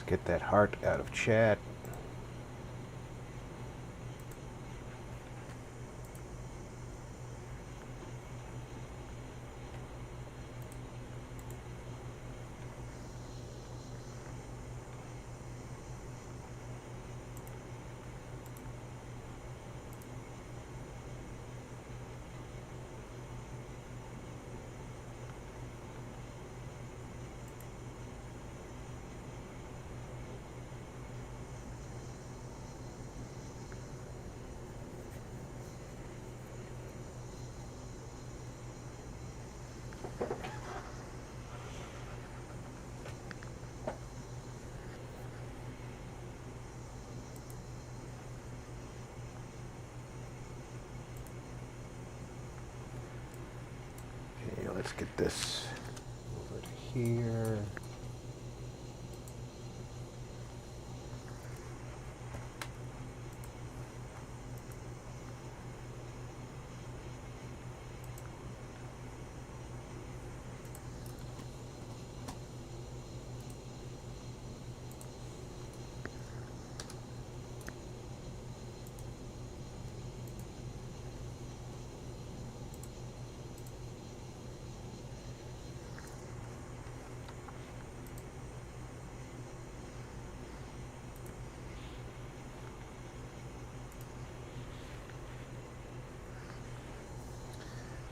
Get that heart out of chat. Let's get this over to here.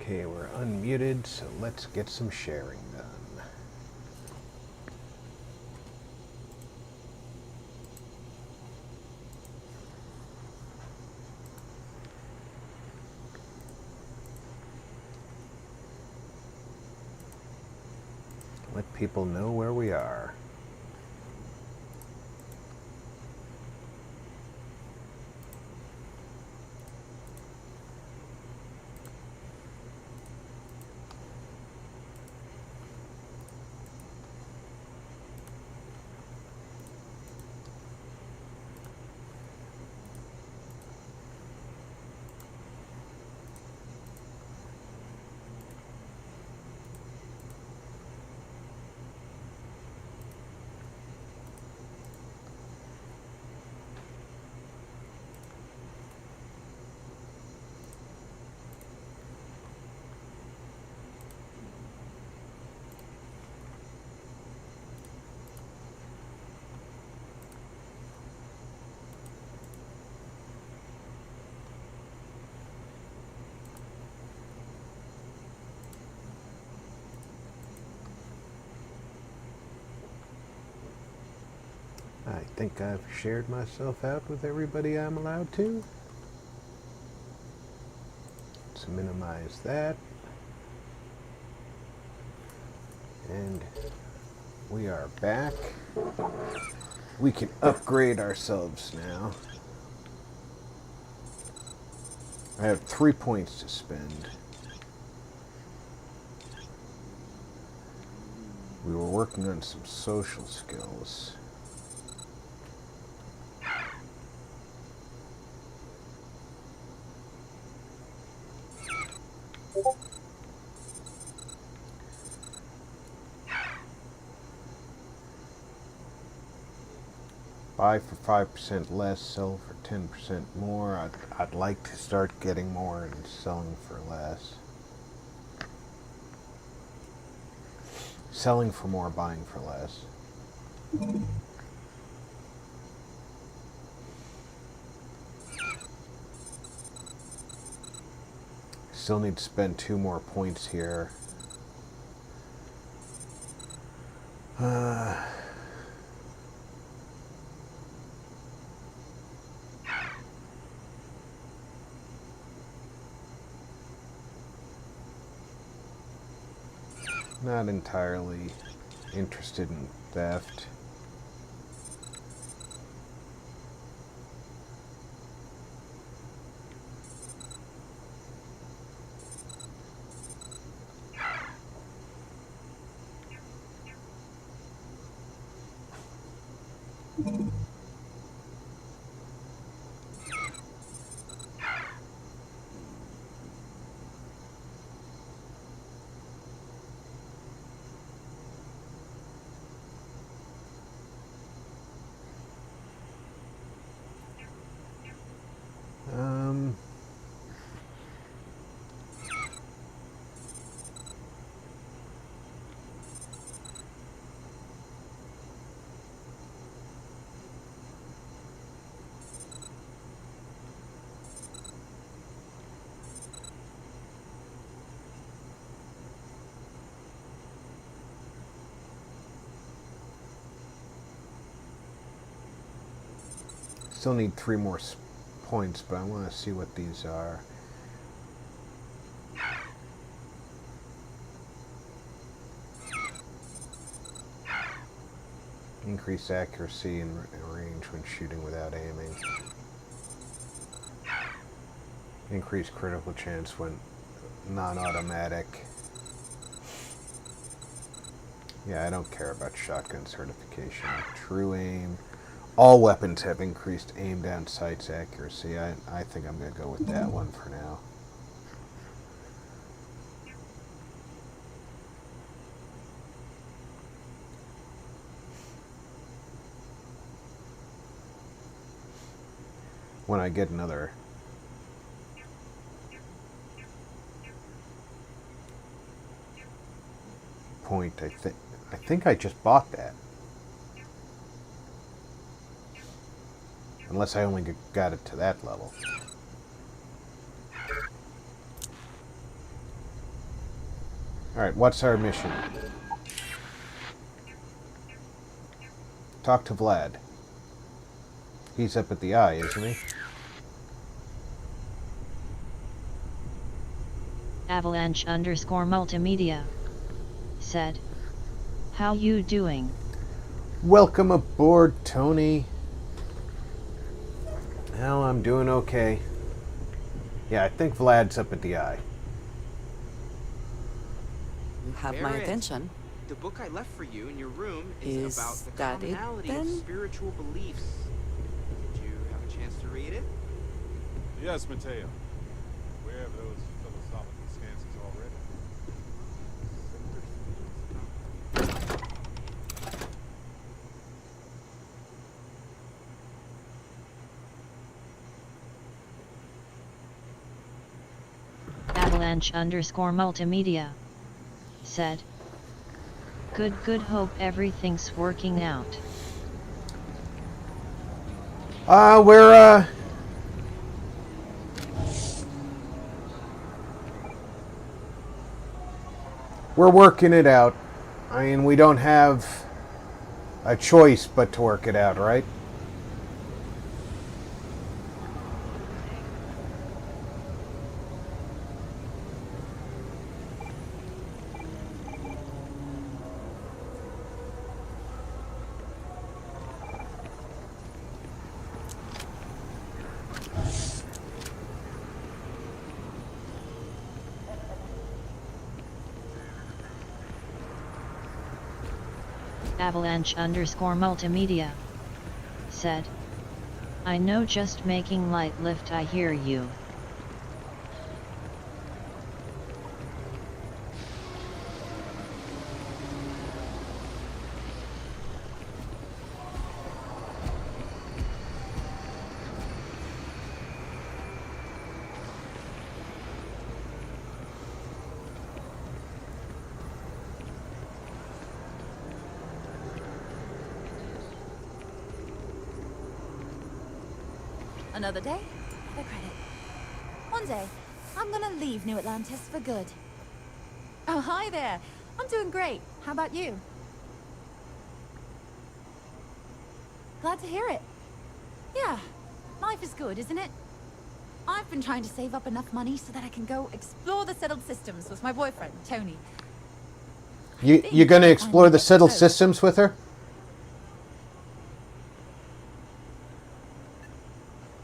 Okay, we're unmuted, so let's get some sharing done. Let people know where we are. I think I've shared myself out with everybody I'm allowed to. Let's minimize that. And we are back. We can upgrade ourselves now. I have 3 points to spend. We were working on some social skills. Buy for 5% less, sell for 10% more. I'd like to start getting more and selling for less. Selling for more, buying for less. Still need to spend 2 more points here. Not entirely interested in theft. Still need 3 more points, but I want to see what these are. Increase accuracy and range when shooting without aiming. Increase critical chance when non-automatic. Yeah, I don't care about shotgun certification. True aim. All weapons have increased aim down sights accuracy. I think I'm going to go with that one for now. When I get another point, I think I just bought that. Unless I only got it to that level. Alright, what's our mission? Talk to Vlad. He's up at the eye, isn't he? Avalanche_multimedia said, "How you doing?" Welcome aboard, Tony. Well, I'm doing okay. Yeah, I think Vlad's up at the eye. You have my attention. The book I left for you in your room is about the that commonality it, of then? spiritual beliefs. Did you have a chance to read it? Yes, Mateo. Aware of those philosophical stances already. Avalanche_multimedia said, Good, hope everything's working out." We're working it out. I mean, we don't have a choice but to work it out, right? Avalanche_multimedia said, "I know, just making light lift, I hear you." Another day, another credit. One day, I'm gonna leave New Atlantis for good. Oh, hi there. I'm doing great. How about you? Glad to hear it. Yeah, life is good, isn't it? I've been trying to save up enough money so that I can go explore the settled systems with my boyfriend, Tony. You're going to explore the settled systems with her?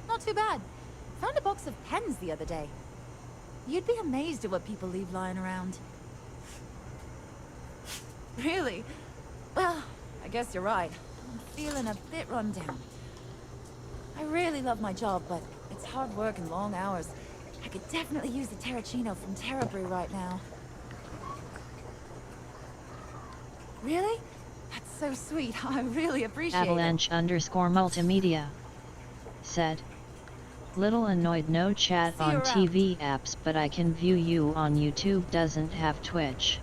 Not too bad. Found a box of pens the other day. You'd be amazed at what people leave lying around. Really? Well, I guess you're right. I'm feeling a bit run down. I really love my job, but it's hard work and long hours. I could definitely use the Terracino from Terrabrew right now. Really? That's so sweet. I really appreciate it. Avalanche_multimedia said, "Little annoyed no chat See you on around." TV apps, but I can view you on YouTube, doesn't have Twitch."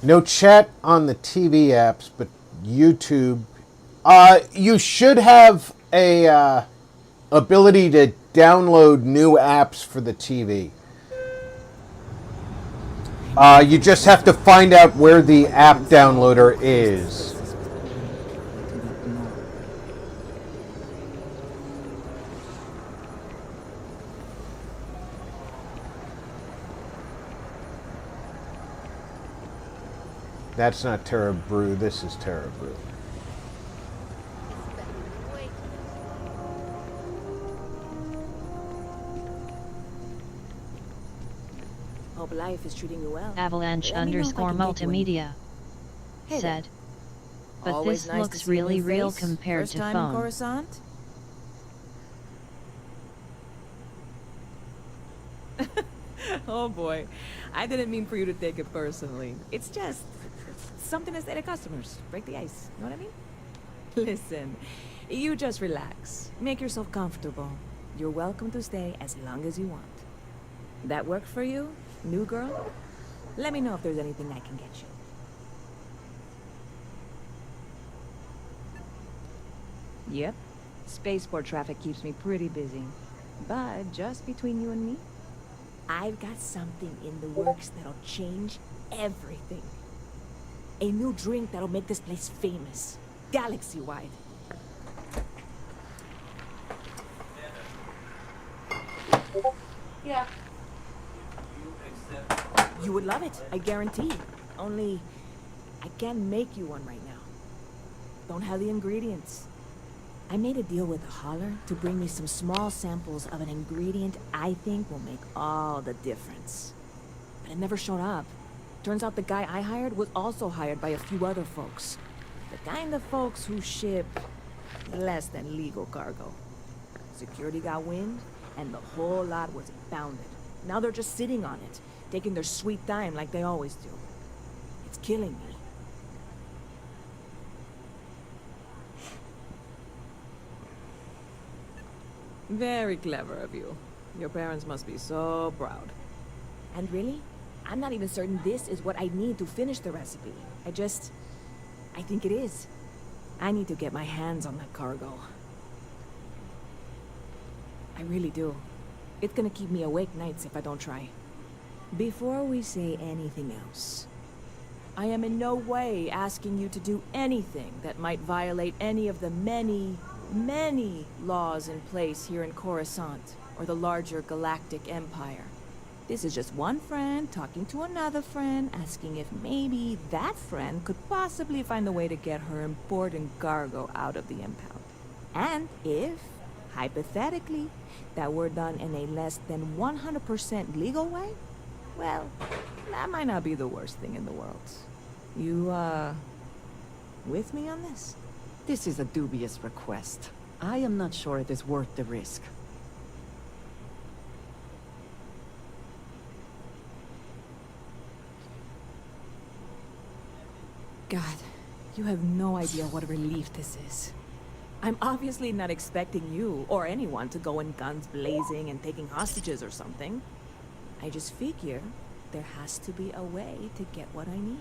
No chat on the TV apps, but YouTube. You should have a ability to download new apps for the TV. You just have to find out where the app downloader is. That's not Terra Brew, this is Terra Brew. Hope life is treating you well. Avalanche Let me know if I underscore can get you any- multimedia Hey said. there. But Always this nice to looks see a new really real face. compared First to time in phone. Coruscant? Oh boy, I didn't mean for you to take it personally. It's just something to say to customers. Break the ice, you know what I mean? Listen, you just relax. Make yourself comfortable. You're welcome to stay as long as you want. That work for you, new girl? Let me know if there's anything I can get you. Yep. Spaceport traffic keeps me pretty busy. But just between you and me, I've got something in the works that'll change everything. A new drink that'll make this place famous. Galaxy-wide. Yeah. You would love it, I guarantee. Only, I can't make you one right now. Don't have the ingredients. I made a deal with a hauler to bring me some small samples of an ingredient I think will make all the difference. But it never showed up. Turns out the guy I hired was also hired by a few other folks. The kind of folks who ship less than legal cargo. Security got wind, and the whole lot was impounded. Now they're just sitting on it, taking their sweet time like they always do. It's killing me. Very clever of you. Your parents must be so proud. And really, I'm not even certain this is what I need to finish the recipe. I think it is. I need to get my hands on that cargo. I really do. It's gonna keep me awake nights if I don't try. Before we say anything else, I am in no way asking you to do anything that might violate any of the many laws in place here in Coruscant, or the larger galactic empire. This is just one friend talking to another friend, asking if maybe that friend could possibly find a way to get her important cargo out of the impound. And if, hypothetically, that were done in a less than 100% legal way, well, that might not be the worst thing in the world. You, with me on this? This is a dubious request. I am not sure it is worth the risk. God, you have no idea what a relief this is. I'm obviously not expecting you or anyone to go in guns blazing and taking hostages or something. I just figure there has to be a way to get what I need.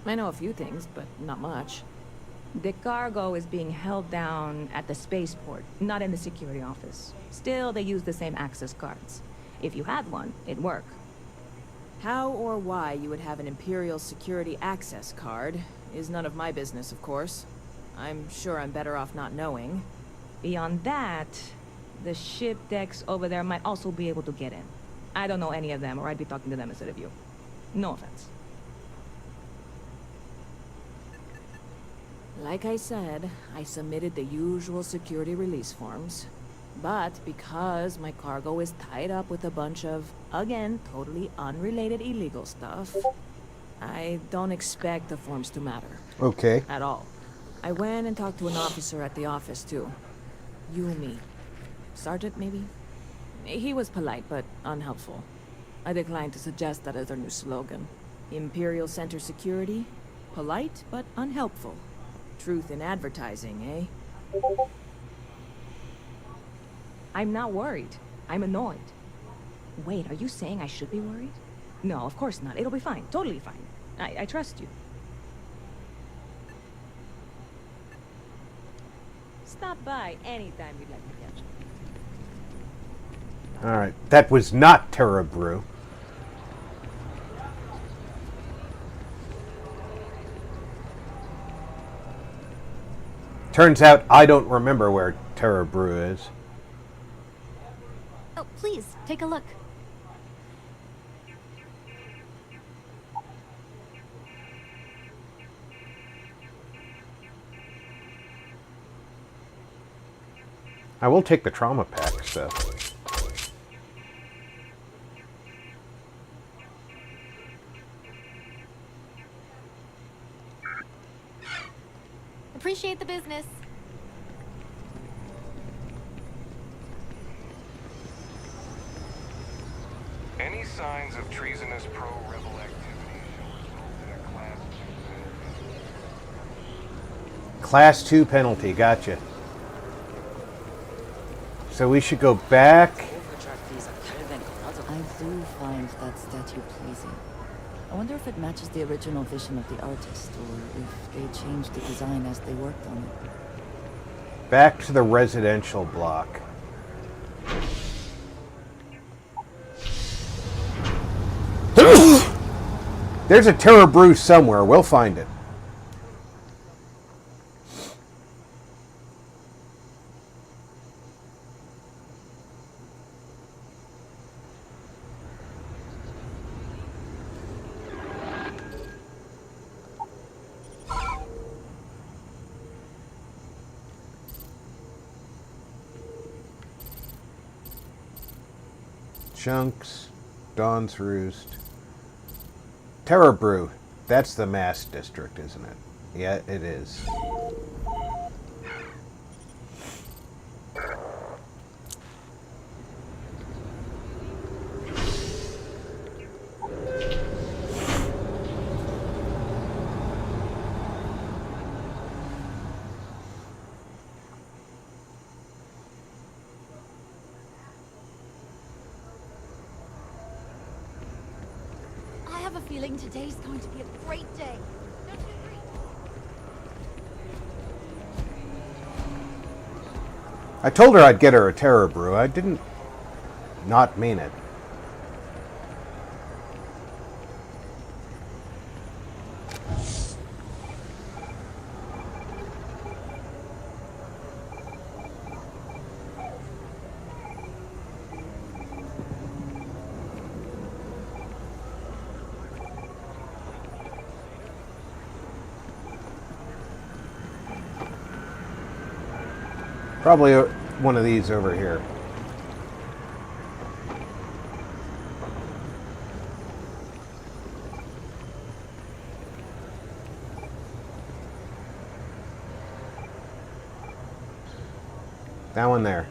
I know a few things, but not much. The cargo is being held down at the spaceport, not in the security office. Still, they use the same access cards. If you had one, it'd work. How or why you would have an Imperial security access card is none of my business, of course. I'm sure I'm better off not knowing. Beyond that, the ship decks over there might also be able to get in. I don't know any of them, or I'd be talking to them instead of you. No offense. Like I said, I submitted the usual security release forms. But because my cargo is tied up with a bunch of, again, totally unrelated illegal stuff, I don't expect the forms to matter. Okay. At all. I went and talked to an officer at the office, too. Yumi. Sergeant, maybe? He was polite, but unhelpful. I declined to suggest that as our new slogan. Imperial Center Security? Polite, but unhelpful. Truth in advertising, eh? I'm not worried. I'm annoyed. Wait, are you saying I should be worried? No, of course not. It'll be fine. Totally fine. I trust you. Stop by anytime you'd like to catch Alright, that was not Terra Brew. Turns out I don't remember where Terra Brew is. Oh, please, take a look. I will take the trauma pack stuff. Appreciate the business. Any signs of treasonous pro-rebel activity shall result in a Class 2 penalty. Class 2 penalty, gotcha. So we should go back. I do find that statue pleasing. I wonder if it matches the original vision of the artist, or if they changed the design as they worked on it. Back to the residential block. There's a Terra Brew somewhere. We'll find it. Chunks, Dawn's Roost. Terra Brew. That's the mass district, isn't it? Yeah, it is. I have a feeling today's going to be a great day. Don't you agree? I told her I'd get her a Terra Brew. I didn't not mean it. Probably one of these over here. That one there.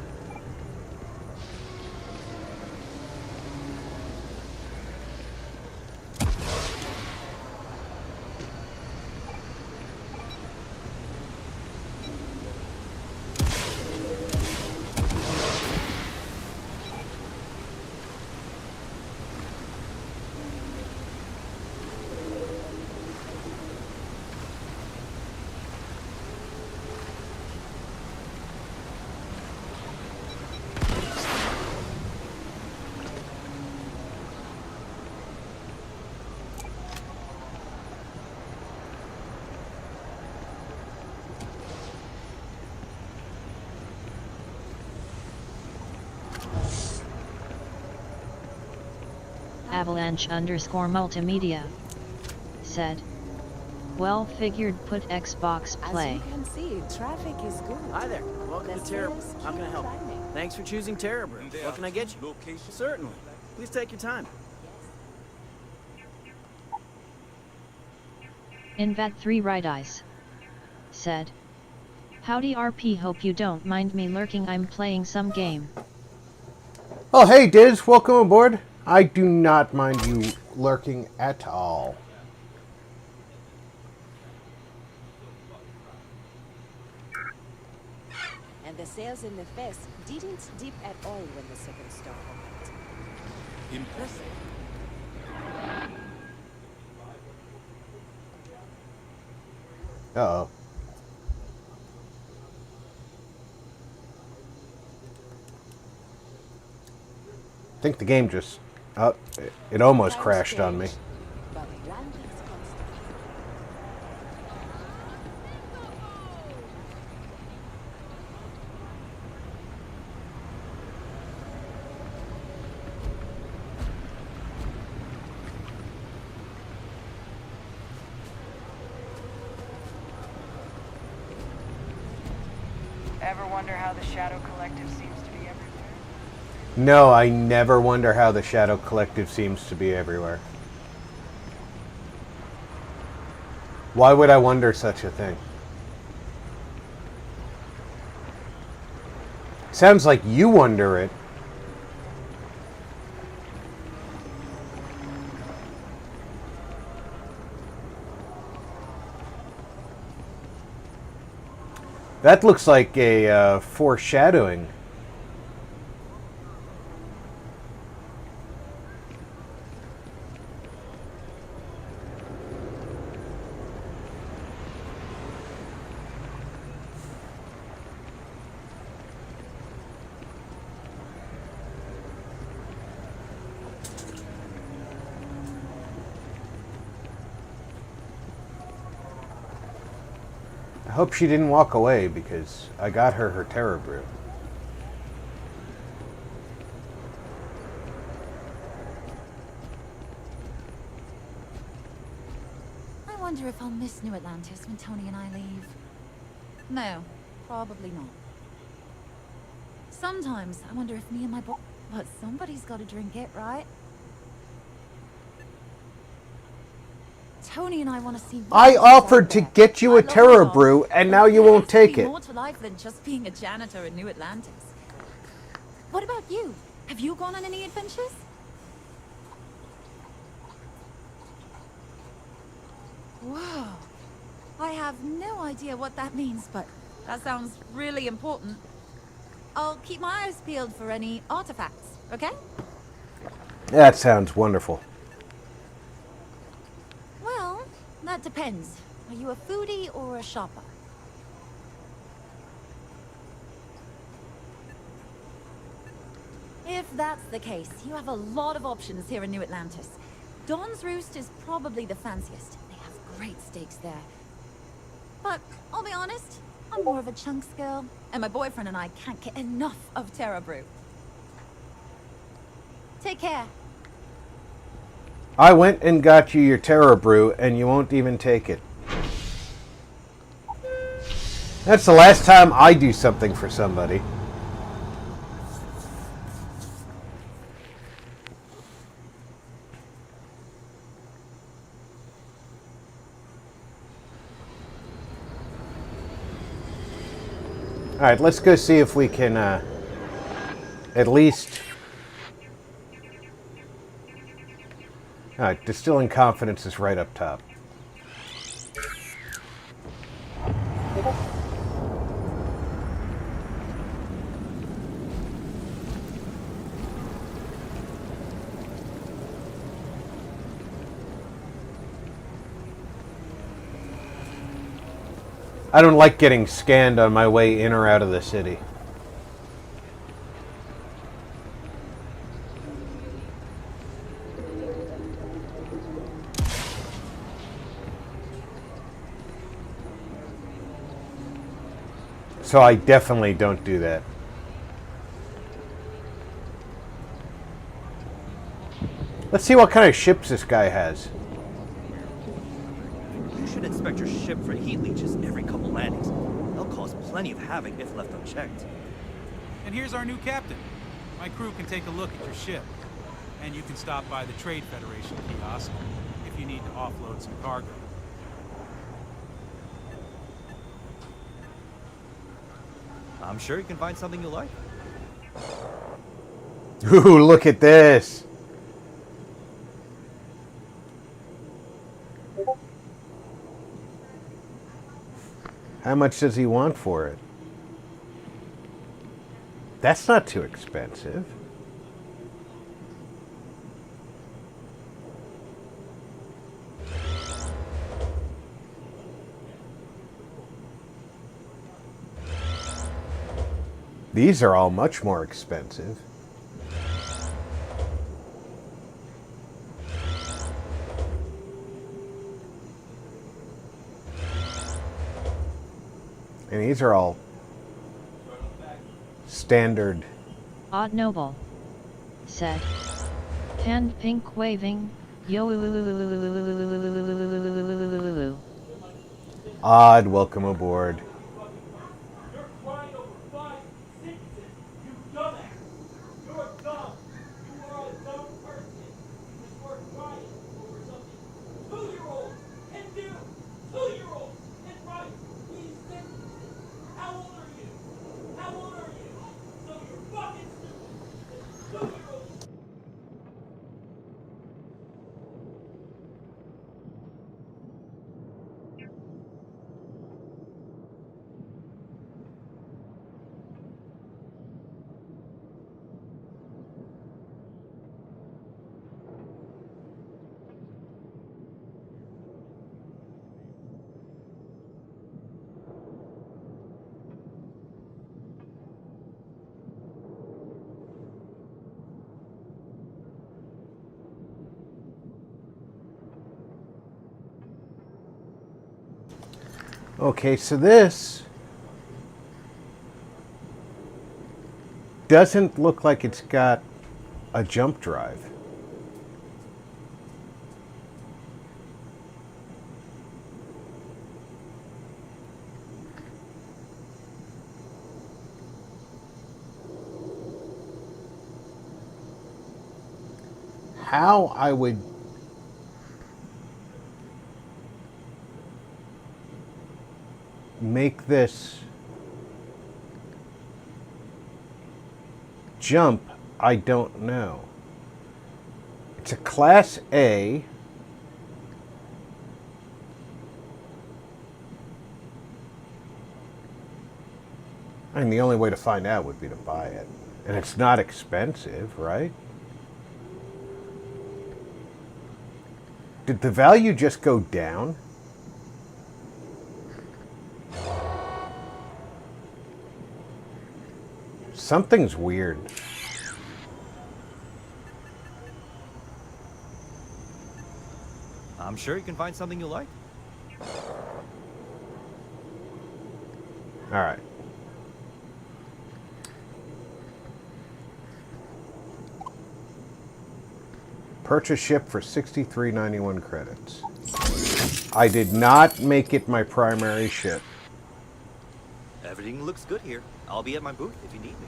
Avalanche_multimedia said, well figured, put Xbox play. As you can see, traffic is good. Hi there. Welcome The to Terra. stairs How can I keep help? climbing. Thanks for choosing Terra Brew. What can I get you? Certainly. Please take your time. Invat3 Right Eyes said, howdy RP, hope you don't mind me lurking, I'm playing some game. Oh, hey, Diz. Welcome aboard. I do not mind you lurking at all. And the sales in the fest didn't dip at all when the second store opened. Impressive. Uh-oh. I think the game just... Oh, it almost crashed on me. But land is constant. Ever wonder how the Shadow Collective seems to be everywhere? No, I never wonder how the Shadow Collective seems to be everywhere. Why would I wonder such a thing? Sounds like you wonder it. That looks like a foreshadowing. I hope she didn't walk away because I got her Terror Brew. I wonder if I'll miss New Atlantis when Tony and I leave. No, probably not. Sometimes I wonder if me and my boy... But somebody's got to drink it, right? Tony and I want to see... I offered to get you a Terror Brew, and now you won't take it. More to life than just being a janitor in New Atlantis. What about you? Have you gone on any adventures? Whoa. I have no idea what that means, but that sounds really important. I'll keep my eyes peeled for any artifacts, okay? That sounds wonderful. Well, that depends. Are you a foodie or a shopper? If that's the case, you have a lot of options here in New Atlantis. Dawn's Roost is probably the fanciest. They have great steaks there. But I'll be honest, I'm more of a chunks girl, and my boyfriend and I can't get enough of Terra Brew. Take care. I went and got you your Terror Brew, and you won't even take it. That's the last time I do something for somebody. Alright, let's go see if we can at least... Alright, distilling confidence is right up top. I don't like getting scanned on my way in or out of the city. So I definitely don't do that. Let's see what kind of ships this guy has. You should inspect your ship for heat leeches every couple landings. They'll cause plenty of havoc if left unchecked. And here's our new captain. My crew can take a look at your ship. And you can stop by the Trade Federation kiosk if you need to offload some cargo. I'm sure you can find something you like. Ooh, look at this. How much does he want for it? That's not too expensive. These are all much more expensive. And these are all standard. Odd Noble said. Hand pink waving. Yo. Odd, welcome aboard. Okay, so this doesn't look like it's got a jump drive. How I would make this jump, I don't know. It's a Class A. I mean, the only way to find out would be to buy it. And it's not expensive, right? Did the value just go down? Something's weird. I'm sure you can find something you like. All right. Purchase ship for 63.91 credits. I did not make it my primary ship. Everything looks good here. I'll be at my booth if you need me.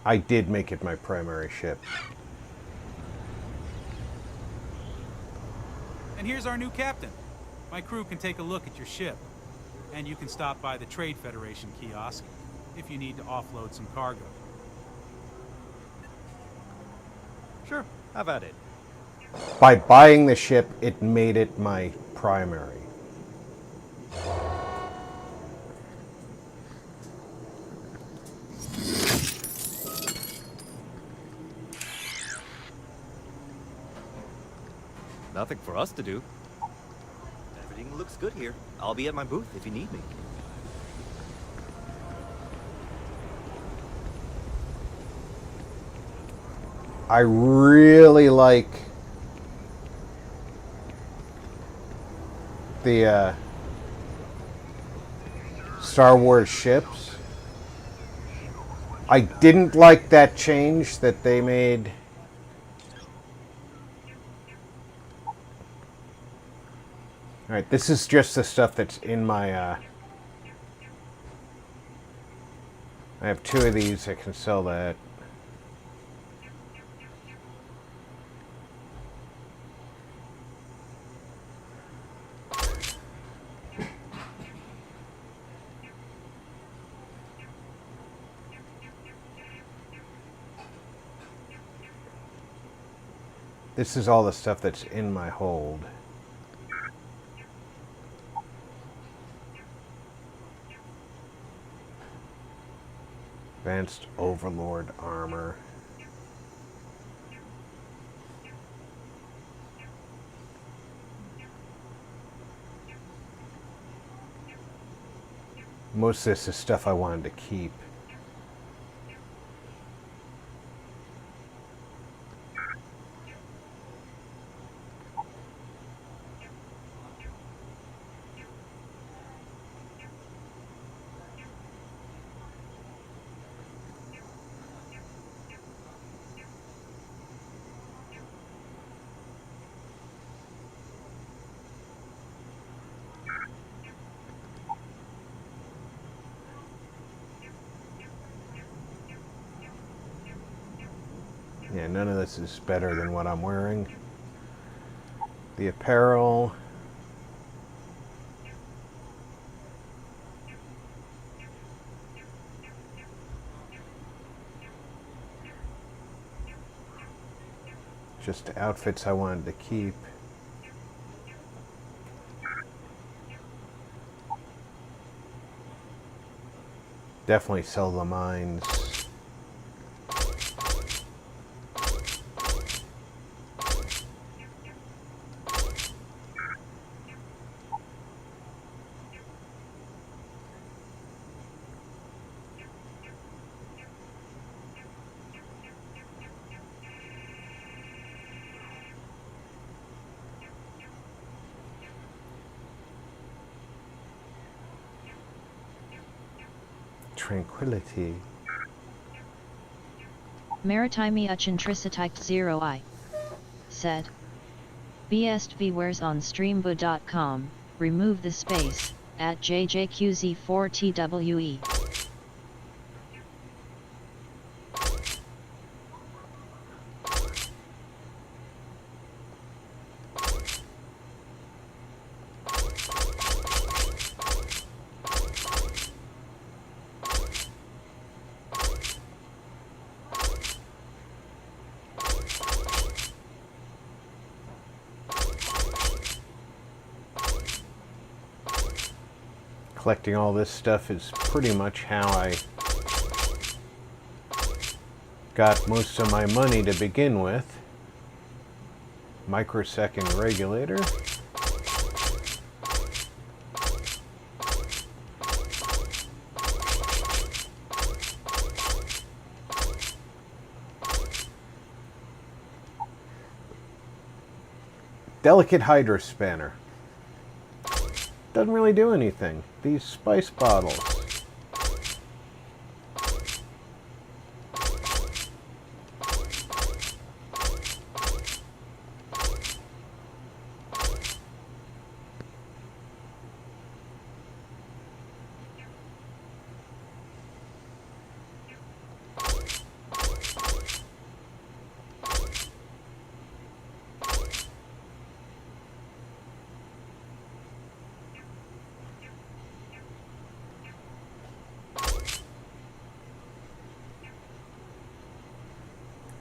I did make it my primary ship. And here's our new captain. My crew can take a look at your ship. And you can stop by the Trade Federation kiosk if you need to offload some cargo. Sure, have at it. By buying the ship, it made it my primary. Nothing for us to do. Everything looks good here. I'll be at my booth if you need me. I really like the Star Wars ships. I didn't like that change that they made. All right, this is just the stuff that's in my, I have 2 of these, I can sell that. This is all the stuff that's in my hold. Advanced Overlord armor. Most of this is stuff I wanted to keep. Yeah, none of this is better than what I'm wearing. The apparel. Just outfits I wanted to keep. Definitely sell the mines. Tranquility. Maritime Uchentricitype 0I said. Best viewers on streambo.com, remove the space, at JJQZ4TWE. Collecting all this stuff is pretty much how I got most of my money to begin with. Microsecond regulator. Delicate Hydra Spanner. Doesn't really do anything. These spice bottles.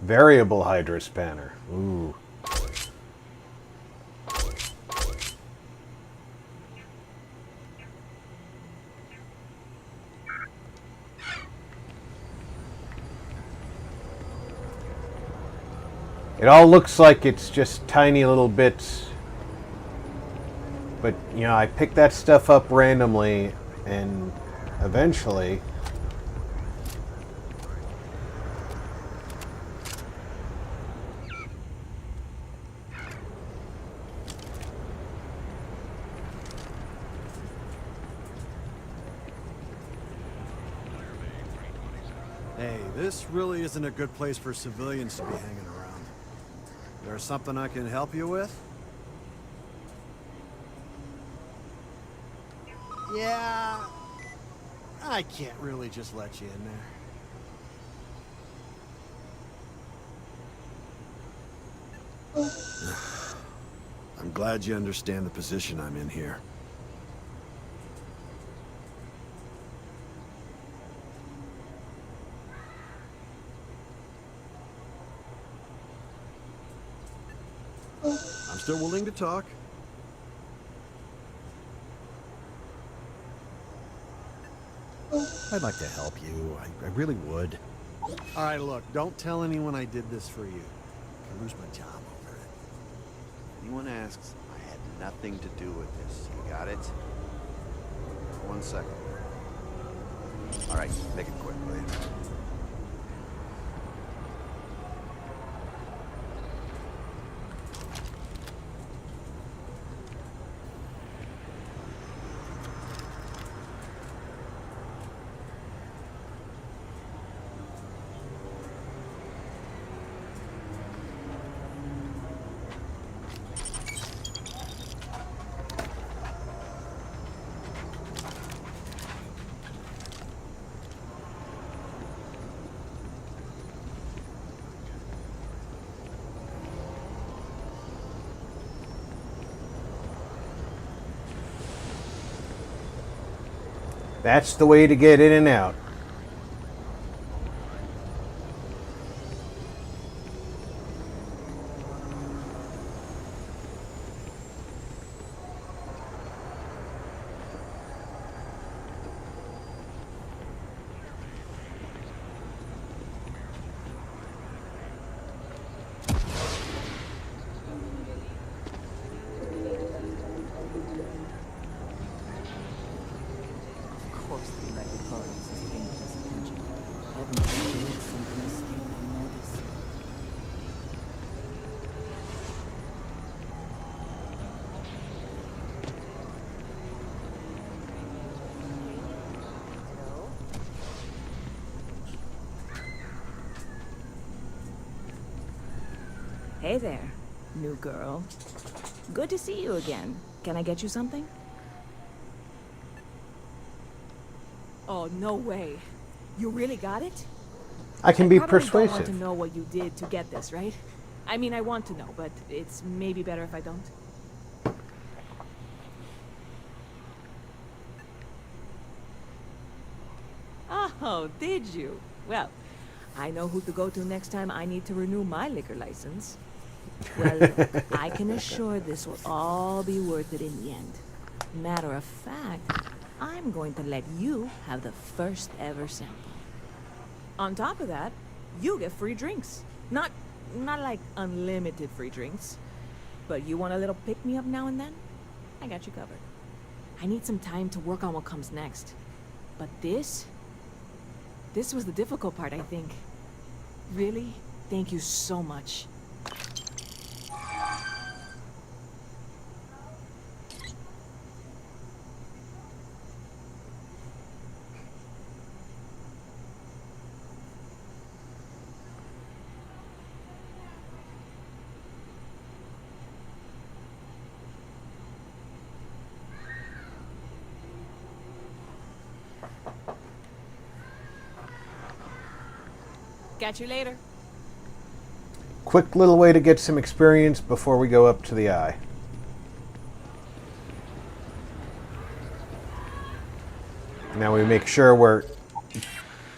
Variable Hydra Spanner. Ooh. It all looks like it's just tiny little bits. But, you know, I picked that stuff up randomly and eventually This really isn't a good place for civilians to be hanging around. There's something I can help you with? Yeah, I can't really just let you in there. I'm glad you understand the position I'm in here. I'm still willing to talk. I'd like to help you. I really would. All right, look, don't tell anyone I did this for you. I lose my job over it. If anyone asks, I had nothing to do with this. You got it? 1 second. All right, make it quick, will you? That's the way to get in and out. Of course the United Parties is paying us attention. Heaven forbid something escaped their notice. Hey there, new girl. Good to see you again. Can I get you something? Oh, no way. You really got it? I can be probably don't want persuasive. to know what you did to get this, right? I mean, I want to know, but it's maybe better if I don't. Oh, did you? Well, I know who to go to next time I need to renew my liquor license. Well, I can assure this will all be worth it in the end. Matter of fact, I'm going to let you have the first ever sample. On top of that, you get free drinks. Not like unlimited free drinks, but you want a little pick-me-up now and then? I got you covered. I need some time to work on what comes next. But this was the difficult part, I think. Really, thank you so much. Catch you later. Quick little way to get some experience before we go up to the eye. Now we make sure we're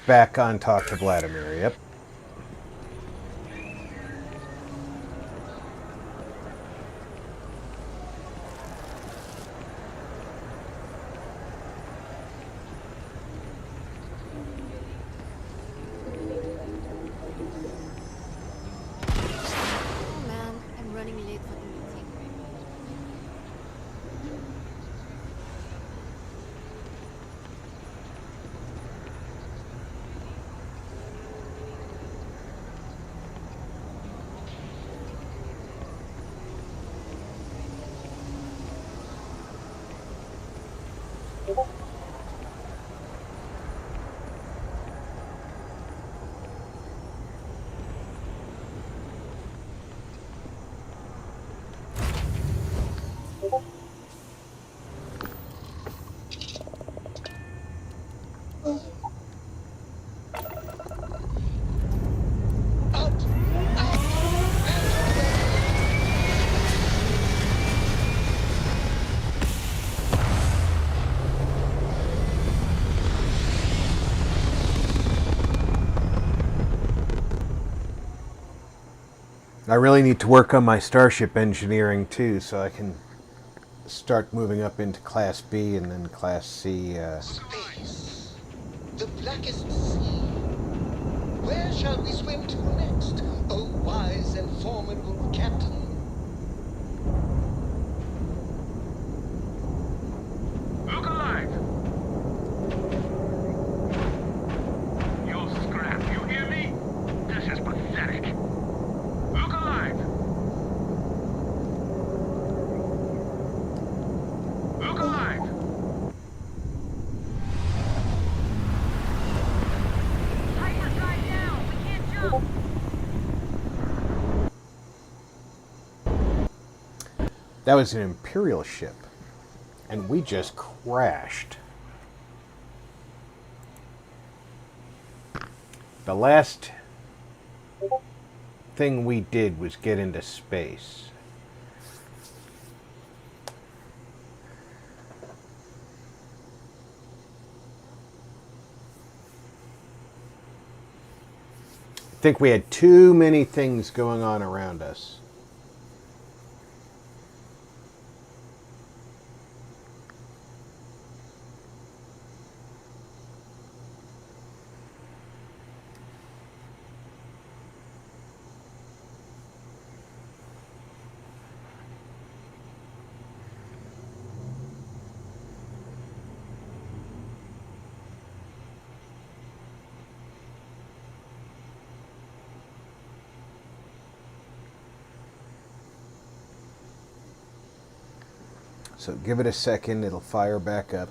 back on talk to Vladimir. Yep. Oh man, I'm running late for the meeting. I really need to work on my starship engineering too, so I can start moving up into Class B and then Class C. Space. The blackest sea. Where shall we swim to next, oh wise and formidable captain? Look alive! You'll scrap, you hear me? This is pathetic. Look alive! Look alive! Hyper side down! We can't jump! That was an Imperial ship, and we just crashed. The last thing we did was get into space. think we had too many things going on around us. So give it a second, it'll fire back up.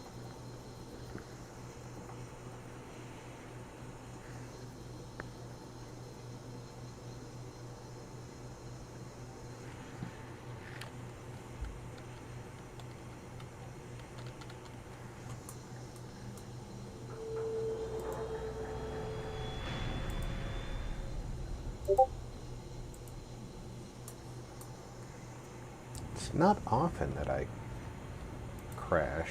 It's not often that I crash.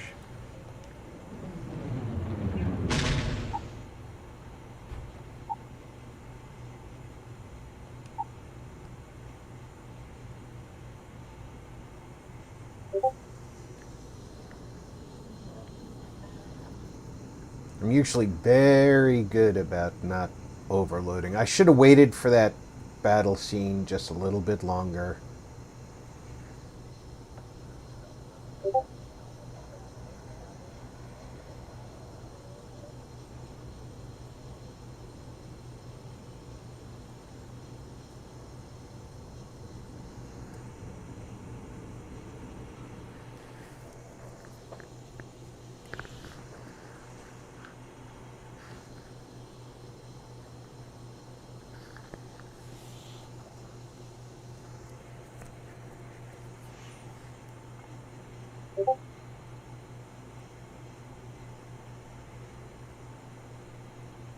I'm usually very good about not overloading. I should have waited for that battle scene just a little bit longer.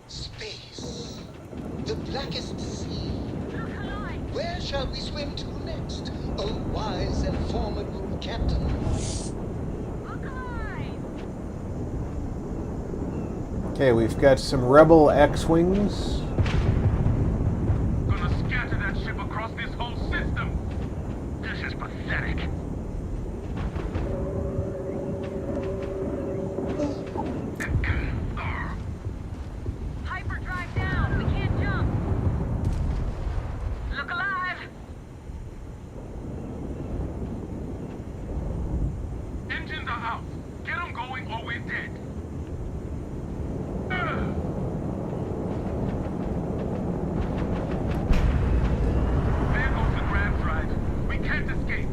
Space. The blackest sea. Where shall we swim to next? Oh, wise and formidable captain. Okay, we've got some rebel X-Wings. Gonna scatter that ship across this whole system. This is pathetic. Hyperdrive down. We can't jump. Look alive. Engines are out. Get them going or we're dead. There goes the grab drive. We can't escape.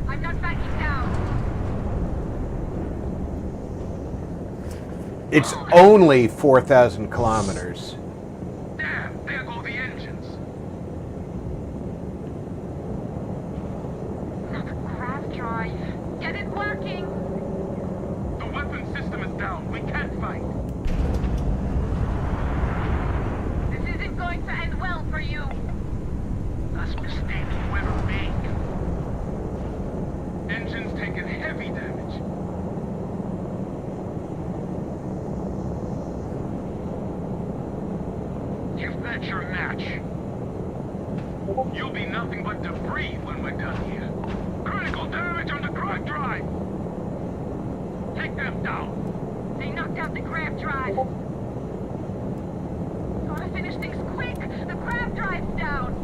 I'm not backing down. It's only 4,000 kilometers. Damn, there go the engines. Craft drive. Get it working. The weapon system is down. We can't fight. This isn't going to end well for you. That's mistakes you ever make. Engines taking heavy damage. You've met your match. You'll be nothing but debris when we're done here. Critical damage on the drive. Take them down. They knocked out the grab drive. Gotta finish things quick. The grab drive's down.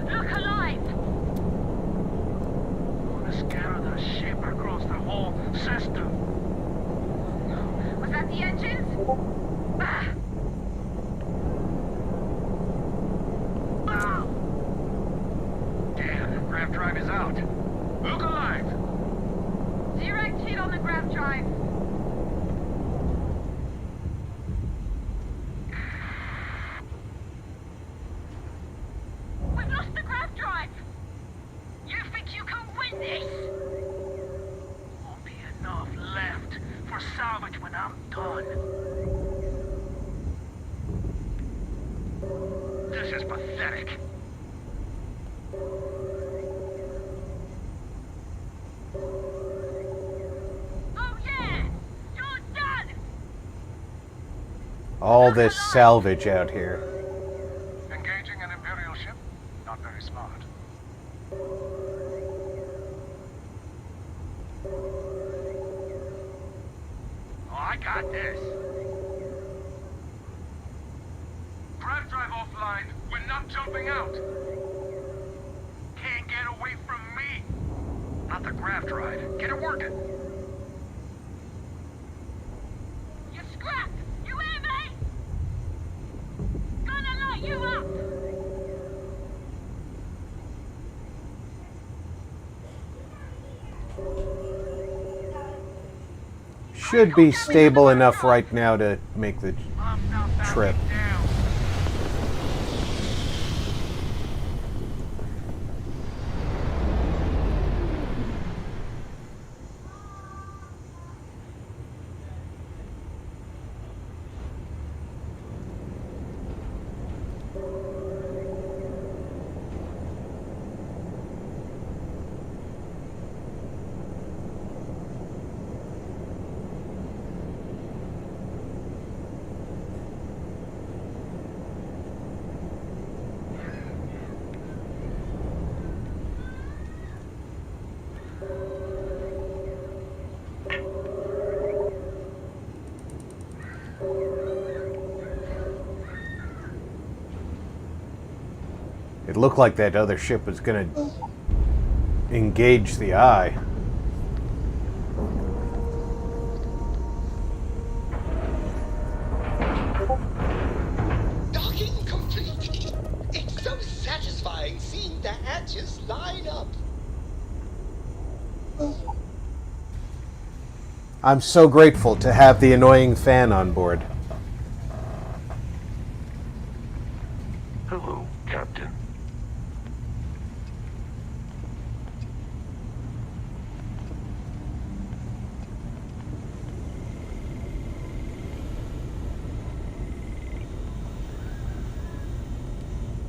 Look alive. Gonna scatter the ship across the whole system. Was that the engines? Ah! Damn, the grab drive is out. Look alive. Direct hit on the grab drive. We've lost the grab drive. You think you can win this? Won't be enough left for salvage when I'm done. This is pathetic. Oh yeah! All this salvage out here. Engaging an Imperial ship? Not very smart. Oh, I got this. Grav drive offline. We're not jumping out. Can't get away from me. Not the grav drive. Get it working. You scrap! You hear me? Gonna light you up! Should be stable enough right now to make the trip. It looked like that other ship was going to engage the eye. Docking complete. It's so satisfying seeing the hatches line up. I'm so grateful to have the annoying fan on board. Hello, Captain.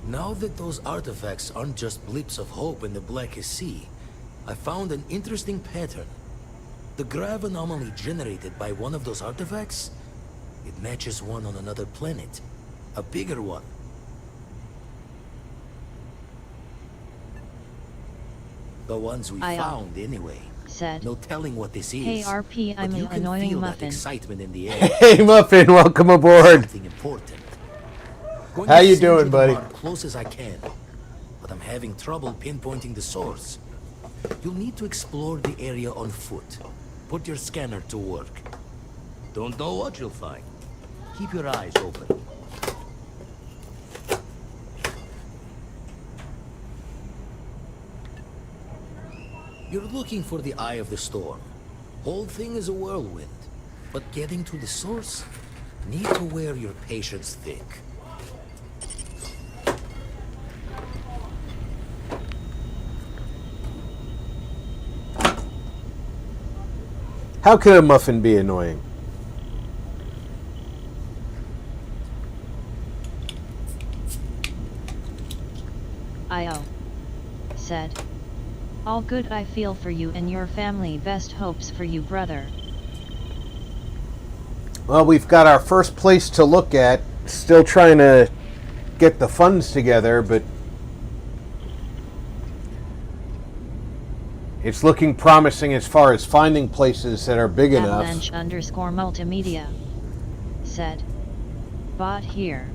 Now that those artifacts aren't just blips of hope in the blackest sea, I found an interesting pattern. The grav anomaly generated by one of those artifacts, it matches one on another planet. A bigger one. The ones we found, anyway. Said. No telling what this is. Hey RP, I'm an annoying feel muffin. That excitement in the air. Hey Muffin, welcome aboard. Something important. Going How to you send doing, the buddy? mark close as I can, but I'm having trouble pinpointing the source. You'll need to explore the area on foot. Put your scanner to work. Don't know what you'll find. Keep your eyes open. You're looking for the eye of the storm. Whole thing is a whirlwind, but getting to the source, need to wear your patience thick. How could a muffin be annoying? I.O. said. All good, I feel for you and your family. Best hopes for you, brother. Well, we've got our first place to look at. Still trying to get the funds together, but it's looking promising as far as finding places that are big enough. Avalanche_multimedia said. Bot here.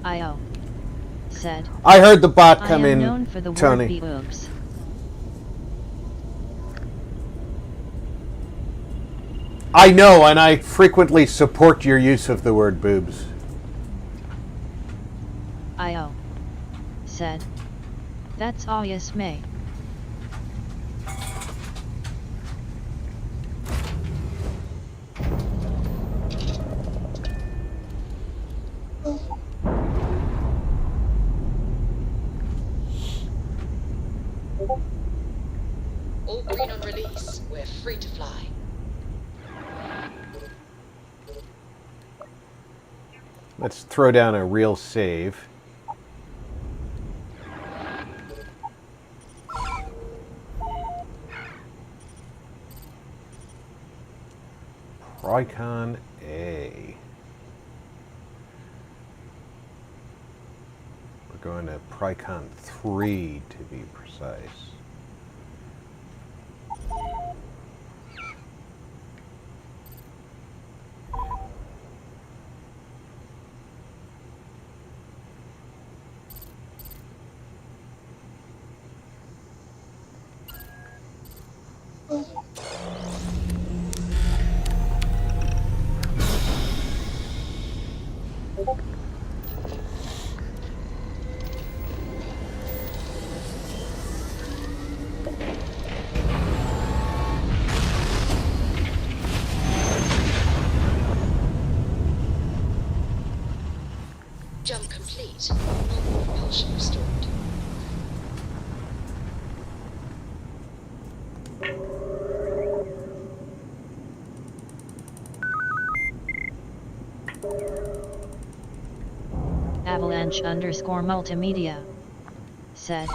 I.O. said. I heard the bot come I am in, known for the Tony. word boobs. I know, and I frequently support your use of the word boobs. I.O. said. That's obvious, May. All green on release. We're free to fly. Let's throw down a real save. Procon A. We're going to Prycon 3 to be precise. Jump complete. Normal propulsion restored. Avalanche_multimedia said,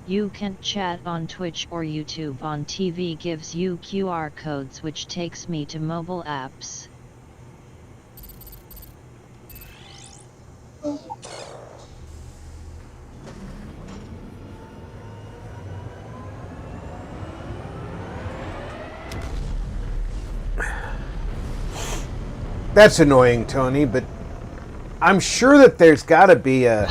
you can't chat on Twitch or YouTube. On TV gives you QR codes, which takes me to mobile apps. That's annoying, Tony, but I'm sure that there's got to be a...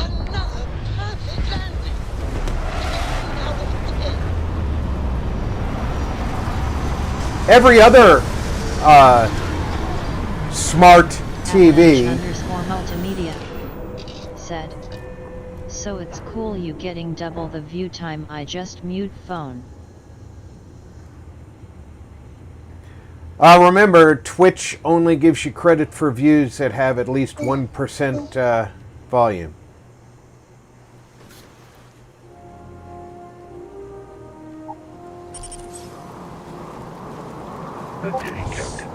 Every other smart TV... Avalanche_multimedia said, so it's cool you getting double the view time. I just mute phone. Remember, Twitch only gives you credit for views that have at least 1% volume. Okay, Captain.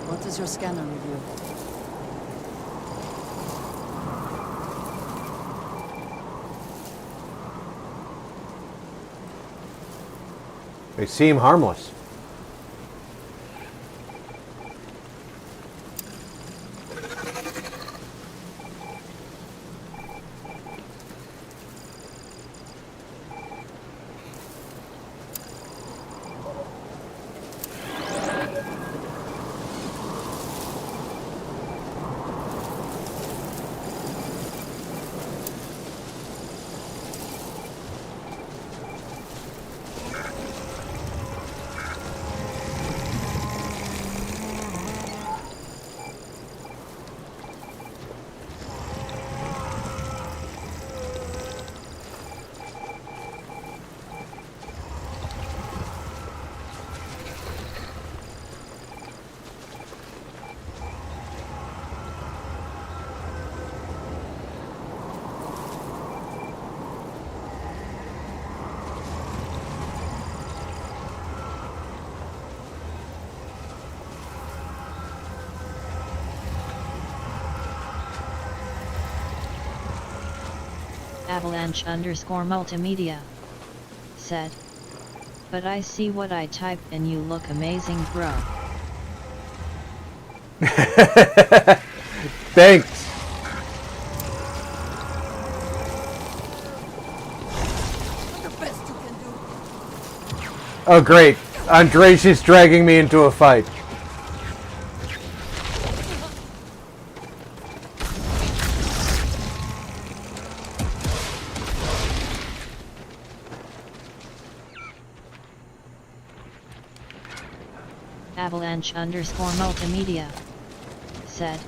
What does your scanner reveal? They seem harmless. Avalanche_multimedia said, but I see what I type and you look amazing, bro. Thanks. Oh, great. Andre's dragging me into a fight. Avalanche _multimedia said,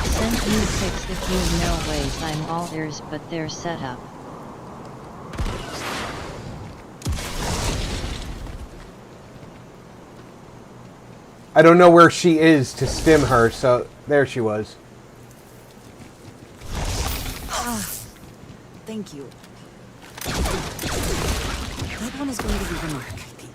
send you pics if you know ways. I'm all ears, but they're set up. I don't know where she is to stim her, so there she was. Thank you. That one is going to be the mark, I think.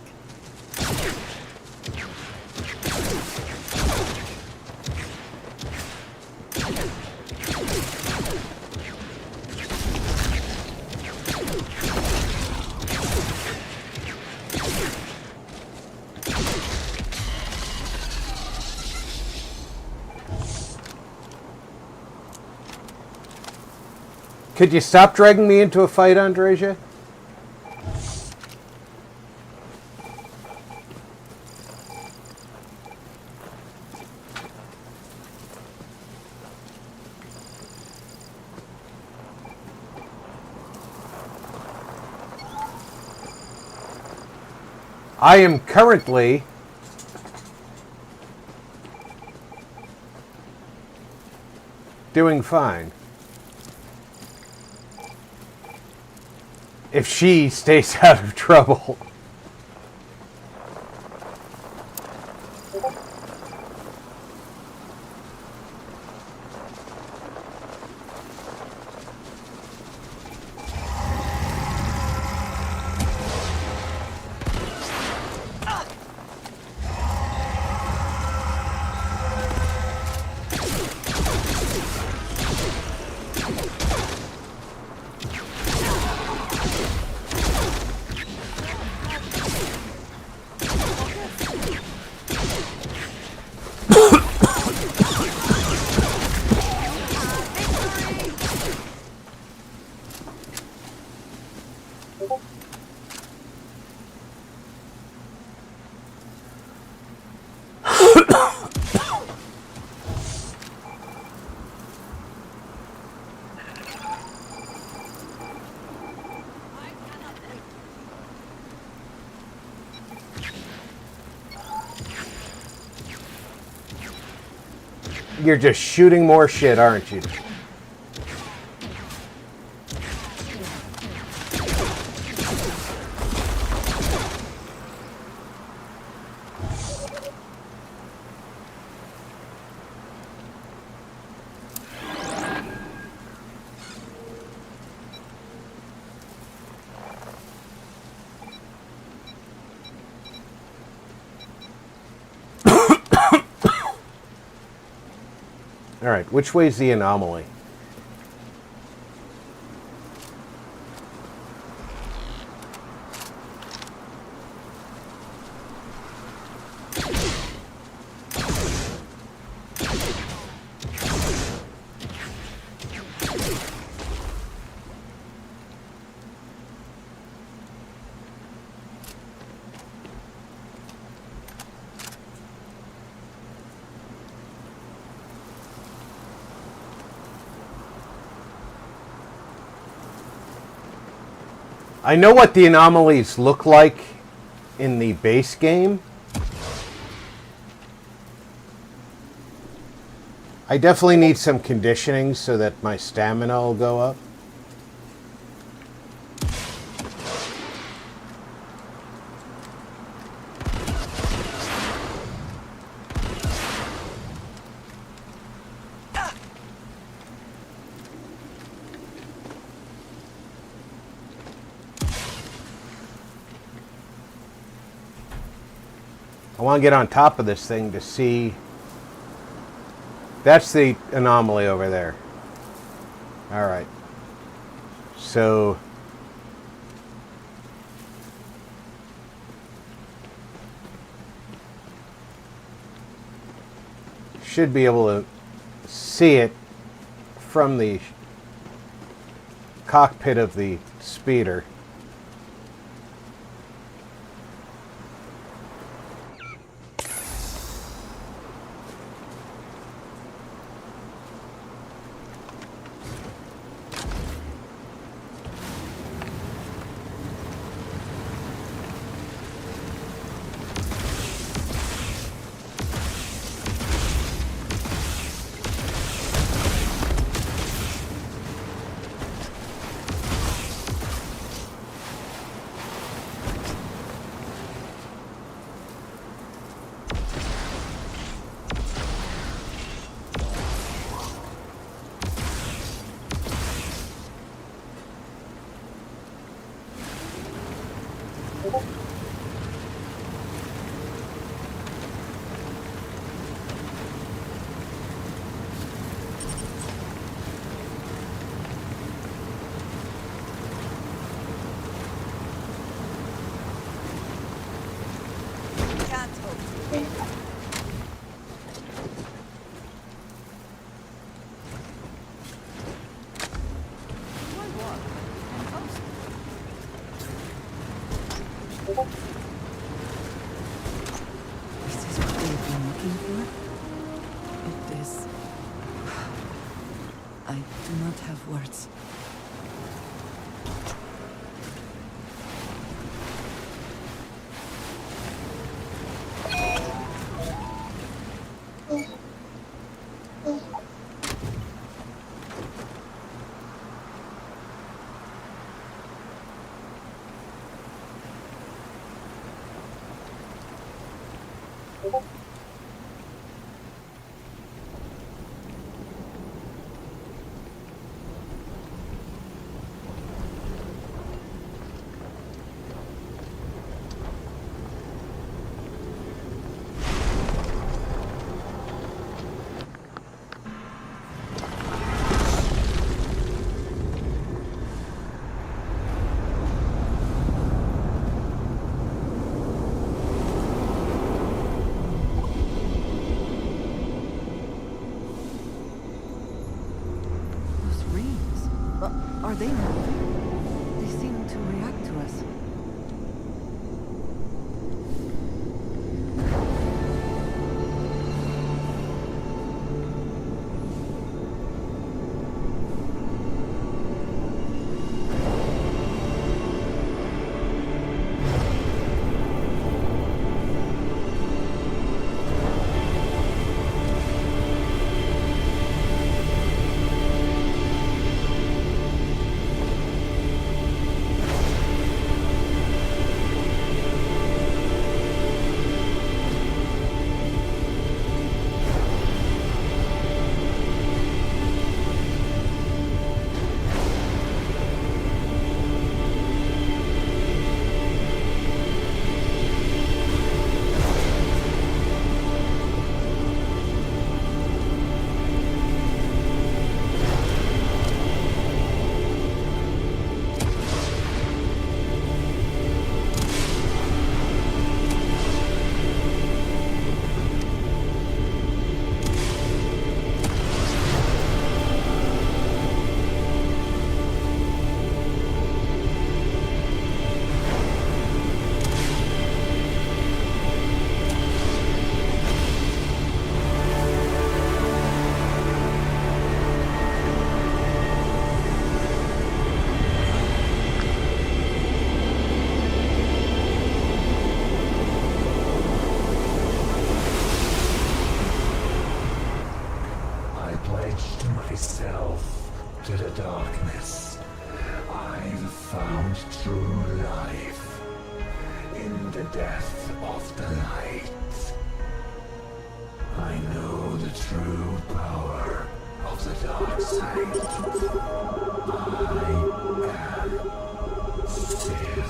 Could you stop dragging me into a fight, Andreja? I am currently doing fine. If she stays out of trouble. You're just shooting more shit, aren't you? Alright, which way's the anomaly? I know what the anomalies look like in the base game. I definitely need some conditioning so that my stamina will go up. I want to get on top of this thing to see. That's the anomaly over there. All right. So should be able to see it from the cockpit of the speeder. looking for? It is... I do not have words. Are they moving? They seem to react to us.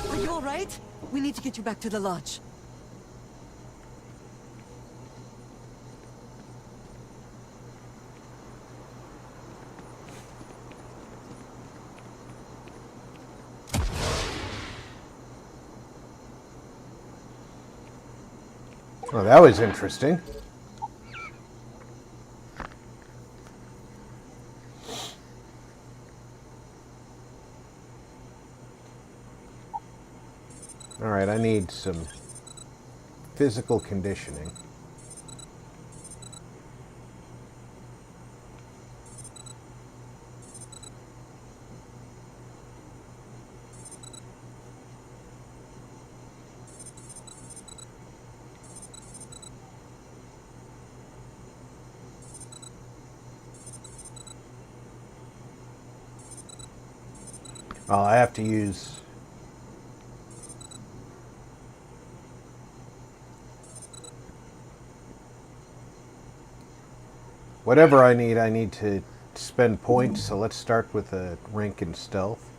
Are you all right? We need to get you back to the lodge. Well, that was interesting. Alright, I need some physical conditioning. Oh, I have to use... whatever I need to spend points, so let's start with a rank in stealth.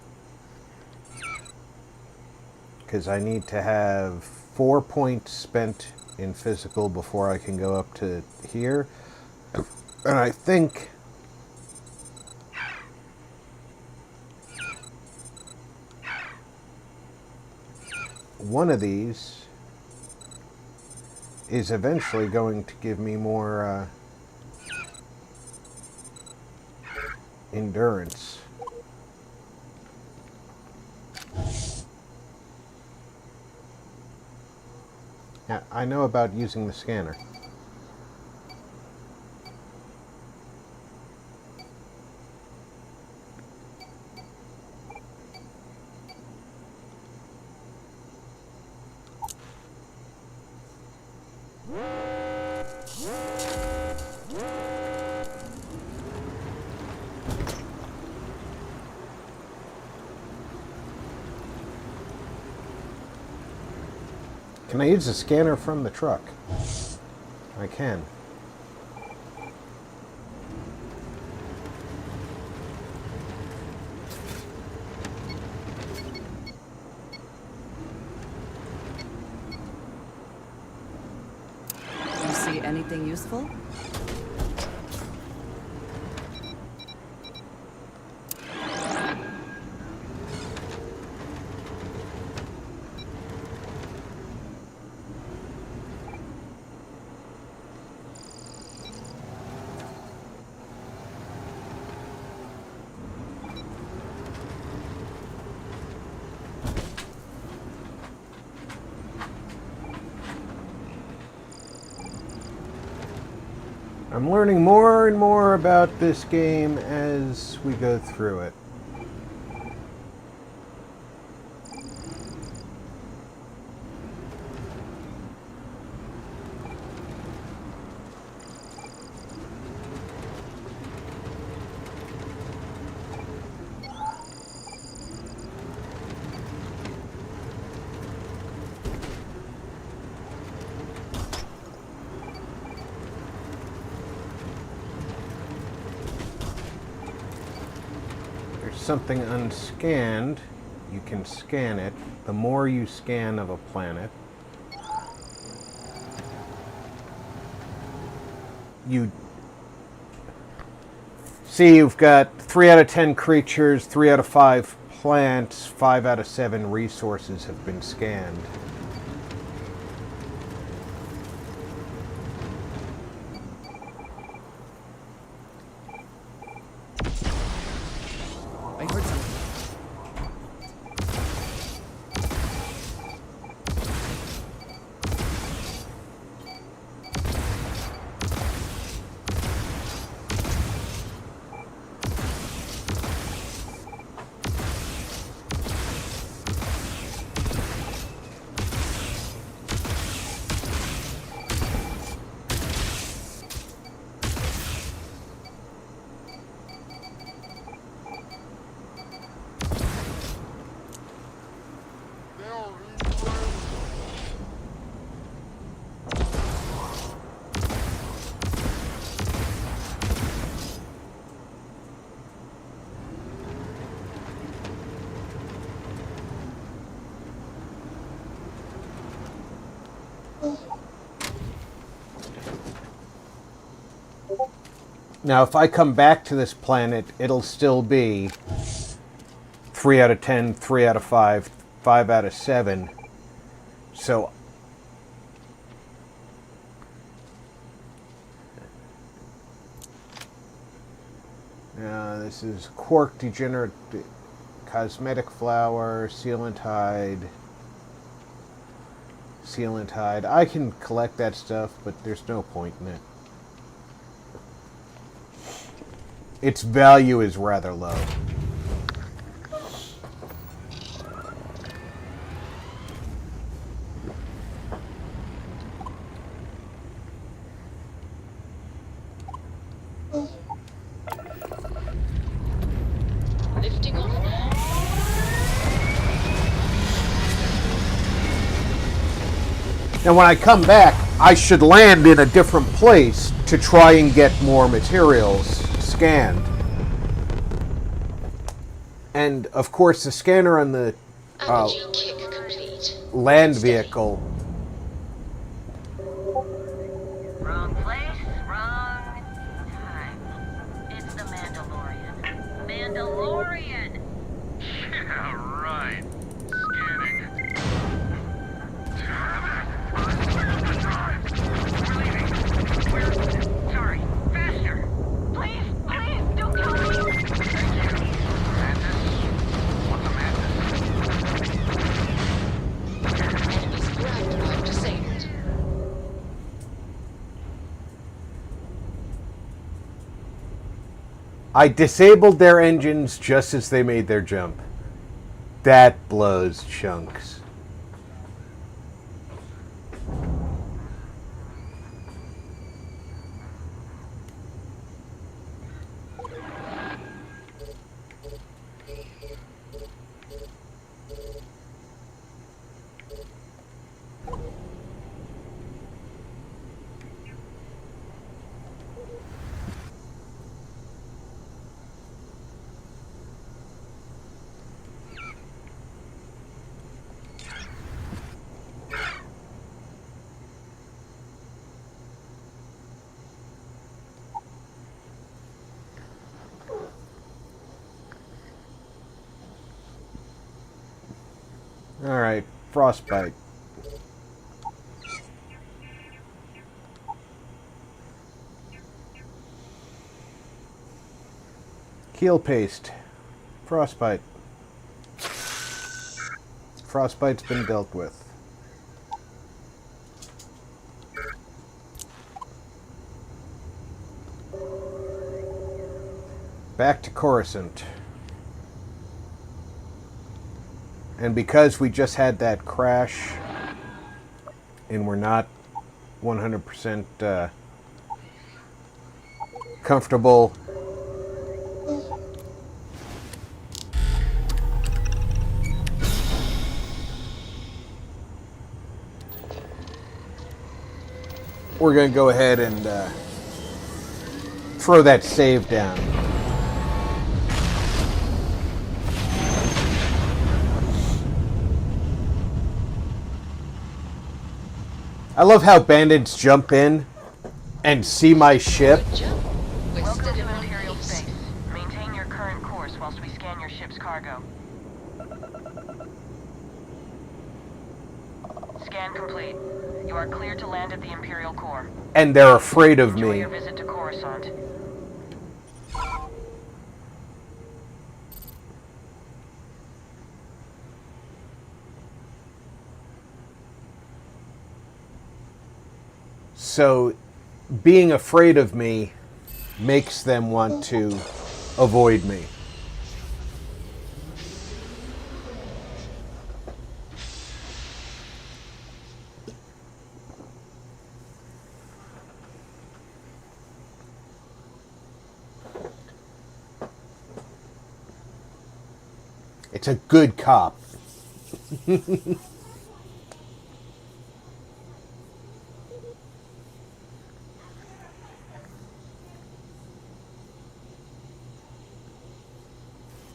Because I need to have 4 points spent in physical before I can go up to here. And I think... one of these is eventually going to give me more endurance. Now, I know about using the scanner. Can I use the scanner from the truck? I can. You see anything useful? I'm learning more and more about this game as we go through it. Something unscanned, you can scan it. The more you scan of a planet, you see you've got 3 out of 10 creatures, 3 out of 5 plants, 5 out of 7 resources have been scanned. Now, if I come back to this planet, it'll still be 3 out of 10, 3 out of 5, 5 out of 7. So, this is quark degenerate, cosmetic flower, seal and tide. I can collect that stuff, but there's no point in it. Its value is rather low. Lifting off now. Now when I come back, I should land in a different place to try and get more materials scanned. And of course the scanner on the land vehicle. Wrong place, wrong time. It's the Mandalorian. Mandalorian! Yeah, right. Scanning. We're sorry. Faster! Please, please, don't kill me! I disabled their engines just as they made their jump. That blows chunks. Alright, frostbite. Keel paste. Frostbite. Frostbite's been dealt with. Back to Coruscant. And because we just had that crash and we're not 100% comfortable we're going to go ahead and throw that save down. I love how bandits jump in and see my ship. Welcome to Imperial space. Maintain your current course whilst we scan your ship's cargo. Scan complete. You are cleared to land at the Imperial core. And they're afraid of Enjoy me. your visit to Coruscant. So, being afraid of me makes them want to avoid me. It's a good cop.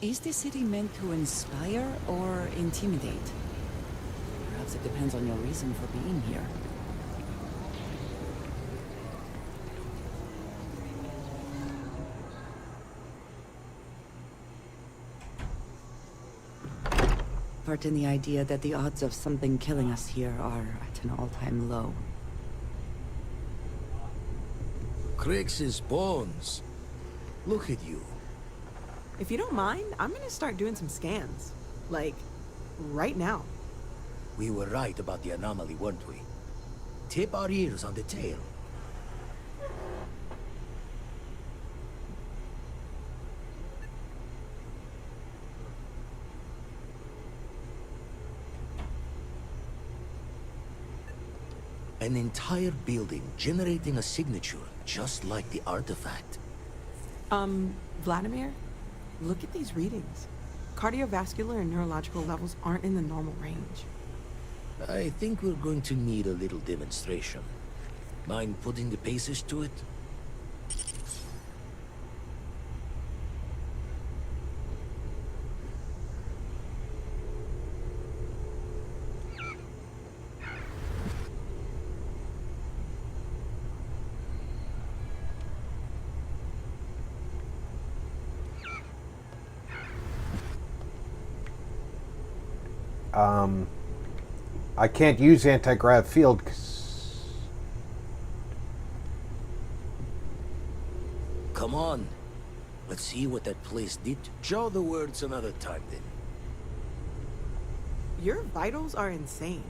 Is the city meant to inspire or intimidate? Perhaps it depends on your reason for being here. Pardon the idea that the odds of something killing us here are at an all-time low. Crix's bones. Look at you. If you don't mind, I'm gonna start doing some scans. Like, right now. We were right about the anomaly, weren't we? Tip our ears on the tail. An entire building generating a signature just like the artifact. Vladimir? Look at these readings. Cardiovascular and neurological levels aren't in the normal range. I think we're going to need a little demonstration. Mind putting the paces to it? I can't use anti-grav field 'cause... Come on. Let's see what that place did. Jaw the words another time then. Your vitals are insane.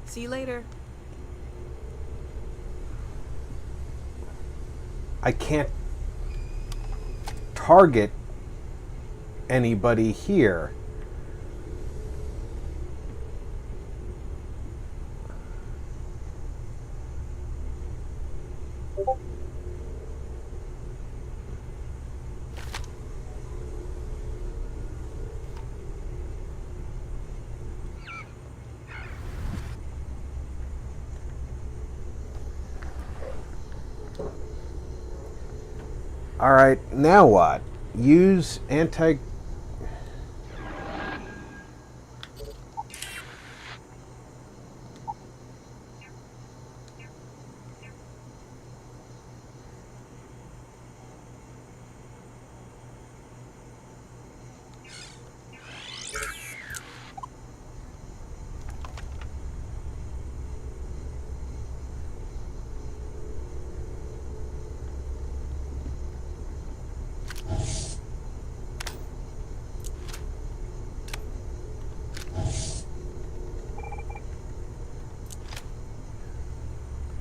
See you later. I can't target anybody here. All right, now what? Use anti...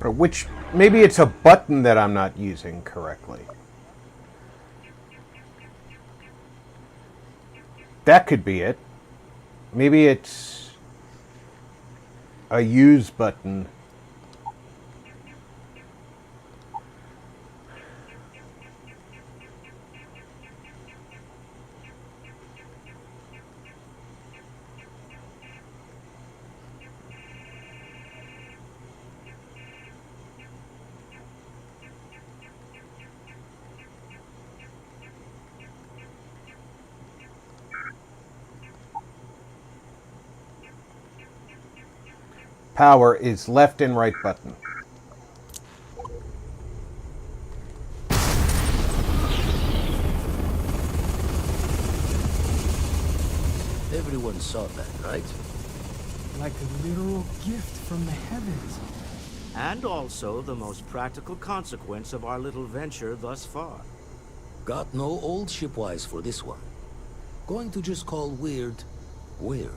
Which, maybe it's a button that I'm not using correctly. That could be it. Maybe it's a use button. Power is left and right button. Everyone saw that, right? Like a literal gift from the heavens. And also the most practical consequence of our little venture thus far. Got no old shipwise for this one. Going to just call weird, weird.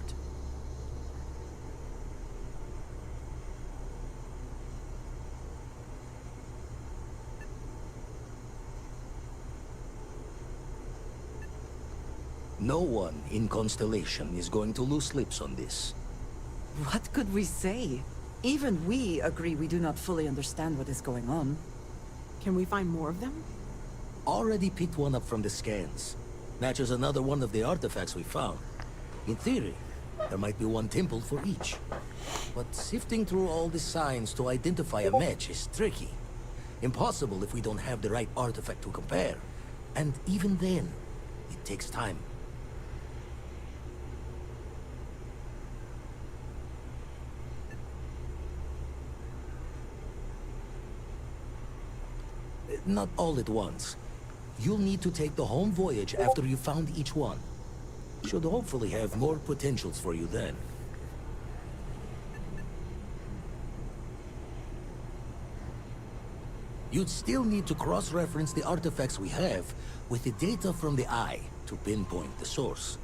No one in Constellation is going to lose slips on this. What could we say? Even we agree we do not fully understand what is going on. Can we find more of them? Already picked one up from the scans. Matches another one of the artifacts we found. In theory, there might be one temple for each. But sifting through all the signs to identify a match is tricky. Impossible if we don't have the right artifact to compare. And even then, it takes time. Not all at once. You'll need to take the home voyage after you found each one. Should hopefully have more potentials for you then. You'd still need to cross-reference the artifacts we have with the data from the Eye to pinpoint the source.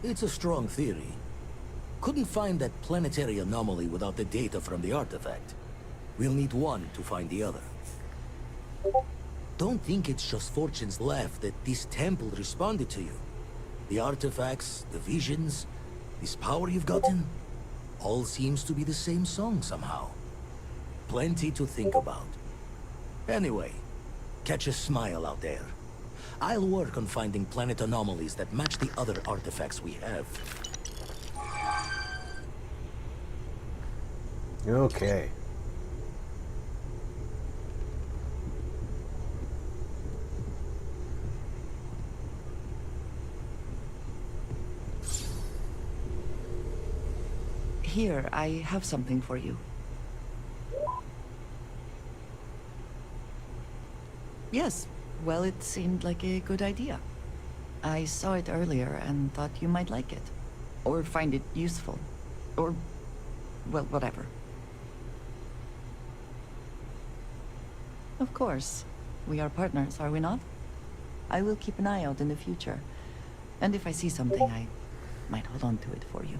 It's a strong theory. Couldn't find that planetary anomaly without the data from the artifact. We'll need one to find the other. Don't think it's just Fortune's laugh that this temple responded to you. The artifacts, the visions, this power you've gotten, all seems to be the same song somehow. Plenty to think about. Anyway, catch a smile out there. I'll work on finding planet anomalies that match the other artifacts we have. Okay. Here, I have something for you. Yes, well, it seemed like a good idea. I saw it earlier and thought you might like it. Or find it useful. Or, well, whatever. Of course. We are partners, are we not? I will keep an eye out in the future. And if I see something, I might hold on to it for you.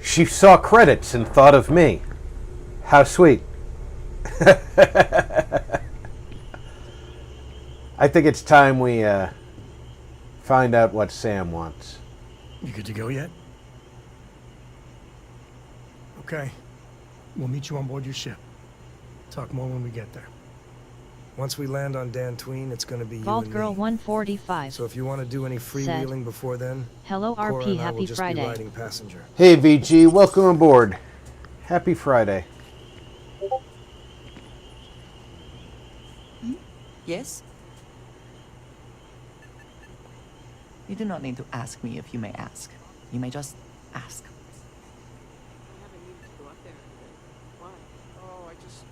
She saw credits and thought of me. How sweet. I think it's time we find out what Sam wants. You good to go yet? Okay. We'll meet you on board your ship. Talk more when we get there. Once we land on Dantuine, it's going to be Vault you and Girl me. 145. So if you want to do any freewheeling before then, hello Cora RP, and I will happy just Friday. be riding passenger. Hey VG, welcome aboard. Happy Friday. Yes? You do not need to ask me if you may ask. You may just ask. Oh, I just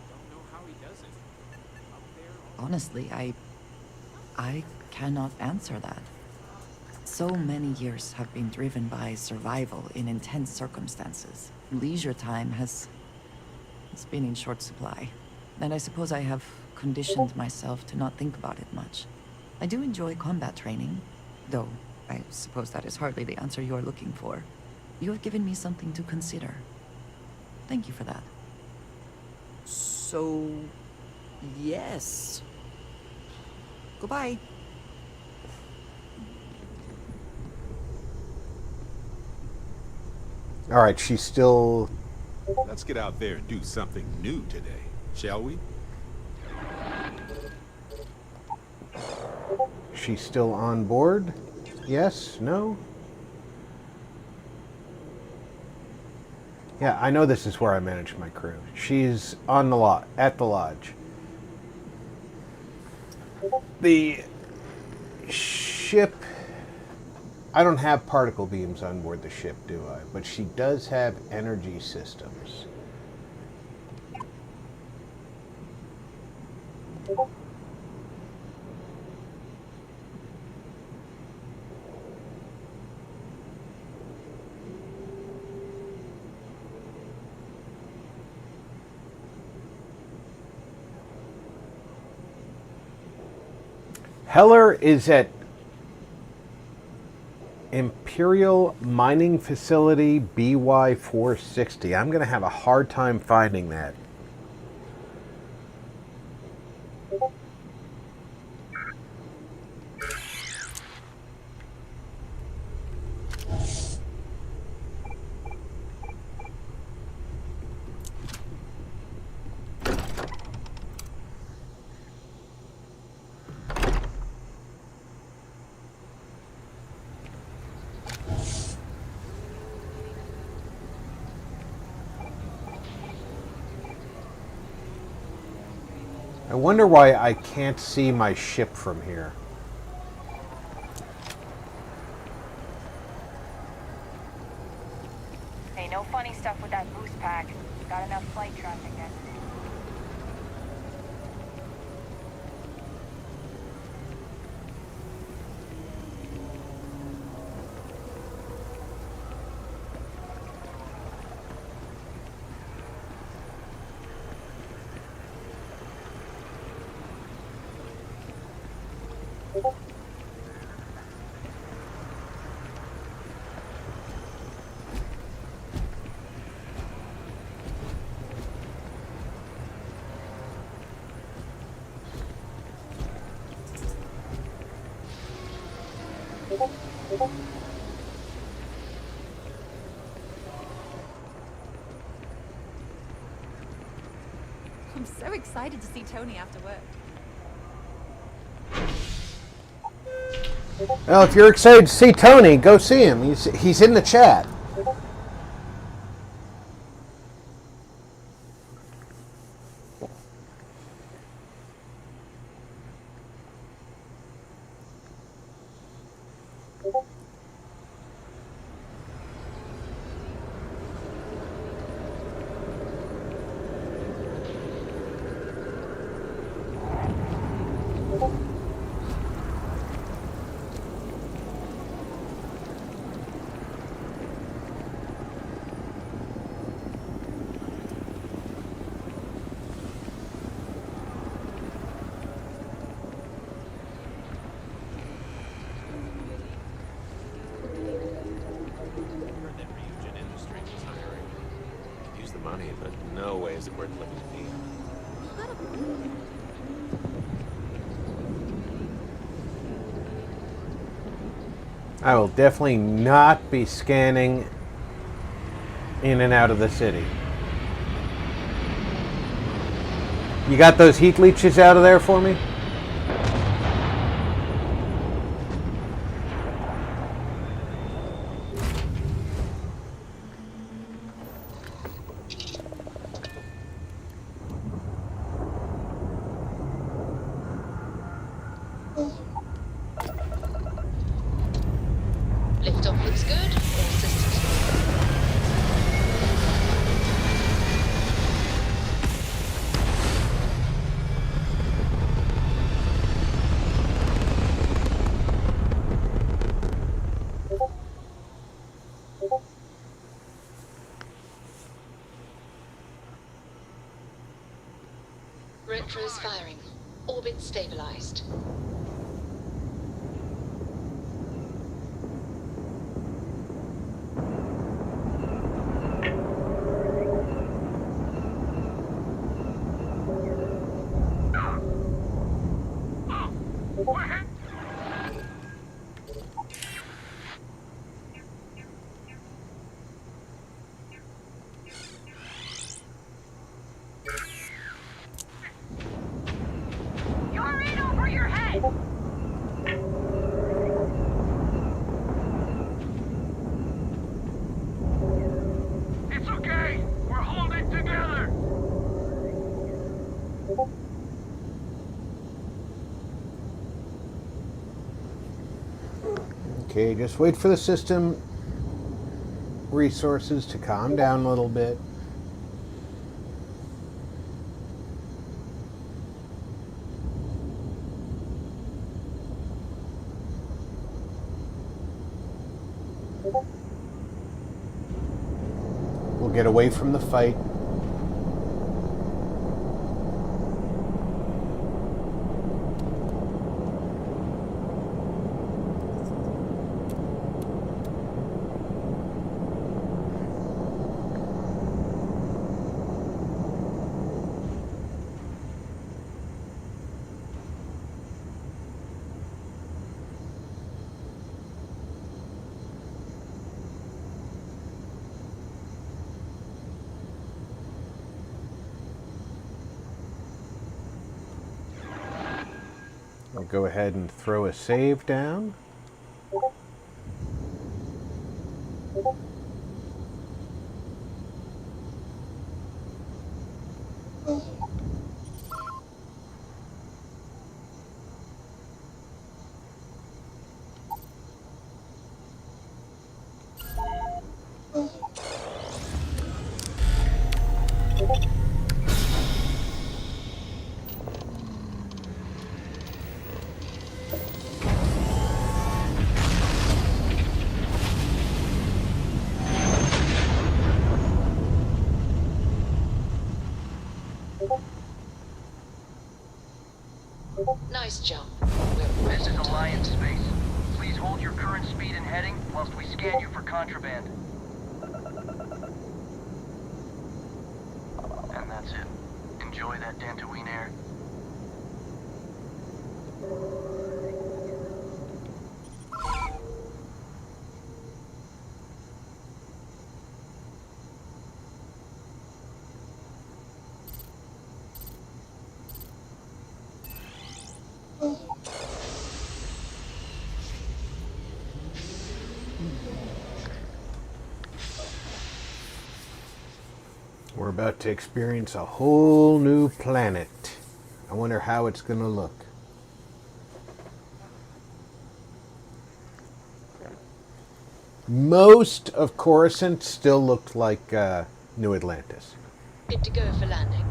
don't know how he does it. Up there. Honestly, I cannot answer that. So many years have been driven by survival in intense circumstances. Leisure time it's been in short supply. And I suppose I have conditioned myself to not think about it much. I do enjoy combat training, though I suppose that is hardly the answer you are looking for. You have given me something to consider. Thank you for that. So, yes. Goodbye. All right, she's still... Let's get out there and do something new today, shall we? She's still on board? Yes? No? Yeah, I know this is where I manage my crew. She's on the lot, at the lodge. The ship... I don't have particle beams on board the ship, do I? But she does have energy systems. Heller is at Imperial Mining Facility BY-460. I'm going to have a hard time finding that. I wonder why I can't see my ship from here. Hey, no funny stuff with that boost pack. Got enough flight traffic there. I'm so excited to see Tony after work. Well, if you're excited to see Tony, go see him. He's in the chat. Money, but no way is it worth living to be. I will definitely not be scanning in and out of the city. You got those heat leeches out of there for me? Liftoff looks good. All systems Retros firing. Orbit stabilized. Okay, just wait for the system resources to calm down a little bit. We'll get away from the fight. I'll go ahead and throw a save down. Nice jump. This is Alliance space. Please hold your current speed and heading whilst we scan you for contraband. And that's it. Enjoy that Dantuine air. We're about to experience a whole new planet. I wonder how it's going to look. Most of Coruscant still looked like New Atlantis. Good to go for landing.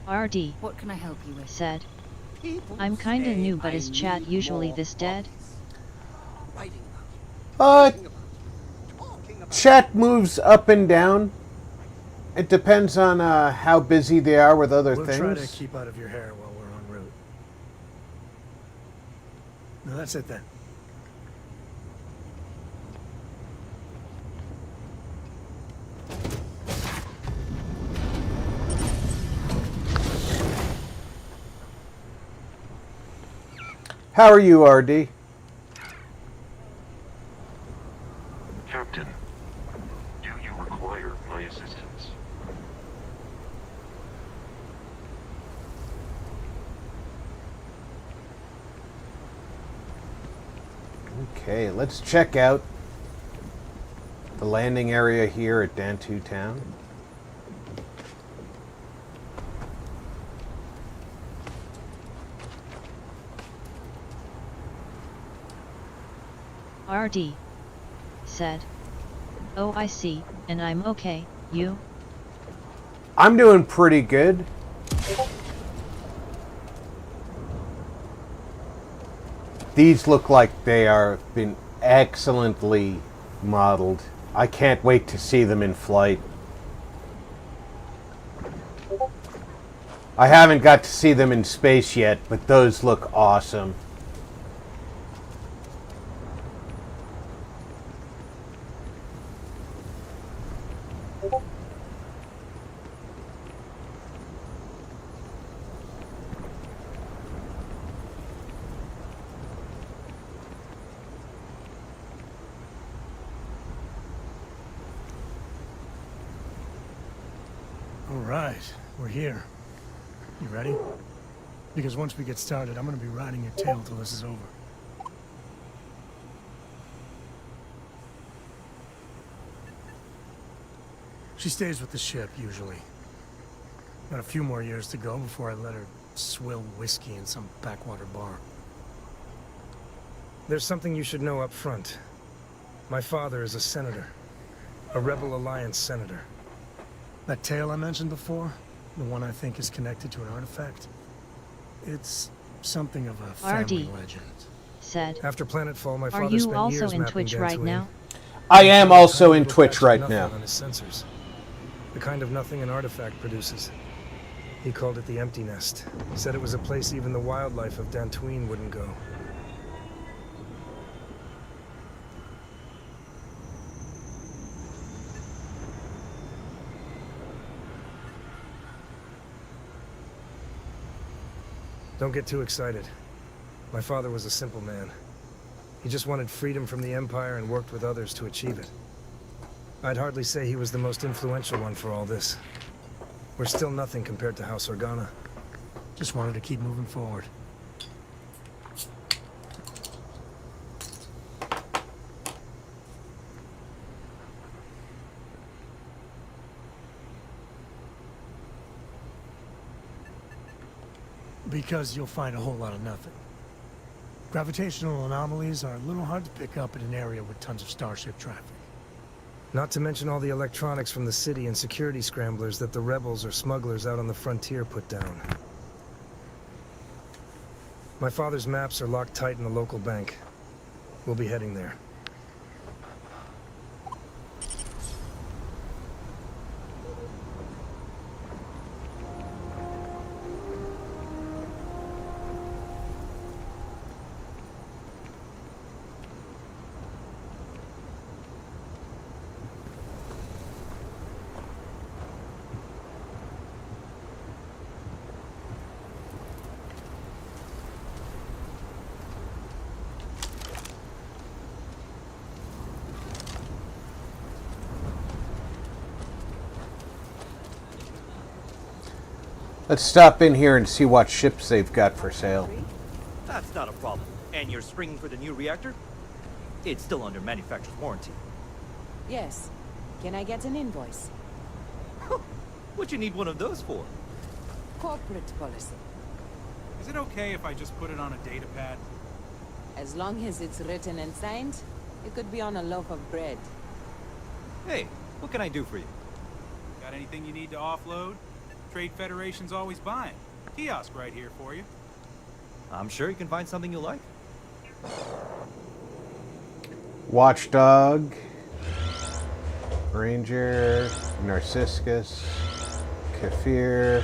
RD. What can I help you with? Said. I'm kinda new, but is chat usually this dead? Chat moves up and down. It depends on how busy they are with other We'll things. try to keep out of your hair while we're en route. No, that's it then. How are you, RD? Captain, do you require my assistance? Okay, let's check out the landing area here at Dantuine Town. RD. Said. Oh, I see, and I'm okay. You? I'm doing pretty good. These look like they are been excellently modeled. I can't wait to see them in flight. I haven't got to see them in space yet, but those look awesome. All right, we're here. You ready? Because once we get started, I'm gonna be riding your tail till this is over. She stays with the ship, usually. Got a few more years to go before I let her swill whiskey in some backwater bar. There's something you should know up front. My father is a senator. A Rebel Alliance senator. That tale I mentioned before, the one I think is connected to an artifact, it's something of a family legend. Said. After planetfall, my Are father you spent also years in mapping Twitch right Dantuine. now? I am also in Twitch right now. On his sensors. The kind of nothing an artifact produces. He called it the Empty Nest. Said it was a place even the wildlife of Dantuine wouldn't go. Don't get too excited. My father was a simple man. He just wanted freedom from the Empire and worked with others to achieve it. I'd hardly say he was the most influential one for all this. We're still nothing compared to House Organa. Just wanted to keep moving forward. Because you'll find a whole lot of nothing. Gravitational anomalies are a little hard to pick up in an area with tons of starship traffic. Not to mention all the electronics from the city and security scramblers that the rebels or smugglers out on the frontier put down. My father's maps are locked tight in the local bank. We'll be heading there. Let's stop in here and see what ships they've got for sale. That's not a problem. And you're springing for the new reactor? It's still under manufacturer's warranty. Yes. Can I get an invoice? What you need one of those for? Corporate policy. Is it okay if I just put it on a data pad? As long as it's written and signed, it could be on a loaf of bread. Hey, what can I do for you? Got anything you need to offload? Trade Federation's always buying. Kiosk right here for you. I'm sure you can find something you like. Watchdog, Ranger, Narcissus, Kefir,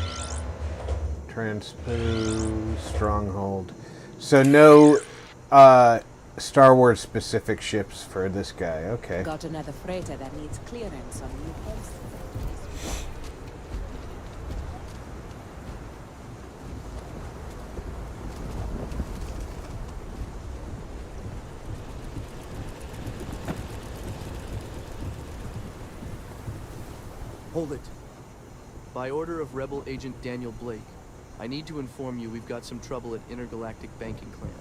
Transpoo, Stronghold. So no Star Wars specific ships for this guy. Okay. Got another freighter that needs clearance on new posts. Hold it. By order of Rebel Agent Daniel Blake, I need to inform you we've got some trouble at Intergalactic Banking Clan.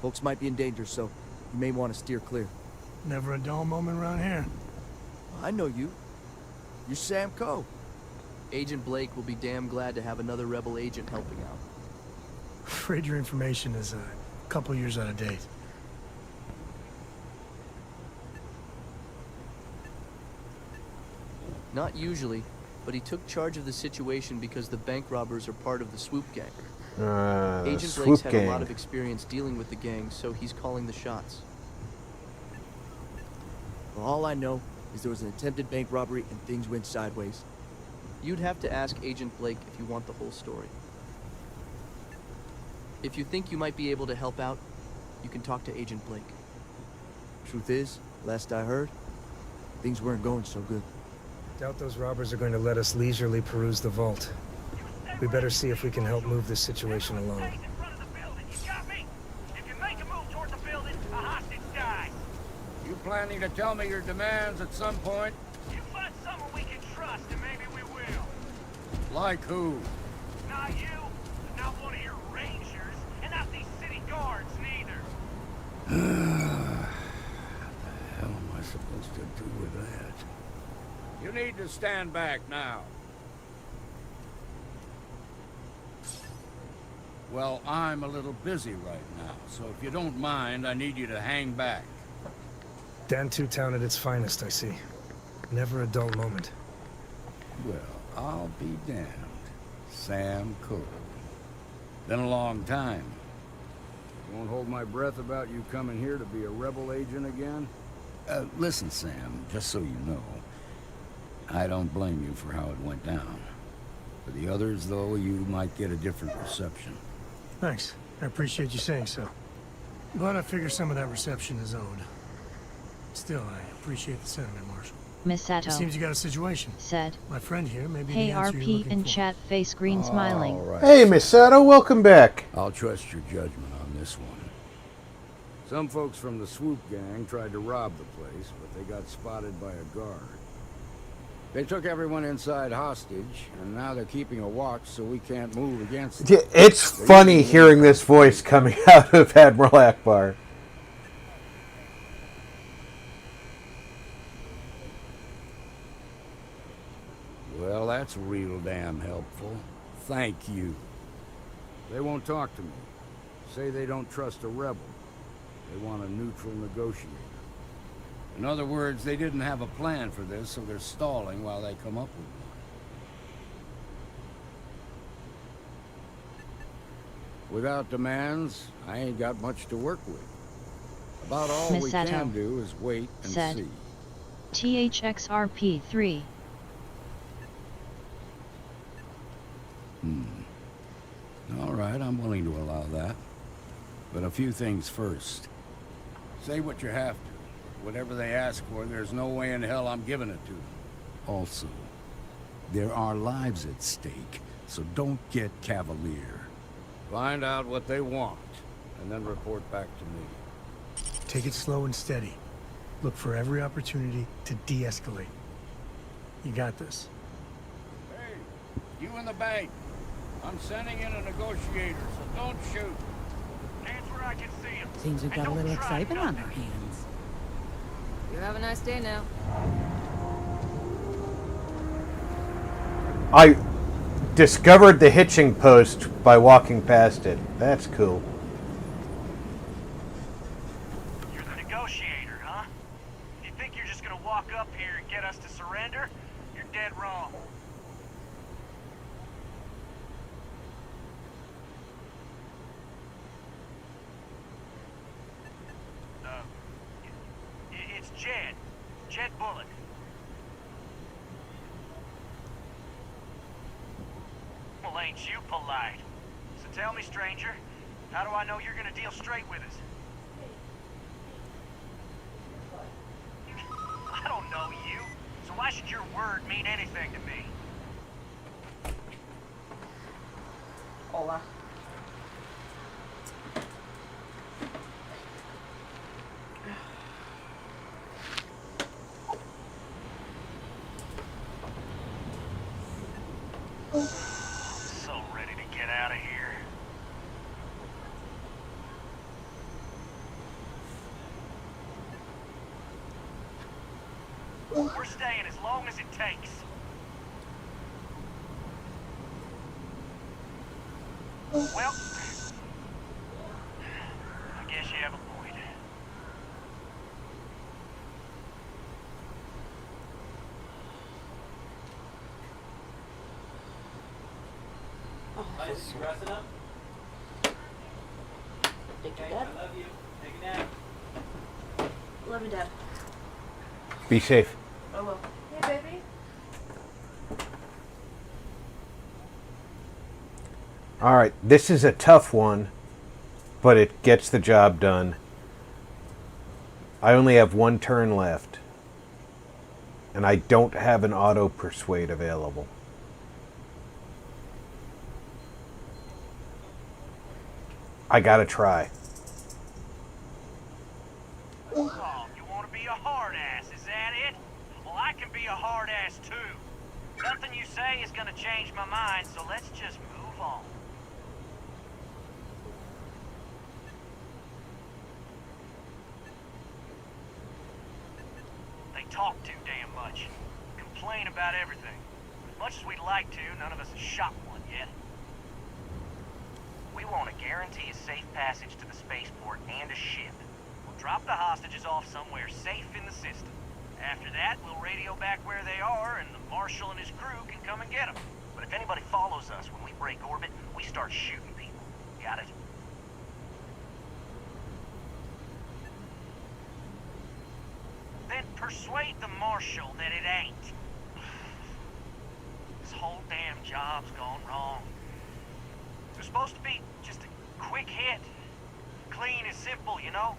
Folks might be in danger, so you may want to steer clear. Never a dull moment around here. I know you. You're Sam Coe. Agent Blake will be damn glad to have another Rebel agent helping out. Afraid your information is a couple years out of date. Not usually, but he took charge of the situation because the bank robbers are part of the Swoop Gang. Agent Blake's had a lot of experience dealing with the gang, so he's calling the shots. Well, all I know is there was an attempted bank robbery and things went sideways. You'd have to ask Agent Blake if you want the whole story. If you think you might be able to help out, you can talk to Agent Blake. Truth is, last I heard, things weren't going so good. Doubt those robbers are going to let us leisurely peruse the vault. We better see if we can help move this situation along. You planning to tell me your demands at some point? You find someone we can trust, and maybe we will. Like who? Not you, not one of your rangers, and not these city guards neither. What the hell am I supposed to do with that? You need to stand back now. Well, I'm a little busy right now, so if you don't mind, I need you to hang back. Dantuine town at its finest, I see. Never a dull moment. Well, I'll be damned. Sam Cook. Been a long time. Won't hold my breath about you coming here to be a rebel agent again? Listen, Sam, just so you know, I don't blame you for how it went down. For the others, though, you might get a different reception. Thanks. I appreciate you saying so. But I figure some of that reception is owed. Still, I appreciate the sentiment, Marshal. Misato. It seems you got a situation. Said. My friend here may be Hey the answer you're RP looking in for. chat face green smiling. All right. Hey, Misato, welcome back. I'll trust your judgment on this one. Some folks from the Swoop gang tried to rob the place, but they got spotted by a guard. They took everyone inside hostage, and now they're keeping a watch so we can't move against them. It's funny hearing this voice coming out of Admiral Akbar. Well, that's real damn helpful. Thank you. They won't talk to me. Say they don't trust a rebel. They want a neutral negotiator. In other words, they didn't have a plan for this, so they're stalling while they come up with one. Without demands, I ain't got much to work with. About all we Misato. can do is wait and Said. see. THXRP3. All right, I'm willing to allow that. But a few things first. Say what you have to. Whatever they ask for, there's no way in hell I'm giving it to them. Also, there are lives at stake, so don't get cavalier. Find out what they want, and then report back to me. Take it slow and steady. Look for every opportunity to de-escalate. You got this. Hey, you in the bank. I'm sending in a negotiator, so don't shoot. Hands where I can see him. Seems we've got a little excitement on our hands. You have a nice day now. I discovered the hitching post by walking past it. That's cool. You're the negotiator, huh? You think you're just gonna walk up here and get us to surrender? You're dead wrong. It's Jed. Jed Bullock. Well, ain't you polite? So tell me, stranger, how do I know you're gonna deal straight with us? I don't know you, so why should your word mean anything to me? Hola. So ready to get out of here. We're staying as long as it takes. Well, I guess you have a point. Oh, You dressing up? Thank you, Okay, Dad. I love you. Take a nap. Love you, Dad. Be safe. I will. Hey, baby. Alright, this is a tough one, but it gets the job done. I only have one turn left. And I don't have an auto persuade available. I gotta try. Oh, you want to be a hard ass, is that it? Well, I can be a hard ass too. Nothing you say is gonna change my mind, so let's just move on. They talk too damn much. Complain about everything. As much as we'd like to, none of us has shot one yet. We want to guarantee a safe passage to the spaceport and a ship. We'll drop the hostages off somewhere safe in the system. After that, we'll radio back where they are, and the Marshal and his crew can come and get them. But if anybody follows us when we break orbit, we start shooting people. Got it? Then persuade the Marshal that it ain't. This whole damn job's gone wrong. It was supposed to be just a quick hit. Clean and simple, you know?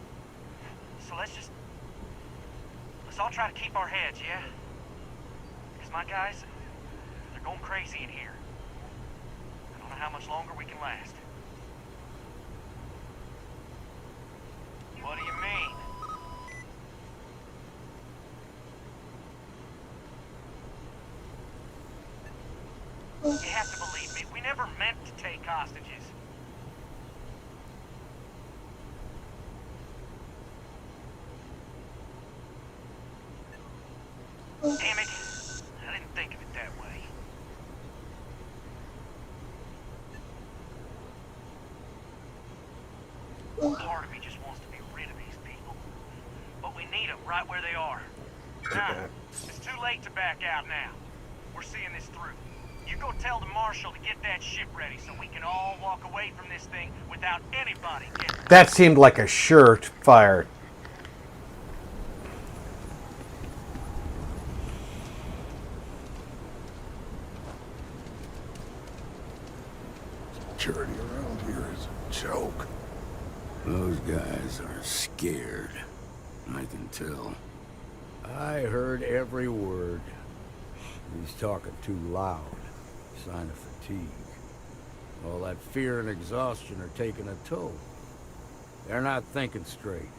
So let's all try to keep our heads, yeah? Because my guys, they're going crazy in here. I don't know how much longer we can last. What do you mean? You have to believe me, we never meant to take hostages. Damn it, I didn't think of it that way. Part of me just wants to be rid of these people. But we need them right where they are. Nah, it's too late to back out now. We're seeing this through. You go tell the Marshal to get that ship ready so we can all walk away from this thing without anybody getting... That seemed like a surefire. Security around here is a joke. Those guys are scared. I can tell. I heard every word. He's talking too loud. Sign of fatigue. All that fear and exhaustion are taking a toll. They're not thinking straight.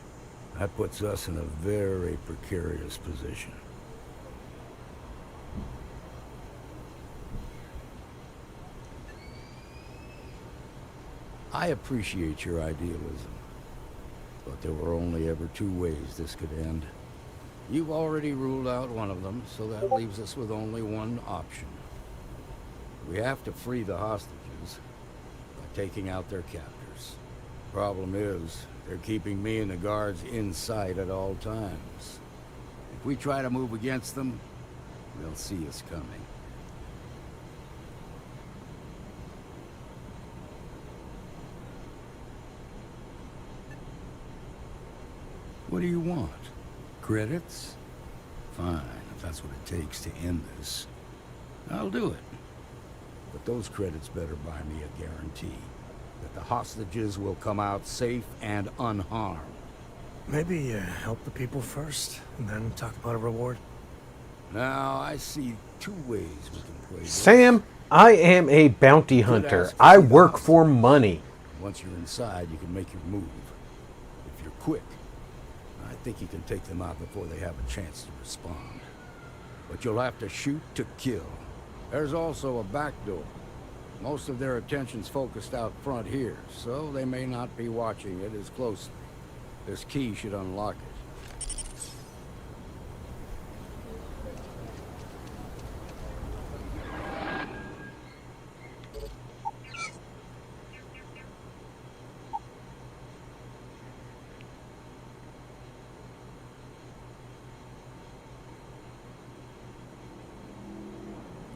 That puts us in a very precarious position. I appreciate your idealism, but there were only ever two ways this could end. You've already ruled out one of them, so that leaves us with only one option. We have to free the hostages by taking out their captors. Problem is, they're keeping me and the guards in sight at all times. If we try to move against them, they'll see us coming. What do you want? Credits? Fine, if that's what it takes to end this. I'll do it. But those credits better buy me a guarantee that the hostages will come out safe and unharmed. Maybe help the people first, and then talk about a reward? Now, I see two ways we can play this. Sam, I am a bounty hunter. I work for money. Once you're inside, you can make your move. If you're quick, I think you can take them out before they have a chance to respond. But you'll have to shoot to kill. There's also a back door. Most of their attention's focused out front here, so they may not be watching it as closely. This key should unlock it.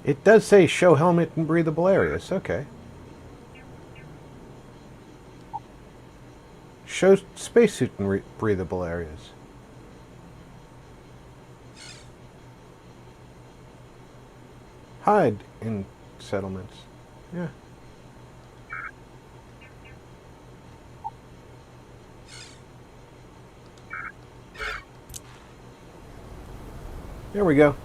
It does say show helmet and breathable areas. Okay. Show spacesuit and breathable areas. Hide in settlements. Yeah. There we go.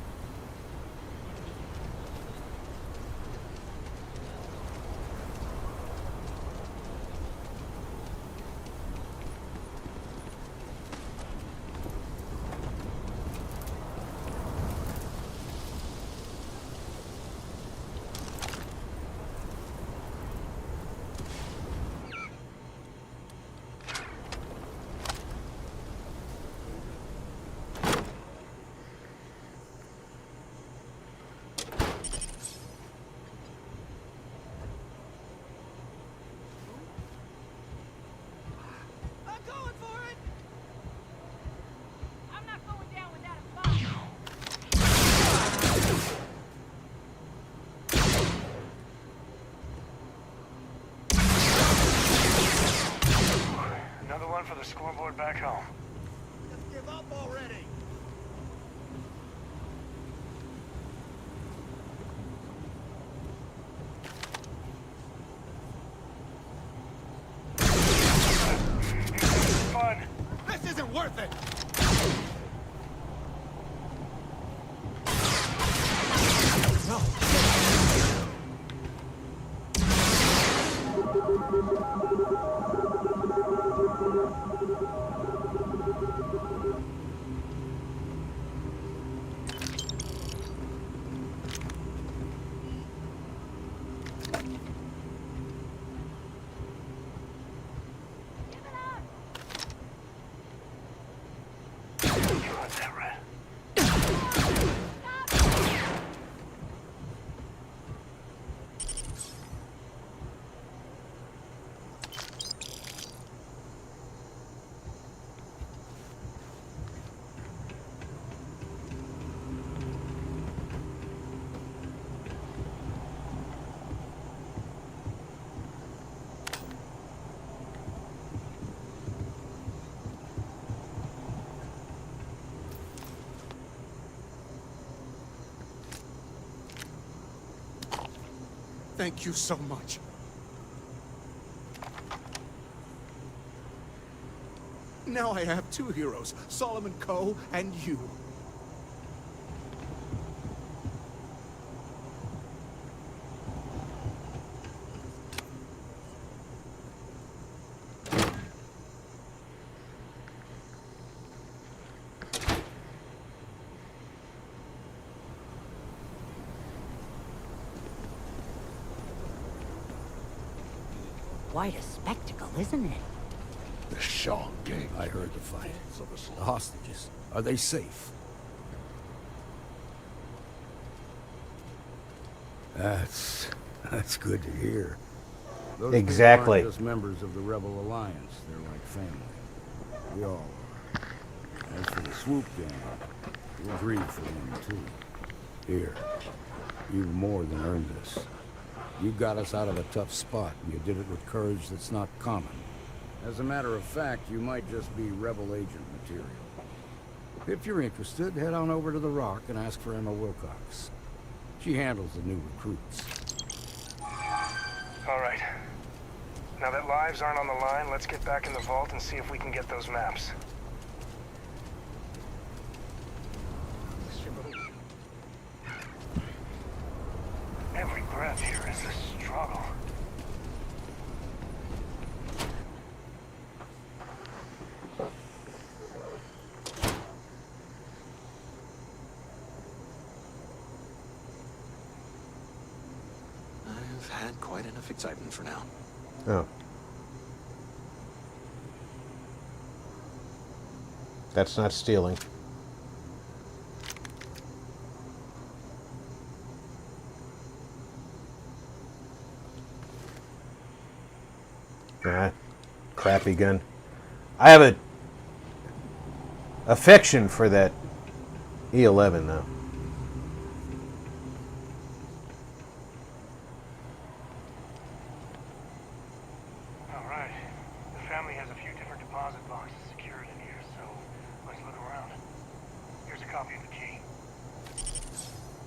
give up already? Fun. This isn't worth it! Thank you so much. Now I have two heroes, Solomon Coe and you. Quite a spectacle, isn't it? The Shaw gang. I heard the fight. The hostages. Are they safe? That's good to hear. Those Exactly. people aren't just members of the Rebel Alliance. They're like family. We all are. As for the Swoop gang, we'll grieve for them too. Here, you've more than earned this. You got us out of a tough spot, and you did it with courage that's not common. As a matter of fact, you might just be Rebel agent material. If you're interested, head on over to the Rock and ask for Emma Wilcox. She handles the new recruits. All right. Now that lives aren't on the line, let's get back in the vault and see if we can get those maps. Every breath here is a struggle. I've had quite enough excitement for now. Oh. That's not stealing. Ah, crappy gun. I have a affection for that E11 though. All right. The family has a few different deposit boxes secured in here, so let's look around. Here's a copy of the key.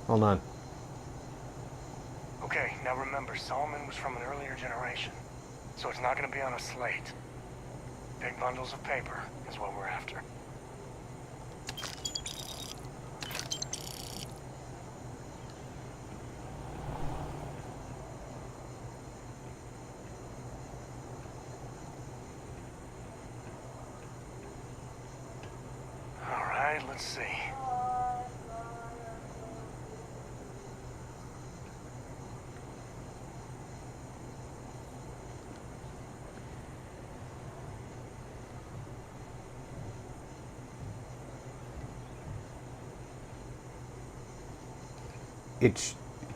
Hold on. Okay, now remember, Solomon was from an earlier generation, so it's not going to be on a slate. Big bundles of paper is what we're after. All right, let's see.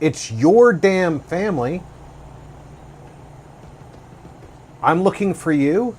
It's your damn family. I'm looking for you.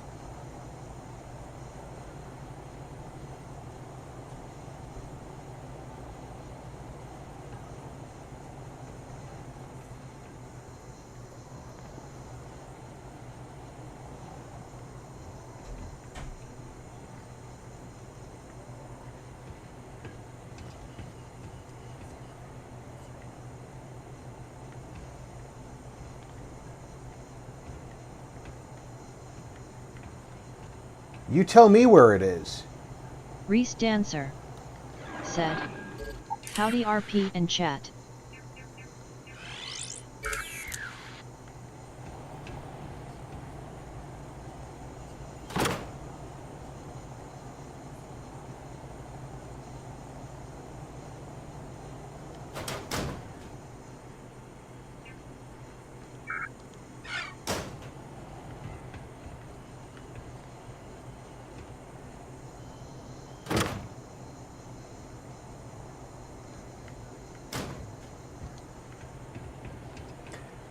You tell me where it is. Reese Dancer said, "Howdy RP and chat."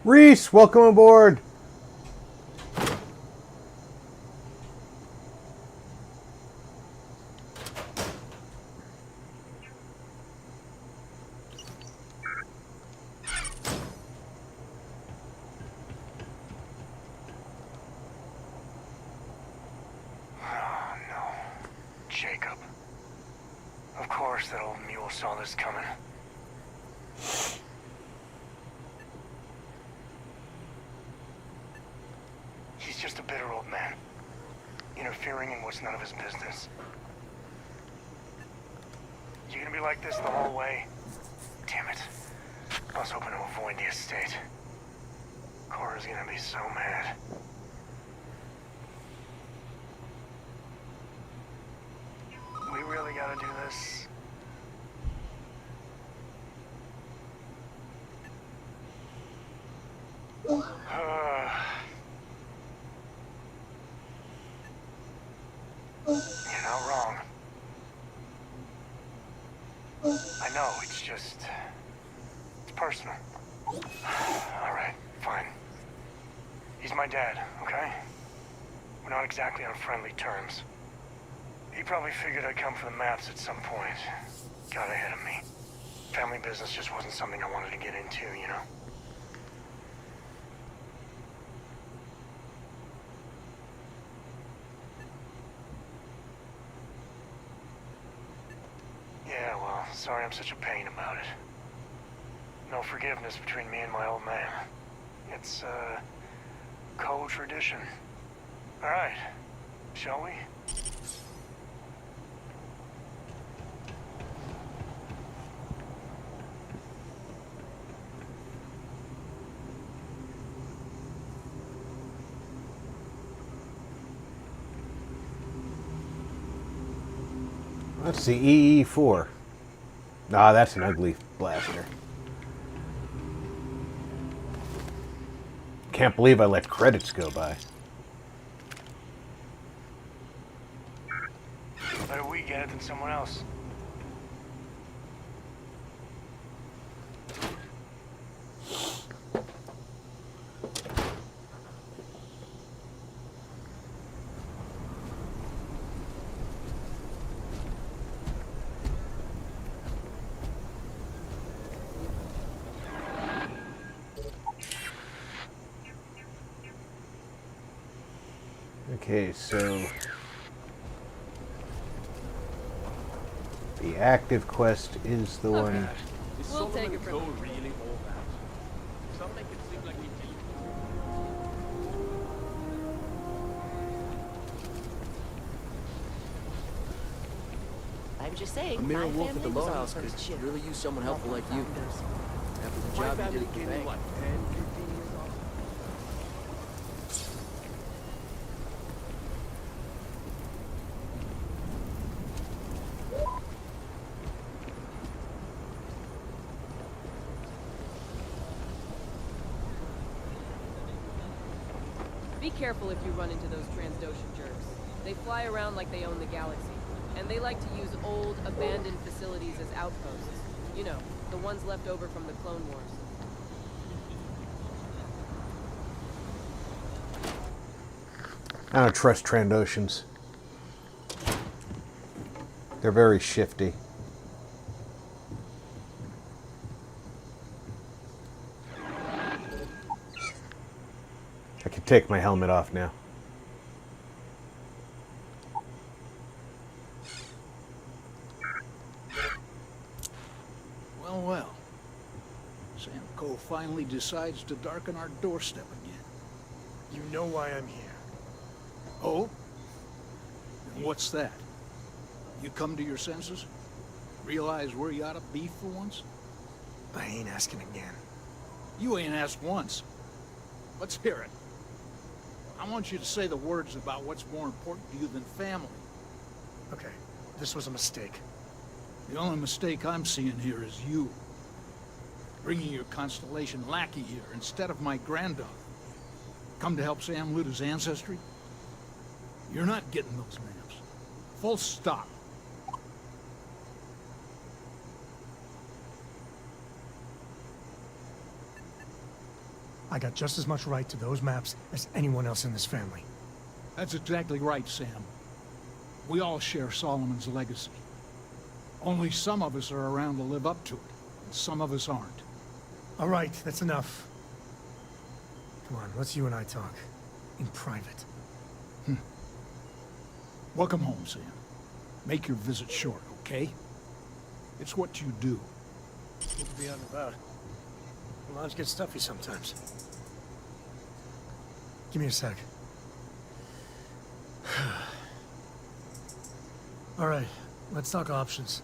Reese, welcome aboard. Oh, no. Jacob. Of course that old mule saw this coming. He's just a bitter old man, interfering in what's none of his business. You gonna be like this the whole way? Damn it. I was hoping to avoid the estate. Cora's gonna be so mad. We really gotta do this? You're not wrong. I know, it's personal. Alright, fine. He's my dad, okay? We're not exactly on friendly terms. He probably figured I'd come for the maps at some point. Got ahead of me. Family business just wasn't something I wanted to get into, you know? Yeah, well, sorry I'm such a pain about it. No forgiveness between me and my old man. It's, co-tradition. Alright, shall we? That's the EE4. Ah, that's an ugly blaster. Can't believe I let credits go by. Better we get it than someone else. Okay, so the active quest is the one. We'll take it from really all that. Some make it seem like he I'm just saying, Amir my and Wolf at the family was Low on House could first shift. really use someone helpful like you. After the job you did at the bank. what, 10, 15 years off? Be careful if you run into those Transdotion jerks. They fly around like they own the galaxy. And they like to use old, abandoned facilities as outposts. You know, the ones left over from the Clone Wars. I don't trust Trandoshans. They're very shifty. I can take my helmet off now. Well. Sam Coe finally decides to darken our doorstep again. You know why I'm here. Oh? What's that? You come to your senses? Realize where you ought to be for once? I ain't asking again. You ain't asked once. Let's hear it. I want you to say the words about what's more important to you than family. Okay, this was a mistake. The only mistake I'm seeing here is you. Bringing your Constellation lackey here instead of my granddaughter. Come to help Sam loot his ancestry? You're not getting those maps. Full stop. I got just as much right to those maps as anyone else in this family. That's exactly right, Sam. We all share Solomon's legacy. Only some of us are around to live up to it, and some of us aren't. All right, that's enough. Come on, let's you and I talk. In private. Welcome home, Sam. Make your visit short, okay? It's what you do. Good to be out and about. The lodge gets stuffy sometimes. Give me a sec. All right, let's talk options.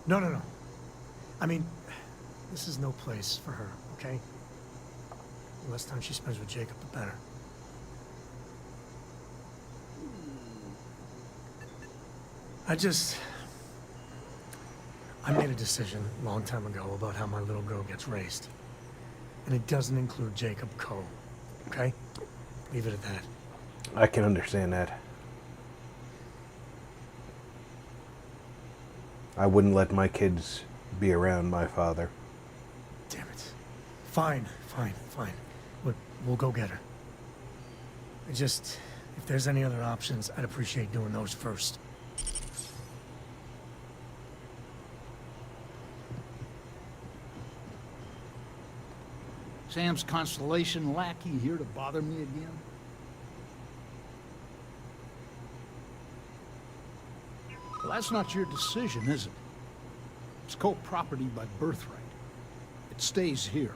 No. I mean, this is no place for her, okay? The less time she spends with Jacob, the better. I made a decision a long time ago about how my little girl gets raised. And it doesn't include Jacob Coe, okay? Leave it at that. I can understand that. I wouldn't let my kids be around my father. Damn it. Fine. We'll go get her. If there's any other options, I'd appreciate doing those first. Sam's Constellation lackey here to bother me again? Well, that's not your decision, is it? It's co-property by birthright. It stays here.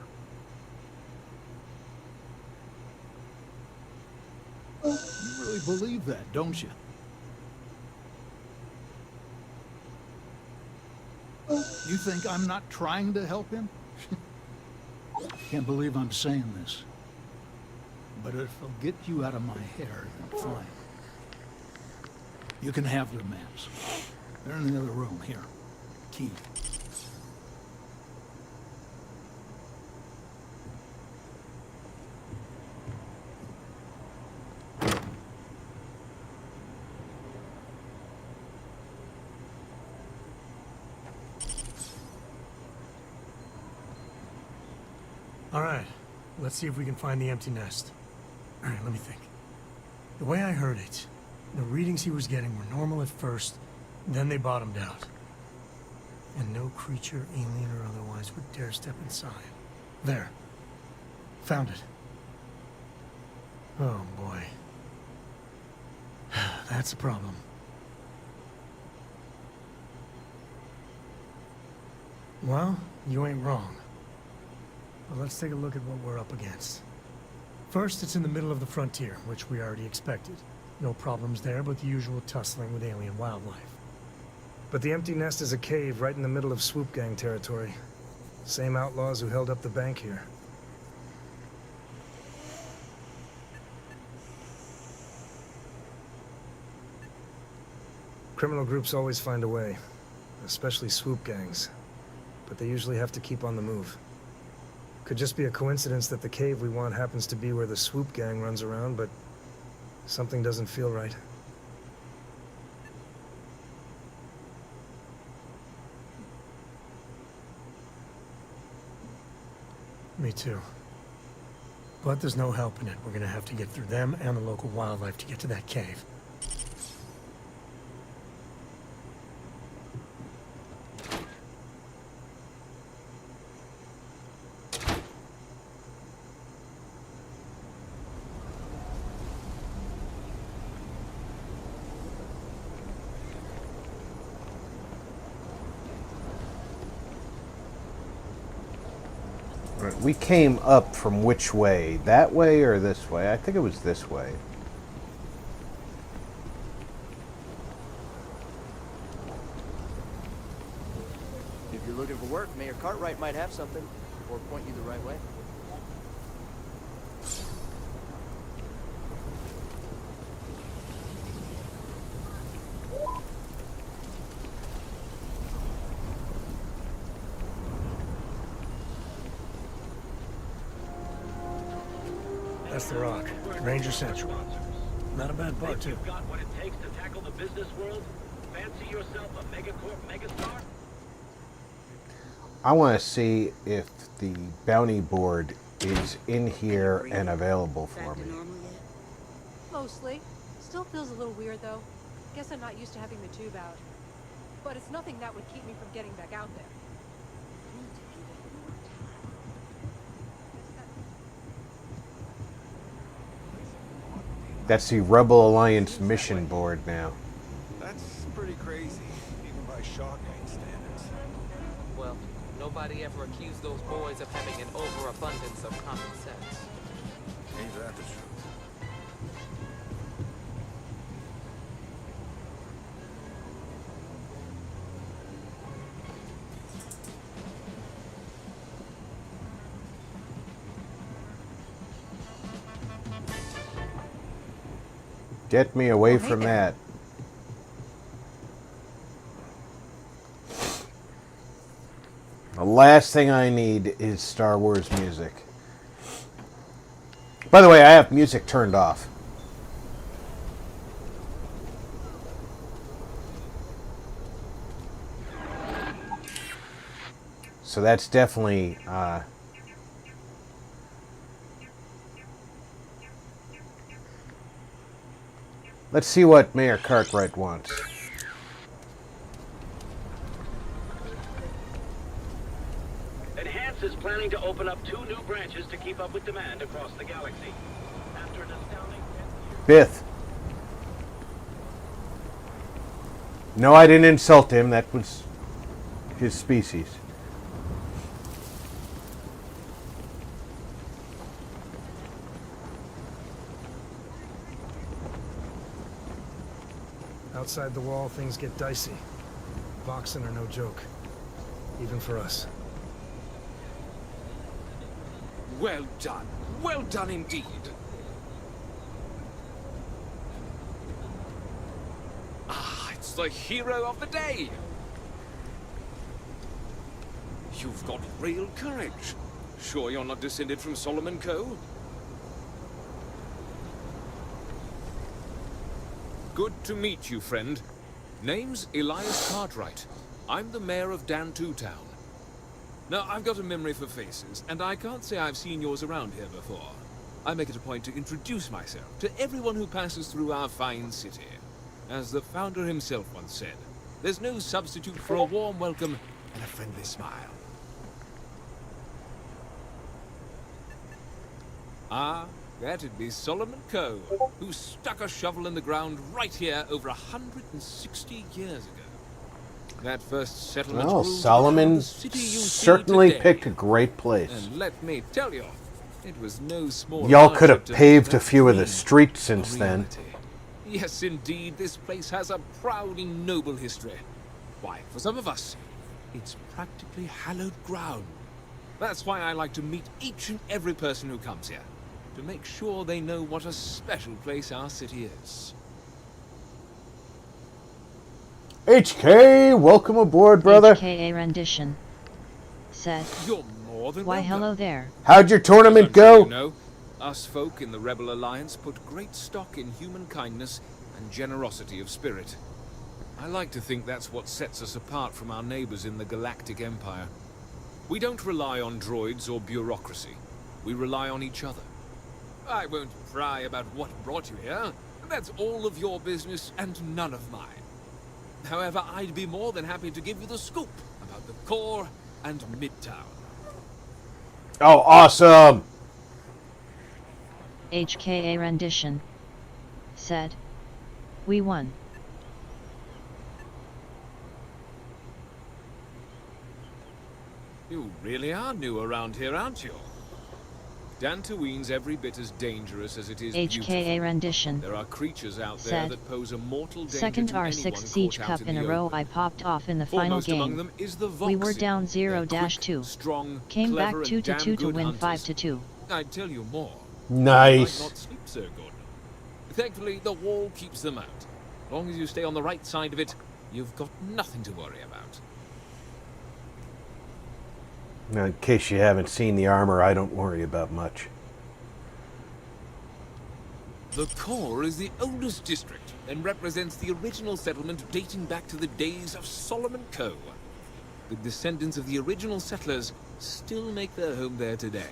You really believe that, don't you? You think I'm not trying to help him? Can't believe I'm saying this. But if it'll get you out of my hair, then fine. You can have their maps. They're in the other room, here. Key. All right, let's see if we can find the empty nest. All right, let me think. The way I heard it, the readings he was getting were normal at first, then they bottomed out. And no creature, alien or otherwise, would dare step inside. There. Found it. Oh, boy. That's a problem. Well, you ain't wrong. But let's take a look at what we're up against. First, it's in the middle of the frontier, which we already expected. No problems there, but the usual tussling with alien wildlife. But the empty nest is a cave right in the middle of swoop gang territory. Same outlaws who held up the bank here. Criminal groups always find a way, especially swoop gangs. But they usually have to keep on the move. Could just be a coincidence that the cave we want happens to be where the swoop gang runs around, but something doesn't feel right. Me too. But there's no helping it. We're gonna have to get through them and the local wildlife to get to that cave. We came up from which way? That way or this way? I think it was this way. If you're looking for work, Mayor Cartwright might have something, or point you the right way. That's the Rock. Ranger Central. Not a bad bar, too. You've got what it takes to tackle the business world? Fancy yourself a megacorp megastar? I want to see if the bounty board is in here and available for me. Mostly. Still feels a little weird, though. Guess I'm not used to having the tube out. But it's nothing that would keep me from getting back out there. That's the Rebel Alliance mission board now. That's pretty crazy, even by Shawkite standards. Well, nobody ever accused those boys of having an overabundance of common sense. Ain't that the truth? Get me away from that. The last thing I need is Star Wars music. By the way, I have music turned off. So that's definitely let's see what Mayor Cartwright wants. Enhance is planning to open up 2 new branches to keep up with demand across the galaxy. After an astounding... Bith. No, I didn't insult him. That was his species. Outside the wall, things get dicey. Boxing are no joke. Even for us. Well done. Well done indeed. Ah, it's the hero of the day. You've got real courage. Sure you're not descended from Solomon Coe? Good to meet you, friend. Name's Elias Cartwright. I'm the mayor of Dantuine town. Now, I've got a memory for faces, and I can't say I've seen yours around here before. I make it a point to introduce myself to everyone who passes through our fine city. As the founder himself once said, there's no substitute for a warm welcome and a friendly smile. Ah, that'd be Solomon Coe, who stuck a shovel in the ground right here over 160 years ago. That first settlement. Well, Solomon certainly picked a great place. And let me tell you, it was no small. Y'all could have paved a few of the streets since then. Yes, indeed, this place has a proud and noble history. Why, for some of us, it's practically hallowed ground. That's why I like to meet each and every person who comes here, to make sure they know what a special place our city is. HK, welcome aboard, brother. HKA rendition. Said. You're more than Why, welcome. hello there. How'd your tournament I'm sure go? you know, us folk in the Rebel Alliance put great stock in human kindness and generosity of spirit. I like to think that's what sets us apart from our neighbors in the Galactic Empire. We don't rely on droids or bureaucracy. We rely on each other. I won't pry about what brought you here. That's all of your business and none of mine. However, I'd be more than happy to give you the scoop about the core and Midtown. Oh, awesome! HKA rendition. Said. We won. You really are new around here, aren't you? Dantuine's every bit as dangerous as it is beautiful. HKA rendition. There are creatures out there Said. that pose a mortal danger Second to R6 anyone Siege caught Cup out in a the row open. I popped off in the final Foremost among game. them is the We were Voxin. down They're 0-2. strong, Came back clever, and 2-2 damn to good win hunters. 5-2. I'd tell you more. Nice. They might not sleep so good. Thankfully, the wall keeps them out. As long as you stay on the right side of it, you've got nothing to worry about. Now, in case you haven't seen the armor, I don't worry about much. The core is the oldest district and represents the original settlement dating back to the days of Solomon Coe. The descendants of the original settlers still make their home there today.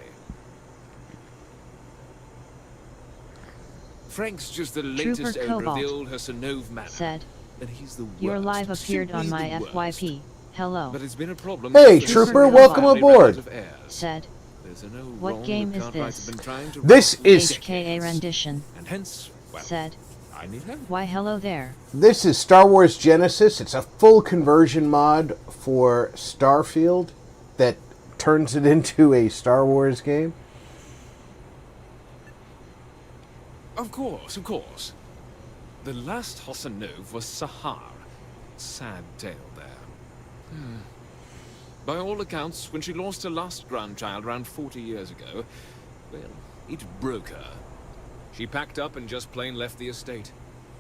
Frank's Frank's just the latest Trooper owner of the Cobalt old Hersenove Manor. Said. And he's the worst. Your live appeared on Simply my the worst. FYP. Hello. But it's been a problem. Hey, since Trooper, the welcome family ran aboard. out of heirs. Said. There's a no What wrong game that is Cartwright this? have been trying to This run for is- HKA rendition. And hence, well, Said. I need help. Why hello there. This is Star Wars Genesis. It's a full conversion mod for Starfield that turns it into a Star Wars game. Of course, of course. The last Hersenove was Sahar. Sad tale there. By all accounts, when she lost her last grandchild around 40 years ago, well, it broke her. She packed up and just plain left the estate.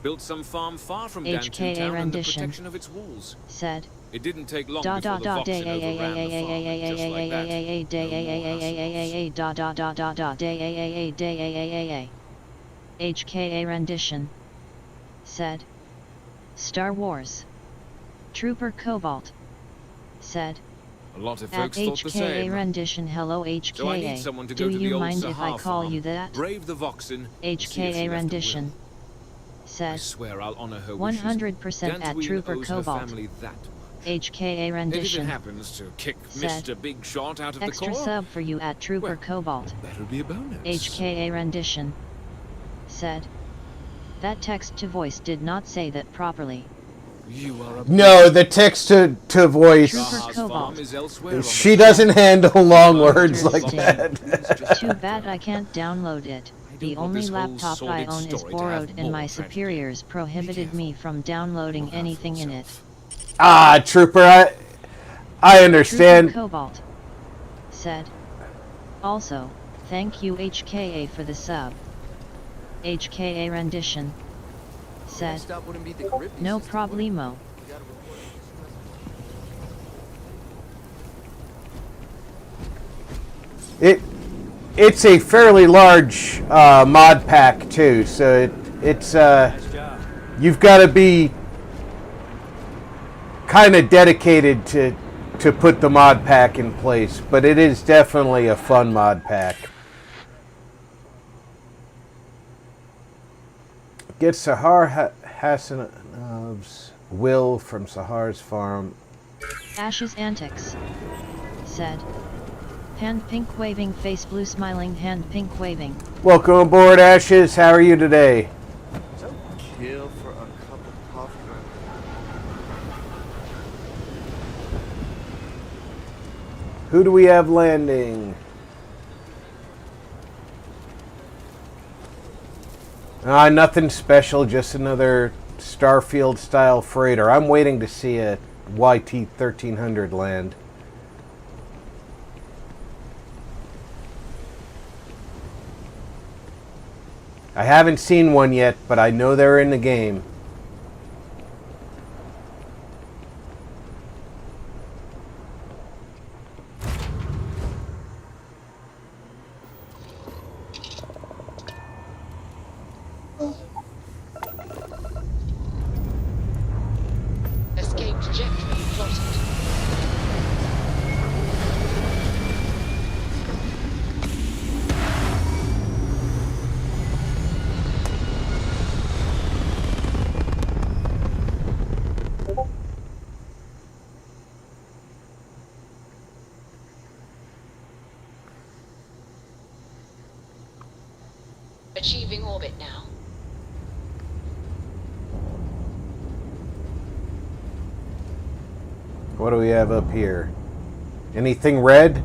Built some farm far from Dantuine HKA town and the rendition. protection of its walls. Said. It didn't take long Da before da the da Voxin day overran the farm, and just like that, day da da da da da day HKA rendition. Said. Star Wars. Trooper Cobalt. Said. a lot of At folks thought the HKA same. rendition hello So I need someone to HKA. go Do to the you old mind if I Sahar call farm, you that? brave the Voxin, and see if she HKA left a rendition. will. I Said. swear I'll honor her 100% at Dantuine Trooper owes her Cobalt. family that much. HKA And if it rendition. happens to kick Said. Mr. Big Shot out of Extra the core, sub for you at Trooper Cobalt. that'll be a bonus. HKA rendition. Said. That text to voice did not say that properly. You are a No, the text to voice. Trooper Cobalt. is elsewhere on She the doesn't handle long words like Interesting. that. Too bad I can't download it. The want only this whole laptop I sordid own is story to borrowed have and more my tragedy. superiors prohibited me from downloading anything in it. Ah, Trooper, I understand. Trooper Cobalt. Said. Also, thank you HKA for the sub. HKA rendition. Said. Stop wouldn't be the grip No problemo. It's a fairly large mod pack too, so it's you've got to be kind of dedicated to put the mod pack in place, but it is definitely a fun mod pack. Get Sahar Hassanov's will from Sahar's farm. Ash's antics. Said. Hand pink waving, face blue smiling, hand pink waving. Welcome aboard, Ashes. How are you today? Kill for a cup of coffee. Who do we have landing? Nothing special, just another Starfield style freighter. I'm waiting to see a YT 1300 land. I haven't seen one yet, but I know they're in the game. Escape trajectory plotted. Achieving orbit now. What do we have up here? Anything red?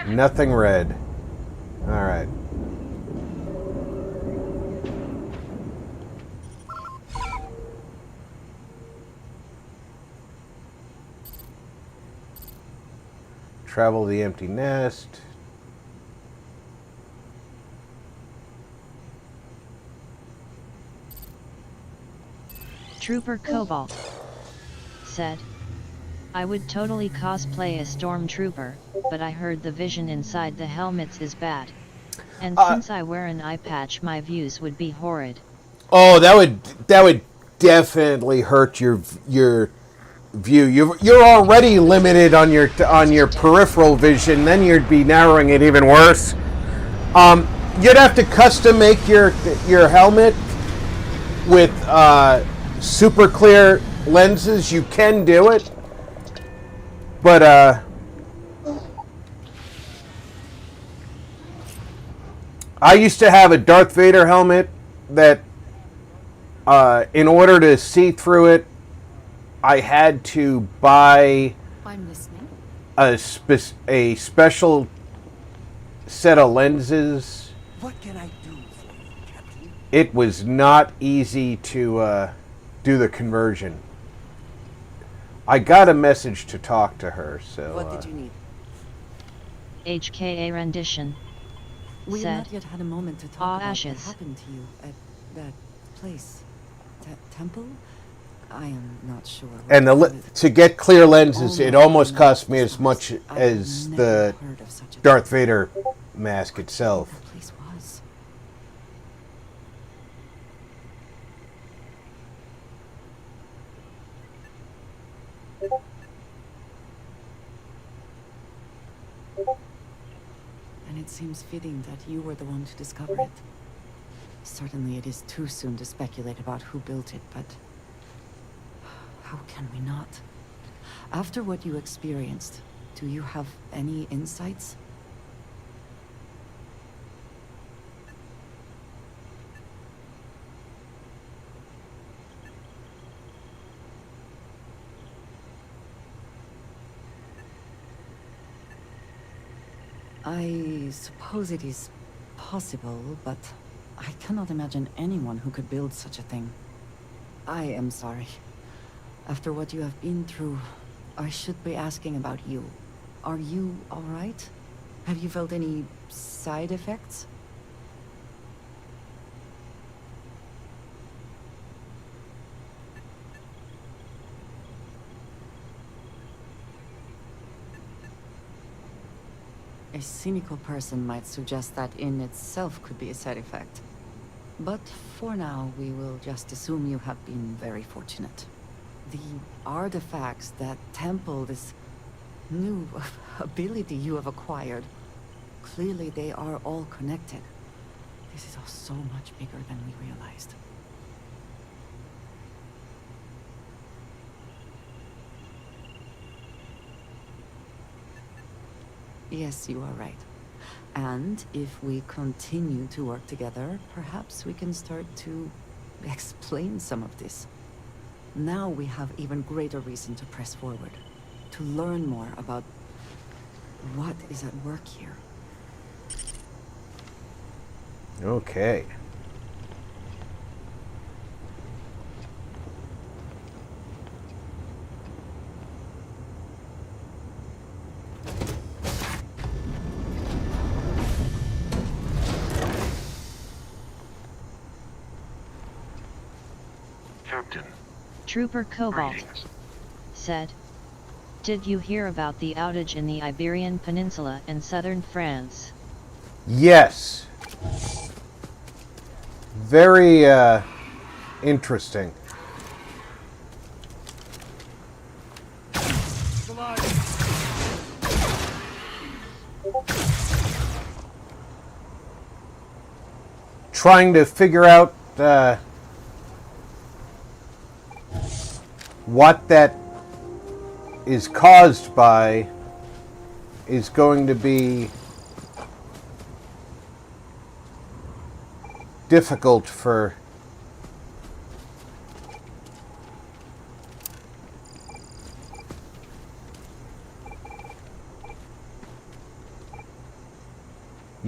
Nothing red. Alright. Travel the empty nest. Trooper Cobalt said, I would totally cosplay a stormtrooper, but I heard the vision inside the helmets is bad. And since I wear an eye patch, my views would be horrid. Oh, that would definitely hurt your view. You're already limited on your peripheral vision. Then you'd be narrowing it even worse. You'd have to custom make your helmet with super clear lenses. You can do it, but I used to have a Darth Vader helmet that, in order to see through it, I had to buy a special set of lenses. What can I do for you, Captain? It was not easy to do the conversion. I got a message to talk to her, so... What did you need? HKA rendition. We said, have not yet had a moment to talk about ashes. what happened to you at that place. Temple? I am not sure. And to get clear lenses, it almost cost me as much as the Darth Vader mask itself. That place was. And it seems fitting that you were the one to discover it. Certainly it is too soon to speculate about who built it, but how can we not? After what you experienced, do you have any insights? I suppose it is possible, but I cannot imagine anyone who could build such a thing. I am sorry. After what you have been through, I should be asking about you. Are you all right? Have you felt any side effects? A cynical person might suggest that in itself could be a side effect. But for now, we will just assume you have been very fortunate. The artifacts that temple this new ability you have acquired, clearly they are all connected. This is all so much bigger than we realized. Yes, you are right. And if we continue to work together, perhaps we can start to explain some of this. Now we have even greater reason to press forward, to learn more about what is at work here. Okay. Captain. Trooper Cobalt said, did you hear about the outage in the Iberian Peninsula in southern France? Yes. Very interesting. Trying to figure out what that is caused by is going to be difficult for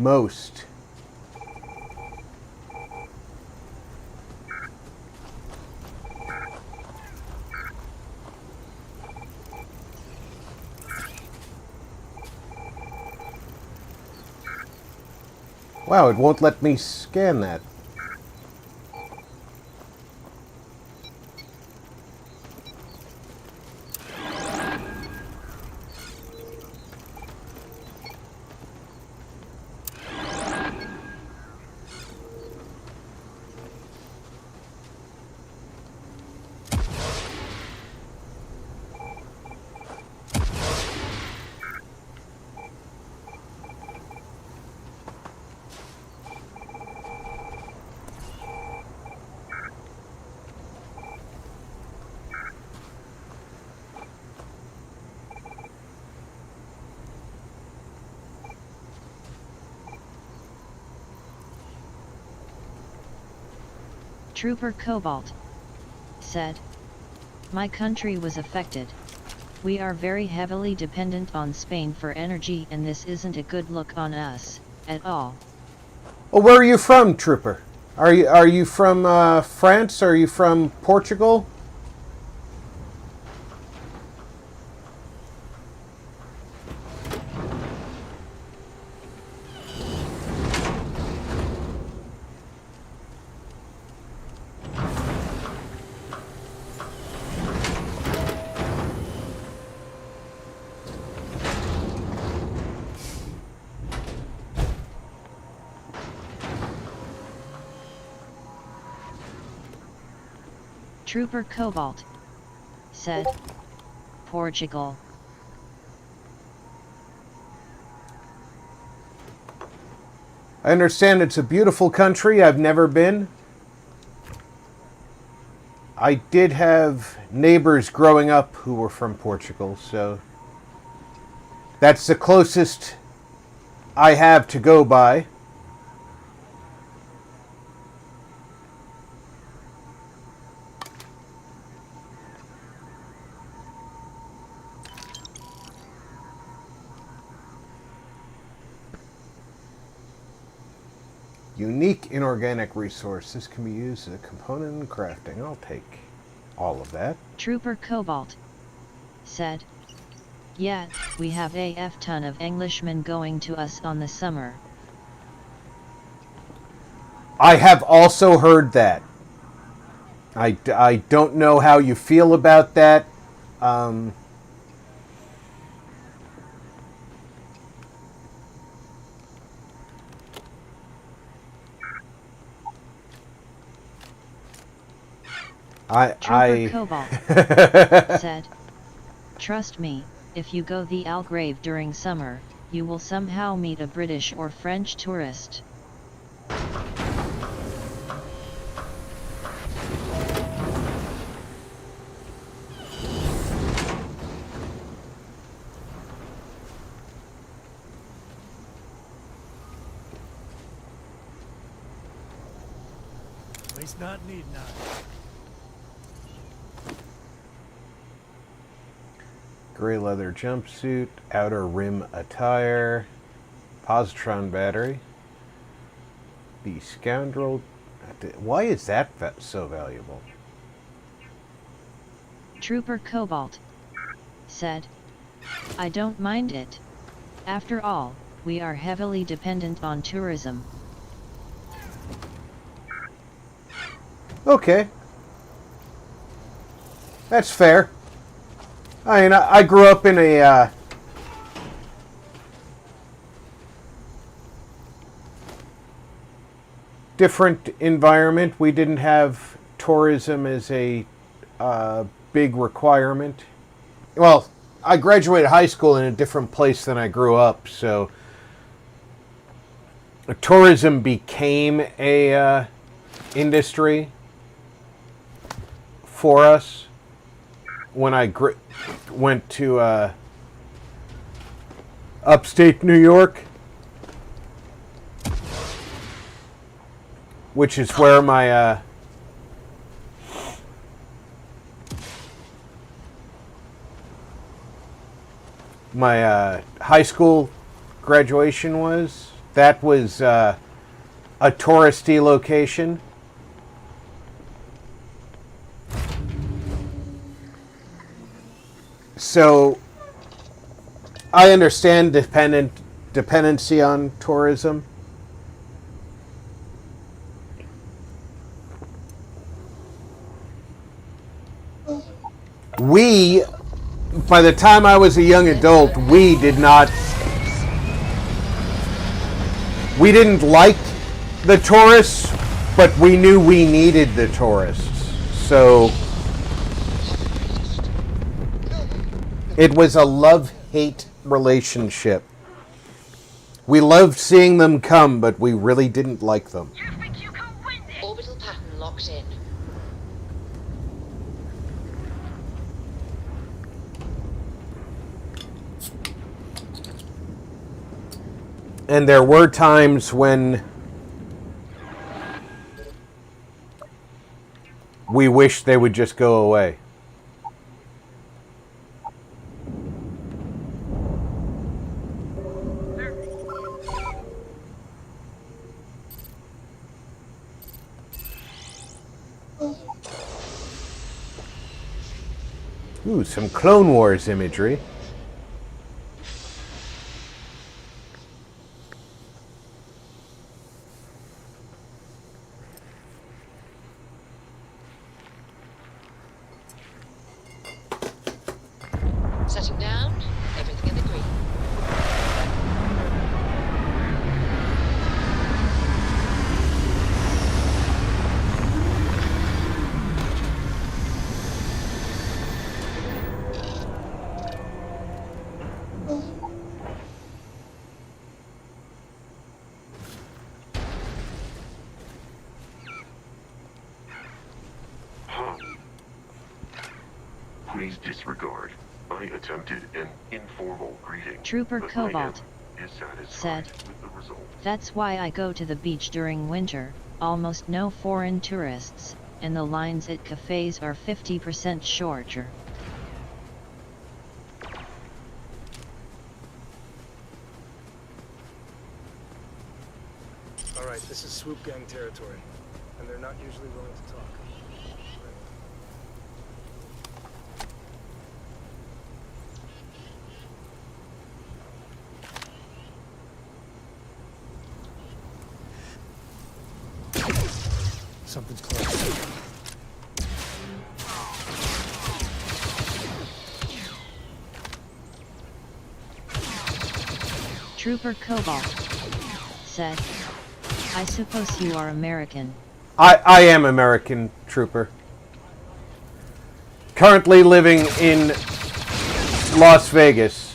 most. Wow, it won't let me scan that. Trooper Cobalt said, "My country was affected. We are very heavily dependent on Spain for energy, and this isn't a good look on us, at all." Well, where are you from, Trooper? Are you from France? Are you from Portugal? Trooper Cobalt said, "Portugal." I understand it's a beautiful country. I've never been. I did have neighbors growing up who were from Portugal, so that's the closest I have to go by. Unique inorganic resource. This can be used as a component in crafting. I'll take all of that. Trooper Cobalt said, "Yeah, we have a ton of Englishmen going to us on the summer." I have also heard that. I don't know how you feel about that. Trooper Cobalt said, "Trust me, if you go the Algrave during summer, you will somehow meet a British or French tourist." At least not need none. Gray leather jumpsuit, outer rim attire, positron battery. The scoundrel. Why is that so valuable? Trooper Cobalt said, "I don't mind it. After all, we are heavily dependent on tourism." Okay. That's fair. I mean, I grew up in a different environment. We didn't have tourism as a big requirement. Well, I graduated high school in a different place than I grew up, so tourism became a industry for us when I went to upstate New York, which is where my high school graduation was. That was a touristy location. So I understand dependency on tourism. We, by the time I was a young adult, we didn't like the tourists, but we knew we needed the tourists. So it was a love-hate relationship. We loved seeing them come, but we really didn't like them. Orbital pattern locked in. And there were times when we wished they would just go away. Ooh, some Clone Wars imagery. Setting down, everything in the green. Please disregard. I attempted an informal greeting. Trooper but Cobalt I am dissatisfied said, with the result. "That's why I go to the beach during winter, almost no foreign tourists, and the lines at cafes are 50% shorter." Alright, this is swoop gang territory, and they're not usually willing to talk. Something's close. Trooper Cobalt said, "I suppose you are American." I am American, Trooper. Currently living in Las Vegas.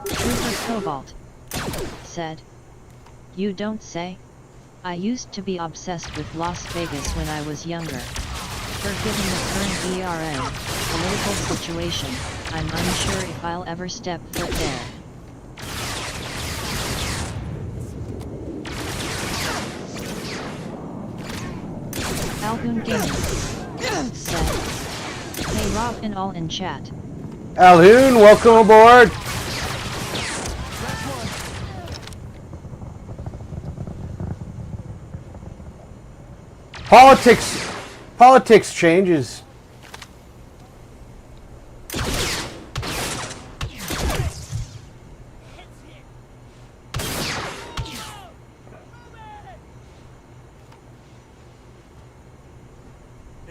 Trooper Cobalt said, "You don't say? I used to be obsessed with Las Vegas when I was younger. Given the current ERA political situation, I'm unsure if I'll ever step foot there." Algoon Gaming said, "Hey Rob and all in chat. Alhoon, welcome aboard. Politics changes.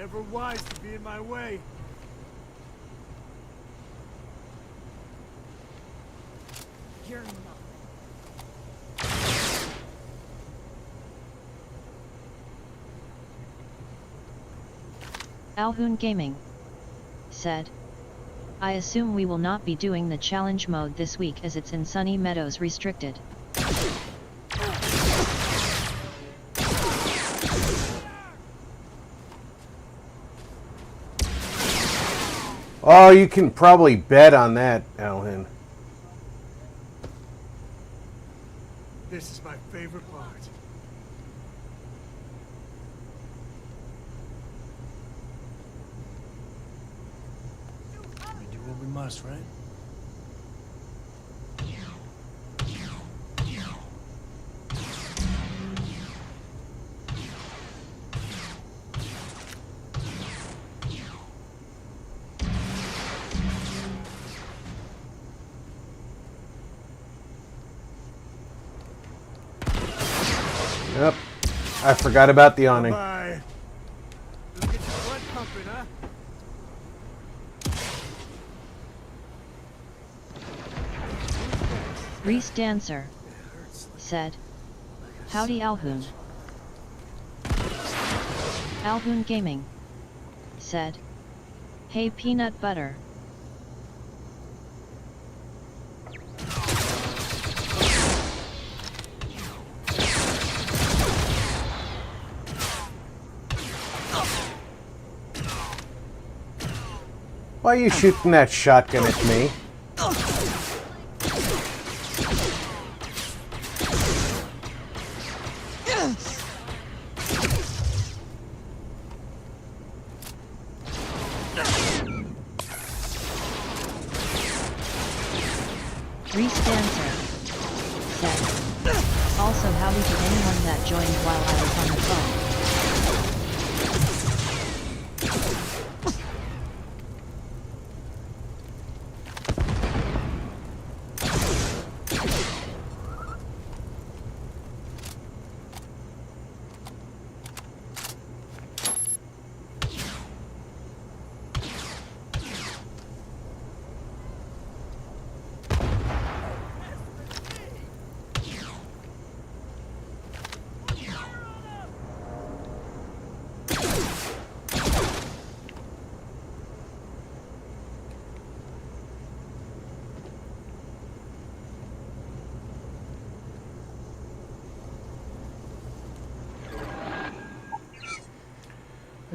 Never wise to be in my way. You're not. Alhoon Gaming said, I assume we will not be doing the challenge mode this week as it's in Sunny Meadows restricted. Oh, you can probably bet on that, Alhoon. This is my favorite part. We do what we must, right? Yep. I forgot about the awning. Bye. Let's get your blood pumping, huh? Reese Dancer said, Howdy Alhoon. Alhoon Gaming said, Hey peanut butter. Why are you shooting that shotgun at me? Reese Dancer said, also howdy to anyone that joined while I was on the phone.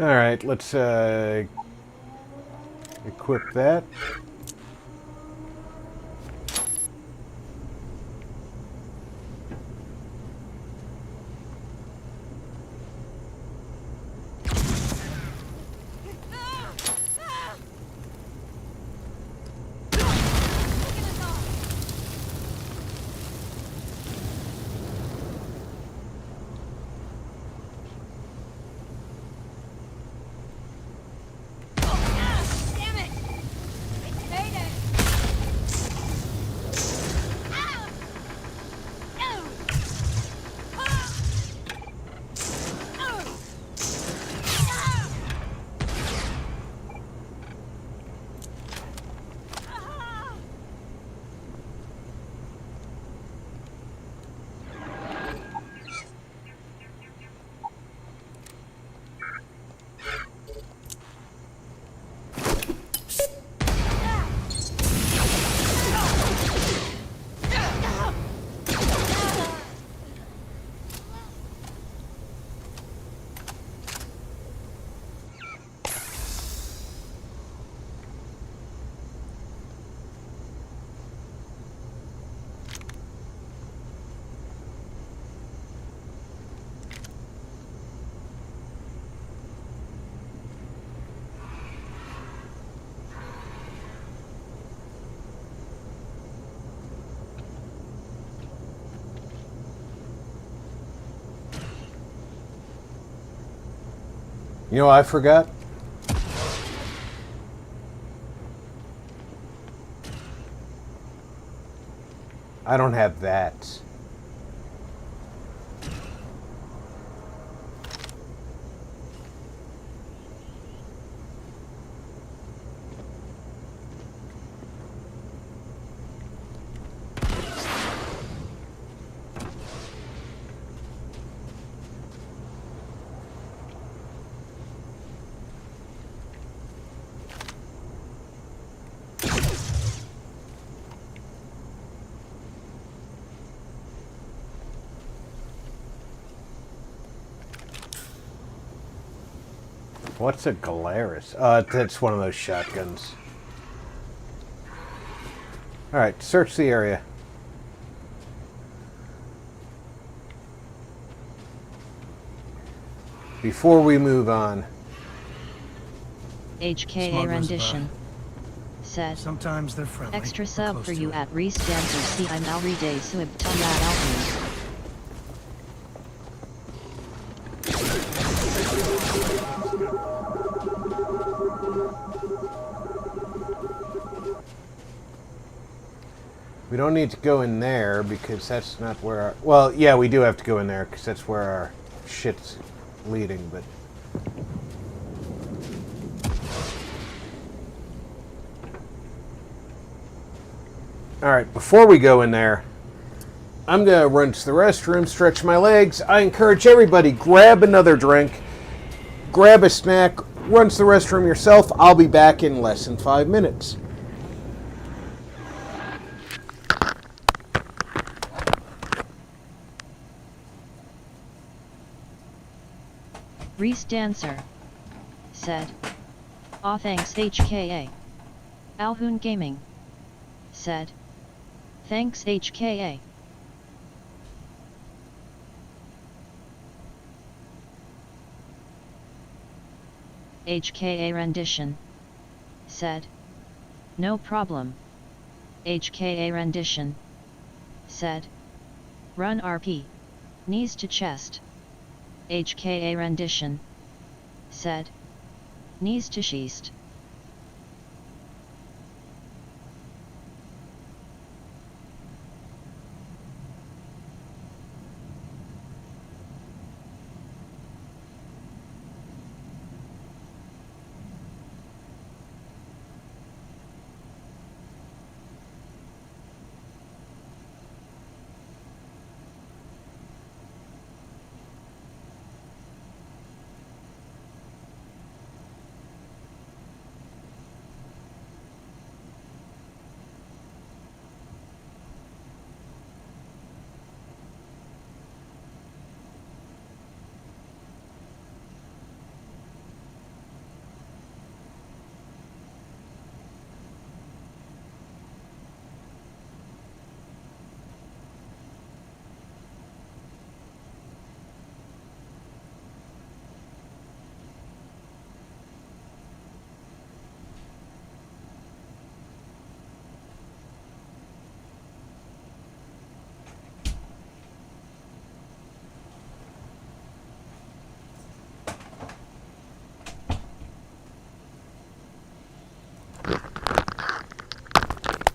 All right, let's equip that. You know, I forgot. I don't have that. What's a Galaris? That's one of those shotguns. Alright, search the area. Before we move on. HKA Smugglers rendition. by. Said. Sometimes they're friendly. Extra or sub close for to you it. at Reese Dancer. See, I'm Alri Day Suib Talat Alri. We don't need to go in there because that's not where our... Well, yeah, we do have to go in there because that's where our shit's leading, but... Alright, before we go in there, I'm going to run to the restroom, stretch my legs. I encourage everybody, grab another drink, grab a snack, run to the restroom yourself. I'll be back in less than 5 minutes. Reese Dancer. Said. Aw thanks HKA. Alhoon Gaming. Said. Thanks HKA. HKA rendition. Said. No problem. HKA rendition. Said. Run RP. Knees to chest. HKA rendition. Said. Knees to chest.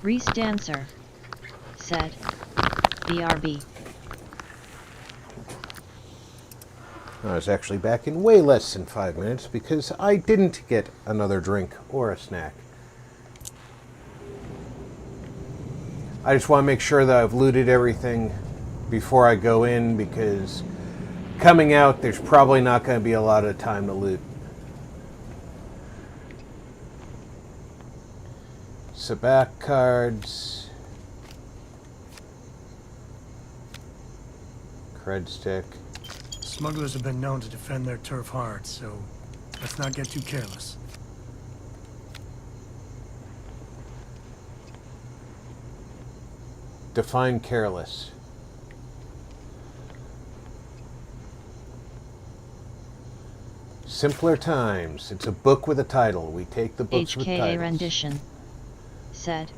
Reese Dancer. Said. BRB. I was actually back in way less than 5 minutes because I didn't get another drink or a snack. I just want to make sure that I've looted everything before I go in because coming out there's probably not going to be a lot of time to loot. Sabak cards. Cred stick. Smugglers have been known to defend their turf hard, so let's not get too careless. Define careless. Simpler Times. It's a book with a title. We take the books with titles. HKA rendition. Said.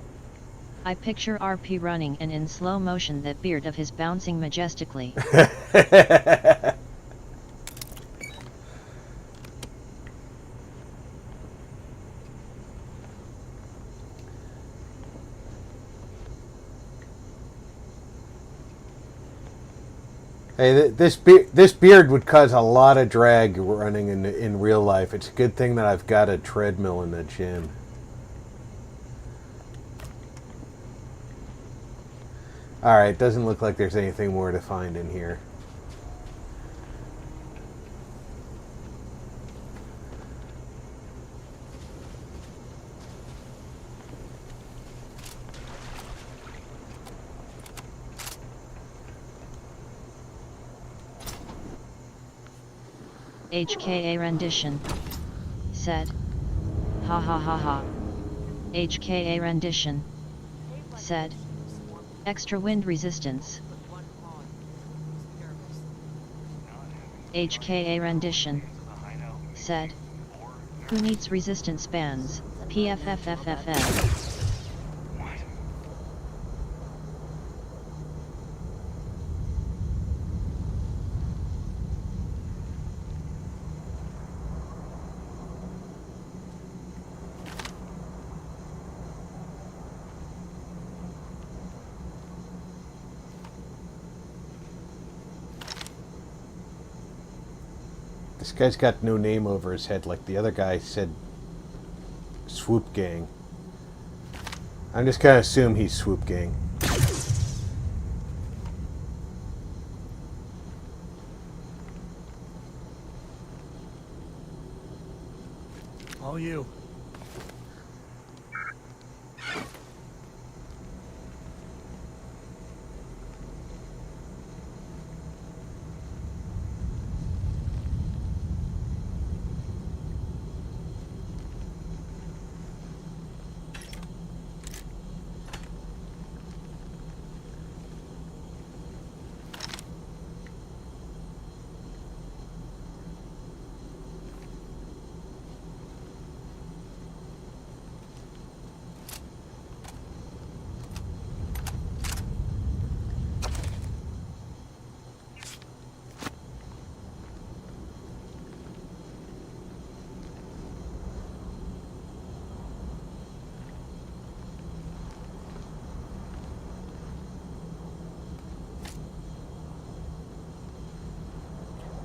I picture RP running and in slow motion that beard of his bouncing majestically. Hey, this beard would cause a lot of drag running in real life. It's a good thing that I've got a treadmill in the gym. Alright, doesn't look like there's anything more to find in here. HKA rendition. said. Ha ha ha ha. HKA rendition. Said. Extra wind resistance. HKA rendition. Said. Who needs resistance bands? PFFFFF. This guy's got no name over his head like the other guy said. Swoop Gang. I'm just gonna assume he's Swoop Gang. All you.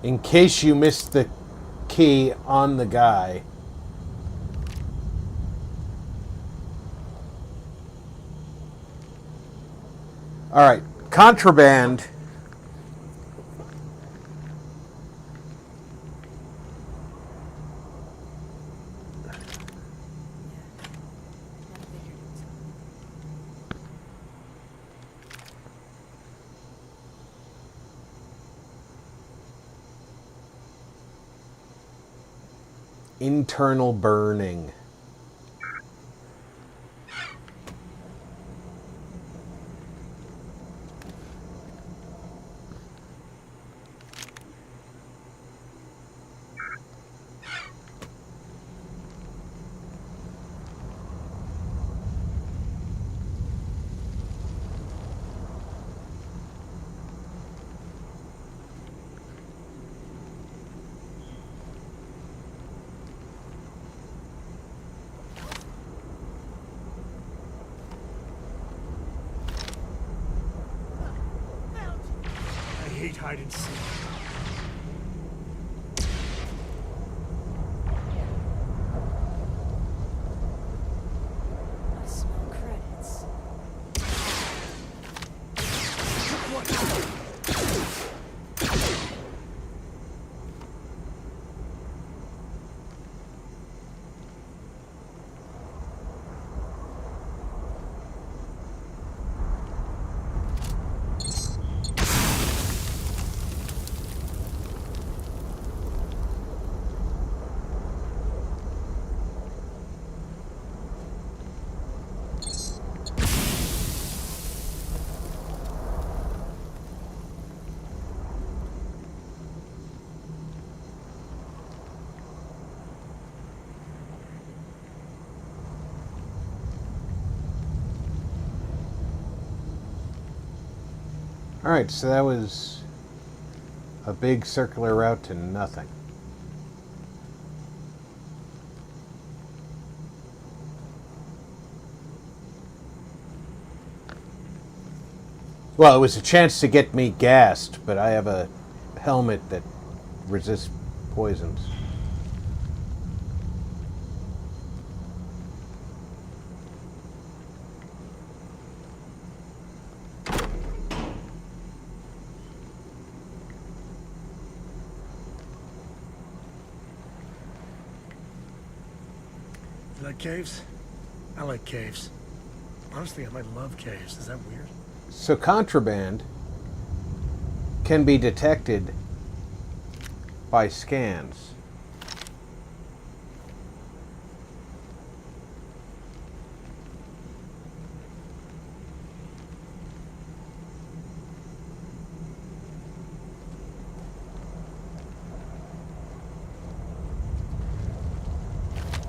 In case you missed the key on the guy. All right, contraband. Internal burning. I hate hide and seek. I smell credits. All right, so that was a big circular route to nothing. Well, it was a chance to get me gassed, but I have a helmet that resists poisons. You like caves? I like caves. Honestly, I might love caves. Is that weird? So contraband can be detected by scans.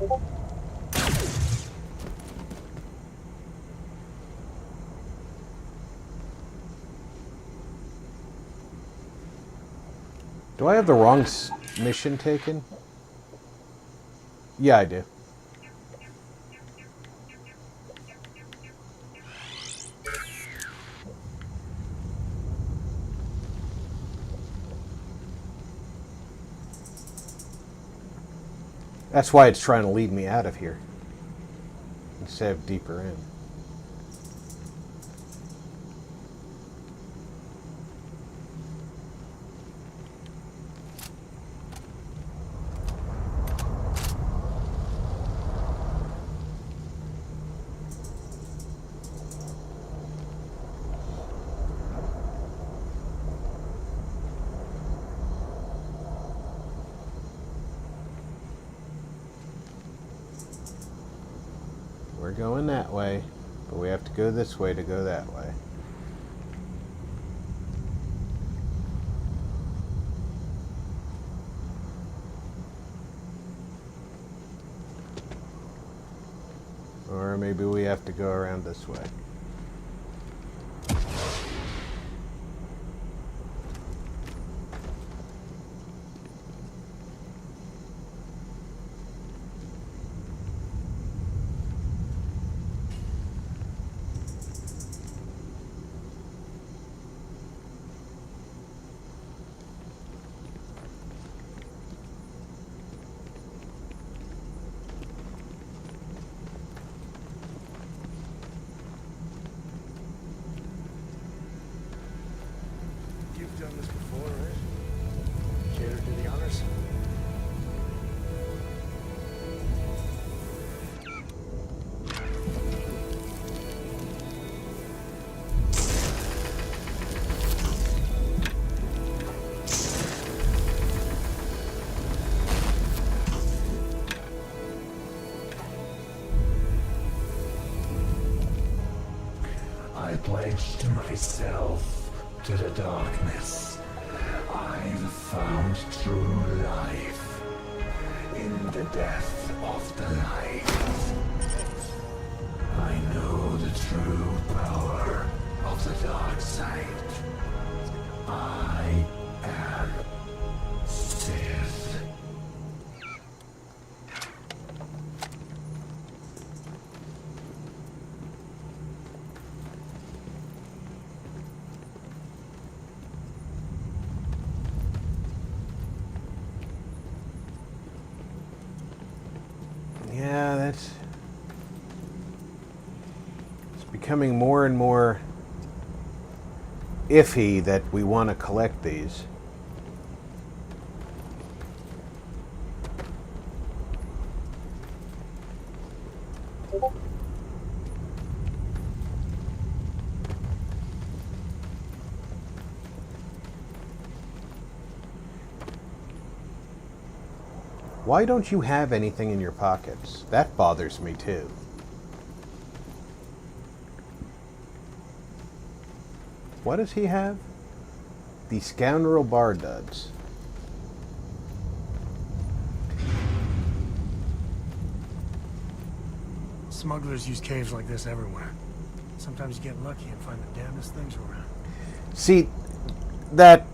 Do I have the wrong mission taken? Yeah, I do. That's why it's trying to lead me out of here instead of deeper in. We're going that way, but we have to go this way to go that way. Or maybe we have to go around this way. You've done this before, right? Care to do the honors? I pledged myself to the darkness. I've found true life in the death of the light. I know the true power of the dark side. I am Sith. Yeah, it's becoming more and more iffy that we want to collect these. Why don't you have anything in your pockets? That bothers me too. What does he have? The scoundrel bar duds. Smugglers use caves like this everywhere. Sometimes you get lucky and find the damnedest things around. See, that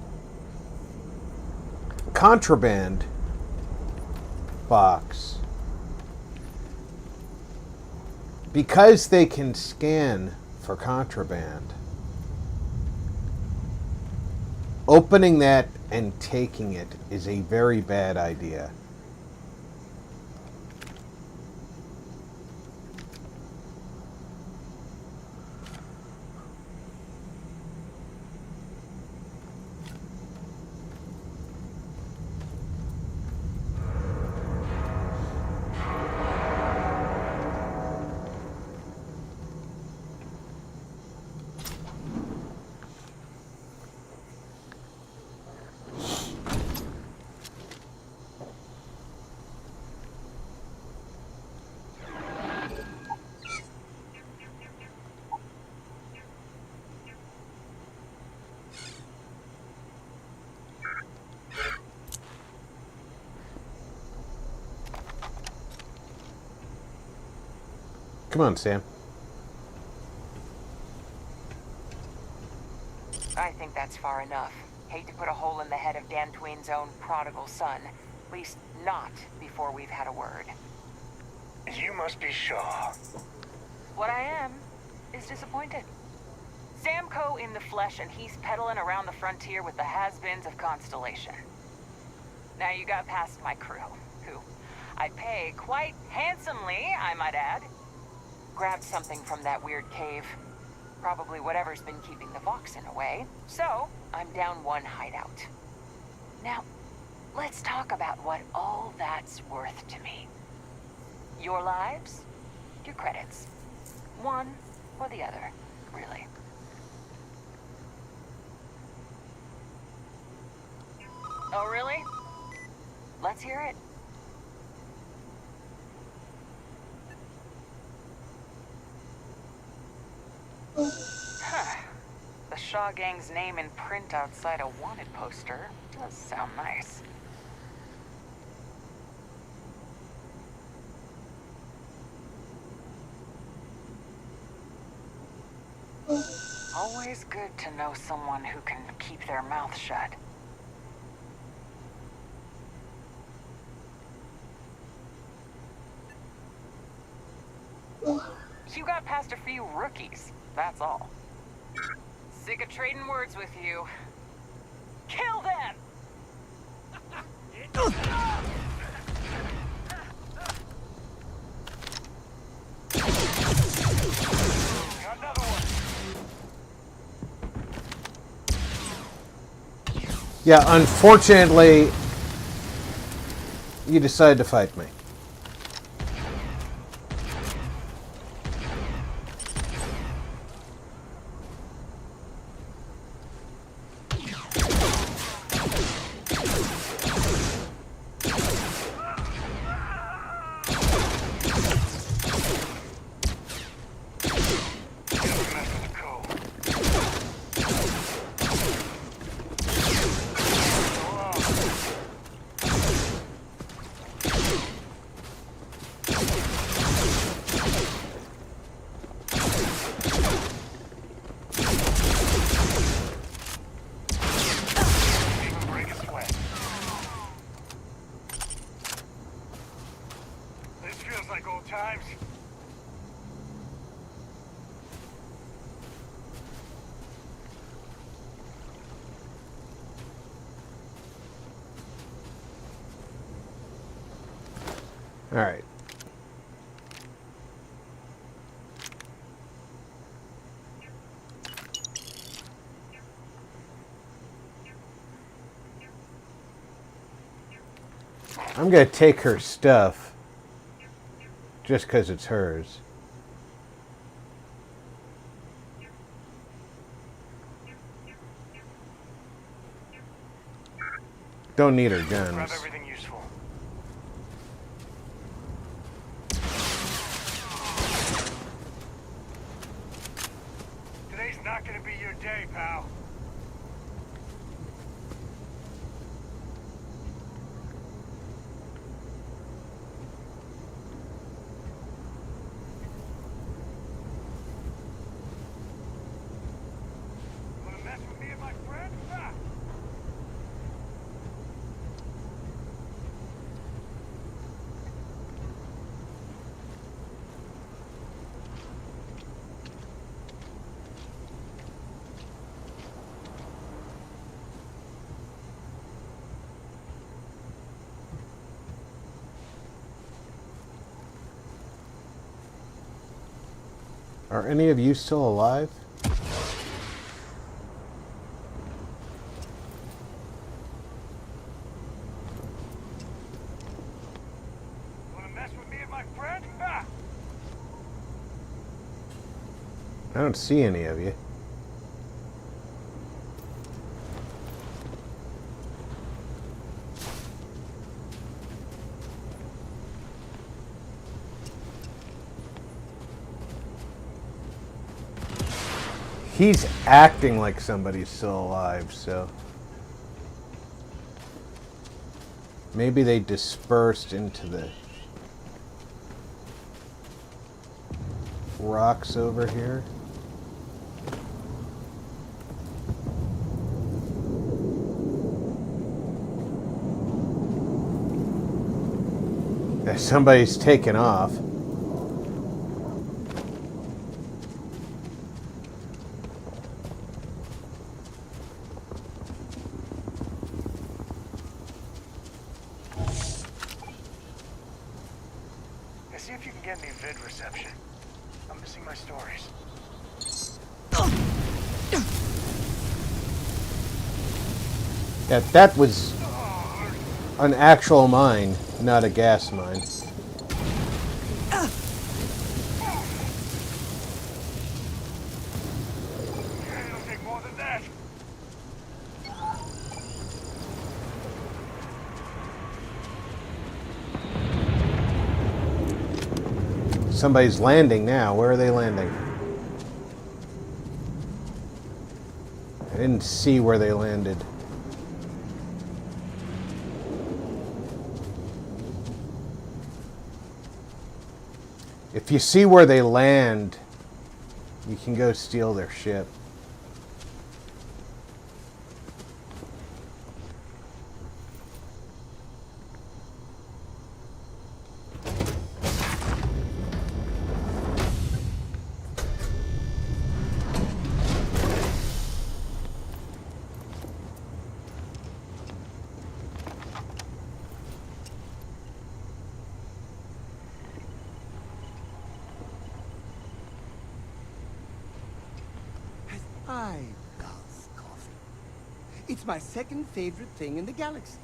contraband box, because they can scan for contraband, opening that and taking it is a very bad idea. Come on, Sam. I think that's far enough. Hate to put a hole in the head of Dantuine's own prodigal son. At least not before we've had a word. You must be Shaw. What I am is disappointed. Samco in the flesh, and he's peddling around the frontier with the has-beens of Constellation. Now you got past my crew, who I pay quite handsomely, I might add. Grabbed something from that weird cave. Probably whatever's been keeping the Voxen away. So, I'm down one hideout. Now, let's talk about what all that's worth to me. Your lives, your credits. One or the other, really. Oh, really? Let's hear it. Huh. The Shaw Gang's name in print outside a wanted poster does sound nice. Always good to know someone who can keep their mouth shut. You got past a few rookies, that's all. Sick of trading words with you. Kill them! Yeah, unfortunately, you decided to fight me. All right. I'm going to take her stuff just because it's hers. Don't need her guns. Grab everything useful. Today's not gonna be your day, pal. Wanna mess with me and my friend? Ah! Are any of you still alive? Wanna mess with me and my friend? Ah! I don't see any of you. He's acting like somebody's still alive, so maybe they dispersed into the... rocks over here. Somebody's taken off. Hey, see if you can get me vid reception. I'm missing my stories. Yeah, that was an actual mine, not a gas mine. It'll take more than that. Somebody's landing now. Where are they landing? I didn't see where they landed. If you see where they land, you can go steal their ship. I love coffee. It's my second favorite thing in the galaxy,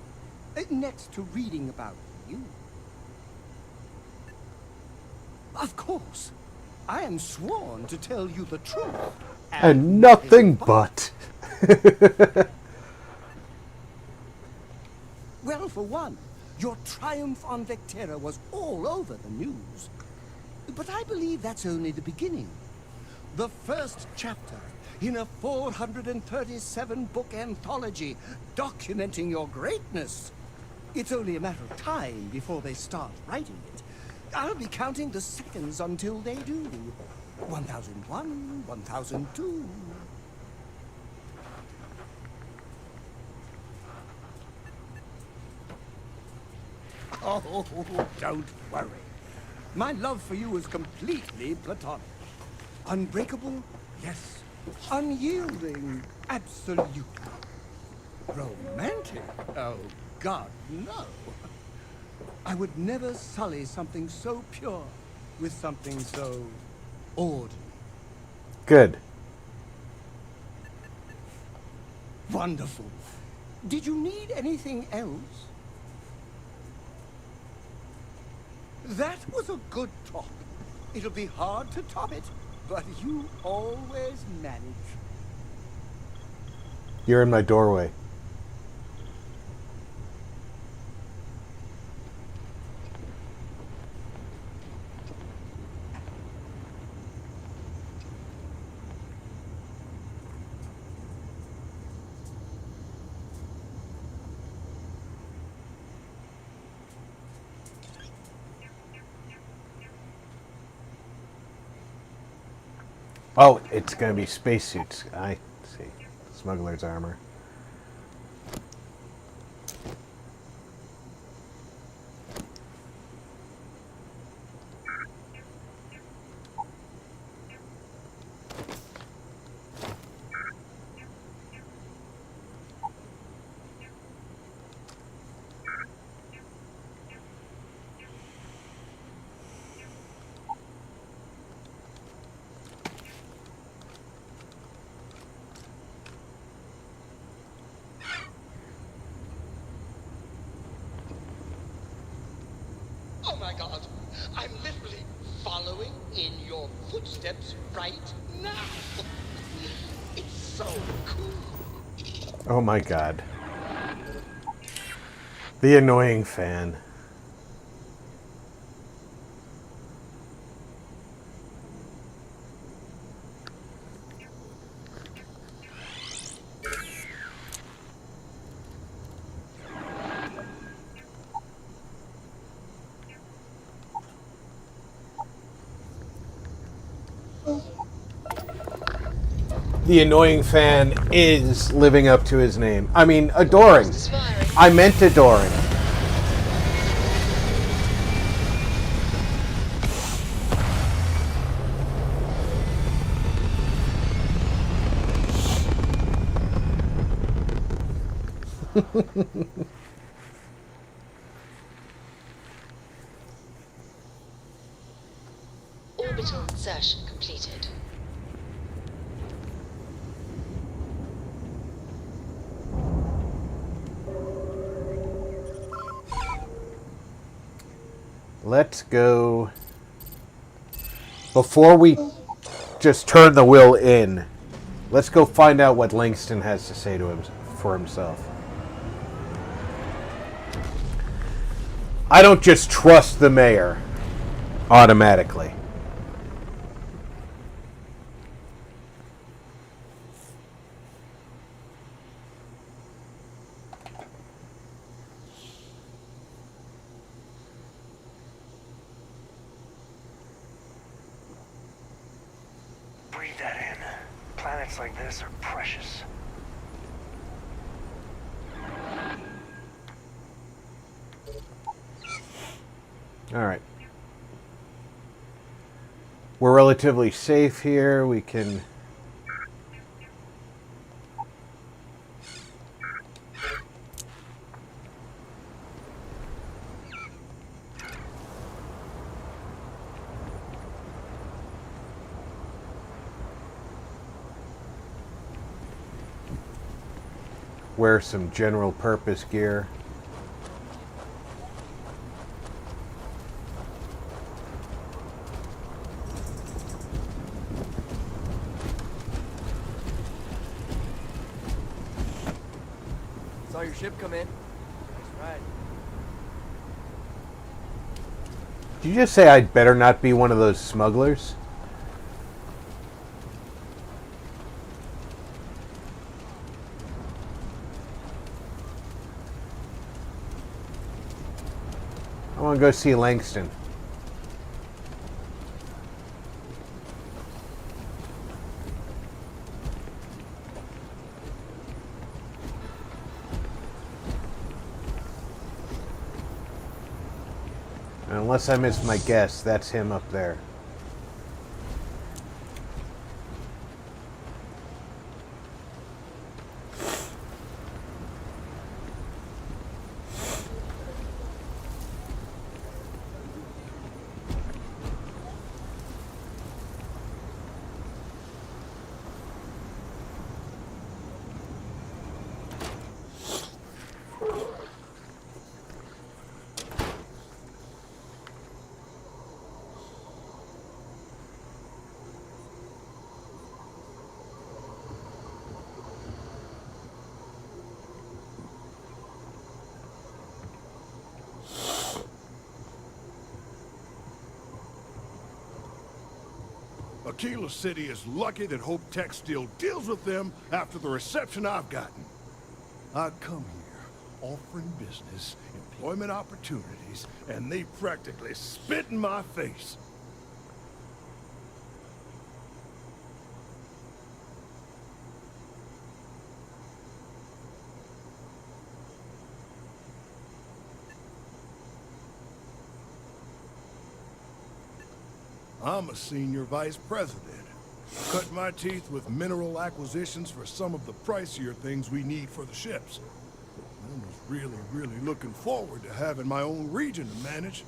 next to reading about you. Of course, I am sworn to tell you the truth. And nothing but. Well, for one, your triumph on Vectera was all over the news. But I believe that's only the beginning. The first chapter in a 437-book anthology documenting your greatness. It's only a matter of time before they start writing it. I'll be counting the seconds until they do. 1001, 1002. Oh, don't worry. My love for you is completely platonic. Unbreakable? Yes. Unyielding? Absolutely. Romantic? Oh, God, no. I would never sully something so pure with something so ordinary. Good. Wonderful. Did you need anything else? That was a good talk. It'll be hard to top it, but you always manage. You're in my doorway. Oh, it's going to be spacesuits. I see. Smuggler's armor. Oh my God, I'm literally following in your footsteps right now. It's so cool. Oh my God. The annoying fan. The annoying fan is living up to his name. I mean, adoring. I meant adoring. Orbital insertion completed. Let's go. Before we just turn the will in, let's go find out what Langston has to say to him for himself. I don't just trust the mayor automatically. Breathe that in. Planets like this are precious. All right. We're relatively safe here. We can... wear some general purpose gear. Saw your ship come in. Nice ride. Did you just say I'd better not be one of those smugglers? I want to go see Langston. And unless I miss my guess, that's him up there. Aquila City is lucky that Hope Tech still deals with them after the reception I've gotten. I'd come here, offering business, employment opportunities, and they practically spit in my face. I'm a senior vice president. Cut my teeth with mineral acquisitions for some of the pricier things we need for the ships. I was really looking forward to having my own region to manage.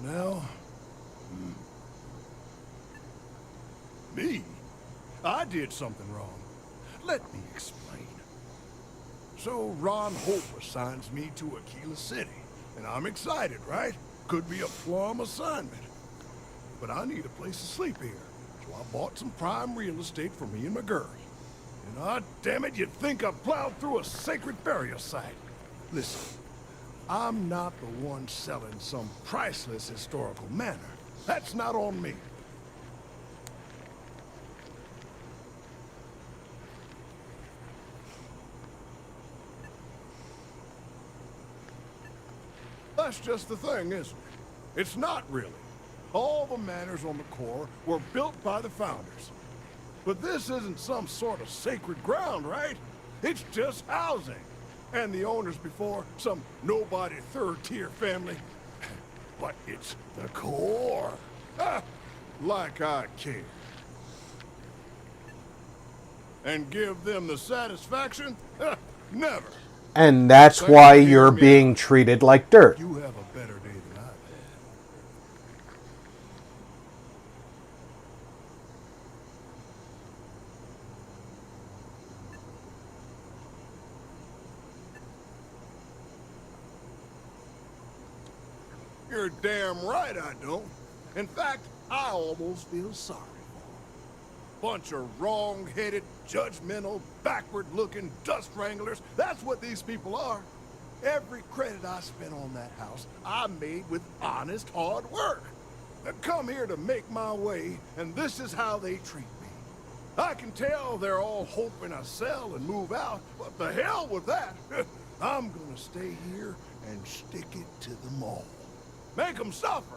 Now... Me? I did something wrong. Let me explain. So Ron Hope assigns me to Aquila City, and I'm excited, right? Could be a plum assignment. But I need a place to sleep here, so I bought some prime real estate for me and my girl. And damn it, you'd think I plowed through a sacred burial site. Listen, I'm not the one selling some priceless historical manor. That's not on me. That's just the thing, isn't it? It's not really. All the manors on the core were built by the founders. But this isn't some sort of sacred ground, right? It's just housing. And the owners before, some nobody third-tier family. But it's the core. Ah, like I care. And give them the satisfaction? Never. And that's why you're being treated like dirt. You have a better day than I've had. You're damn right I don't. In fact, I almost feel sorry for them. Bunch of wrong-headed, judgmental, backward-looking dust wranglers. That's what these people are. Every credit I spent on that house, I made with honest, hard work. I come here to make my way, and this is how they treat me. I can tell they're all hoping I sell and move out, but the hell with that. I'm gonna stay here and stick it to them all. Make them suffer.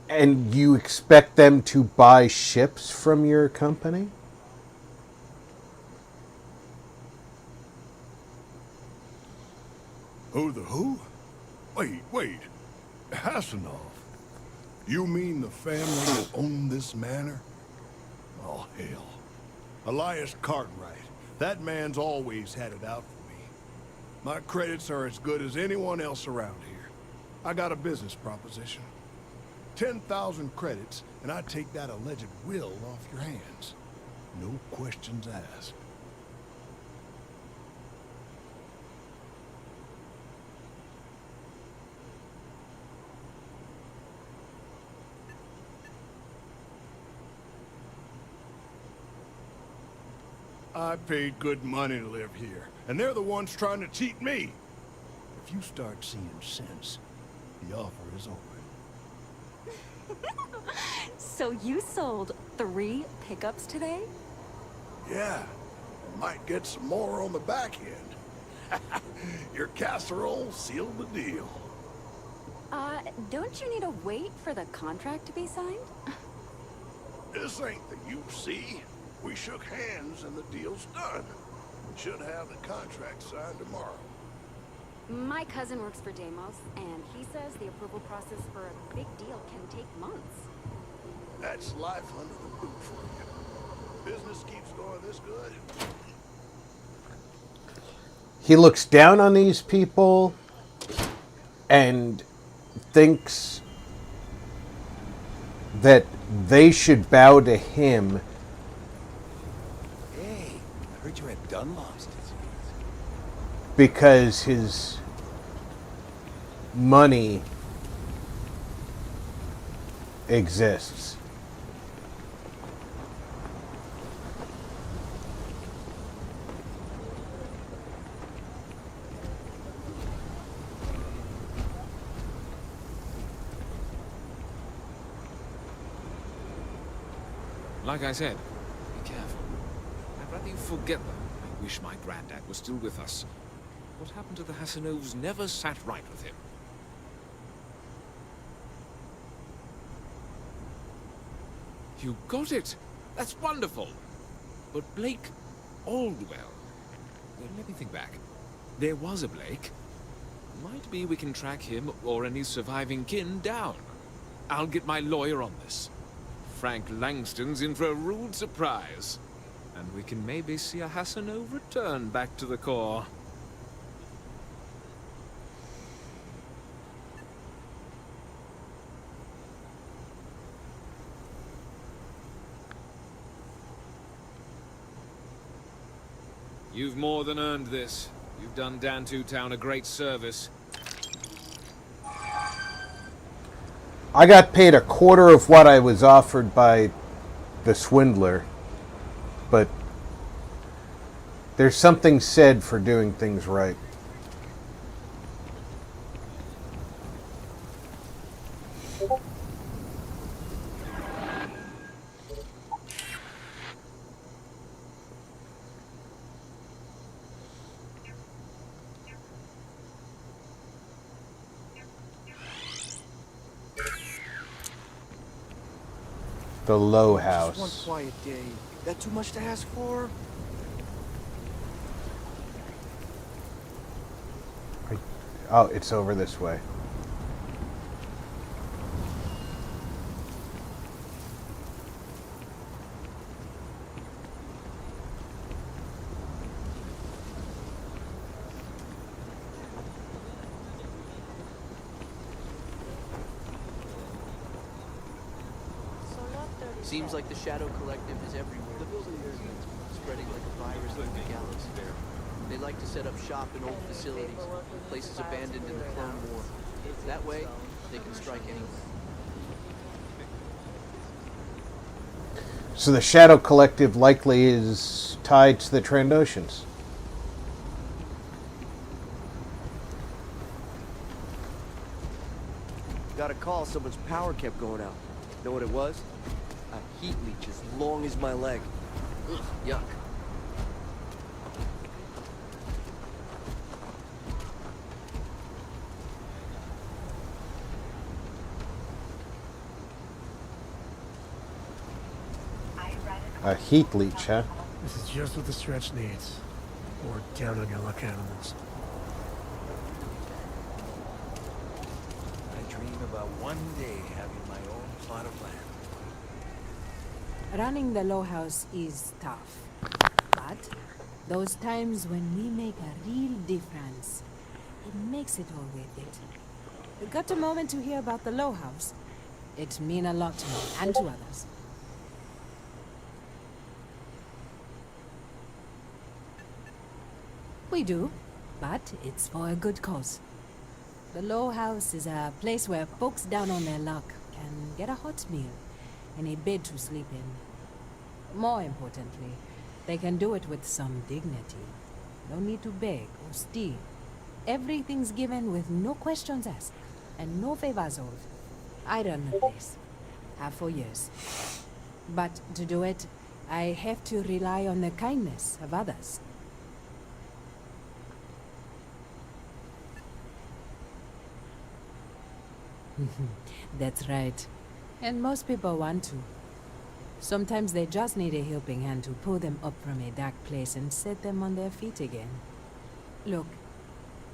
And you expect them to buy ships from your company? Who the who? Wait. Hassanov. You mean the family that owned this manor? Oh, hell. Elias Cartwright. That man's always had it out for me. My credits are as good as anyone else around here. I got a business proposition. 10,000 credits, and I take that alleged will off your hands. No questions asked. I paid good money to live here, and they're the ones trying to cheat me. If you start seeing sense, the offer is open. So you sold 3 pickups today? Yeah, might get some more on the back end. Your casserole sealed the deal. Don't you need to wait for the contract to be signed? This ain't the UC. We shook hands and the deal's done. Should have the contract signed tomorrow. My cousin works for Deimos, and he says the approval process for a big deal can take months. That's life under the boot for you. Business keeps going this good. He looks down on these people and thinks that they should bow to him. Hey, I heard you had Dunlop's disease. Because his money exists. Like I said, be careful. I'd rather you forget them. I wish my granddad was still with us. What happened to the Hassanovs never sat right with him. You got it! That's wonderful! But Blake Aldwell... Let me think back. There was a Blake. Might be we can track him or any surviving kin down. I'll get my lawyer on this. Frank Langston's in for a rude surprise. And we can maybe see a Hassanov return back to the core. You've more than earned this. You've done Dantuine Town a great service. I got paid a quarter of what I was offered by the swindler, but there's something said for doing things right. The low Just one house. quiet day. That too much to ask for? Oh, it's over this way. Seems like the Shadow Collective is everywhere. Spreading like a virus through the galaxy. They like to set up shop in old facilities, places abandoned in the Clone War. That way, they can strike anywhere. So the Shadow Collective likely is tied to the Trandoshans. Got a call, someone's power kept going out. Know what it was? A heat leech as long as my leg. Ugh, yuck. A heat leech, huh? This is just what the stretch needs. Or count on your luck animals. I dream about one day having my own plot of land. Running the low house is tough. But those times when we make a real difference, it makes it all worth it. Got a moment to hear about the low house? It means a lot to me and to others. We do, but it's for a good cause. The low house is a place where folks down on their luck can get a hot meal and a bed to sleep in. More importantly, they can do it with some dignity. No need to beg or steal. Everything's given with no questions asked and no favors owed. I run the place. Have for years. But to do it, I have to rely on the kindness of others. That's right. And most people want to. Sometimes they just need a helping hand to pull them up from a dark place and set them on their feet again. Look,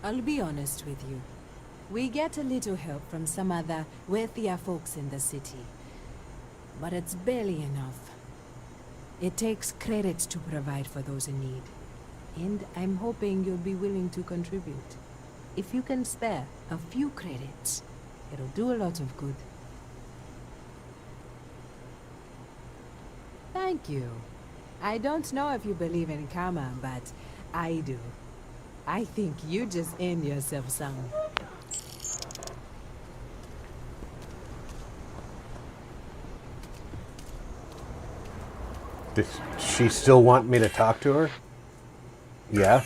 I'll be honest with you. We get a little help from some other wealthier folks in the city. But it's barely enough. It takes credits to provide for those in need. And I'm hoping you'll be willing to contribute. If you can spare a few credits, it'll do a lot of good. Thank you. I don't know if you believe in karma, but I do. I think you just earned yourself some. Does she still want me to talk to her? Yeah.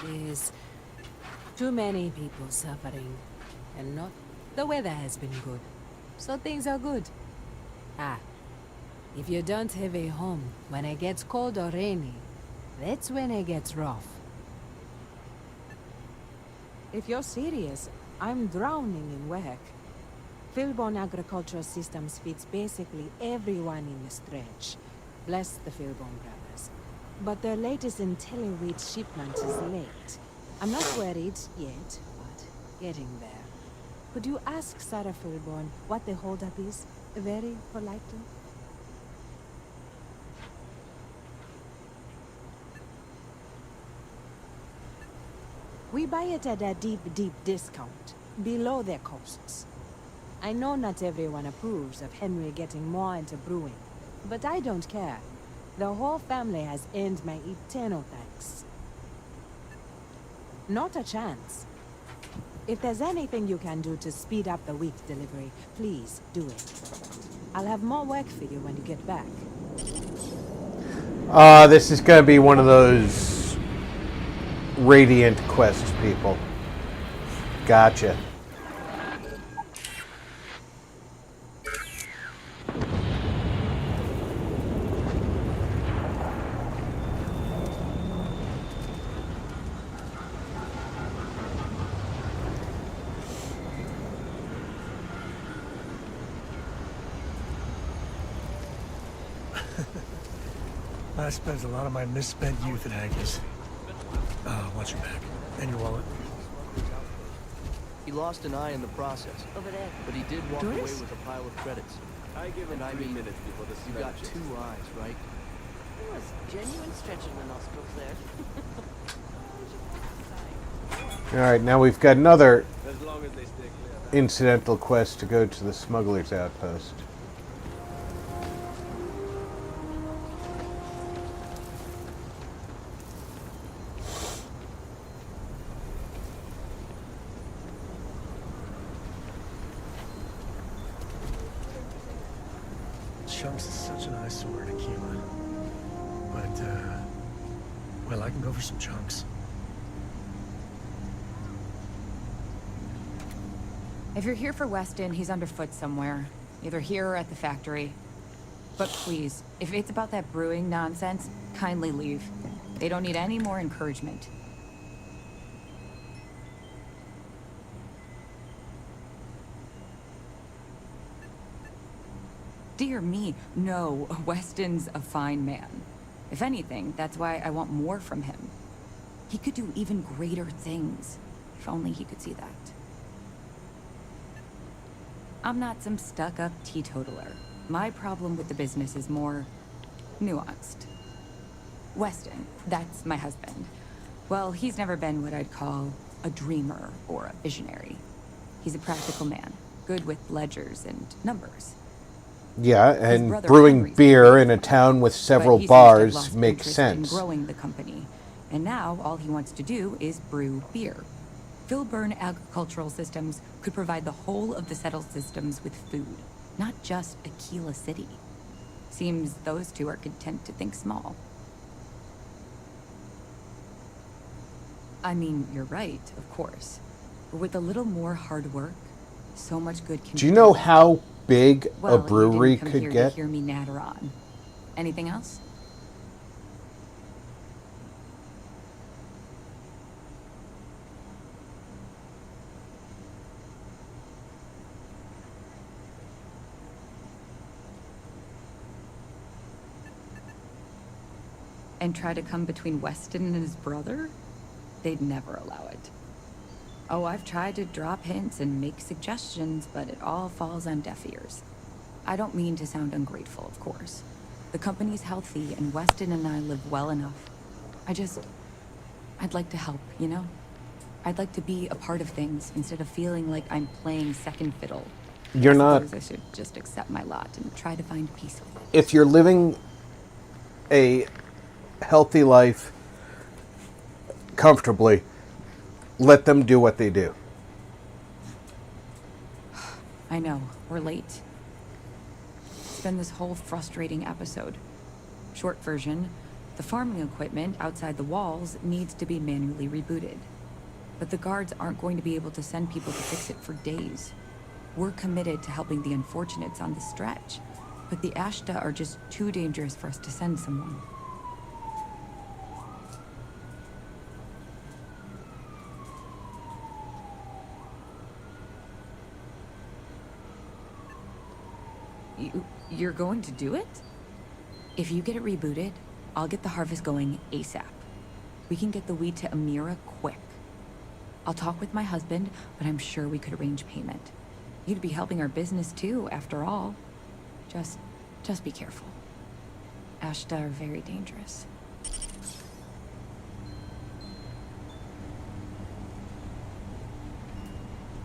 There's too many people suffering, and not the weather has been good, so things are good. Ah, if you don't have a home when it gets cold or rainy, that's when it gets rough. If you're serious, I'm drowning in work. Philborn agricultural systems feeds basically everyone in the stretch. Bless the Philborn brothers. But their latest IntelliWheat shipment is late. I'm not worried yet, but getting there. Could you ask Sarah Philborn what the holdup is? Very politely. We buy it at a deep, deep discount, below their costs. I know not everyone approves of Henry getting more into brewing, but I don't care. The whole family has earned my eternal thanks. Not a chance. If there's anything you can do to speed up the wheat delivery, please do it. I'll have more work for you when you get back. This is gonna be one of those Radiant Quest people. Gotcha. I spent a lot of my misspent youth at Hankey's. Watch your back. And your wallet. He lost an eye in the process. Over there. But he did walk away with a pile of credits. I give him 3 minutes before the You got 2 eyes, right? There was genuine stretching the nostrils there. All right, now we've got another As long as they stay clear. incidental quest to go to the smuggler's outpost. Chunks is such an eyesore to Aquila. But, well, I can go for some chunks. If you're here for Weston, he's underfoot somewhere. Either here or at the factory. But please, if it's about that brewing nonsense, kindly leave. They don't need any more encouragement. Dear me, no, Weston's a fine man. If anything, that's why I want more from him. He could do even greater things, if only he could see that. I'm not some stuck-up teetotaler. My problem with the business is more nuanced. Weston, that's my husband. Well, he's never been what I'd call a dreamer or a visionary. He's a practical man, good with ledgers and numbers. Yeah, and brewing beer in a town with several bars makes sense. In growing the company, and now all he wants to do is brew beer. Filburn agricultural systems could provide the whole of the settled systems with food, not just Aquila City. Seems those two are content to think small. I mean, you're right, of course. But with a little more hard work, so much good can. Do you know how big well, a brewery you didn't come could here get? To hear me natter on. Anything else? And try to come between Weston and his brother? They'd never allow it. Oh, I've tried to drop hints and make suggestions, but it all falls on deaf ears. I don't mean to sound ungrateful, of course. The company's healthy, and Weston and I live well enough. I'd like to help, you know? I'd like to be a part of things instead of feeling like I'm playing second fiddle. You're not. I should just accept my lot and try to find peace with it. If you're living a healthy life comfortably, let them do what they do. I know, we're late. It's been this whole frustrating episode. Short version, the farming equipment outside the walls needs to be manually rebooted. But the guards aren't going to be able to send people to fix it for days. We're committed to helping the unfortunates on the stretch, but the Ashta are just too dangerous for us to send someone. You're going to do it? If you get it rebooted, I'll get the harvest going ASAP. We can get the wheat to Amira quick. I'll talk with my husband, but I'm sure we could arrange payment. You'd be helping our business too, after all. Just be careful. Ashta are very dangerous.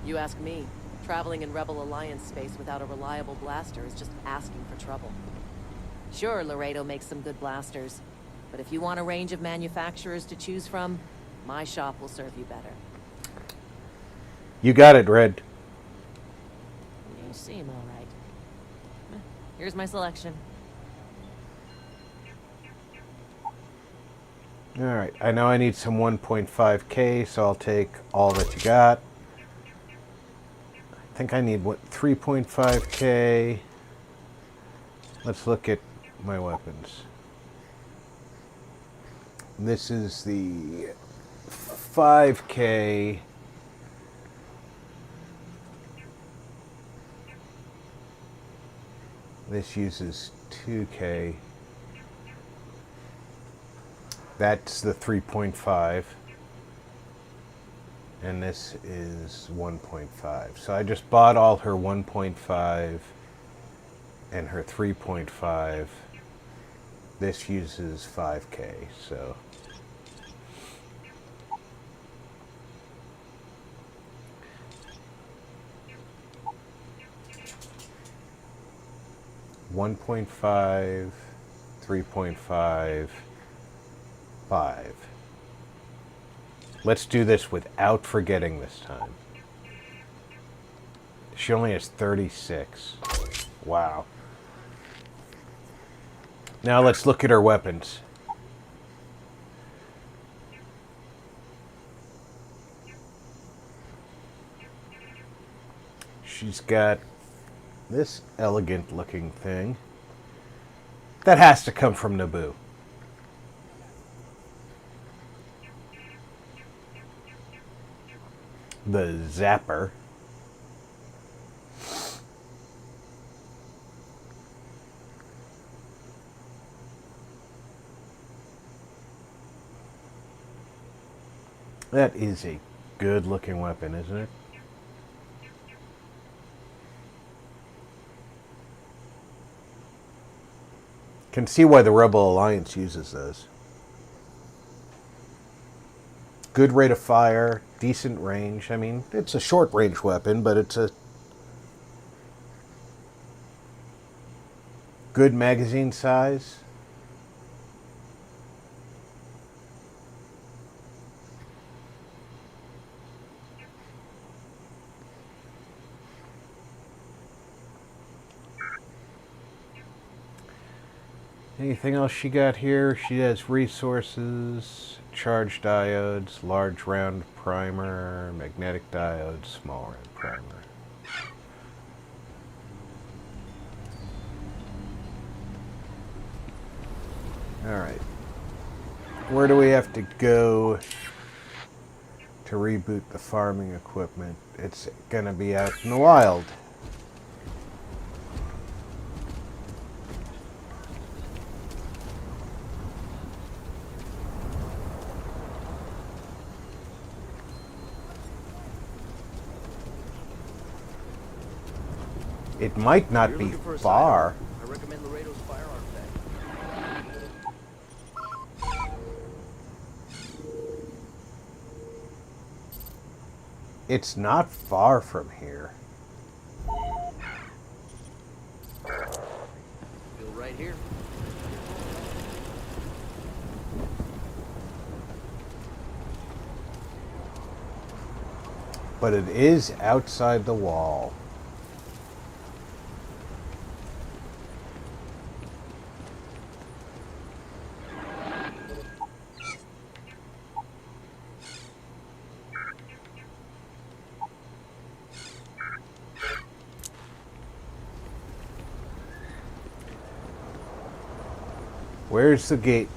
You ask me. Traveling in Rebel Alliance space without a reliable blaster is just asking for trouble. Sure, Laredo makes some good blasters, but if you want a range of manufacturers to choose from, my shop will serve you better. You got it, Red. You seem all right. Here's my selection. All right, I know I need some 1.5K, so I'll take all that you got. I think I need, 3.5K. Let's look at my weapons. This is the 5K. This uses 2K. That's the 3.5. And this is 1.5. So I just bought all her 1.5 and her 3.5. This uses 5K, so... $1.5, 3.5, 5. Let's do this without forgetting this time. She only has 36. Wow. Now let's look at her weapons. She's got this elegant looking thing. That has to come from Naboo. The Zapper. That is a good looking weapon, isn't it? Can see why the Rebel Alliance uses those. Good rate of fire, decent range. I mean, it's a short range weapon, but it's a good magazine size. Anything else she got here? She has resources, charge diodes, large round primer, magnetic diodes, small round primer. Alright. Where do we have to go to reboot the farming equipment? It's gonna be out in the wild. It might not be far. I recommend Laredo's firearm bag. It's not far from here. Feel right here. But it is outside the wall. Where's the gate?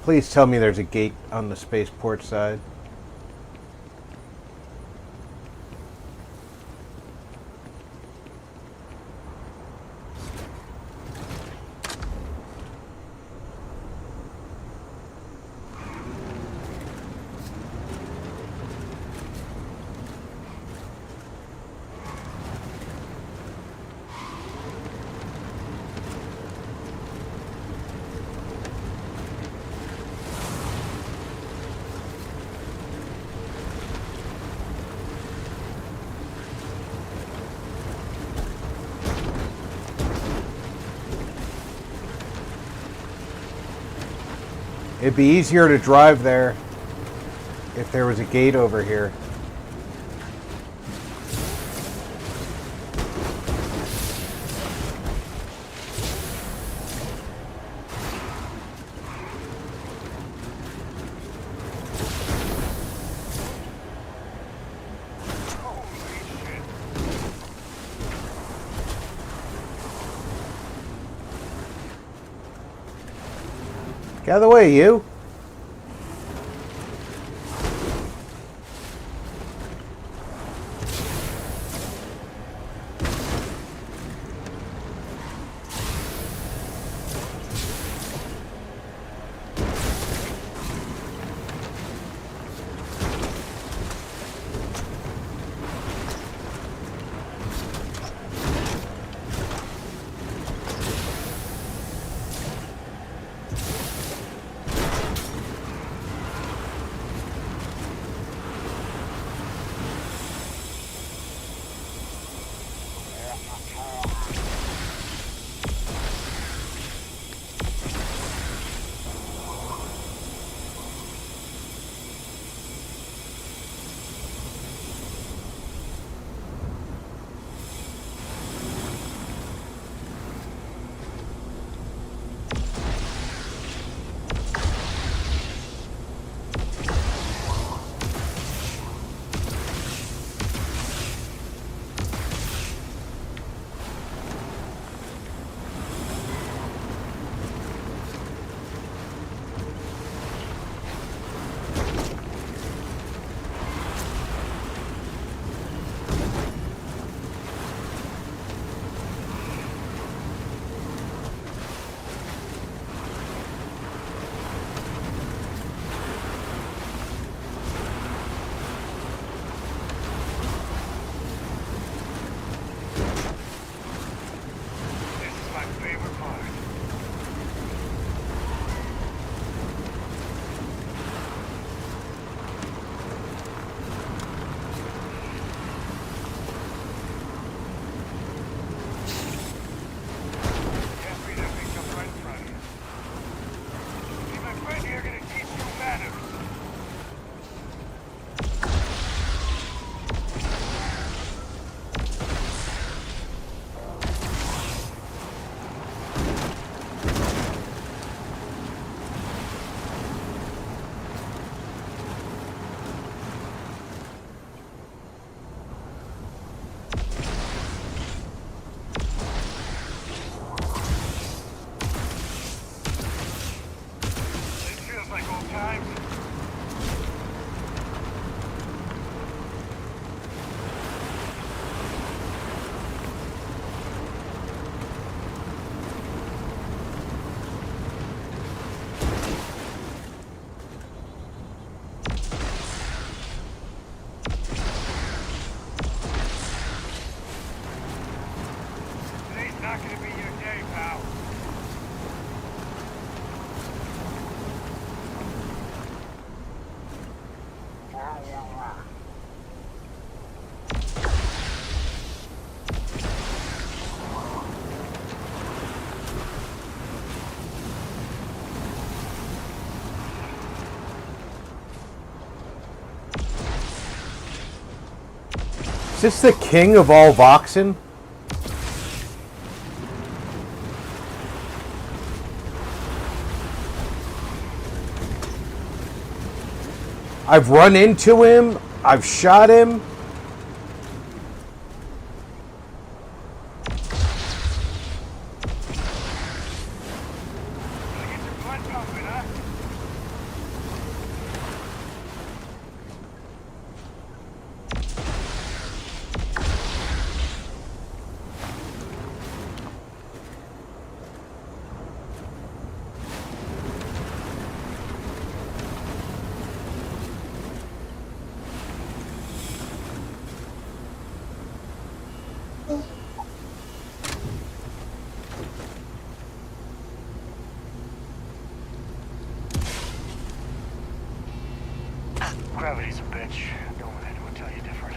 Please tell me there's a gate on the spaceport side. It'd be easier to drive there if there was a gate over here. Get out of the way, you! Is this the king of all Voxen? I've run into him. I've shot him. Gravity's a bitch. Don't let anyone tell you different.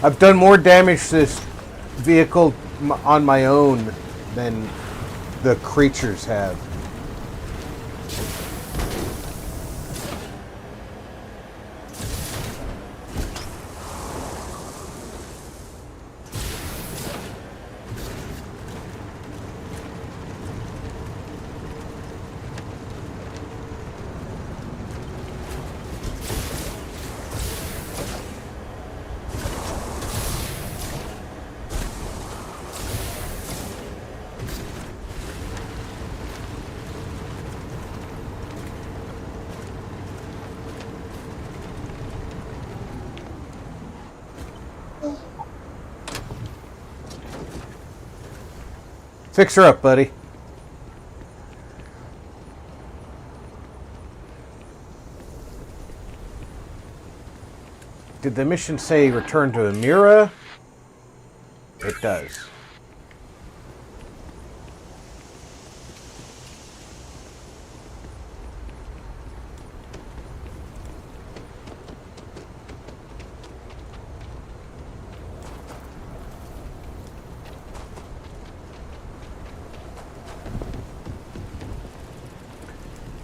I've done more damage to this vehicle on my own than the creatures have. Fix her up, buddy. Did the mission say return to Amira? It does.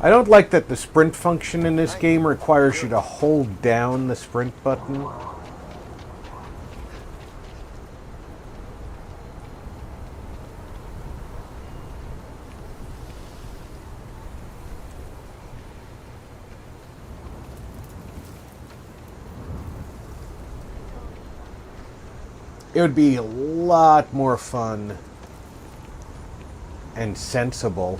I don't like that the sprint function in this game requires you to hold down the sprint button. It would be a lot more fun and sensible.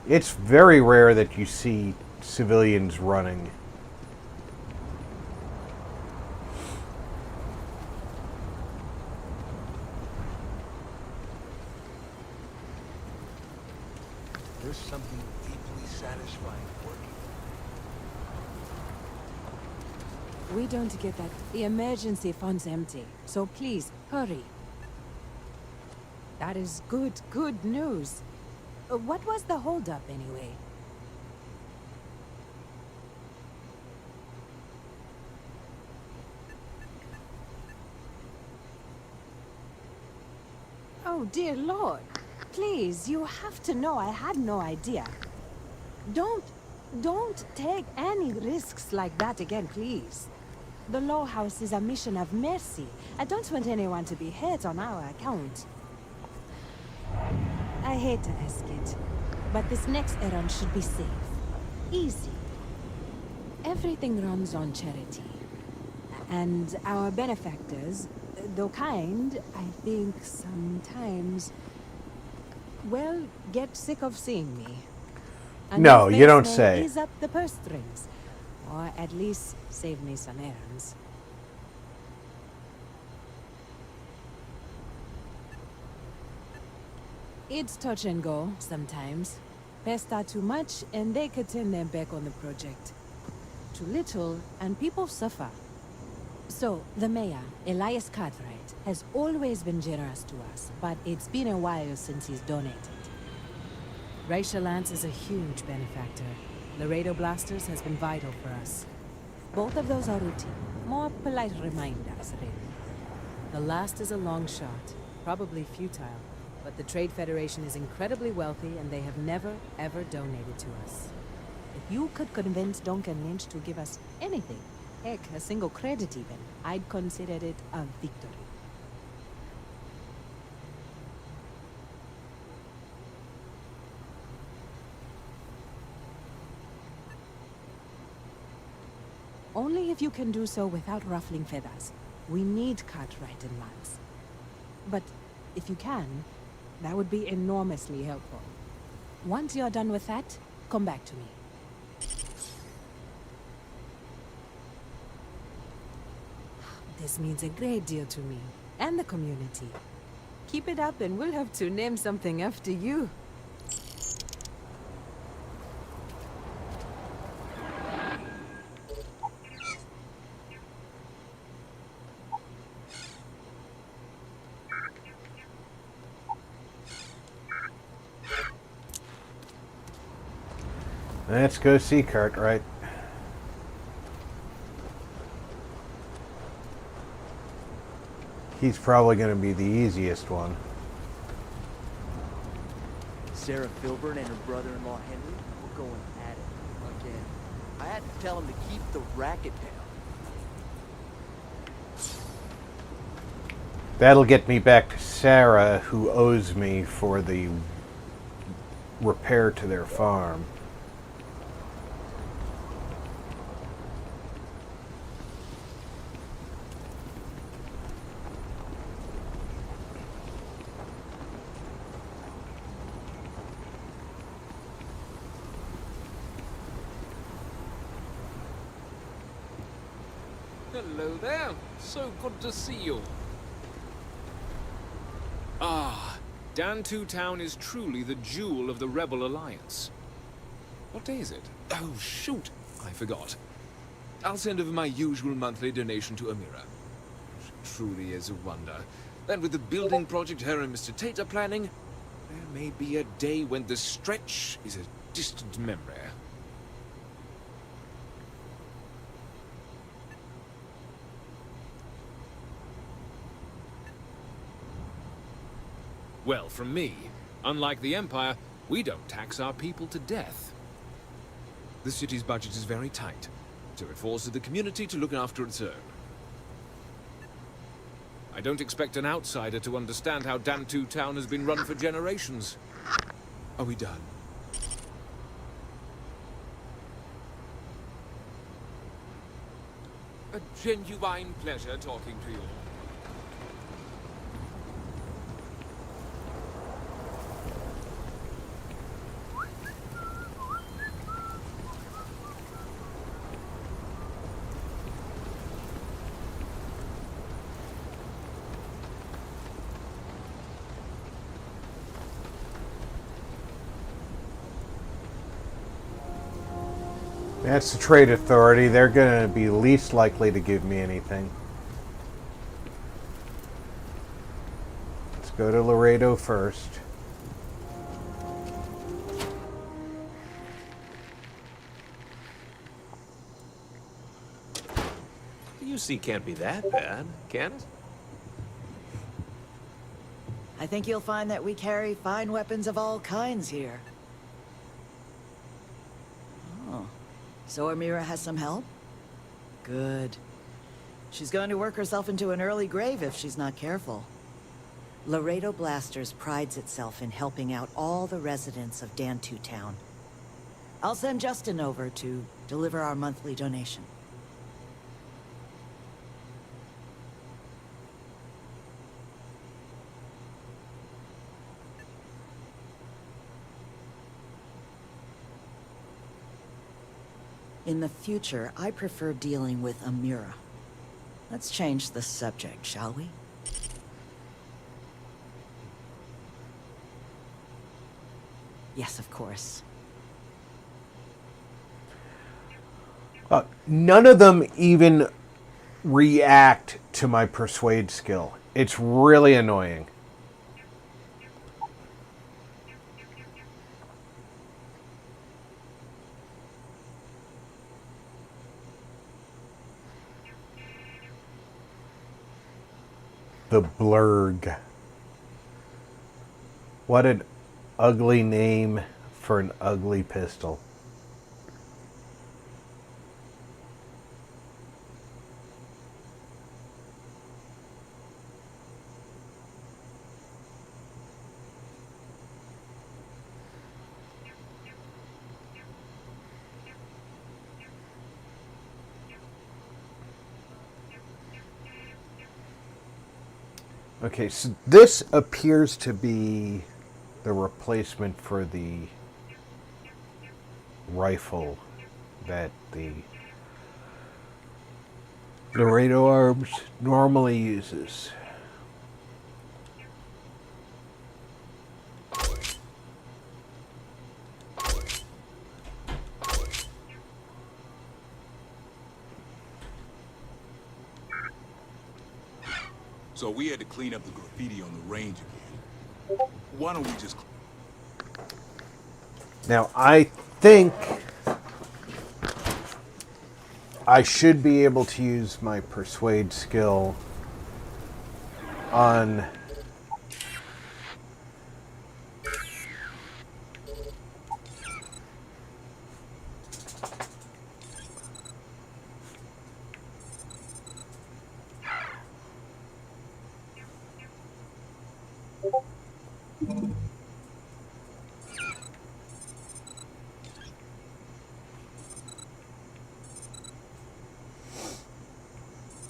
It's very rare that you see civilians running. There's something deeply satisfying working. We don't get that. The emergency fund's empty, so please, hurry. That is good news. What was the holdup, anyway? Oh, dear Lord. Please, you have to know I had no idea. Don't take any risks like that again, please. The Law House is a mission of mercy. I don't want anyone to be hurt on our account. I hate to ask it, but this next errand should be safe. Easy. Everything runs on charity. And our benefactors, though kind, I think sometimes, well, get sick of seeing me. And No, if you don't may say. Ease up the purse strings, or at least save me some errands. It's touch and go, sometimes. Pester too much, and they could turn their back on the project. Too little, and people suffer. So, the mayor, Elias Cartwright, has always been generous to us, but it's been a while since he's donated. Racial Lance is a huge benefactor. Laredo Blasters has been vital for us. Both of those are routine, more polite reminders, really. The last is a long shot, probably futile. But the Trade Federation is incredibly wealthy, and they have never, ever donated to us. If you could convince Duncan Lynch to give us anything, heck, a single credit even, I'd consider it a victory. Only if you can do so without ruffling feathers. We need Cartwright and Lance. But if you can, that would be enormously helpful. Once you're done with that, come back to me. This means a great deal to me, and the community. Keep it up and we'll have to name something after you. Let's go see Cartwright. He's probably going to be the easiest one. Sarah Filburn and her brother-in-law Henry were going at it again. I had to tell him to keep the racket down. That'll get me back to Sarah, who owes me for the repair to their farm. Hello there. So good to see you. Ah, Dantuine town is truly the jewel of the Rebel Alliance. What day is it? Oh, shoot. I forgot. I'll send over my usual monthly donation to Amira. She truly is a wonder. And with the building project her and Mr. Tate are planning, there may be a day when the stretch is a distant memory. Well, from me, unlike the Empire, we don't tax our people to death. The city's budget is very tight, so it falls to the community to look after its own. I don't expect an outsider to understand how Dantuine town has been run for generations. Are we done? A genuine pleasure talking to you. That's the trade authority. They're going to be least likely to give me anything. Let's go to Laredo first. The UC can't be that bad, can it? I think you'll find that we carry fine weapons of all kinds here. Oh. So Amira has some help? Good. She's going to work herself into an early grave if she's not careful. Laredo Blasters prides itself in helping out all the residents of Dantuine town. I'll send Justin over to deliver our monthly donation. In the future, I prefer dealing with Amira. Let's change the subject, shall we? Yes, of course. None of them even react to my persuade skill. It's really annoying. The Blurg. What an ugly name for an ugly pistol. Okay, so this appears to be the replacement for the rifle that the Laredo Arms normally uses. So we had to clean up the graffiti on the range again. Why don't we just... Now, I think I should be able to use my persuade skill on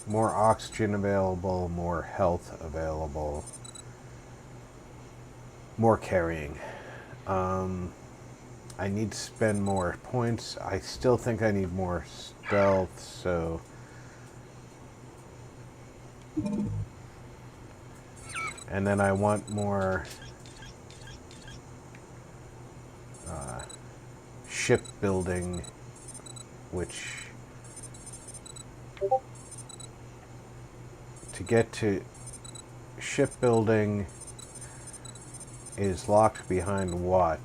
more oxygen available, more health available, more carrying. I need to spend more points. I still think I need more stealth, so And then I want more shipbuilding, which to get to shipbuilding is locked behind what?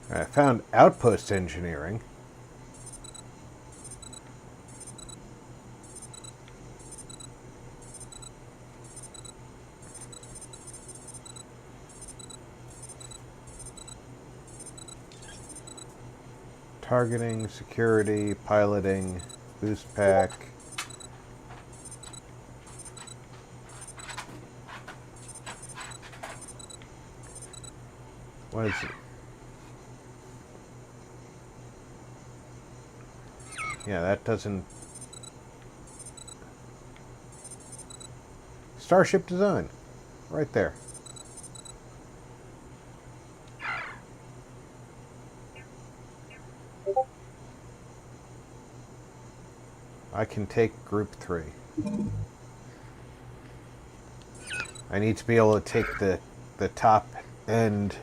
I found outpost engineering. Targeting, security, piloting, boost pack. What is it? Yeah, that doesn't... Starship design. Right there. I can take group 3. I need to be able to take the top end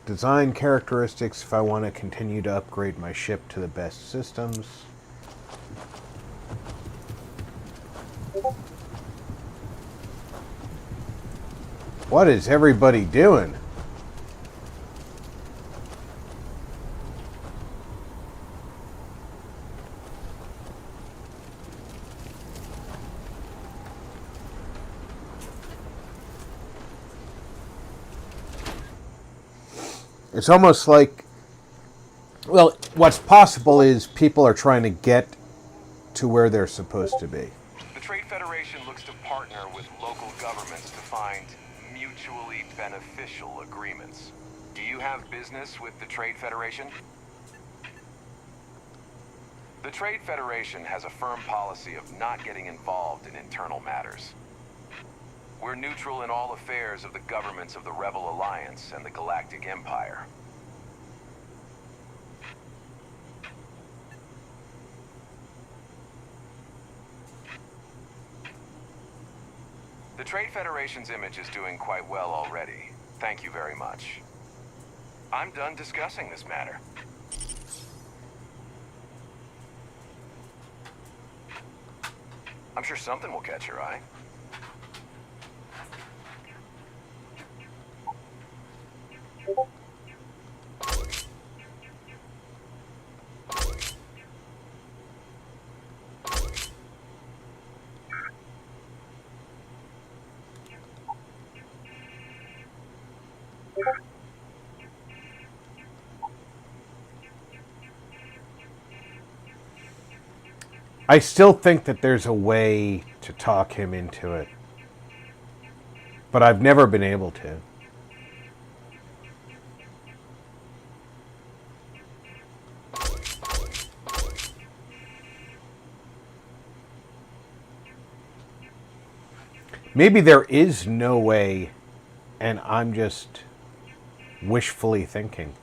design characteristics if I want to continue to upgrade my ship to the best systems. What is everybody doing? It's almost like, well, what's possible is people are trying to get to where they're supposed to be. The Trade Federation looks to partner with local governments to find mutually beneficial agreements. Do you have business with the Trade Federation? The Trade Federation has a firm policy of not getting involved in internal matters. We're neutral in all affairs of the governments of the Rebel Alliance and the Galactic Empire. The Trade Federation's image is doing quite well already. Thank you very much. I'm done discussing this matter. I'm sure something will catch your eye. I still think that there's a way to talk him into it, but I've never been able to. Maybe there is no way, and I'm just wishfully thinking.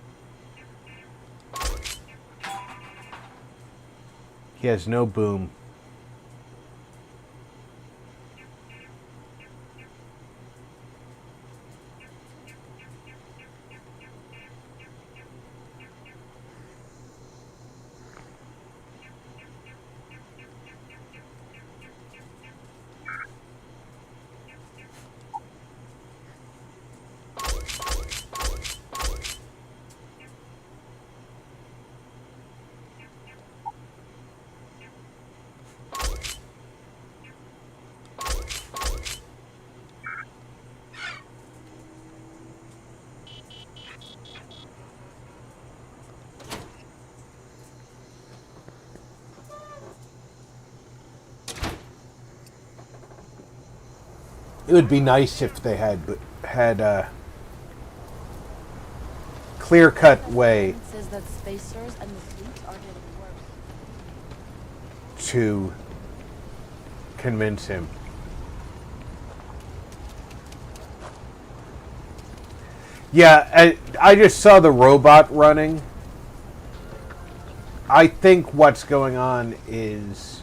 He has no boom. would be nice if they had a clear-cut way It says that spacers and the fleet are getting worse. to convince him. Yeah, I just saw the robot running. I think what's going on is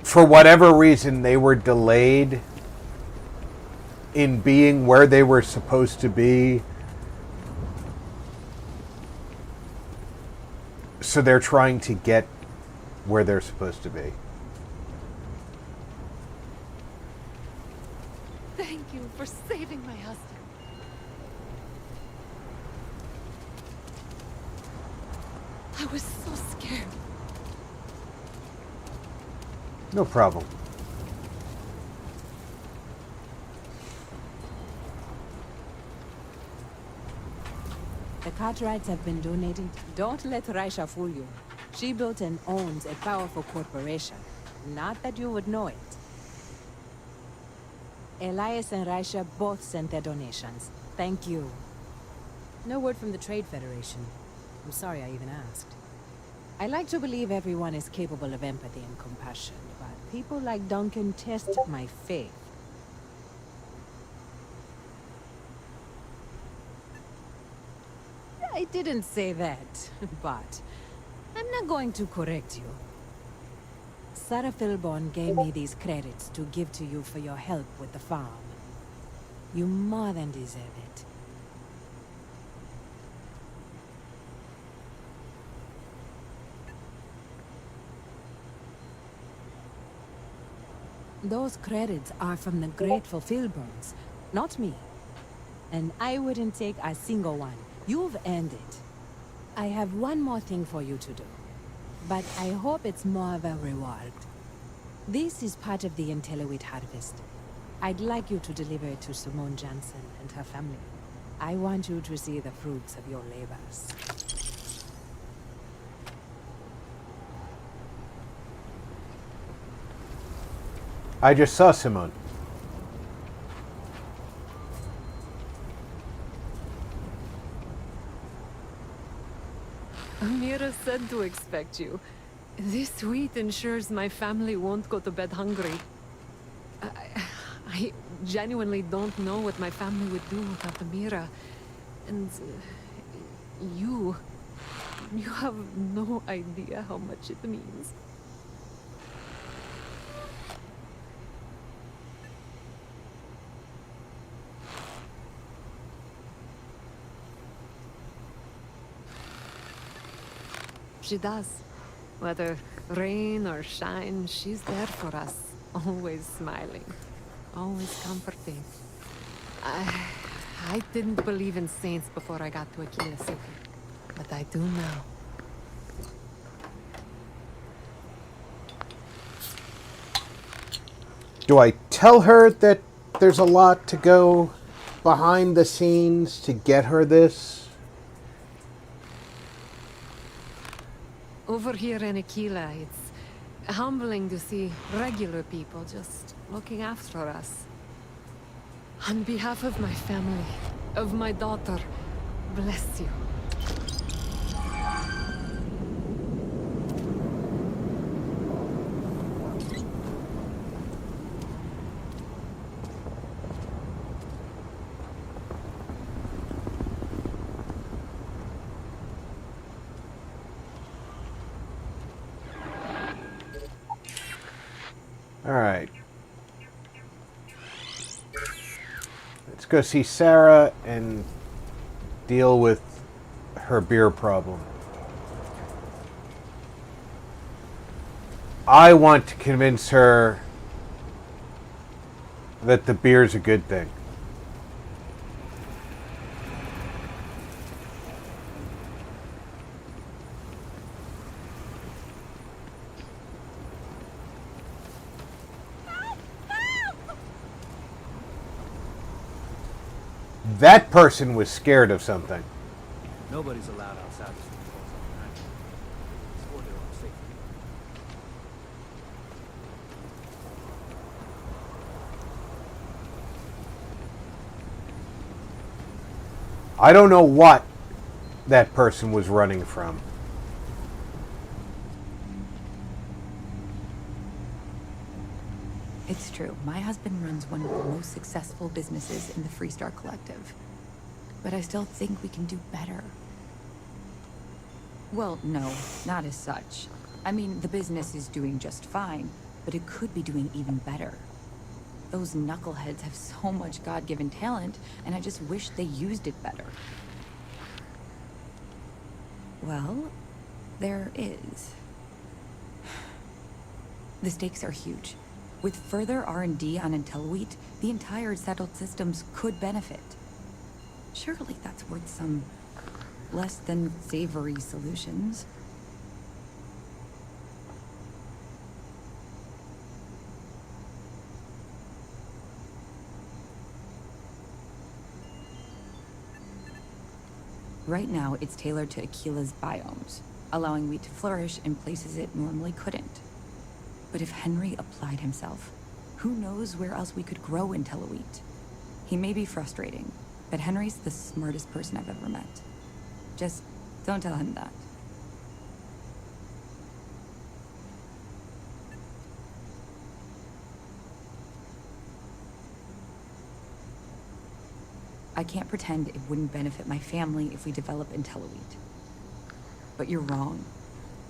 for whatever reason they were delayed in being where they were supposed to be. So they're trying to get where they're supposed to be. Thank you for saving my husband. I was so scared. No problem. The Cartwrights have been donating. Don't let Raisha fool you. She built and owns a powerful corporation. Not that you would know it. Elias and Raisha both sent their donations. Thank you. No word from the Trade Federation. I'm sorry I even asked. I like to believe everyone is capable of empathy and compassion, but people like Duncan test my faith. I didn't say that, but I'm not going to correct you. Sarah Philborn gave me these credits to give to you for your help with the farm. You more than deserve it. Those credits are from the grateful Philborns, not me. And I wouldn't take a single one. You've earned it. I have one more thing for you to do, but I hope it's more of a reward. This is part of the Intellowit harvest. I'd like you to deliver it to Simone Jansen and her family. I want you to see the fruits of your labors. I just saw Simone. Amira said to expect you. This wheat ensures my family won't go to bed hungry. I genuinely don't know what my family would do without Amira. And you have no idea how much it means. She does. Whether rain or shine, she's there for us. Always smiling. Always comforting. I didn't believe in saints before I got to Aquila City. But I do now. Do I tell her that there's a lot to go behind the scenes to get her this? Over here in Aquila, it's humbling to see regular people just looking after us. On behalf of my family, of my daughter, bless you. All right. Let's go see Sarah and deal with her beer problem. I want to convince her that the beer's a good thing. That person was scared of something. Nobody's allowed outside this control zone. It's for their own safety. I don't know what that person was running from. It's true. My husband runs one of the most successful businesses in the Freestar Collective. But I still think we can do better. Well, no, not as such. I mean, the business is doing just fine, but it could be doing even better. Those knuckleheads have so much God-given talent, and I just wish they used it better. Well, there is. The stakes are huge. With further R&D on IntelliWheat, the entire settled systems could benefit. Surely that's worth some less than savory solutions. Right now, it's tailored to Aquila's biomes, allowing wheat to flourish in places it normally couldn't. But if Henry applied himself, who knows where else we could grow IntelliWheat? He may be frustrating, but Henry's the smartest person I've ever met. Just don't tell him that. I can't pretend it wouldn't benefit my family if we develop IntelliWheat. But you're wrong.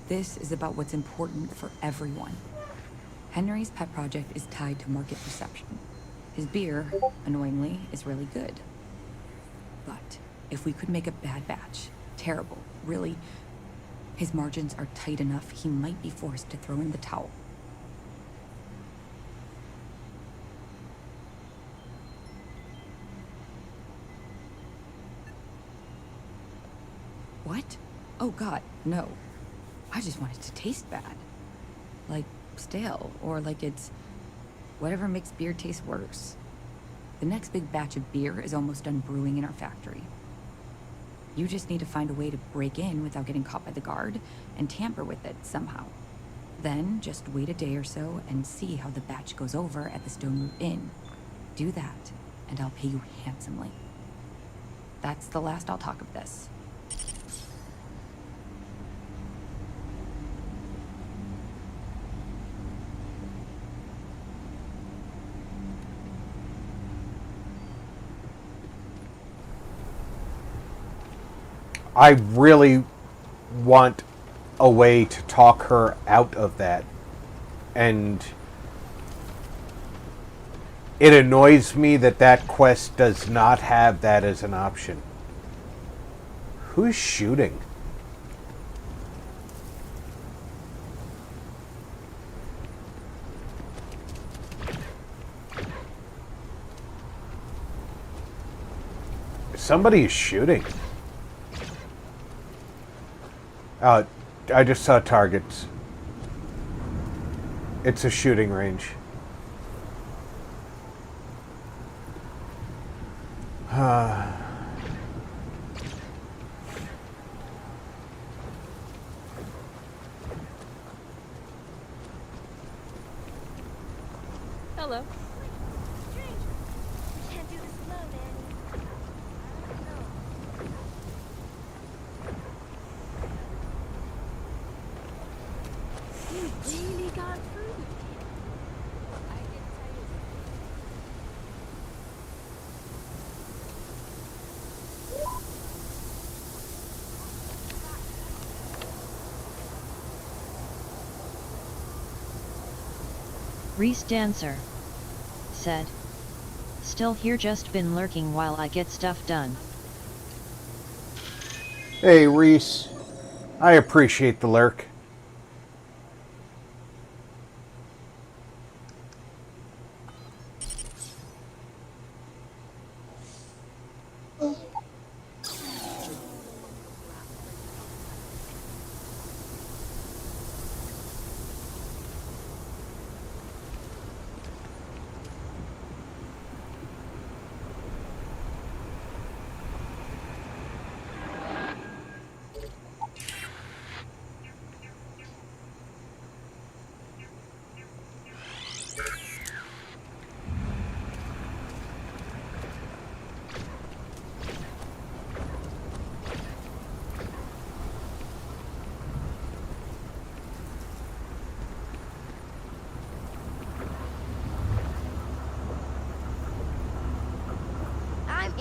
This is about what's important for everyone. Henry's pet project is tied to market perception. His beer, annoyingly, is really good. But if we could make a bad batch, terrible, really, his margins are tight enough he might be forced to throw in the towel. What? Oh God, no. I just want it to taste bad. Like stale, or like it's whatever makes beer taste worse. The next big batch of beer is almost done brewing in our factory. You just need to find a way to break in without getting caught by the guard and tamper with it somehow. Then just wait a day or so and see how the batch goes over at the Stone Root Inn. Do that, and I'll pay you handsomely. That's the last I'll talk of this. I really want a way to talk her out of that. And it annoys me that that quest does not have that as an option. Who's shooting? Somebody is shooting. I just saw targets. It's a shooting range. Hello. Really got through. Reese Dancer said, "Still here, just been lurking while I get stuff done." Hey, Reese. I appreciate the lurk.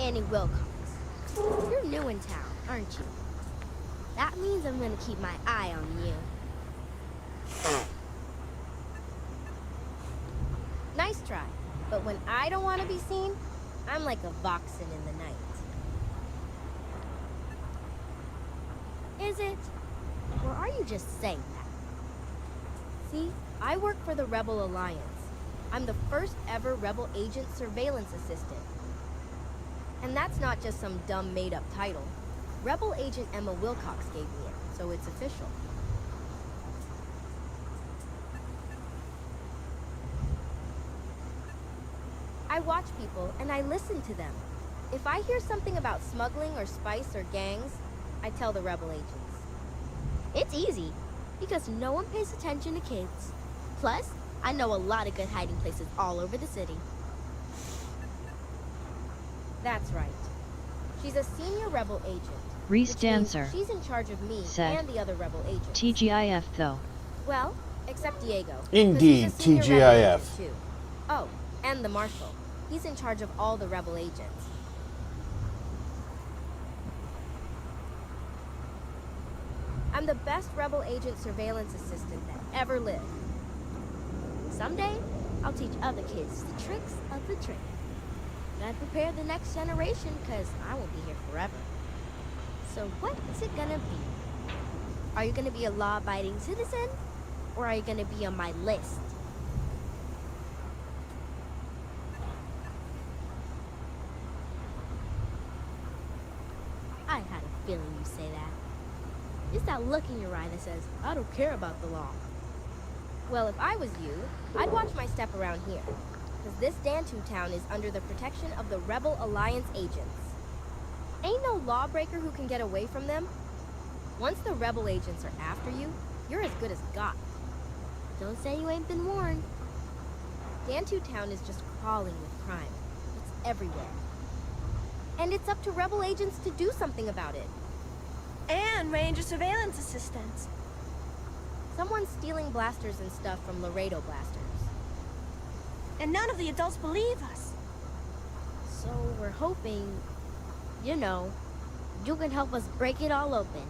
Annie Wilcox. You're new in town, aren't you? That means I'm gonna keep my eye on you. Nice try, but when I don't want to be seen, I'm like a Voxen in the night. Is it? Or are you just saying that? See, I work for the Rebel Alliance. I'm the first ever Rebel Agent Surveillance Assistant. And that's not just some dumb made-up title. Rebel Agent Emma Wilcox gave me it, so it's official. I watch people and I listen to them. If I hear something about smuggling or spice or gangs, I tell the Rebel agents. It's easy, because no one pays attention to kids. Plus, I know a lot of good hiding places all over the city. That's right. She's a senior Rebel agent. Reese which means Dancer she's in charge of me said, and the other Rebel agents. TGIF though. Well, except Diego. 'cause Indeed, he's a senior Rebel TGIF. agent, too. Oh, and the Marshal. He's in charge of all the Rebel agents. I'm the best Rebel agent surveillance assistant that ever lived. Someday, I'll teach other kids the tricks of the trade. Gotta prepare the next generation, because I won't be here forever. So what's it gonna be? Are you gonna be a law-abiding citizen? Or are you gonna be on my list? I had a feeling you'd say that. It's that look in your eye that says, I don't care about the law. Well, if I was you, I'd watch my step around here. Because this Dantuine town is under the protection of the Rebel Alliance agents. Ain't no lawbreaker who can get away from them. Once the Rebel agents are after you, you're as good as got. Don't say you ain't been warned. Dantuine town is just crawling with crime. It's everywhere. And it's up to Rebel agents to do something about it. And Ranger surveillance assistants. Someone's stealing blasters and stuff from Laredo blasters. And none of the adults believe us. So we're hoping, you know, you can help us break it all open.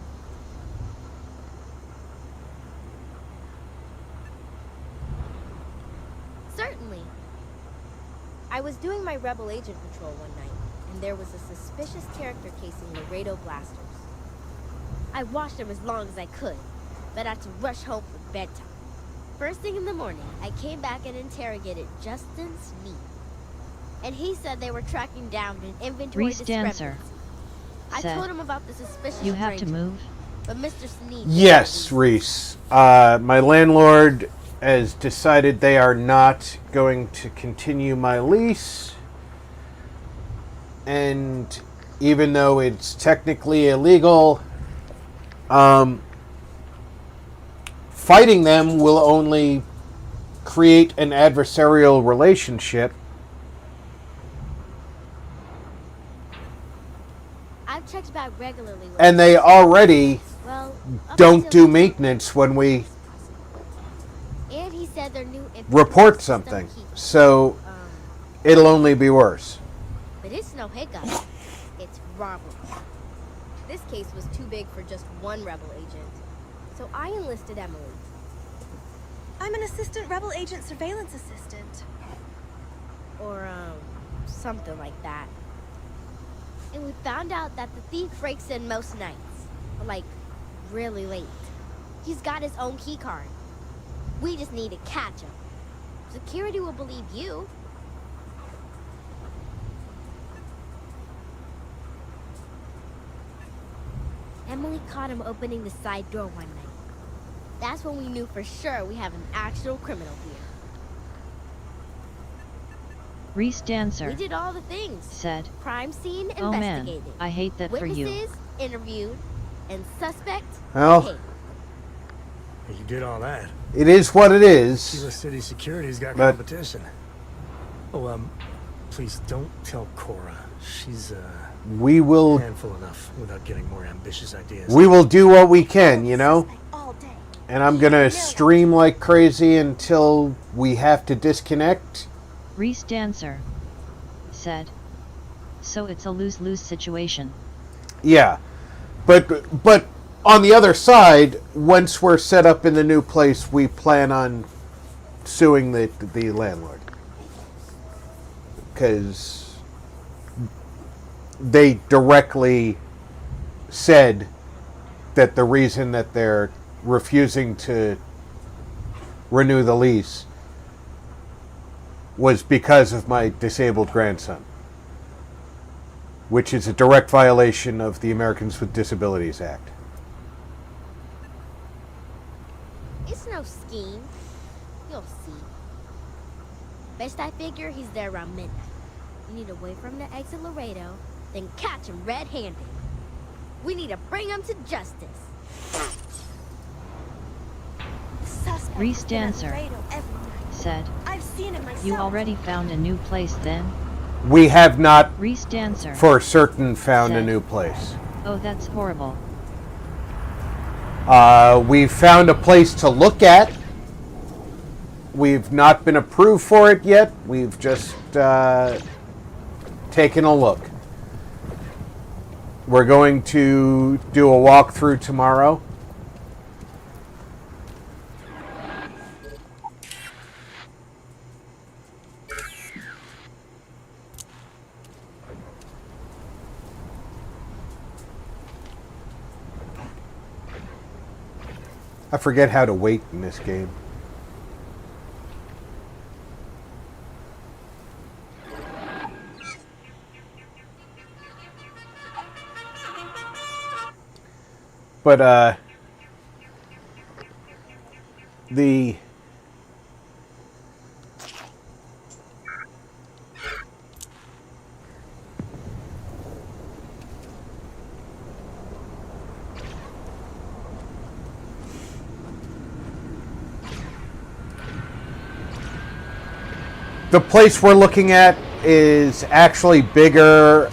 Certainly. I was doing my Rebel agent patrol one night, and there was a suspicious character casing Laredo blasters. I watched him as long as I could, but I had to rush home for bedtime. First thing in the morning, I came back and interrogated Justin Sneed. And he said they were tracking down an inventory Reese Dancer discrepancy. I said, told him about the suspicious you have to stranger, move. but Mr. Sneed... Yes, Reese. My landlord has decided they are not going to continue my lease. And even though it's technically illegal, fighting them will only create an adversarial relationship. I've checked back regularly with And they already well, up don't until do maintenance when we And he said their new report something. So it'll only be worse. But it's no hiccup. It's robbery. This case was too big for just one Rebel agent. So I enlisted Emily. I'm an assistant Rebel agent surveillance assistant. Or, something like that. And we found out that the thief breaks in most nights. Like, really late. He's got his own key card. We just need to catch him. Security will believe you. Emily caught him opening the side door one night. That's when we knew for sure we have an actual criminal here. Reese Dancer We did all the things. said, Crime scene oh man, investigated. I hate that for you. Witnesses interviewed. And suspect Well, paid. You did all that. it is what it is. Sheila City Security's got But- competition. Oh, please don't tell Cora. She's We will handful enough without getting more ambitious ideas. we will do what we can, you know? All day. And I'm gonna stream like crazy until we have to disconnect. Reese Dancer said, So it's a lose-lose situation. Yeah. But on the other side, once we're set up in the new place, we plan on suing the landlord. Because they directly said that the reason that they're refusing to renew the lease was because of my disabled grandson, which is a direct violation of the Americans with Disabilities Act. It's no scheme. You'll see. Best I figure he's there around midnight. You need to wait for him to exit Laredo, then catch him red-handed. We need to bring him to justice. Reese Dancer said, I've seen it myself. You already found a new place then? We have not Reese Dancer for certain found a said, new place. Oh, that's horrible. We've found a place to look at. We've not been approved for it yet. We've just taken a look. We're going to do a walkthrough tomorrow. I forget how to wait in this game. But the place we're looking at is actually bigger.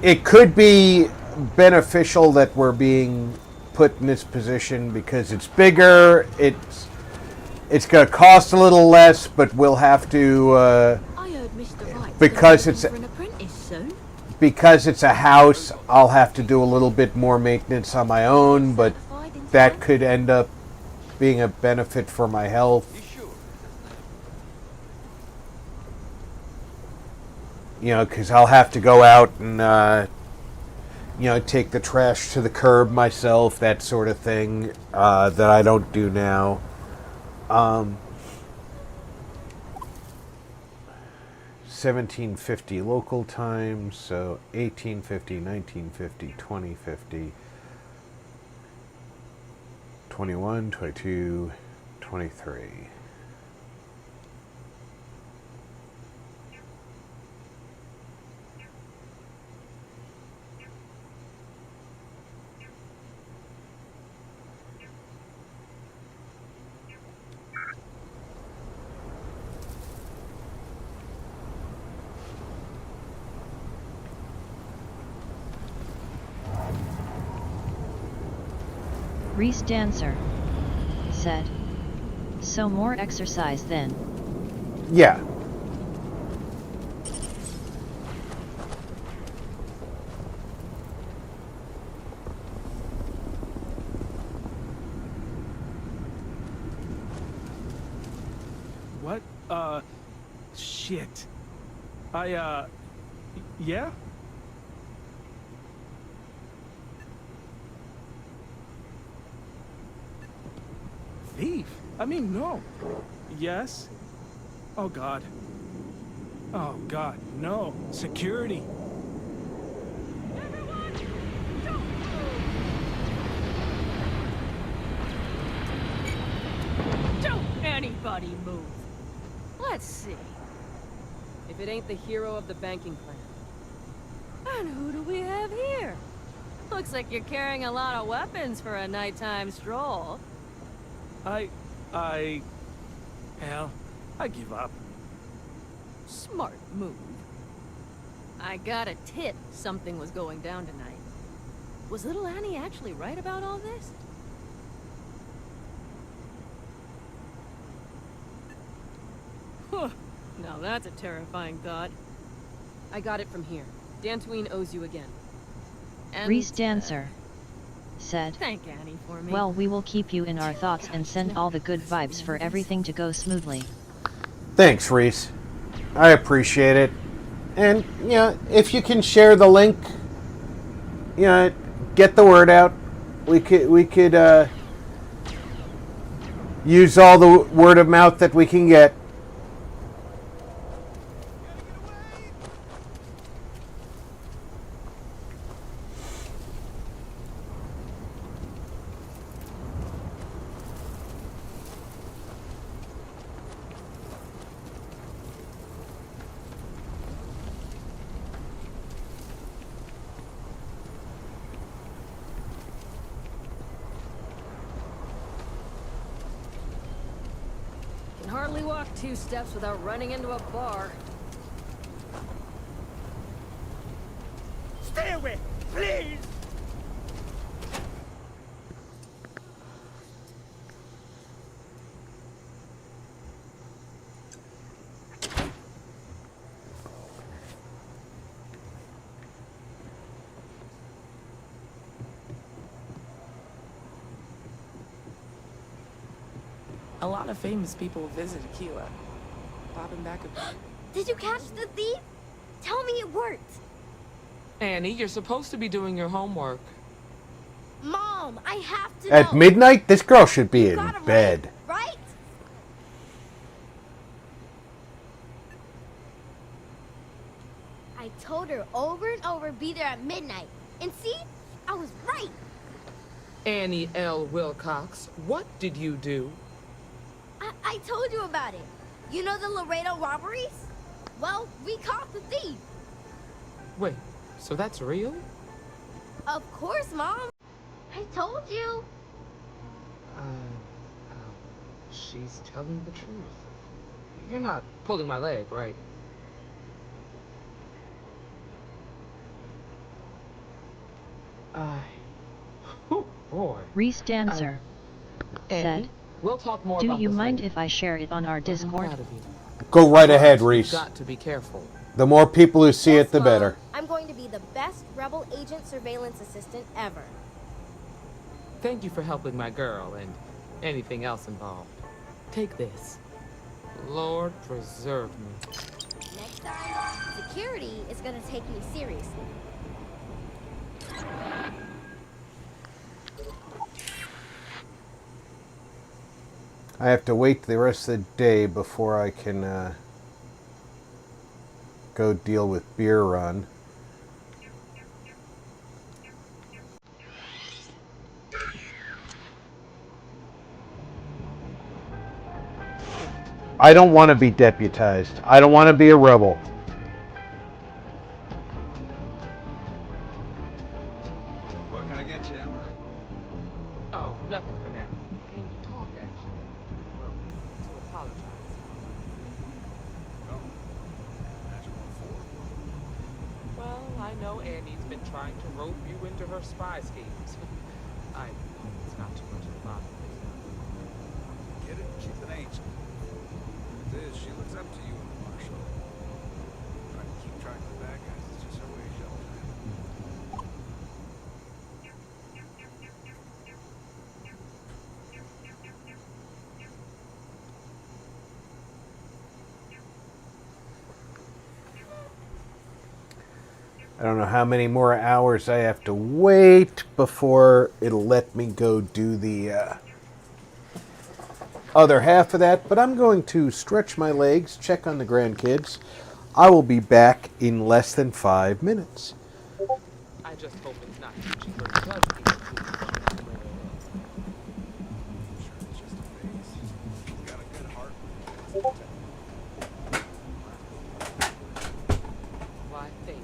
It could be beneficial that we're being put in this position because it's bigger. It's going to cost a little less, but we'll have to I heard Mr. Wright because it's for an apprentice soon. because it's a house. I'll have to do a little bit more maintenance on my own, but that could end up being a benefit for my health. You know, because I'll have to go out and, take the trash to the curb myself, that sort of thing, that I don't do now. 1750 local time, so 1850, 1950, 2050, 21, 22, 23. Reese Dancer said, So more exercise then. Yeah. What? Shit. Yeah? Thief? I mean, no. Yes? Oh, God. Oh, God, no. Security. Don't anybody move. Let's see. If it ain't the hero of the banking plan. And who do we have here? Looks like you're carrying a lot of weapons for a nighttime stroll. Hell, I give up. Smart move. I got a tip something was going down tonight. Was little Annie actually right about all this? Huh. Now that's a terrifying thought. I got it from here. Dantuine owes you again. And, Reese Dancer said, thank Annie for me. well, we will keep you in our thoughts and send all the good vibes for everything to go smoothly. Thanks, Reese. I appreciate it. And, if you can share the link, get the word out. We could use all the word of mouth that we can get. Can hardly walk 2 steps without running into a bar. Stay away, please! A lot of famous people visit Aquila. Popping back a bit. Did you catch the thief? Tell me it worked. Annie, you're supposed to be doing your homework. Mom, I have to At know. midnight, this girl should be in bed. Right? I told her over and over be there at midnight. And see? I was right. Annie L. Wilcox, what did you do? I told you about it. You know the Laredo robberies? Well, we caught the thief. Wait, so that's real? Of course, Mom. I told you. She's telling the truth. You're not pulling my leg, right? Oh boy. Reese Dancer said, we'll talk more do about you this mind later. if I share it on our Discord? Go right ahead, Reese. Got to be careful. The more people who see it, the better. I'm going to be the best rebel agent surveillance assistant ever. Thank you for helping my girl and anything else involved. Take this. Lord preserve me. Next time, security is going to take me seriously. I have to wait the rest of the day before I can go deal with Beer Run. I don't want to be deputized. I don't want to be a rebel. What can I get you? Oh, nothing for now. Can you talk, actually? Well, to apologize. Oh, that's what for. Well, I know Annie's been trying to rope you into her spy schemes. I hope it's not too much of a bother. Get it? She's an angel. Truth is, she looks up to you and the Marshal. Trying to keep track of the bad guys is just her way of sheltering. I don't know how many more hours I have to wait before it'll let me go do the other half of that, but I'm going to stretch my legs, check on the grandkids. I will be back in less than 5 minutes. I just hope it's not too cheap or judge people who come way Sure, it's just a phase. She's got a good heart. Why, thank you.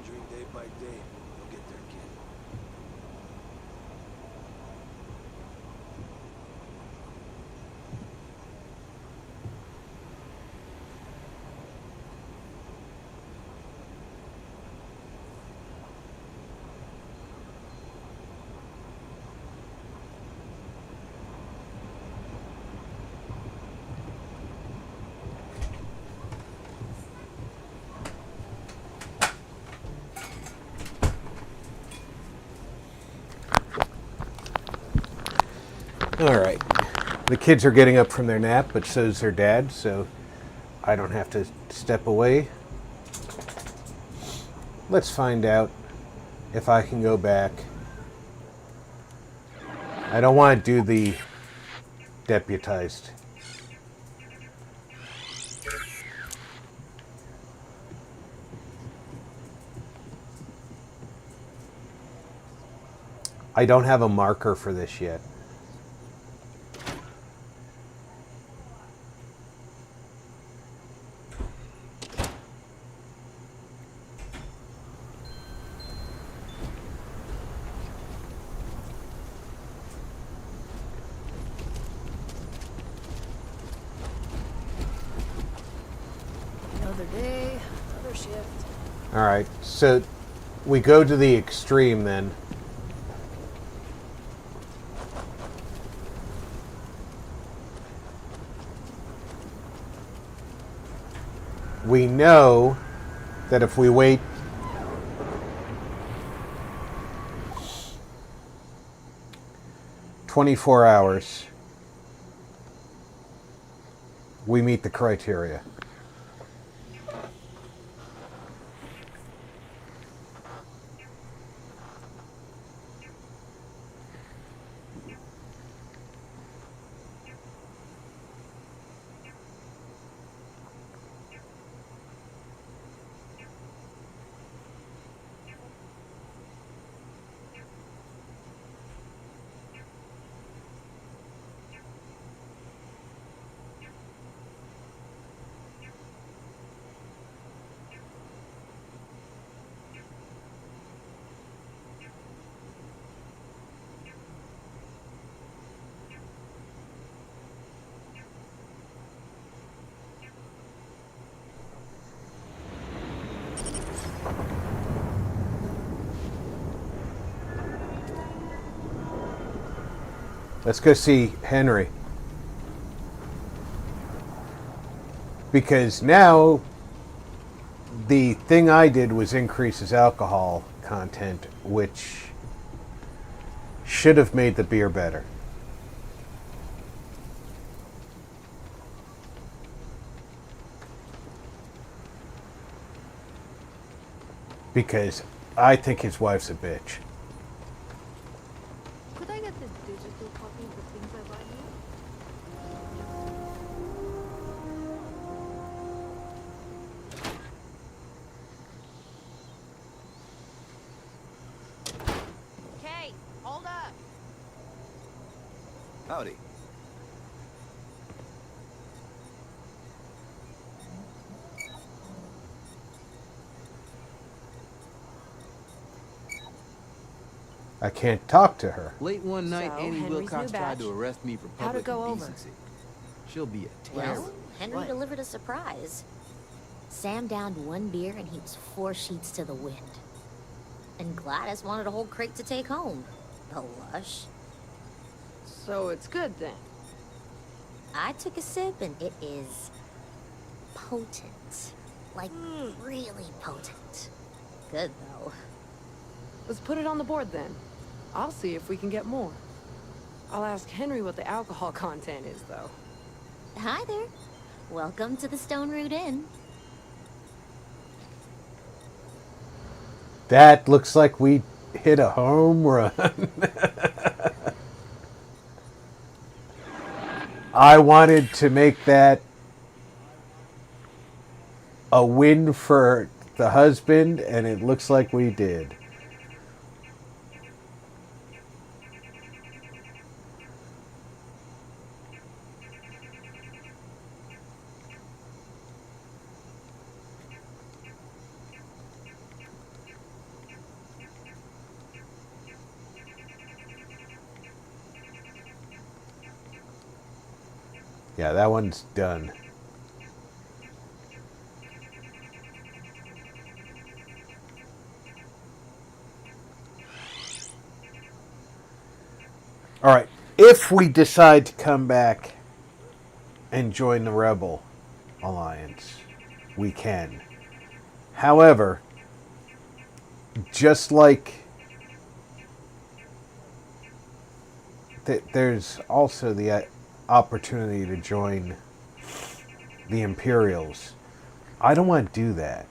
endangering day by day. You'll get there, kid. All right. The kids are getting up from their nap, but so's their dad, so I don't have to step away. Let's find out if I can go back. I don't want to do the deputized. I don't have a marker for this yet. Another day, another shift. All right, so we go to the extreme then. We know that if we wait 24 hours, we meet the criteria. Let's go see Henry. Because now the thing I did was increase his alcohol content, which should have made the beer better. Because I think his wife's a bitch. Could I get the digital copy of the things I bought you? Okay, hold up. Howdy. I can't talk to her. Late one night, So, Annie Henry's Wilcox new tried to batch? arrest me for How'd it public go over? indecency. She'll be a terror. Well, Henry delivered a surprise. Sam downed one beer and he was 4 sheets to the wind. And Gladys wanted a whole crate to take home. The lush. So it's good then. I took a sip and it is potent. Like, really potent. Good, though. Let's put it on the board then. I'll see if we can get more. I'll ask Henry what the alcohol content is, though. Hi there. Welcome to the Stone Root Inn. That looks like we hit a home run. I wanted to make that a win for the husband, and it looks like we did. Yeah, that one's done. All right. If we decide to come back and join the Rebel Alliance, we can. However, just like there's also the opportunity to join the Imperials. I don't want to do that.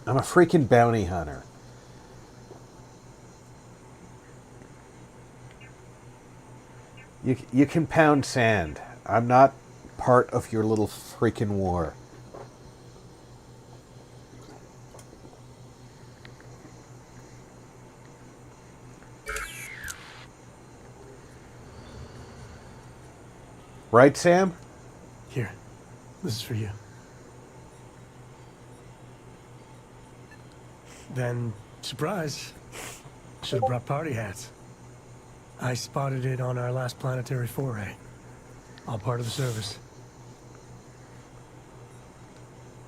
I'm a freaking bounty hunter. You can pound sand. I'm not part of your little freaking war. Right, Sam? Here. This is for you. Then, surprise. Should have brought party hats. I spotted it on our last planetary foray. All part of the service.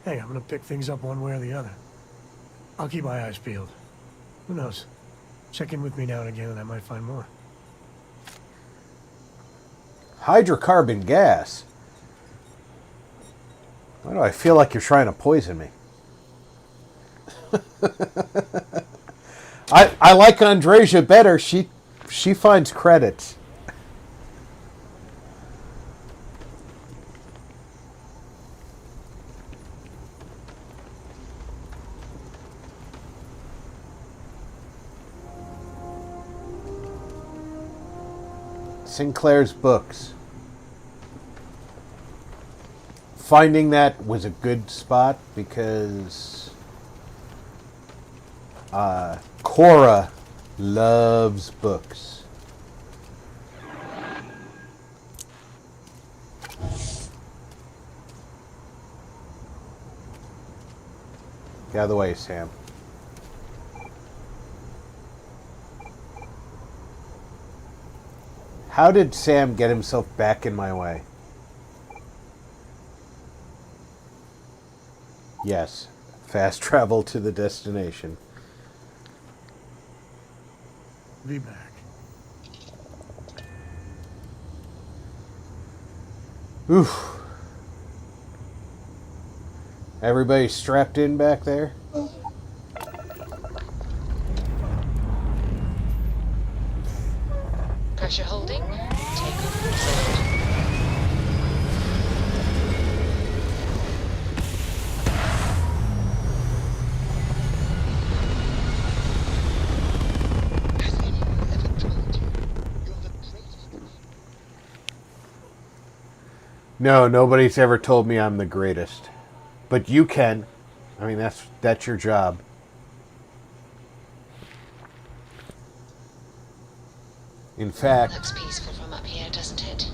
Hey, I'm gonna pick things up one way or the other. I'll keep my eyes peeled. Who knows? Check in with me now and again and I might find more. Hydrocarbon gas? Why do I feel like you're trying to poison me? I like Andreja better. She finds credits. Sinclair's books. Finding that was a good spot because Cora loves books. Get out of the way, Sam. How did Sam get himself back in my way? Yes, fast travel to the destination. Be back. Oof. Everybody strapped in back there? Pressure holding. Takeoff confirmed. No, nobody's ever told me I'm the greatest. But you can. I mean, that's your job. In fact, Looks peaceful from up here, doesn't it?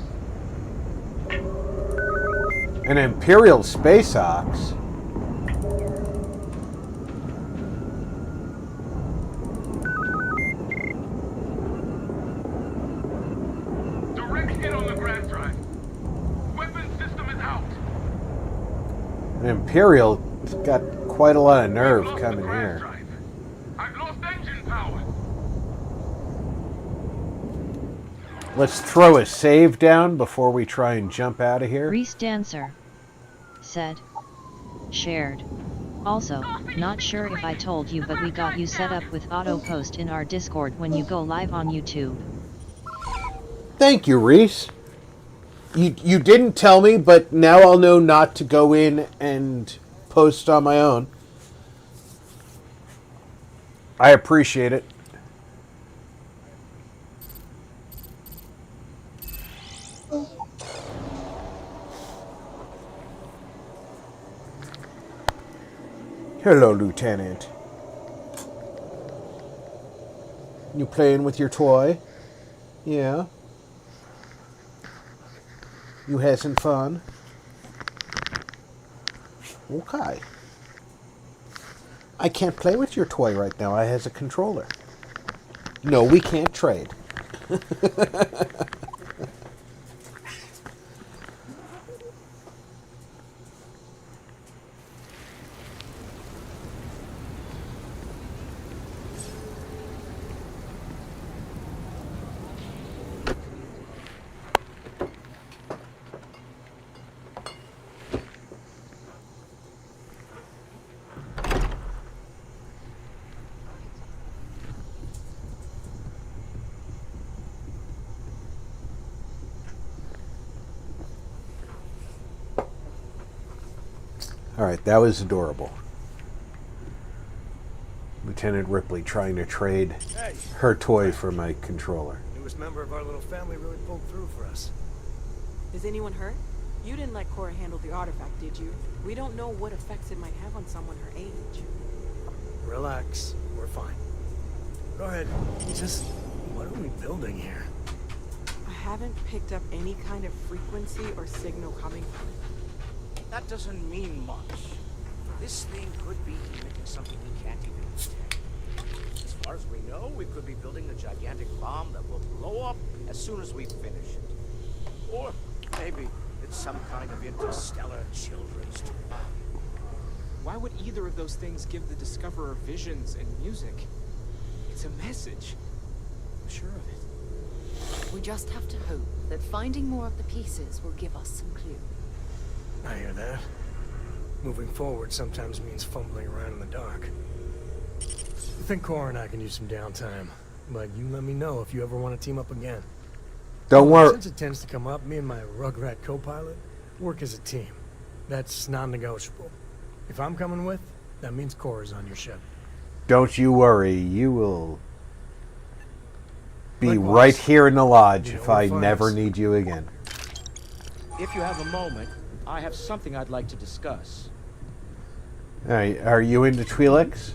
an Imperial space ox. Direct hit on the grav drive. Weapon system is out. An Imperial got quite a lot of nerve coming here. I've lost engine power. Let's throw a save down before we try and jump out of here. Reese Dancer said. Shared. Also, not sure if I told you, but we got you set up with auto post in our Discord when you go live on YouTube. Thank you, Reese. You didn't tell me, but now I'll know not to go in and post on my own. I appreciate it. Hello, Lieutenant. You playing with your toy? Yeah. You having fun? Okay. I can't play with your toy right now. I has a controller. No, we can't trade. Alright, that was adorable. Lieutenant Ripley trying to trade her toy for my controller. Newest member of our little family really pulled through for us. Is anyone hurt? You didn't let Cora handle the artifact, did you? We don't know what effects it might have on someone her age. Relax. We're fine. Go ahead. Just, what are we building here? I haven't picked up any kind of frequency or signal coming from it. That doesn't mean much. This thing could be emitting something we can't even detect. As far as we know, we could be building a gigantic bomb that will blow up as soon as we finish it. Or maybe it's some kind of interstellar children's toy. Why would either of those things give the Discoverer visions and music? It's a message. I'm sure of it. We just have to hope that finding more of the pieces will give us some clue. I hear that. Moving forward sometimes means fumbling around in the dark. I think Cora and I can use some downtime, but you let me know if you ever want to team up again. Don't worry. Since it tends to come up, me and my Rugrat co-pilot work as a team. That's non-negotiable. If I'm coming with, that means Cora's on your ship. Don't you worry, you will be Likewise. right here in the lodge You know if where I to find never us. need you again. If you have a moment, I have something I'd like to discuss. Alright, are you into Twi'leks?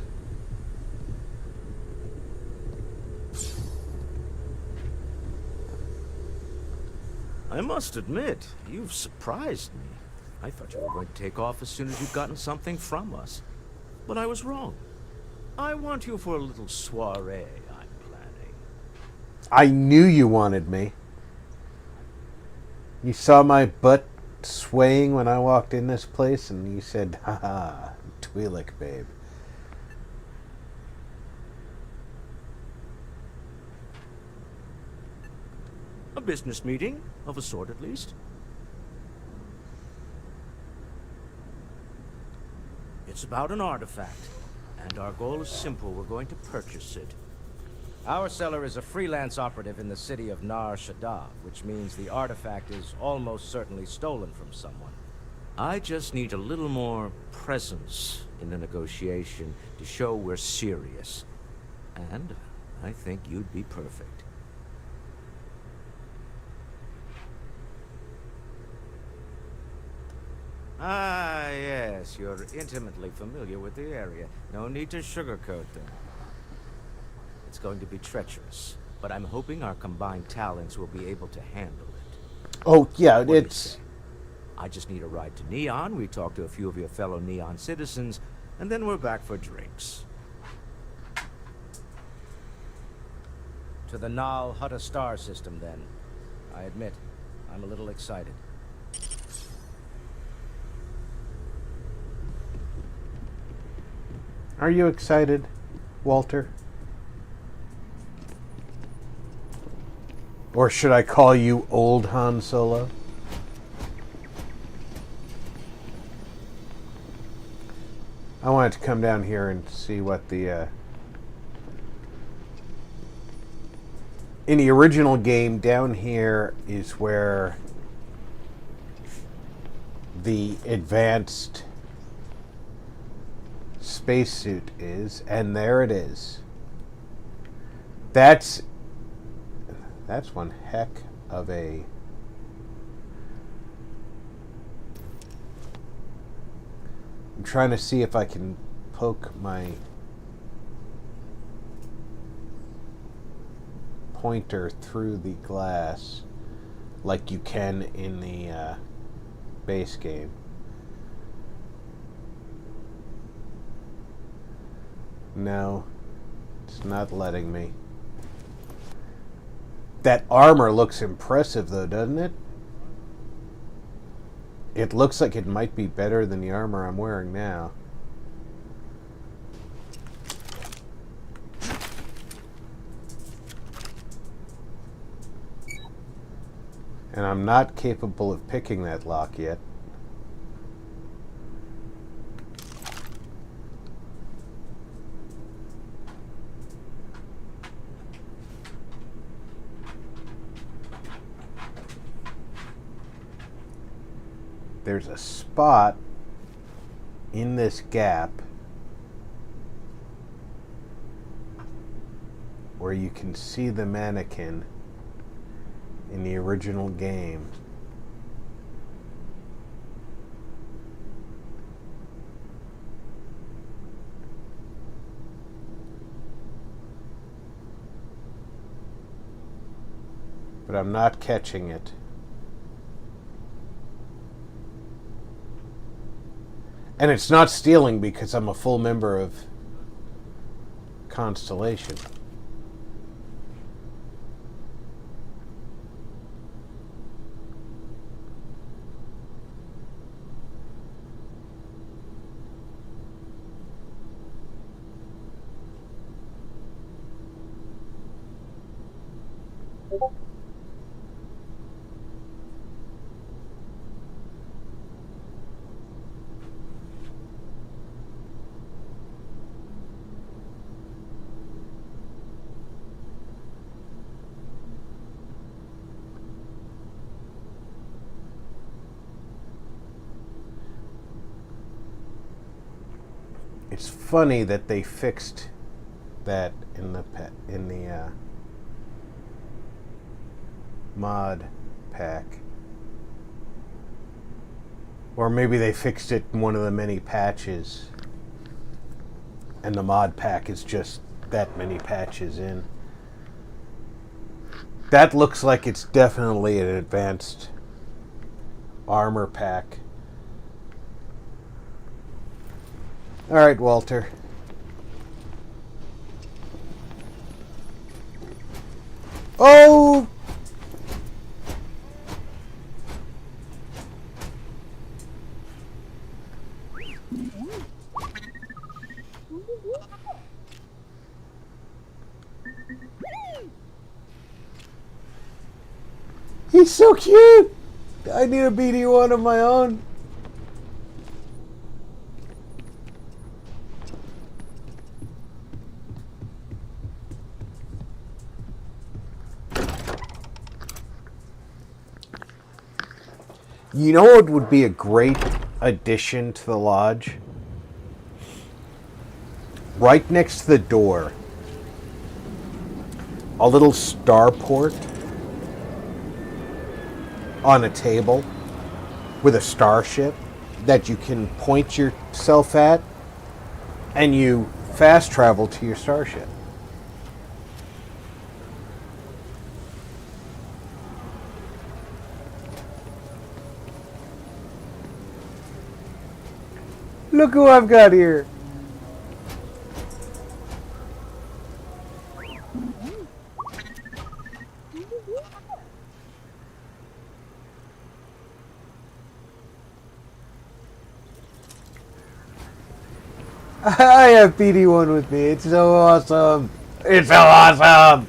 I must admit, you've surprised me. I thought you were going to take off as soon as you'd gotten something from us. But I was wrong. I want you for a little soiree I'm planning. I knew you wanted me. You saw my butt swaying when I walked in this place and you said, haha, Twi'lek babe. A business meeting, of a sort at least. It's about an artifact, and our goal is simple. We're going to purchase it. Our seller is a freelance operative in the city of Nar Shaddaa, which means the artifact is almost certainly stolen from someone. I just need a little more presence in the negotiation to show we're serious. And I think you'd be perfect. Ah, yes, you're intimately familiar with the area. No need to sugarcoat them. It's going to be treacherous, but I'm hoping our combined talents will be able to handle it. Oh, yeah, What do you it's... say? I just need a ride to Neon, we talk to a few of your fellow Neon citizens, and then we're back for drinks. To the Nal Hutta star system, then. I admit, I'm a little excited. Are you excited, Walter? Or should I call you Old Han Solo? I wanted to come down here and see what the... In the original game, down here is where the advanced spacesuit is, and there it is. That's one heck of a... I'm trying to see if I can poke my pointer through the glass like you can in the base game. No, it's not letting me. That armor looks impressive though, doesn't it? It looks like it might be better than the armor I'm wearing now. And I'm not capable of picking that lock yet. There's a spot in this gap where you can see the mannequin in the original game. But I'm not catching it. And it's not stealing because I'm a full member of Constellation. It's funny that they fixed that in the mod pack, or maybe they fixed it in one of the many patches, and the mod pack is just that many patches in. That looks like it's definitely an advanced armor pack. All right, Walter. Oh! He's so cute! I need a BD1 of my own. You know what would be a great addition to the lodge? Right next to the door, a little starport on a table with a starship that you can point yourself at, and you fast travel to your starship. Look who I've got here. I have BD1 with me. It's so awesome. It's so awesome.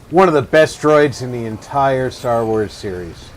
One of the best droids in the entire Star Wars series.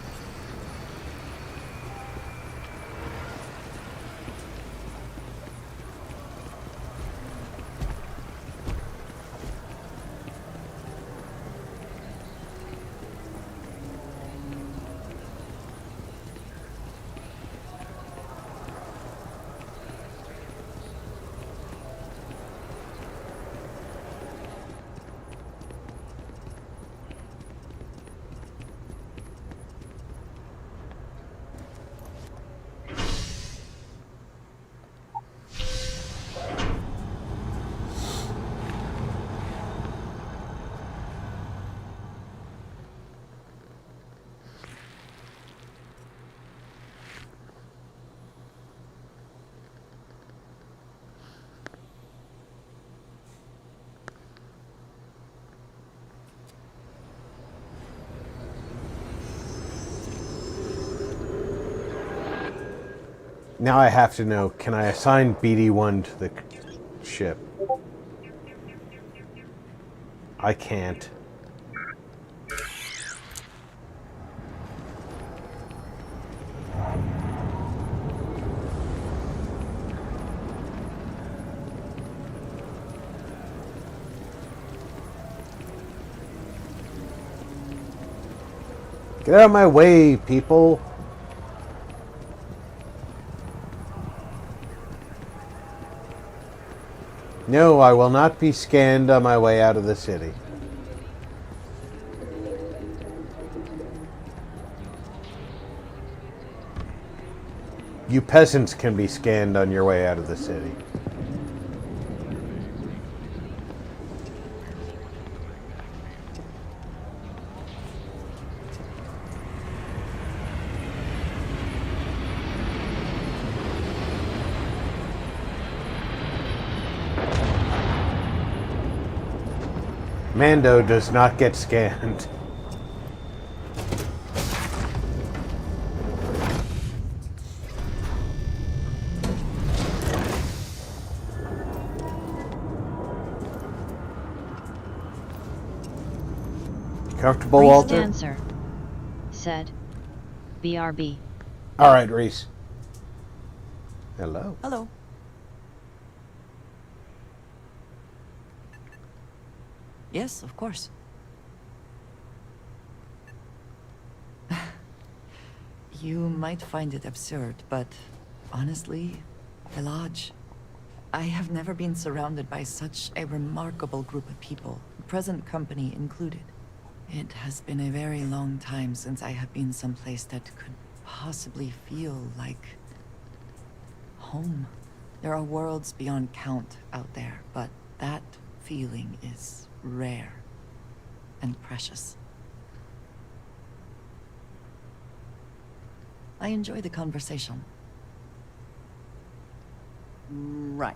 Now I have to know, can I assign BD1 to the ship? I can't. Get out of my way, people. No, I will not be scanned on my way out of the city. You peasants can be scanned on your way out of the city. Mando does not get scanned. Comfortable, Reese Walter? Dancer said, BRB. All right, Reese. Hello. Hello. Yes, of course. You might find it absurd, but honestly, the Lodge. I have never been surrounded by such a remarkable group of people, present company included. It has been a very long time since I have been someplace that could possibly feel like home. There are worlds beyond count out there, but that feeling is rare and precious. I enjoy the conversation. Right.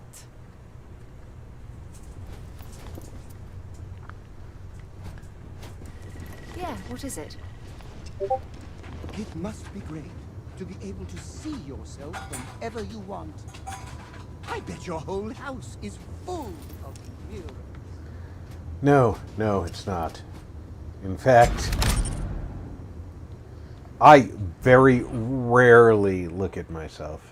Yeah, what is it? It must be great to be able to see yourself whenever you want. I bet your whole house is full of mirrors. No, it's not. In fact, I very rarely look at myself.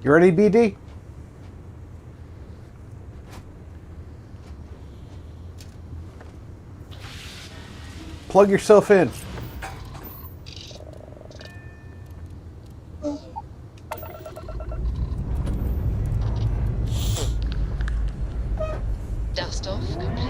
You ready, BD? Plug yourself in. Dust off complete.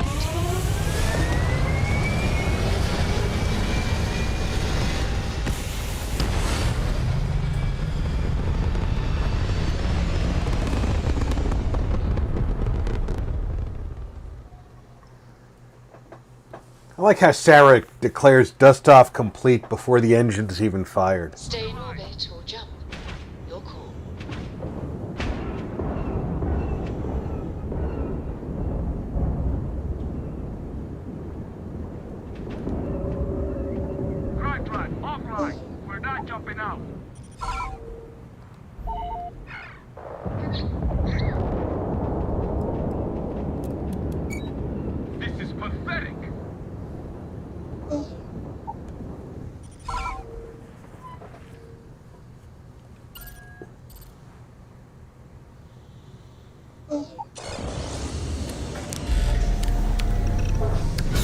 I like how Sarah declares dust off complete before the engine's even fired. Stay in orbit or jump. Your call. Right, offline. We're not jumping out. This is pathetic.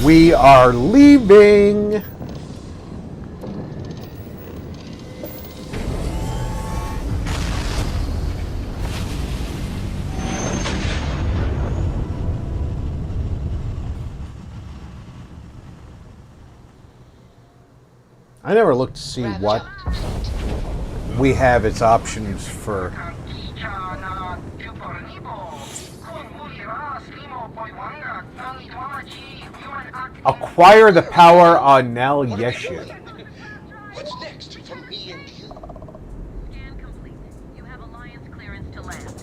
We are leaving. I never looked to see what we have as options for Acquire the power on Nal Yeshu. What's next for me and you? Scan complete. You have Alliance clearance to land.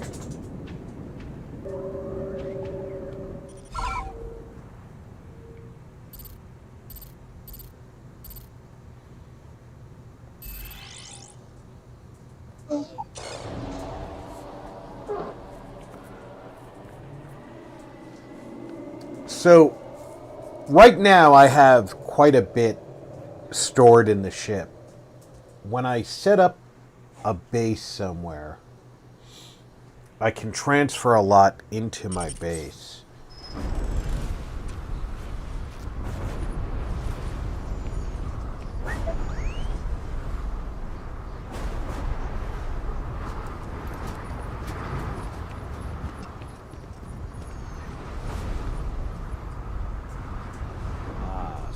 So, right now I have quite a bit stored in the ship. When I set up a base somewhere, I can transfer a lot into my base.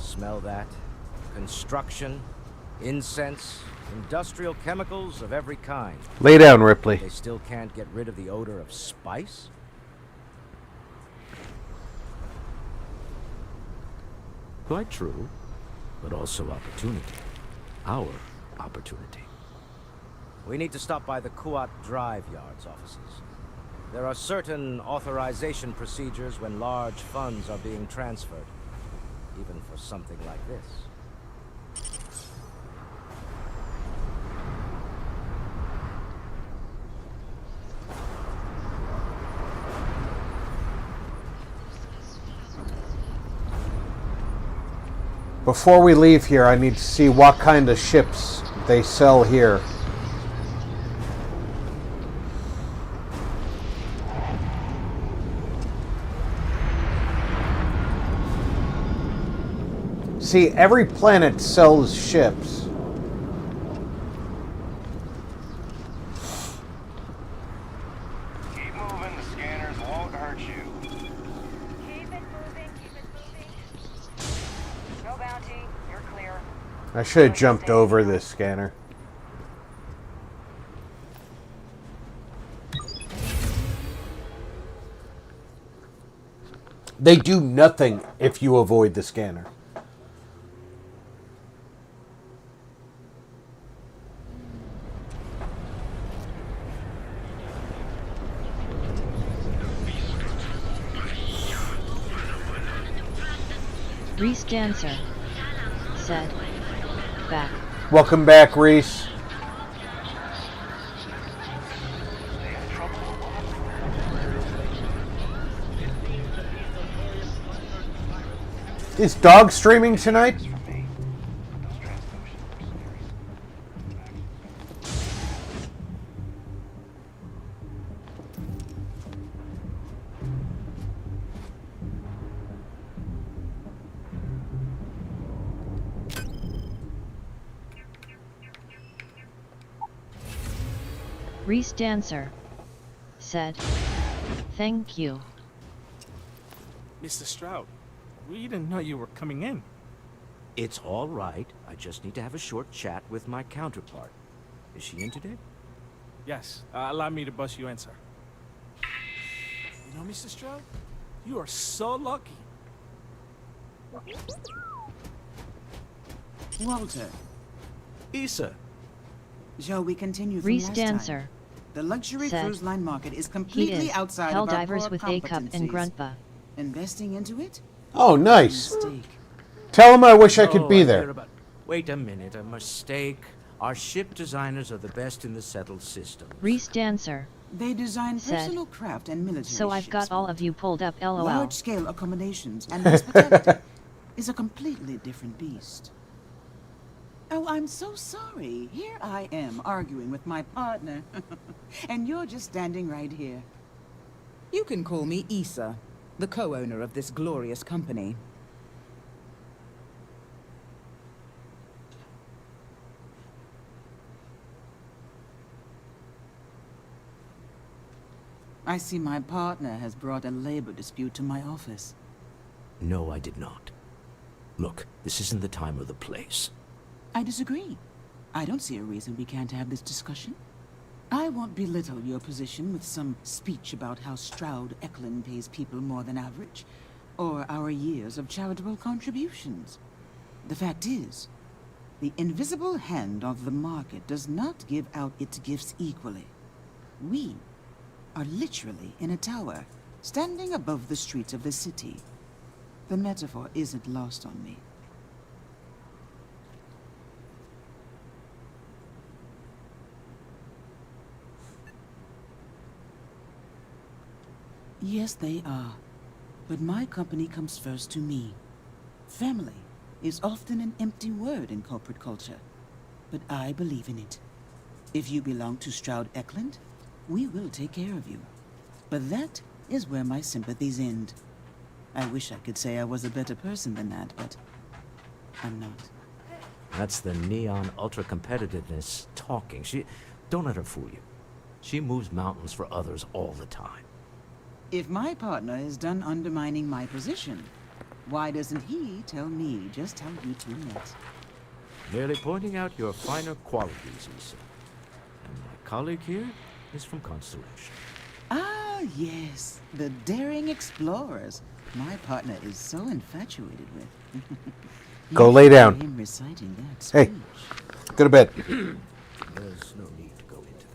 Smell that? Construction, incense, industrial chemicals of every kind. Lay down, Ripley. They still can't get rid of the odor of spice? Quite true, but also opportunity. Our opportunity. We need to stop by the Kuat Drive Yard's offices. There are certain authorization procedures when large funds are being transferred. Even for something like this. Before we leave here, I need to see what kind of ships they sell here. See, every planet sells ships. Keep moving, the scanners won't hurt you. Keep it moving, keep it moving. No bounty, you're clear. I should have jumped over this scanner. They do nothing if you avoid the scanner. Reese Dancer said, back. Welcome back, Reese. Is Dog streaming tonight? Reese Dancer said, thank you. Mr. Stroud, we didn't know you were coming in. It's all right. I just need to have a short chat with my counterpart. Is she in today? Yes, allow me to bust you in, sir. You know, Mr. Stroud, you are so lucky. Walter. Issa. Shall we continue from Reese last Dancer time? The luxury said, cruise line market is he completely is outside Hell of our Divers core with A Cup and competencies. Gruntpa. Investing into it? Oh, nice. Mistake. Tell him I wish I could be there. Wait a minute, a mistake. Our ship designers are the best in the settled system. Reese Dancer They design said, personal craft and military so I've got all of you pulled up, lol. Large-scale accommodations and hospitality is a completely different beast. Oh, I'm so sorry. Here I am arguing with my partner. And you're just standing right here. You can call me Issa, the co-owner of this glorious company. I see my partner has brought a labor dispute to my office. No, I did not. Look, this isn't the time or the place. I disagree. I don't see a reason we can't have this discussion. I won't belittle your position with some speech about how Stroud Eklund pays people more than average. or our years of charitable contributions. The fact is, the invisible hand of the market does not give out its gifts equally. We are literally in a tower, standing above the streets of the city. The metaphor isn't lost on me. Yes, they are. But my company comes first to me. Family is often an empty word in corporate culture, but I believe in it. If you belong to Stroud Eklund, we will take care of you. But that is where my sympathies end. I wish I could say I was a better person than that, but I'm not. That's the neon ultra-competitiveness talking. Don't let her fool you. She moves mountains for others all the time. If my partner is done undermining my position, why doesn't he tell me just how you two met? Merely pointing out your finer qualities, Nyssa. And my colleague here is from Constellation. Ah, yes. The daring explorers. My partner is so infatuated with. Go lay down. Him reciting that Hey, speech. go to bed. There's no need to go into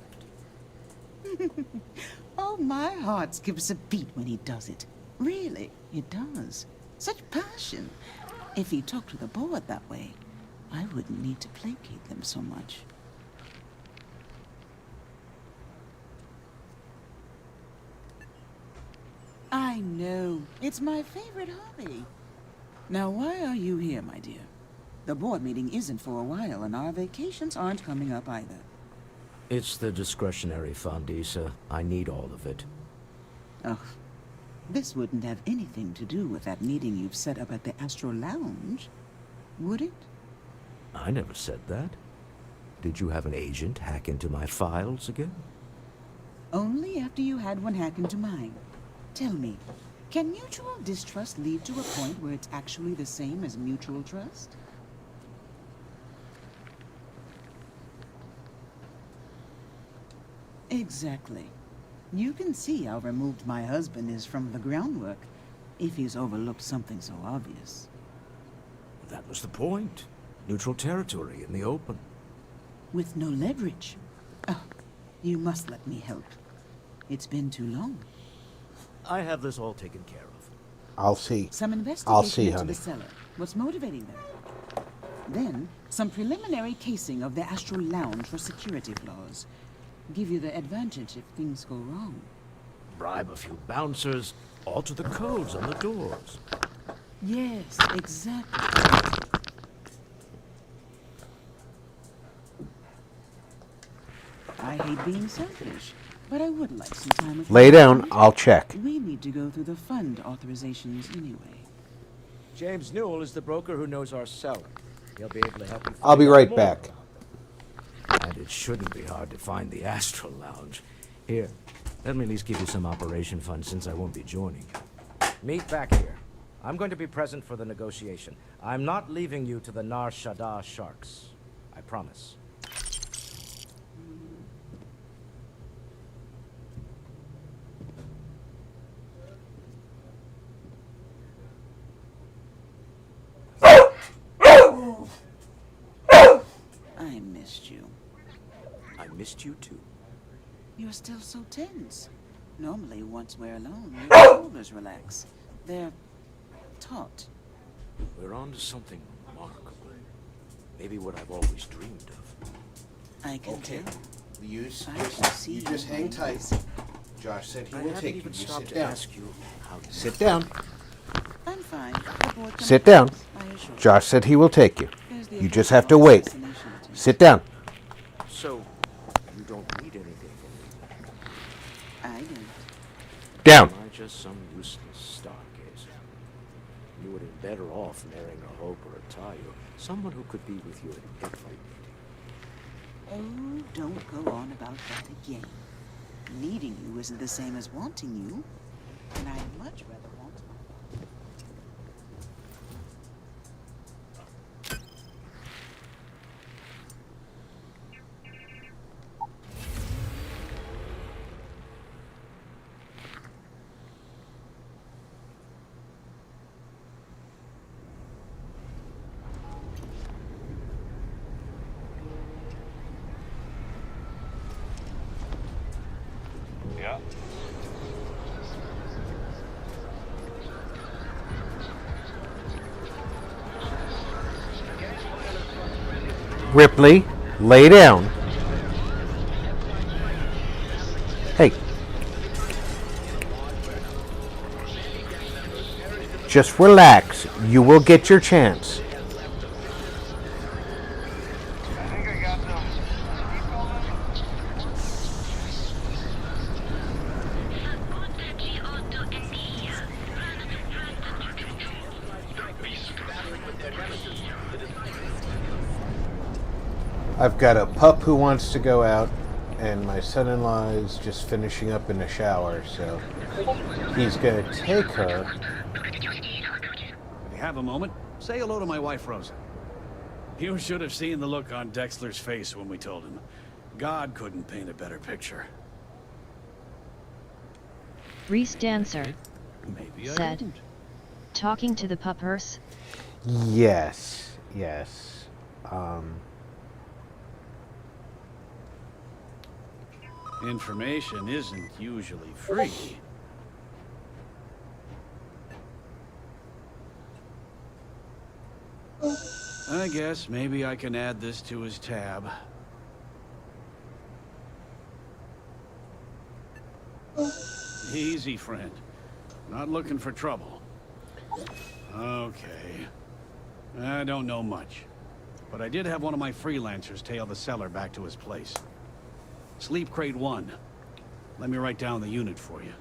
that. Oh, my heart skips a beat when he does it. Really, it does. Such passion. If he talked to the board that way, I wouldn't need to placate them so much. I know. It's my favorite hobby. Now, why are you here, my dear? The board meeting isn't for a while, and our vacations aren't coming up either. It's the discretionary fund, Nyssa. I need all of it. Oh, this wouldn't have anything to do with that meeting you've set up at the Astro Lounge, would it? I never said that. Did you have an agent hack into my files again? Only after you had one hack into mine. Tell me, can mutual distrust lead to a point where it's actually the same as mutual trust? Exactly. You can see how removed my husband is from the groundwork, if he's overlooked something so obvious. That was the point. Neutral territory in the open. With no leverage. Oh, you must let me help. It's been too long. I have this all taken care of. I'll see. Some investigation I'll see, into honey. the cellar. What's motivating them? Then, some preliminary casing of the Astral Lounge for security flaws. Give you the advantage if things go wrong. Bribe a few bouncers, alter the codes on the doors. Yes, exactly. I hate being selfish, but I would like some time with Lay my down, husband. I'll check. We need to go through the fund authorizations anyway. James Newell is the broker who knows our seller. He'll be able to help you. I'll be find out right more back. about it. And it shouldn't be hard to find the Astral Lounge. Here, let me at least give you some operation funds since I won't be joining you. Meet back here. I'm going to be present for the negotiation. I'm not leaving you to the Nar Shaddaa sharks. I promise. I missed you. I missed you too. You're still so tense. Normally, once we're alone, your shoulders relax. They're taut. We're on to something remarkable. Maybe what I've always dreamed of. I can tell. You I can see you just your hang tight. eyes. Josh said he I will haven't take you. even You stopped sit to down. ask you how you Sit down. I'm fine. The board can Sit down. I assure you. Josh said he will take you. There's the You just official have to wait. assassination attempt. Sit down. So, you don't need anything from me. I don't. Down. Am I just some useless stargazer? You would have been better off marrying a Hope or a Tayo, someone who could be with you at every meeting. Oh, don't go on about that again. Needing you isn't the same as wanting you, and I'd much rather want my... Ripley, lay down. Hey. Just relax. You will get your chance. I've got a pup who wants to go out, and my son-in-law is just finishing up in the shower, so he's going to take her. If you have a moment, say hello to my wife, Rosa. You should have seen the look on Dexler's face when we told him. God couldn't paint a better picture. Reese Dancer Maybe I said, didn't. talking to the puppers? Yes, yes. Information isn't usually free. I guess maybe I can add this to his tab. Easy, friend. Not looking for trouble. Okay. I don't know much. But I did have one of my freelancers tail the seller back to his place. Sleep Crate 1. Let me write down the unit for you.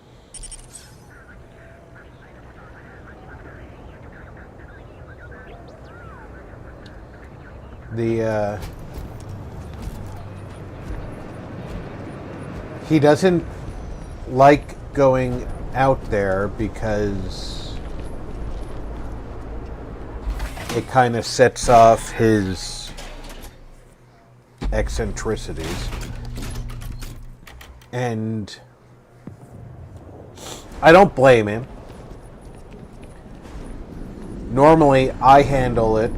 He doesn't like going out there because it kind of sets off his eccentricities. And I don't blame him. Normally I handle it,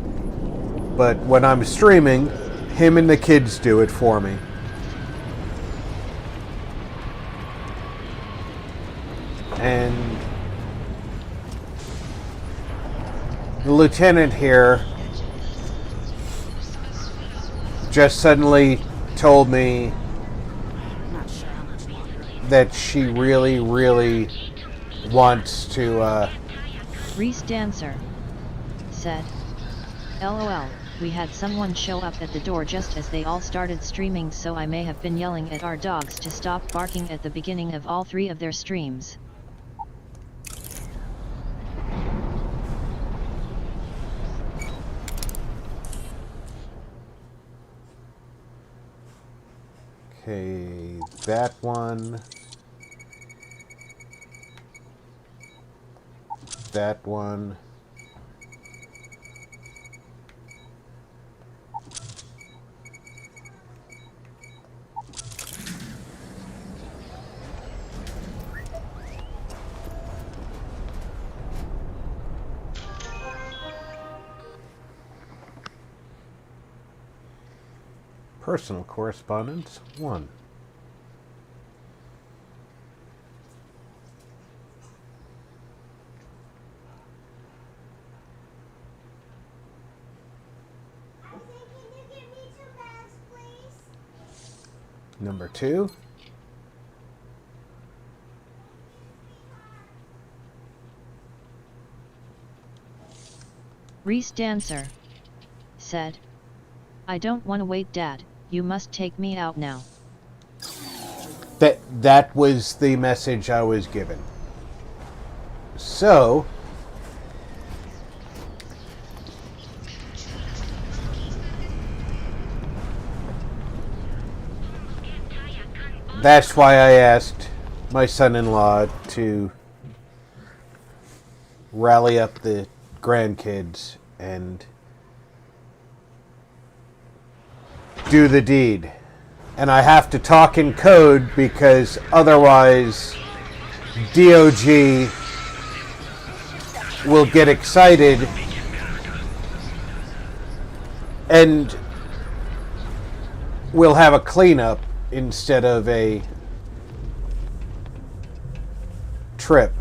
but when I'm streaming, him and the kids do it for me. And the lieutenant here just suddenly told me that she really, really wants to, Reese Dancer said, LOL, we had someone show up at the door just as they all started streaming, so I may have been yelling at our dogs to stop barking at the beginning of all 3 of their streams. Okay, that one. That one. Personal correspondence 1. Number 2. Reese Dancer said, I don't want to wait, Dad. You must take me out now. That was the message I was given. So that's why I asked my son-in-law to rally up the grandkids and do the deed. And I have to talk in code because otherwise DOG will get excited and we'll have a cleanup instead of a trip.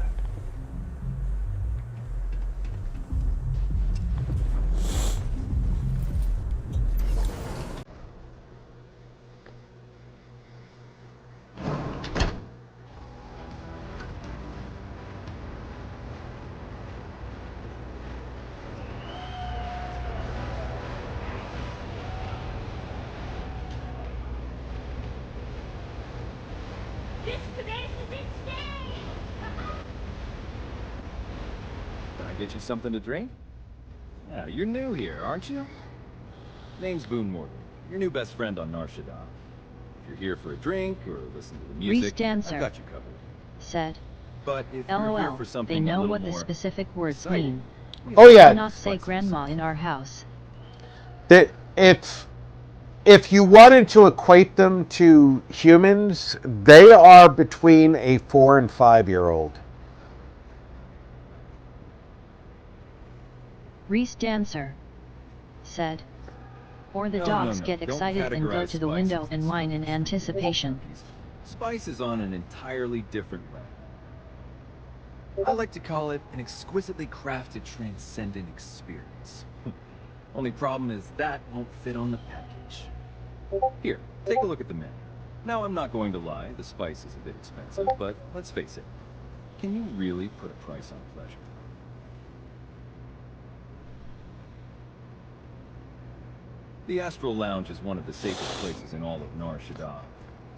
Get you something to drink? Yeah, you're new here, aren't you? Name's Boone Morgan. Your new best friend on Nar Shaddaa. If you're here for a drink or listen to the music, I've got you covered. Said. But if you're here LOL, for something they know a little what the more specific words exciting, mean. Oh, yeah. Do not say grandma in our house. That if you wanted to equate them to humans, they are between a 4 and 5-year-old. Reese Dancer. Said. Or the No, dogs no. get Don't excited and go categorize to the spices window as and whine in anticipation. Spice is on an entirely different level. I like to call it an exquisitely crafted, transcendent experience. Only problem is that won't fit on the package. Here, take a look at the menu. Now, I'm not going to lie, the spice is a bit expensive, but let's face it. Can you really put a price on pleasure? The Astral Lounge is one of the safest places in all of Nar Shaddaa.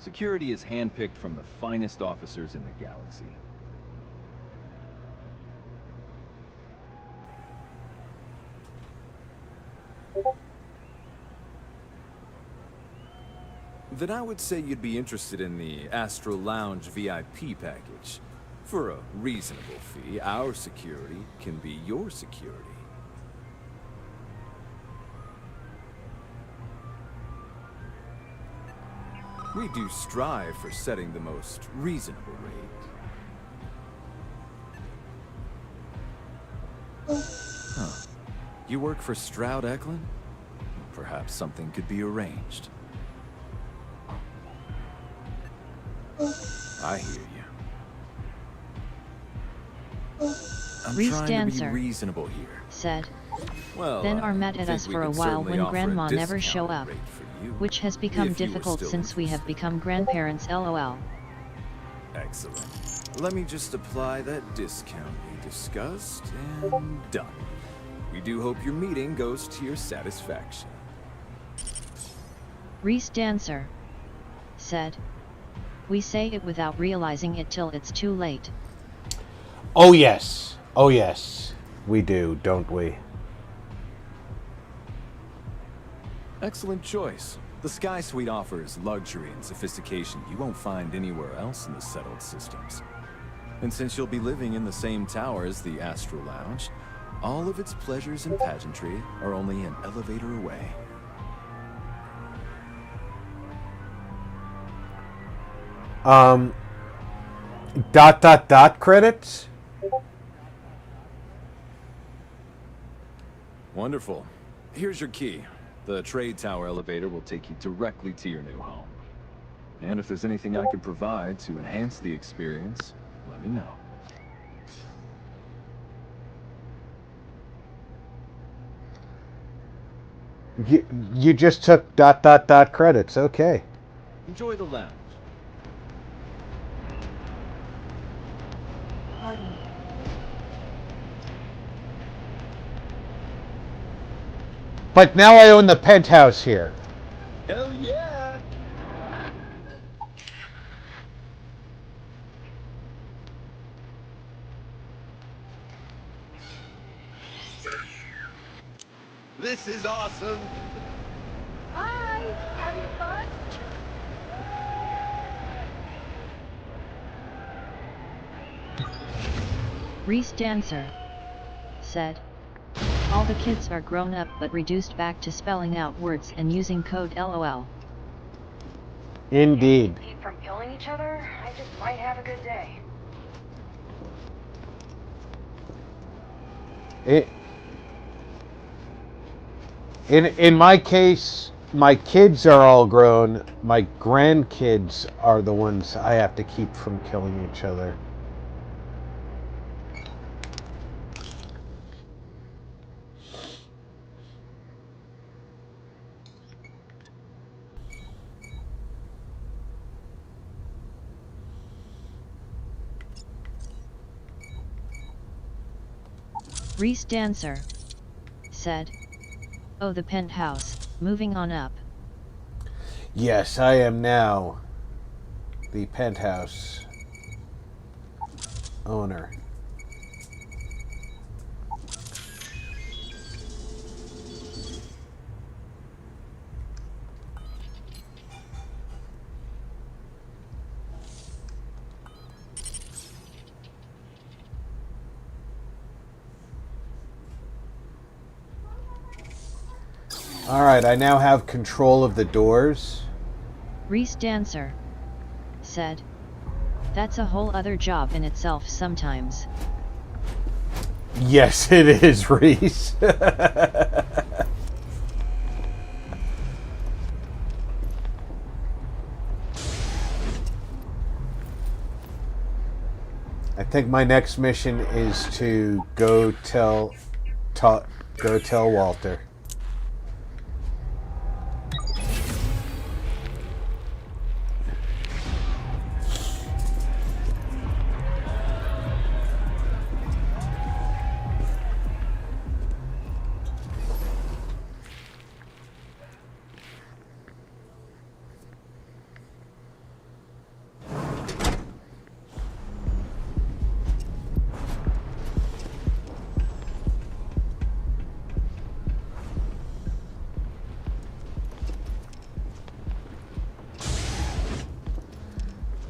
Security is handpicked from the finest officers in the galaxy. Then I would say you'd be interested in the Astral Lounge VIP package. For a reasonable fee, our security can be your security. We do strive for setting the most reasonable rate. Huh. You work for Stroud Eklund? Perhaps something could be arranged. I hear you. I'm Reese trying Dancer to be reasonable here. Said. Well, then are I met at think us we for a could while certainly when offer a grandma never show discounted up. rate for you, Which has become if you were difficult still since we have become grandparents, lol. Excellent. Let me just apply that discount we discussed, and done. We do hope your meeting goes to your satisfaction. Reese Dancer. Said. We say it without realizing it till it's too late. Oh yes. Oh yes. We do, don't we? Excellent choice. The Sky Suite offers luxury and sophistication you won't find anywhere else in the settled systems. And since you'll be living in the same tower as the Astral Lounge, all of its pleasures and pageantry are only an elevator away. Credits? Wonderful. Here's your key. The trade tower elevator will take you directly to your new home. And if there's anything I can provide to enhance the experience, let me know. You just took ... credits, okay. Enjoy the lounge. But now I own the penthouse here. Hell yeah! This is awesome. Hi, having fun? Reese Dancer. Said. All the kids are grown up but reduced back to spelling out words and using code LOL. Indeed. Keep from killing each other? I just might have a good day. In my case, my kids are all grown. My grandkids are the ones I have to keep from killing each other. Reese Dancer. Said. Oh, the penthouse. Moving on up. Yes, I am now the penthouse owner. Alright, I now have control of the doors. Reese Dancer said. That's a whole other job in itself sometimes. Yes, it is, Reese. I think my next mission is to go tell Walter.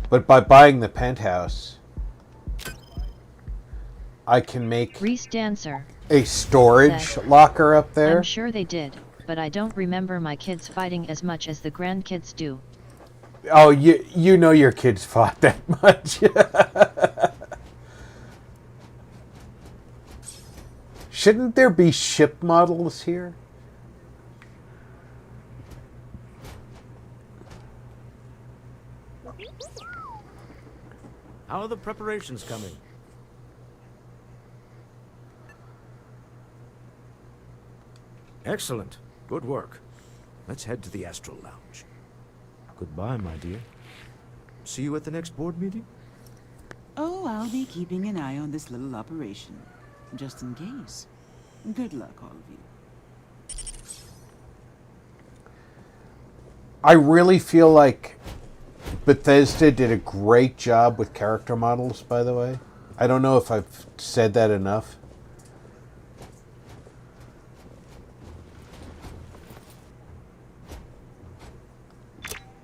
But by buying the penthouse, I can make Reese Dancer a storage said, locker up there. I'm sure they did, but I don't remember my kids fighting as much as the grandkids do. Oh, you know your kids fought that much. Shouldn't there be ship models here? How are the preparations coming? Excellent. Good work. Let's head to the Astral Lounge. Goodbye, my dear. See you at the next board meeting? Oh, I'll be keeping an eye on this little operation, just in case. Good luck, all of you. I really feel like Bethesda did a great job with character models, by the way. I don't know if I've said that enough.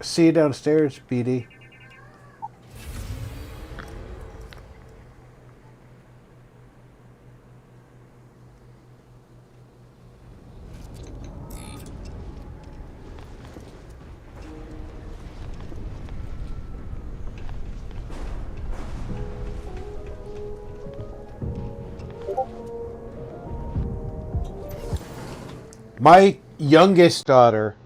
See you downstairs, BD. My youngest daughter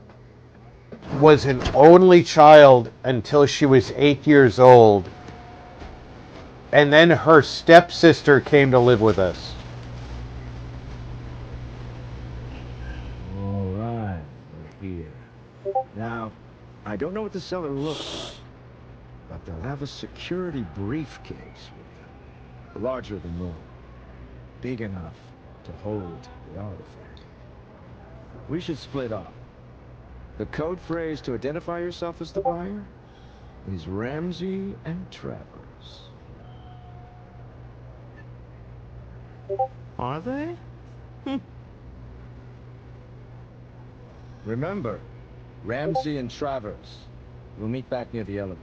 was an only child until she was 8 years old. And then her stepsister came to live with us. All right, we're here. Now, I don't know what the cellar looks like, but they'll have a security briefcase with them. Larger than normal. Big enough to hold the artifact. We should split up. The code phrase to identify yourself as the buyer is Ramsey and Travers. Are they? Remember, Ramsey and Travers. We'll meet back near the elevator.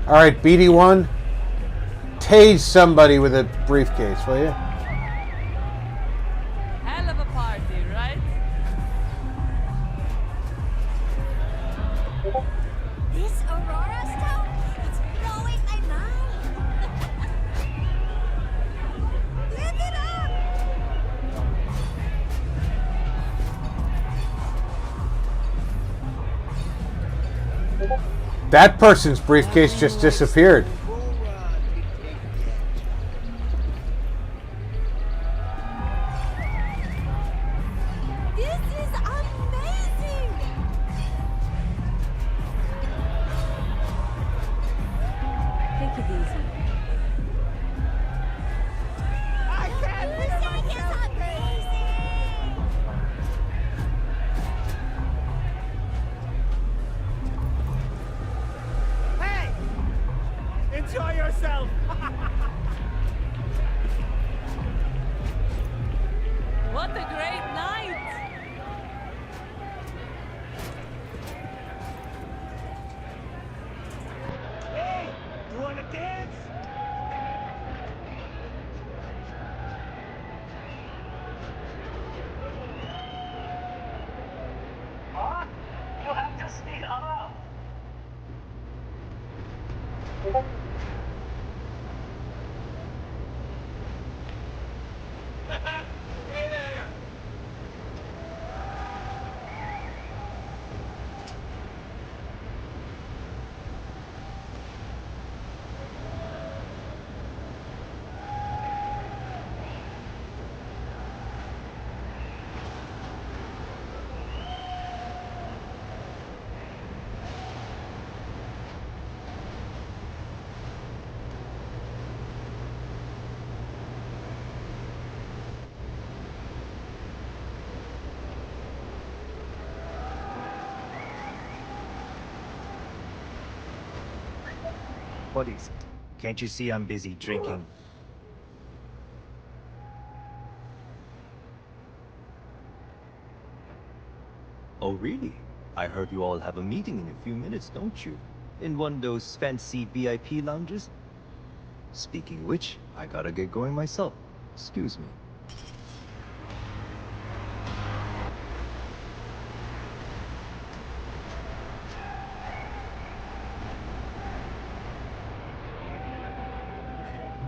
All right, BD1, tase somebody with a briefcase, will you? Hell of a party, right? This Aurora stuff? It's blowing my mind. Live it up! That person's briefcase just disappeared. This is amazing! Take it easy. I can't hear myself Hey! Enjoy yourself! What a great night! Hey! You wanna dance? Huh? You have to speak up! Hey there! What is it? Can't you see I'm busy drinking? Oh, really? I heard you all have a meeting in a few minutes, don't you? In one of those fancy VIP lounges? Speaking of which, I gotta get going myself. Excuse me.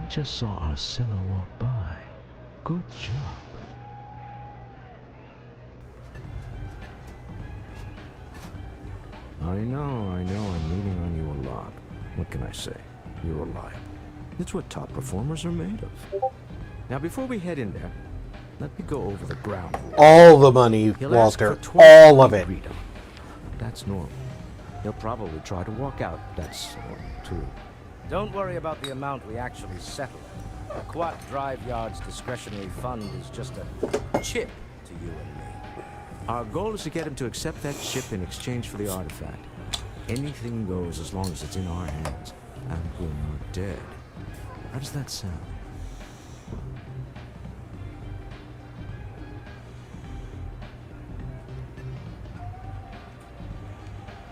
Just saw our seller walk by. Good job. I know I'm leaning on you a lot. What can I say? You're reliable. It's what top performers are made of. Now before we head in there, let me go over the ground rules. All the money, He'll ask Walter. for 20 All of it. freedom. That's normal. He'll probably try to walk out. That's normal too. Don't worry about the amount we actually settle. The Quat Drive Yard's discretionary fund is just a chip to you and me. Our goal is to get him to accept that chip in exchange for the artifact. Anything goes as long as it's in our hands, and we're not dead. How does that sound?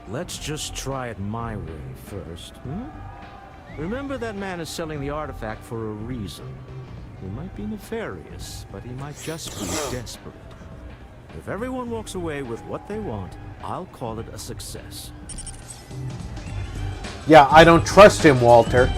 Let's just try it my way first, hmm? Remember, that man is selling the artifact for a reason. He might be nefarious, but he might just be desperate. If everyone walks away with what they want, I'll call it a success. Yeah, I don't trust him, Walter.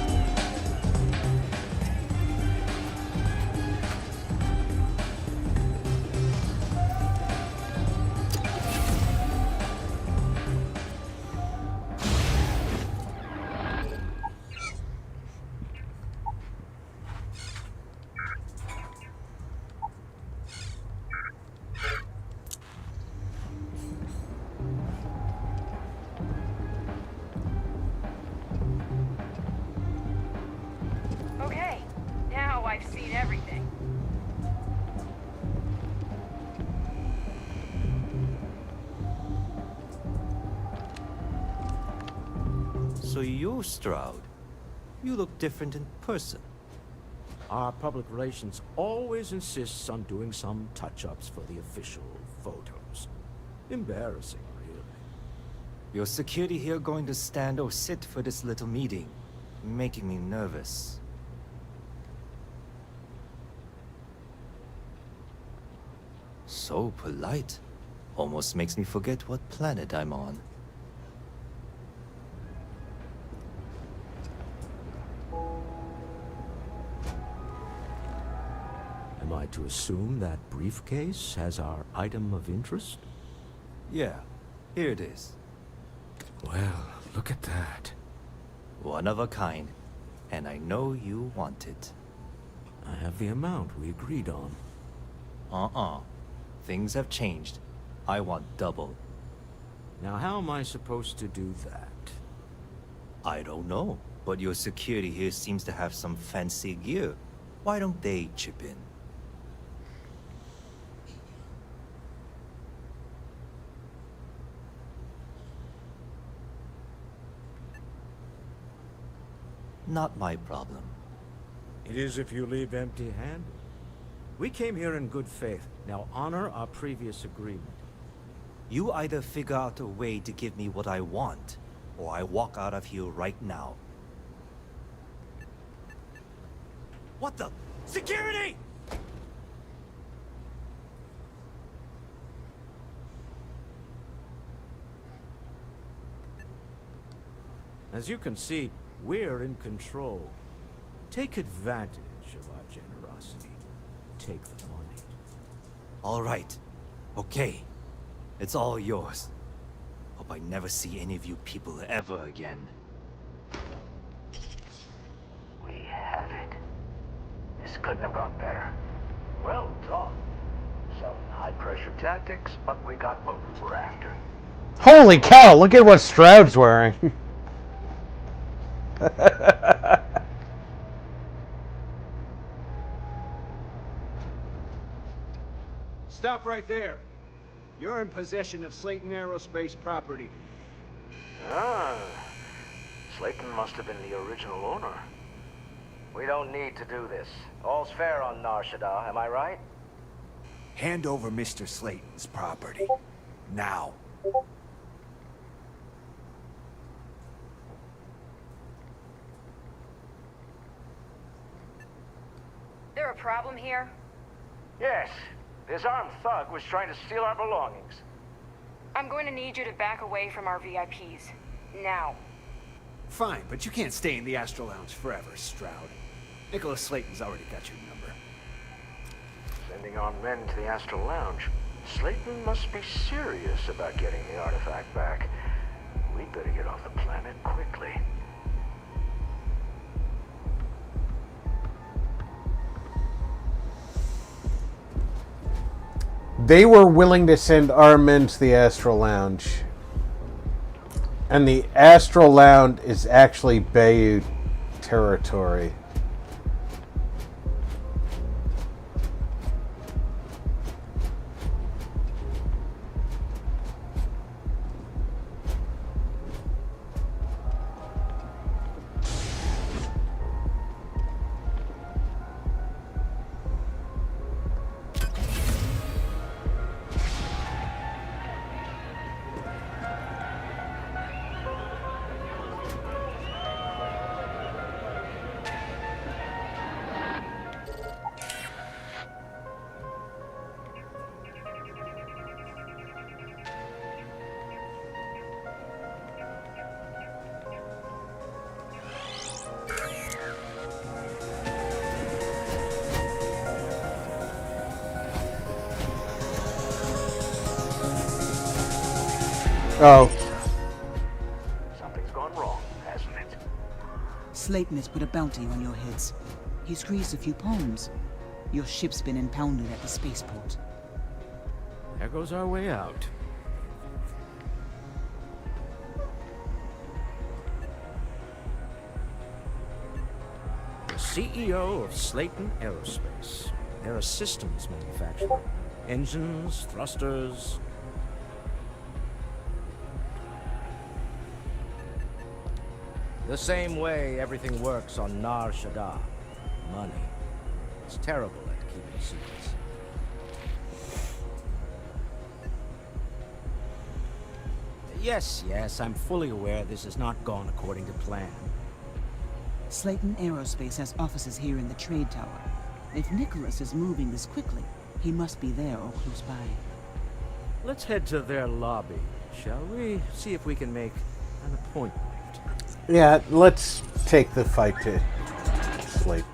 Okay, now I've seen everything. So you, Stroud, you look different in person. Our public relations always insists on doing some touch-ups for the official photos. Embarrassing, really. Your security here going to stand or sit for this little meeting, making me nervous. So polite. Almost makes me forget what planet I'm on. Am I to assume that briefcase has our item of interest? Yeah, here it is. Well, Look at that. One of a kind. And I know you want it. I have the amount we agreed on. Things have changed. I want double. Now how am I supposed to do that? I don't know, but your security here seems to have some fancy gear. Why don't they chip in? Not my problem. It is if you leave empty-handed. We came here in good faith. Now honor our previous agreement. You either figure out a way to give me what I want, or I walk out of here right now. What the? Security! As you can see, we're in control. Take advantage of our generosity. Take the money. All right. Okay. It's all yours. Hope I never see any of you people ever again. We have it. This couldn't have gone better. Well done. Some high-pressure tactics, but we got what we were after. Holy cow, look at what Stroud's wearing. Stop right there. You're in possession of Slayton Aerospace property. Ah, Slayton must have been the original owner. We don't need to do this. All's fair on Nar Shaddaa, am I right? Hand over Mr. Slayton's property. Now. There a problem here? Yes. This armed thug was trying to steal our belongings. I'm going to need you to back away from our VIPs. Now. Fine, but you can't stay in the Astral Lounge forever, Stroud. Nicholas Slayton's already got your number. Sending armed men to the Astral Lounge. Slayton must be serious about getting the artifact back. We'd better get off the planet quickly. They were willing to send our men to the Astral Lounge. And the Astral Lounge is actually Bayou territory. Oh. Something's gone wrong, hasn't it? Slayton has put a bounty on your heads. He's greased a few palms. Your ship's been impounded at the spaceport. There goes our way out. The CEO of Slayton Aerospace. They're a systems manufacturer. Engines, thrusters. The same way everything works on Nar Shaddaa. Money. It's terrible at keeping secrets. Yes, I'm fully aware this has not gone according to plan. Slayton Aerospace has offices here in the trade tower. If Nicholas is moving this quickly, he must be there or close by. Let's head to their lobby, shall we? See if we can make an appointment. Yeah, let's take the fight to Slayton.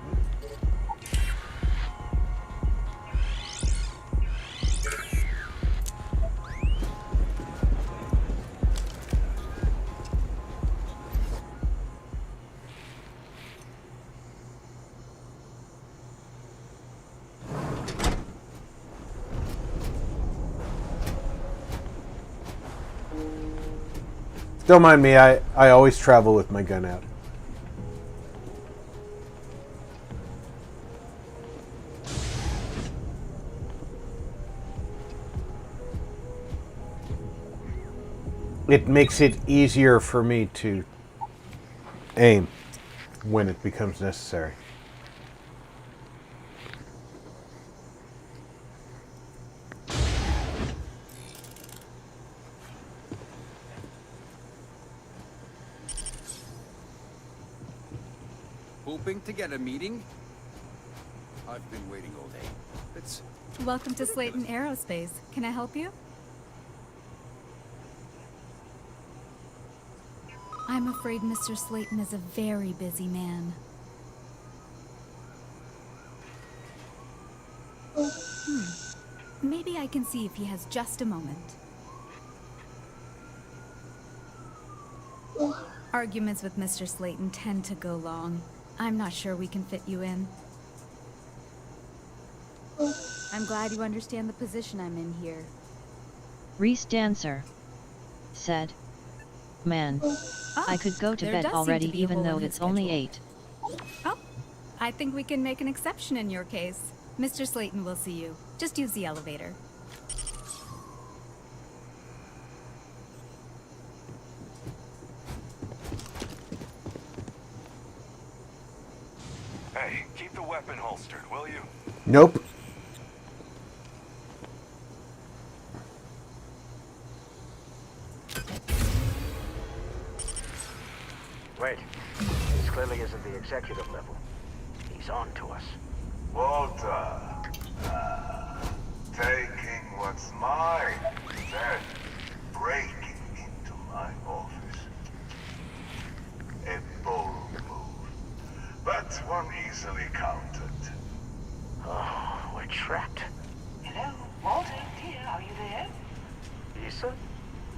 Don't mind me, I always travel with my gun out. It makes it easier for me to aim when it becomes necessary. Hoping to get a meeting? I've been waiting all day. It's... Welcome to Slayton Aerospace. Can I help you? I'm afraid Mr. Slayton is a very busy man. Maybe I can see if he has just a moment. Arguments with Mr. Slayton tend to go long. I'm not sure we can fit you in. I'm glad you understand the position I'm in here. Reese Dancer said, "Man, I could go to there bed does seem already to be a even hole though in his it's only schedule. 8. Oh, I think we can make an exception in your case. Mr. Slayton will see you. Just use the elevator." Hey, keep the weapon holstered, will you? Nope. Wait. This clearly isn't the executive level. He's on to us. Walter. Taking what's mine, then breaking into my office. A bold move, but one easily countered. Oh, we're trapped. Hello, Walter, dear, are you there? Nyssa?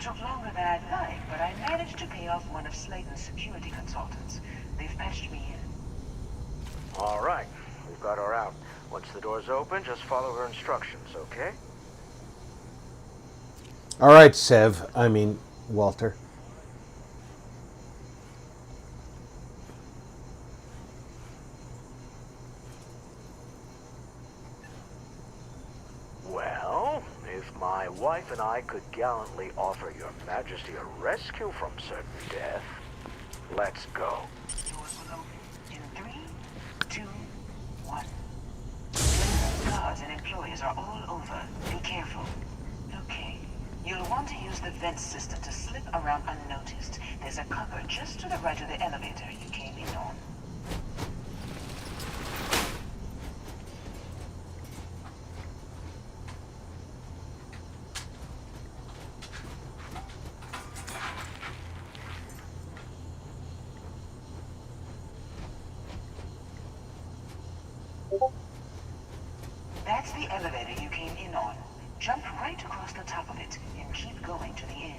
Took longer than I'd like, but I managed to pay off one of Slayton's security consultants. They've patched me in. All right. We've got her out. Once the door's open, just follow her instructions, okay? All right, Walter. Well, if my wife and I could gallantly offer your majesty a rescue from certain death, let's go. Doors will open in 3, 2, 1. Slayton's guards and employees are all over. Be careful. Okay. You'll want to use the vent system to slip around unnoticed. There's a cupboard just to the right of the elevator you came in on. That's the elevator you came in on. Jump right across the top of it and keep going to the end.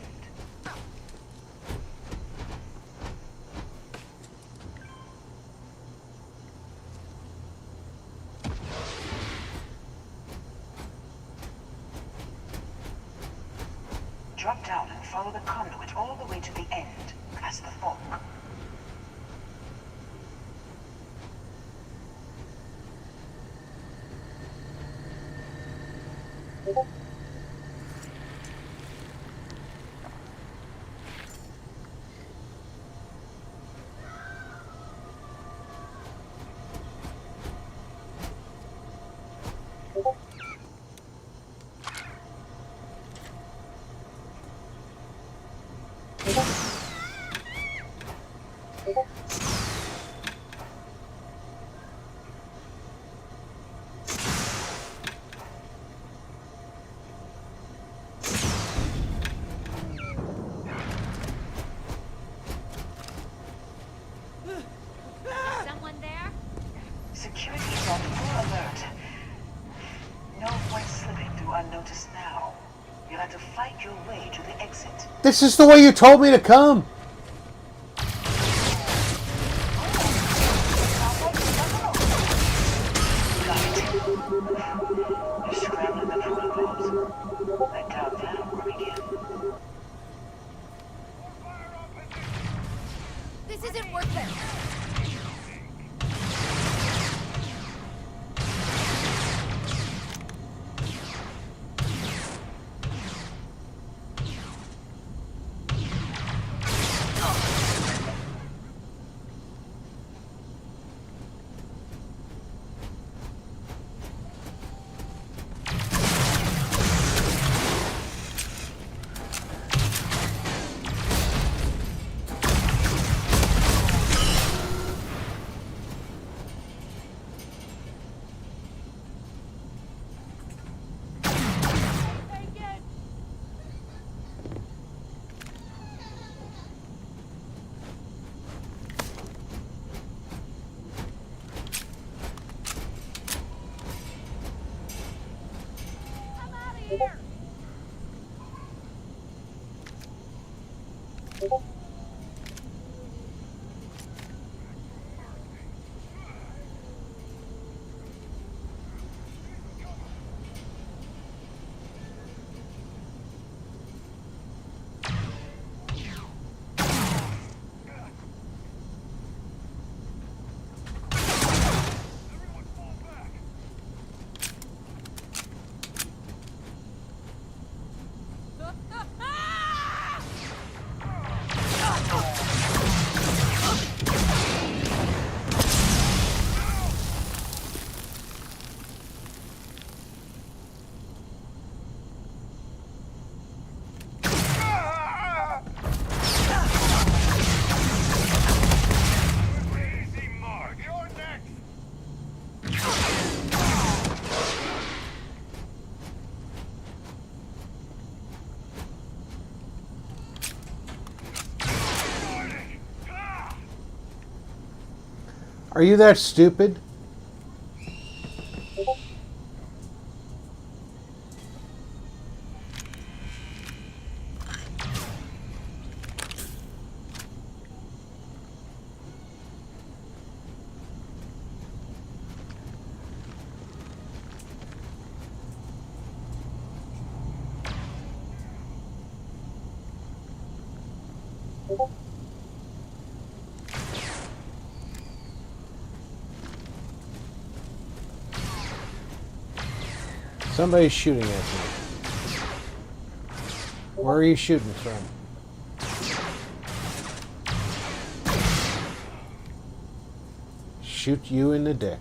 Drop down and follow the conduit all the way to the end, past the fork. Someone there? Security is on full alert. No point slipping through unnoticed now. You'll have to fight your way to the exit. This is the way you told me to come. You're scrambling the protocols. I doubt that'll work again. Are you that stupid? Somebody's shooting at me. Where are you shooting from? Shoot you in the dick.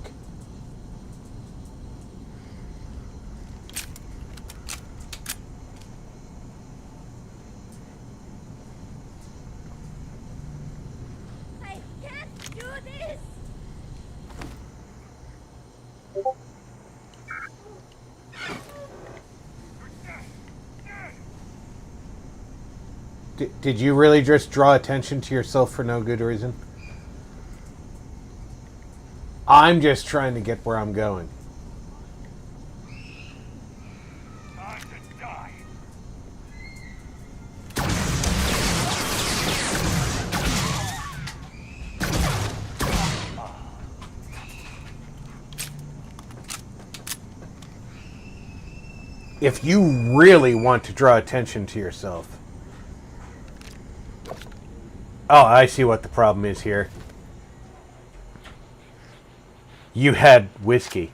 I can't do this! Did you really just draw attention to yourself for no good reason? I'm just trying to get where I'm going. Time to die. If you really want to draw attention to yourself. Oh, I see what the problem is here. You had whiskey.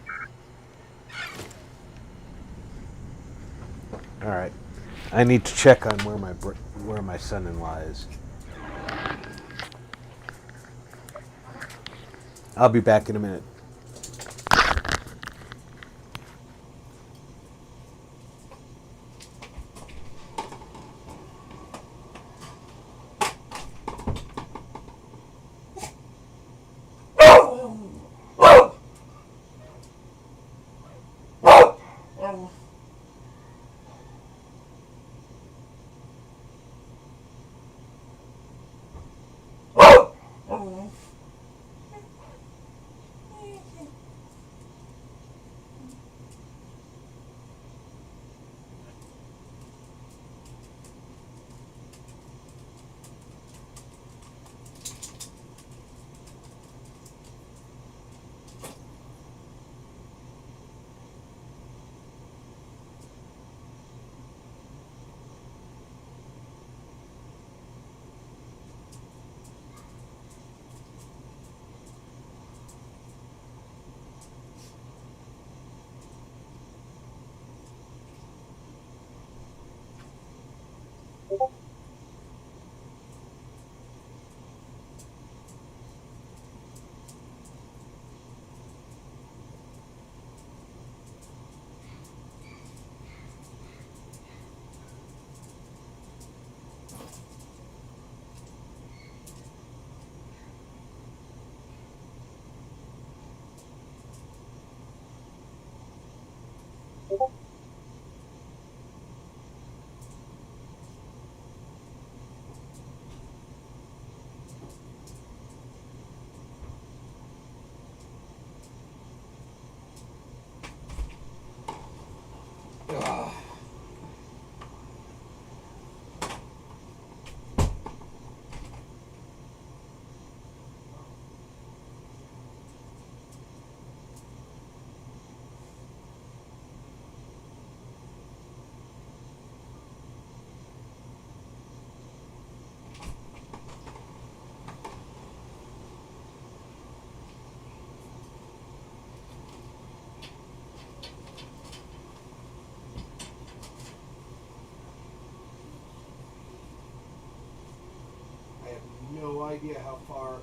All right. I need to check on where my son-in-law is. I'll be back in a minute. no idea how far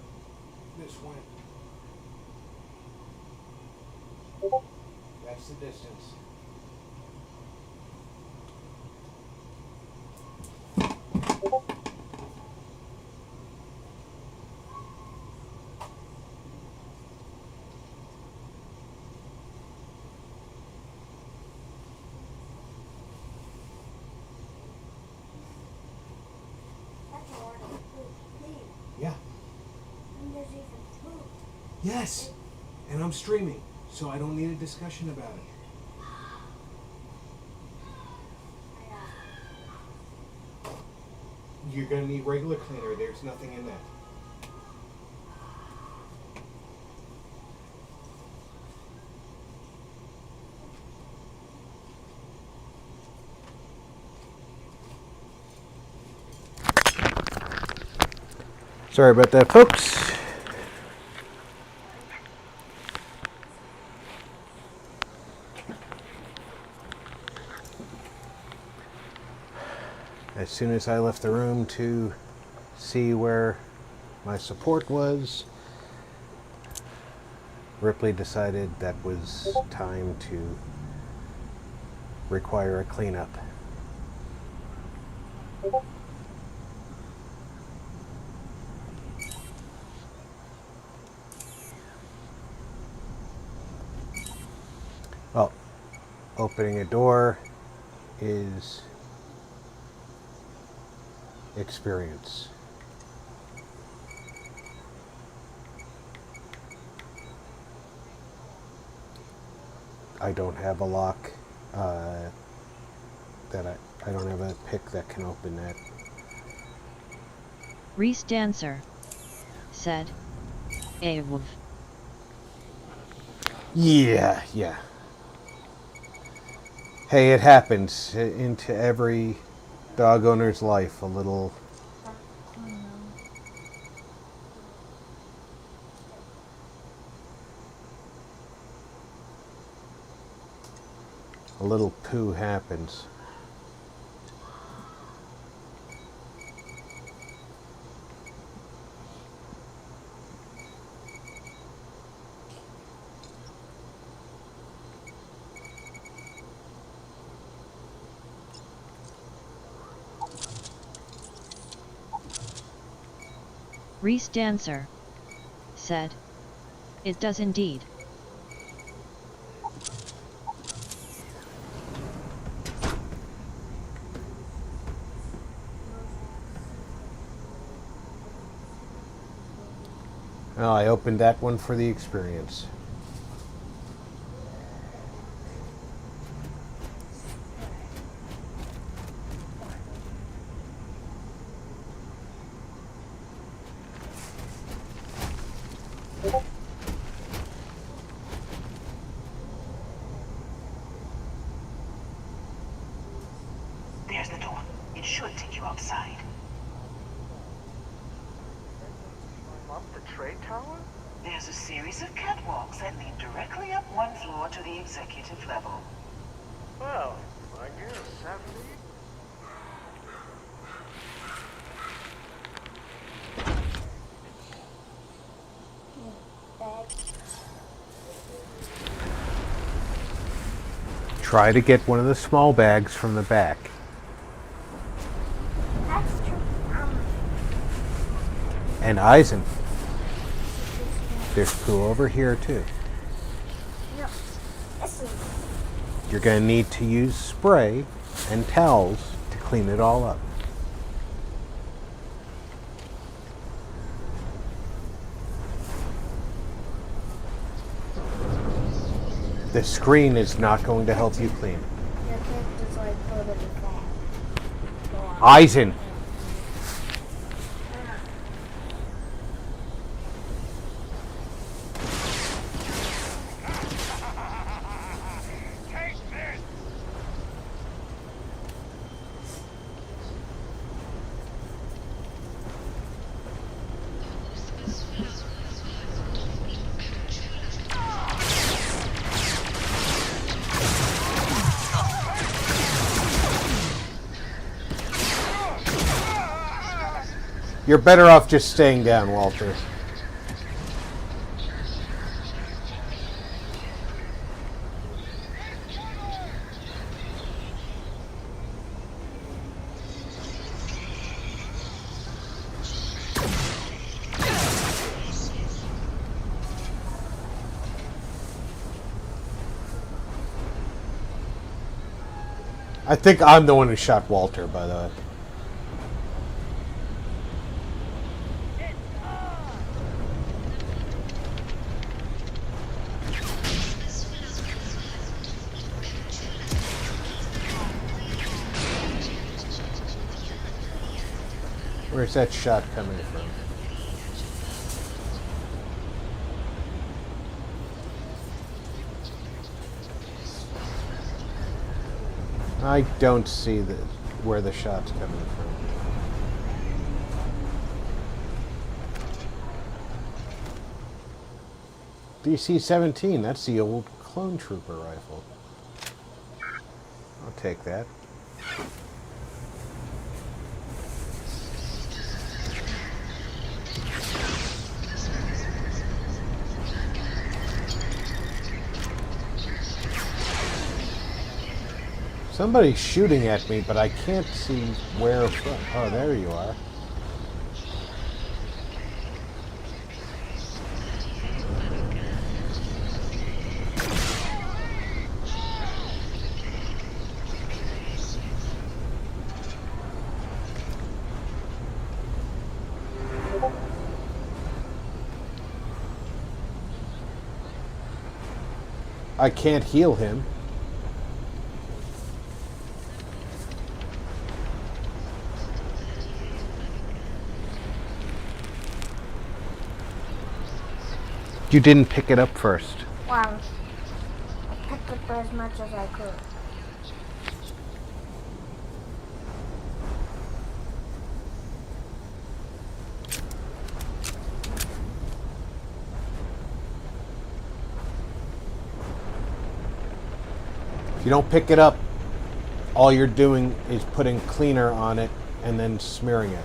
this went. That's the distance. Yeah. And there's even food. Yes. And I'm streaming, so I don't need a discussion about it. You're gonna need regular cleaner. There's nothing in that. Sorry about that, folks. As soon as I left the room to see where my support was, Ripley decided that was time to require a cleanup. Well, opening a door is experience. I don't have a lock that I don't have a pick that can open that. Reese Dancer said, "Awv." Yeah. Hey, it happens into every dog owner's life, a little poo happens. Reese Dancer said, "It does indeed." Well, I opened that one for the experience. There's the door. It should take you outside. Up the trade tower? There's a series of catwalks that lead directly up one floor to the executive level. Well, I guess after you. Try to get one of the small bags from the back. That's true. And Eisen. There's poo over here too. No, this is... You're going to need to use spray and towels to clean it all up. The screen is not going to help you clean. Your character's like totally fat. Eisen. You're better off just staying down, Walter. I think I'm the one who shot Walter, by the way. Where's that shot coming from? I don't see where the shot's coming from. DC-17, that's the old clone trooper rifle. I'll take that. Somebody's shooting at me, but I can't see where from. Oh, there you are. I can't heal him. You didn't pick it up first. Wow. I picked up as much as I could. If you don't pick it up, all you're doing is putting cleaner on it and then smearing it.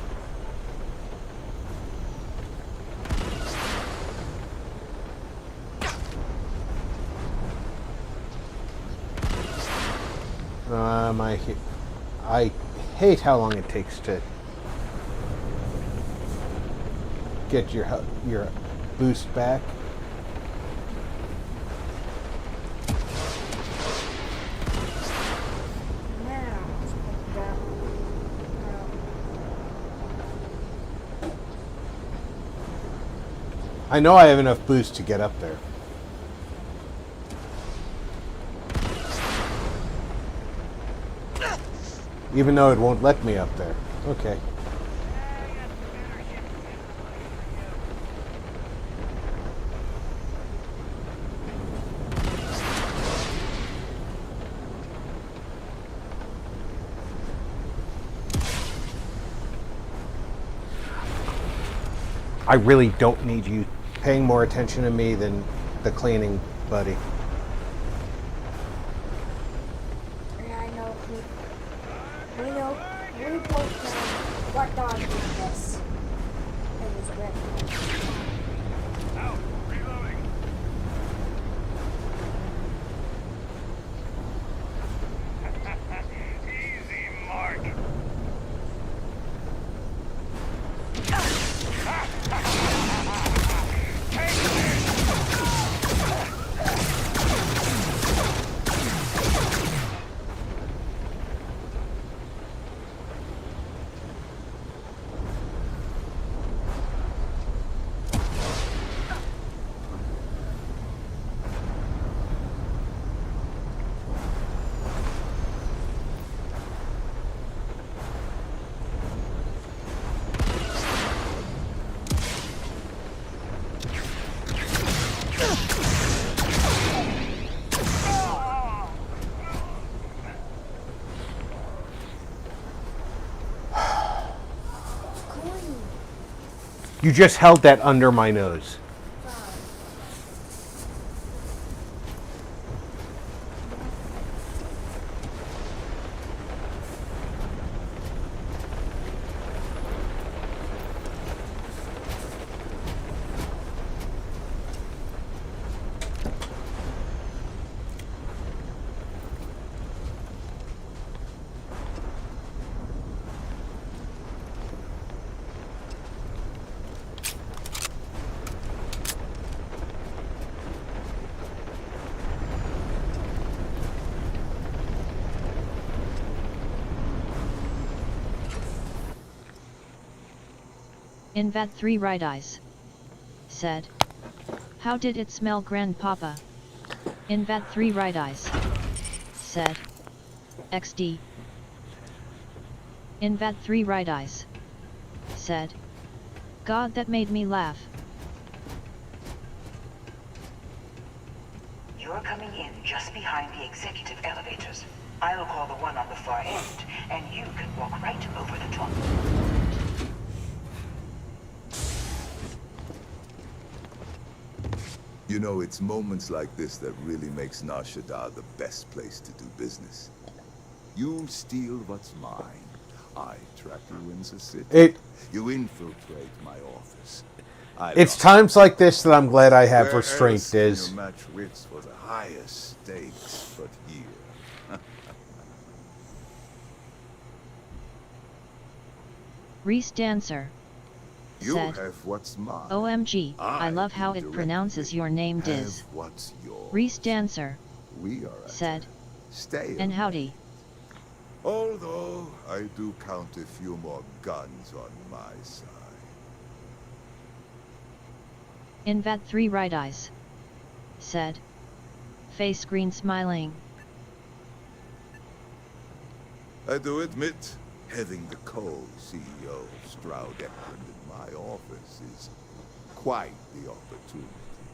I hate how long it takes to get your boost back. I know I have enough boost to get up there. Even though it won't let me up there. Okay. I really don't need you paying more attention to me than the cleaning buddy. Yeah, I know. We know. We both know what dog did this. It was red. Out. Reloading. Easy, Mark. You just held that under my nose. Invat 3 Right Eyes said. How did it smell, Grandpapa? Invat 3 Right Eyes said. XD. Invat 3 Right Eyes said. God, that made me laugh. You're coming in just behind the executive elevators. I'll call the one on the far end, and you can walk right over the top. You know, it's moments like this that really makes Nar Shaddaa the best place to do business. You steal what's mine. I track you into the city. You infiltrate my office. It's times like this that I'm glad I have restraint, Diz. You match wits for the highest stakes, but here. Reese Dancer You said. have what's mine. OMG, I love how it pronounces your name, Diz. Have what's yours. Reese Dancer We are said. Stay And howdy. Although I do count a few more guns on my side. Invat 3 Right Eyes said. Face green smiling. I do admit, having the co-CEO of Stroud Eklund in my office is quite the opportunity.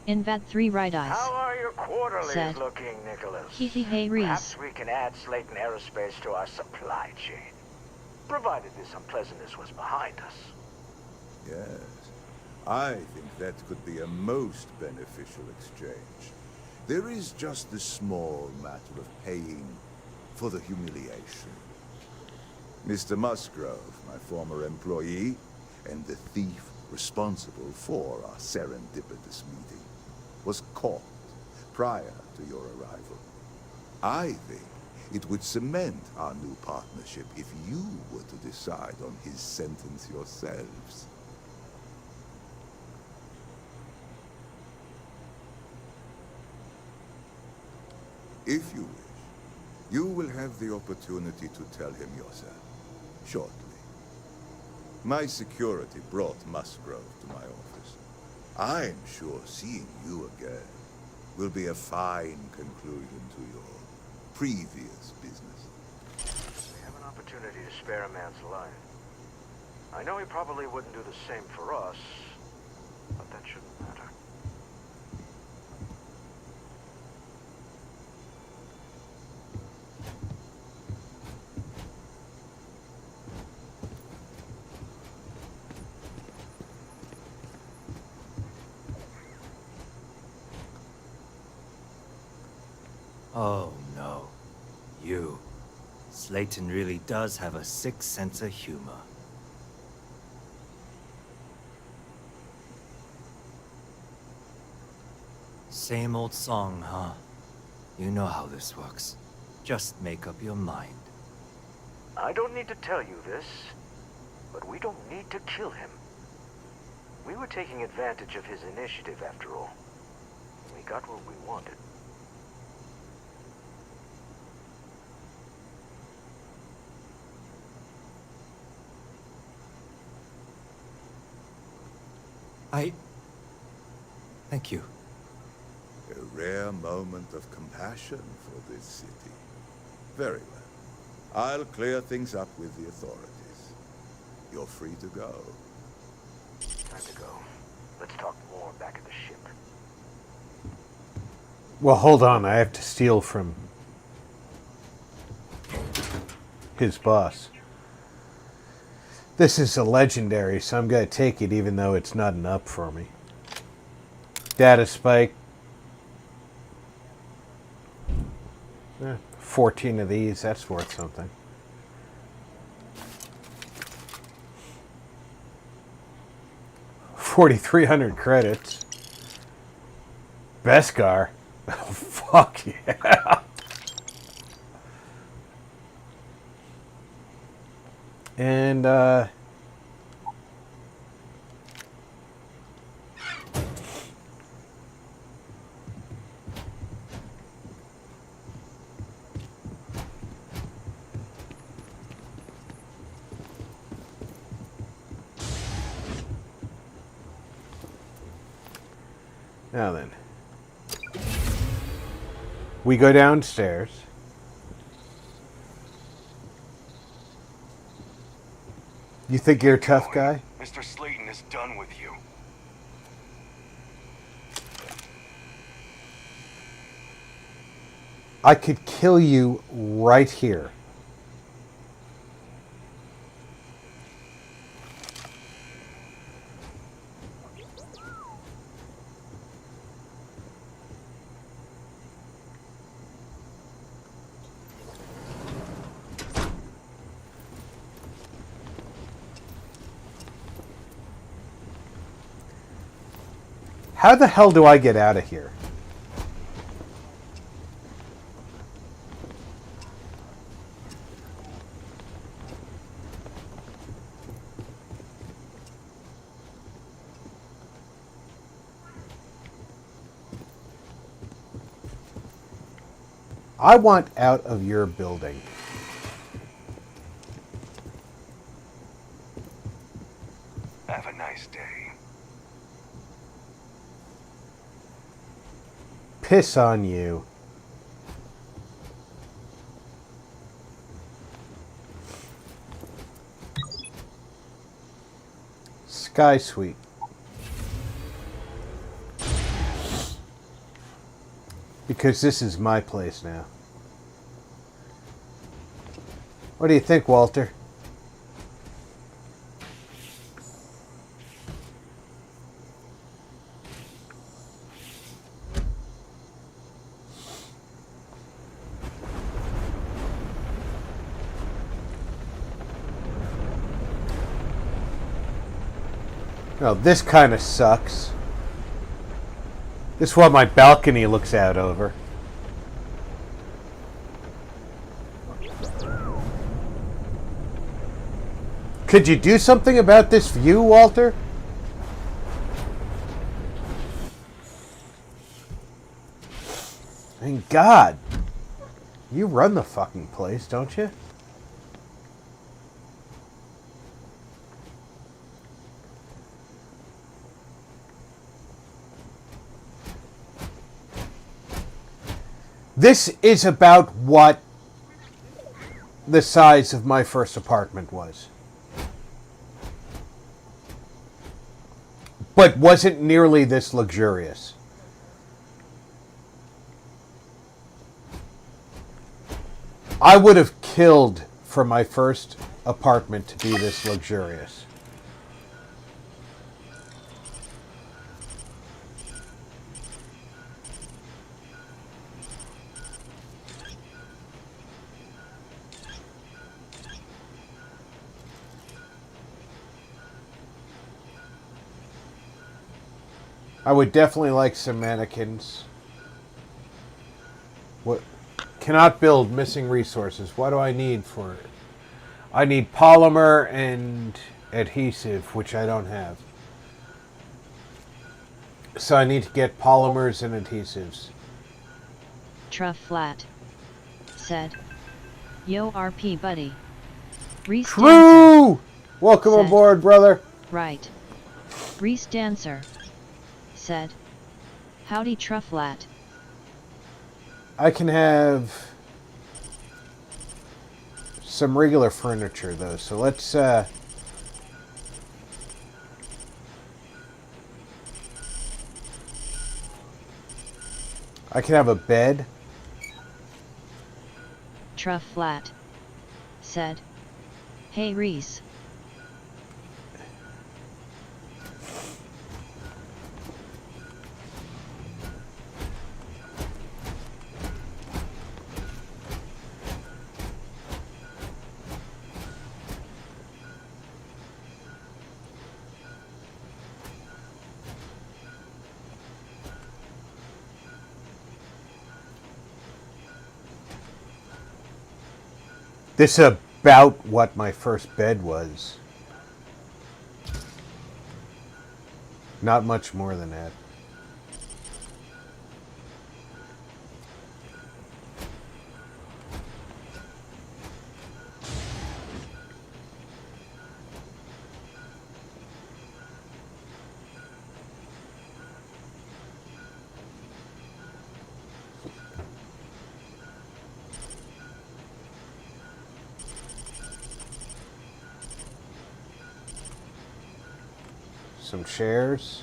Invat 3 Right Eyes How are your quarterlies said. looking, Nicholas? Hey Reese. Perhaps we can add Slayton Aerospace to our supply chain, provided this unpleasantness was behind us. Yes, I think that could be a most beneficial exchange. There is just the small matter of paying for the humiliation. Mr. Musgrove, my former employee, and the thief responsible for our serendipitous meeting, was caught prior to your arrival. I think it would cement our new partnership if you were to decide on his sentence yourselves. If you wish, you will have the opportunity to tell him yourself, shortly. My security brought Musgrove to my office. I'm sure seeing you again will be a fine conclusion to your previous business. We have an opportunity to spare a man's life. I know he probably wouldn't do the same for us, but that shouldn't matter. Oh no. You. Slayton really does have a sick sense of humor. Same old song, huh? You know how this works. Just make up your mind. I don't need to tell you this, but we don't need to kill him. We were taking advantage of his initiative after all. We got what we wanted. Thank you. A rare moment of compassion for this city. Very well. I'll clear things up with the authorities. You're free to go. Time to go. Let's talk more back at the ship. Well, hold on. I have to steal from his boss. This is a legendary, so I'm going to take it even though it's not an up for me. Data spike. 14 of these, that's worth something. $4,300 credits. Beskar. Oh, fuck yeah. And, Now then. We go downstairs. You think you're a tough guy? Mr. Slayton is done with you. I could kill you right here. How the hell do I get out of here? I want out of your building. Have a nice day. Piss on you. Sky Suite. Because this is my place now. What do you think, Walter? Oh, this kind of sucks. This is what my balcony looks out over. Could you do something about this view, Walter? Thank God. You run the fucking place, don't you? This is about what the size of my first apartment was. But wasn't nearly this luxurious. I would have killed for my first apartment to be this luxurious. I would definitely like some mannequins. What? Cannot build, missing resources. What do I need for it? I need polymer and adhesive, which I don't have. So I need to get polymers and adhesives. Truff Flat said, "Yo RP buddy." Reese True! Dancer Welcome said, aboard, brother. Right. Reese Dancer said, "Howdy Trufflat." I can have some regular furniture, though, so let's, I can have a bed. Trufflat said, "Hey Reese." This is about what my first bed was. Not much more than that. some shares.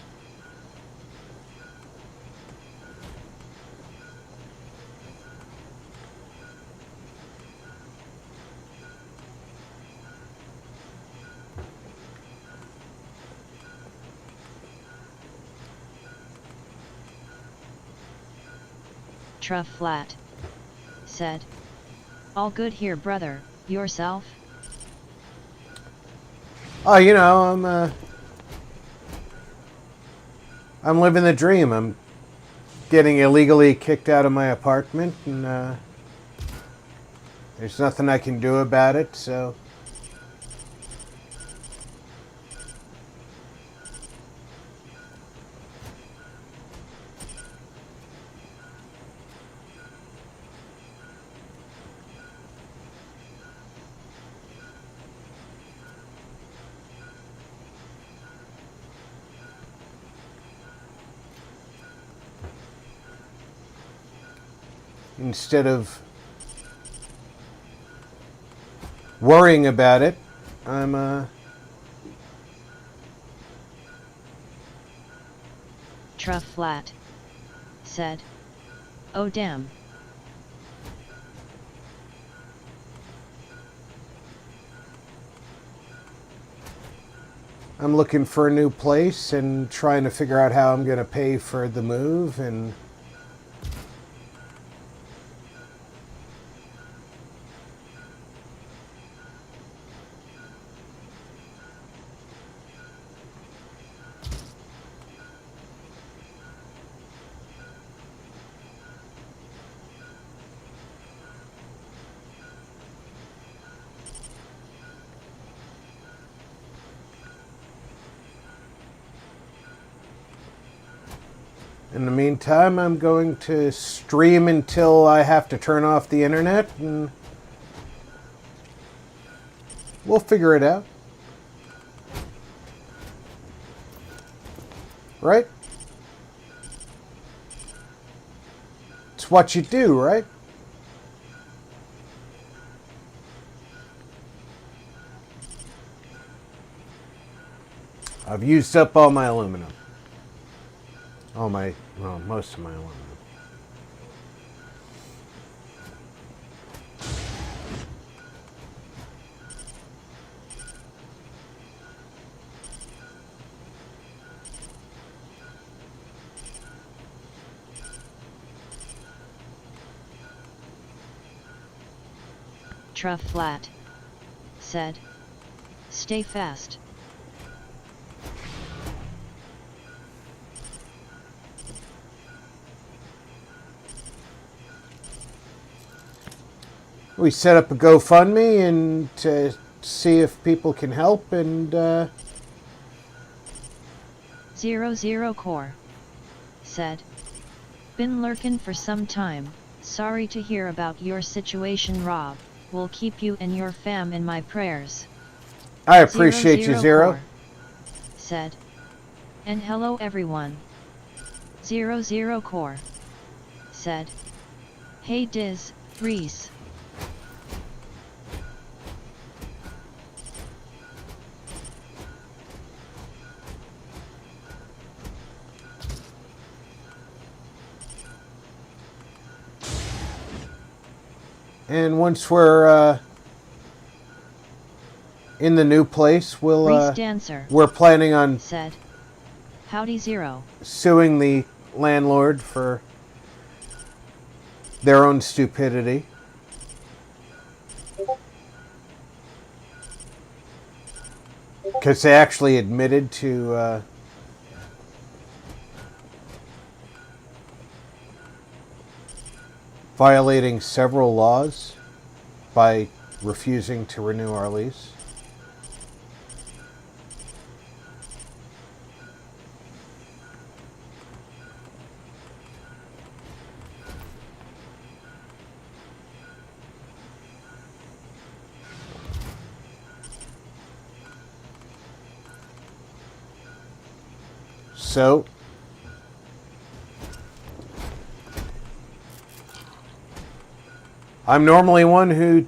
Truff Flat said, "All good here, brother. Yourself?" Oh, you know, I'm living the dream. I'm getting illegally kicked out of my apartment, and there's nothing I can do about it, so... Instead of worrying about it, I'm Truff Flat said, "Oh damn." I'm looking for a new place and trying to figure out how I'm going to pay for the move, and in the meantime, I'm going to stream until I have to turn off the internet, and we'll figure it out. Right? It's what you do, right? I've used up all my aluminum. Well, most of my aluminum. Truff Flat said, "Stay fast." We set up a GoFundMe and to see if people can help, and 00 Core said, "Been lurking for some time. Sorry to hear about your situation, Rob. Will keep you and your fam in my prayers." I appreciate you, Zero. Core said, "And hello everyone." 00 Core said, "Hey Diz, Reese." And once we're in the new place, Reese Dancer we're planning on said, "Howdy Zero." suing the landlord for their own stupidity. Because they actually admitted to violating several laws by refusing to renew our lease. So, I'm normally one who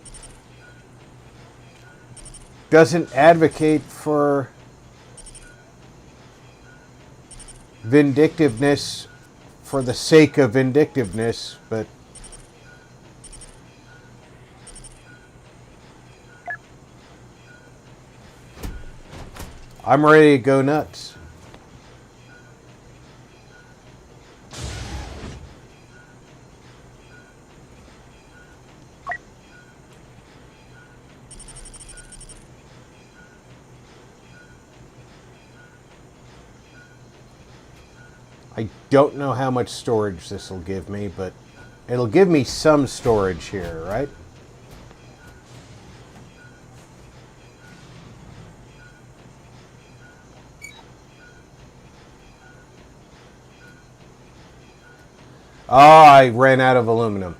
doesn't advocate for vindictiveness for the sake of vindictiveness, but I'm ready to go nuts. I don't know how much storage this will give me, but it'll give me some storage here, right? Oh, I ran out of aluminum.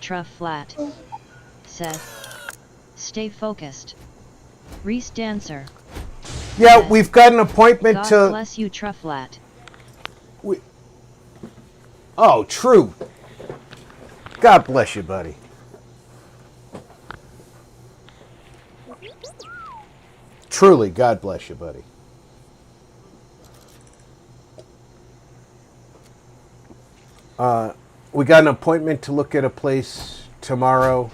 Truff flat. Said. Stay focused. Reese Dancer. Yeah, said, we've got an appointment God to... bless you, Truff flat. Oh, true. God bless you, buddy. Truly, God bless you, buddy. We got an appointment to look at a place tomorrow.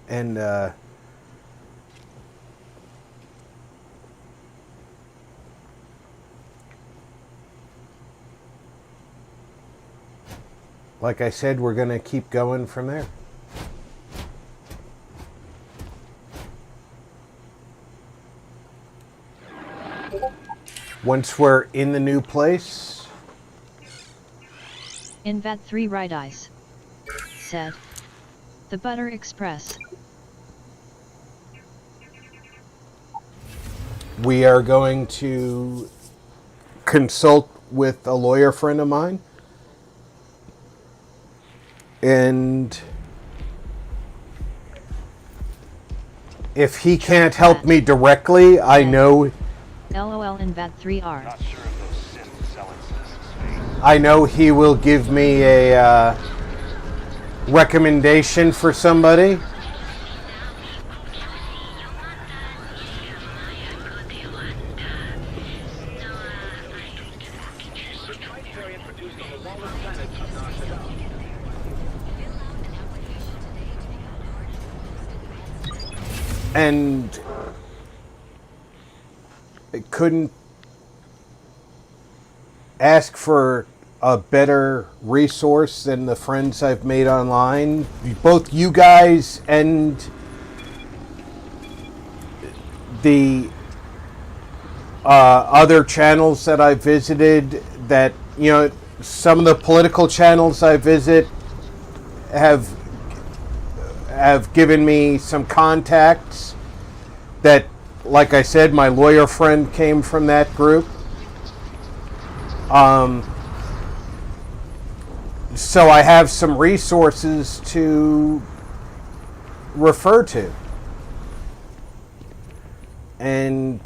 And, like I said, we're going to keep going from there. Once we're in the new place. Invat 3 right eyes. Said. The Butter Express. We are going to consult with a lawyer friend of mine. And if he can't help me directly, I know... LOL Invat 3R. I know he will give me a recommendation for somebody. And I couldn't ask for a better resource than the friends I've made online. Both you guys and the other channels that I visited, that, you know, some of the political channels I visit have given me some contacts that, like I said, my lawyer friend came from that group. So I have some resources to refer to. And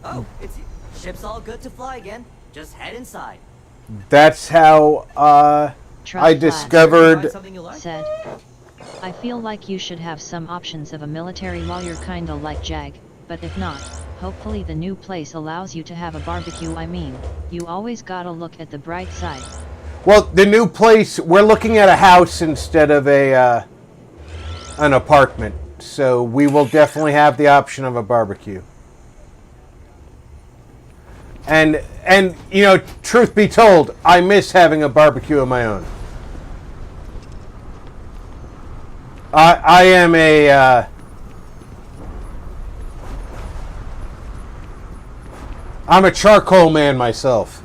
oh, it's ship's all good to fly again. Just head inside. That's how I discovered. Said. I feel like you should have some options of a military lawyer kinda like Jag, but if not, hopefully the new place allows you to have a barbecue. I mean, you always gotta look at the bright side. Well, the new place, we're looking at a house instead of an apartment, so we will definitely have the option of a barbecue. And you know, truth be told, I miss having a barbecue of my own. I am I'm a charcoal man myself.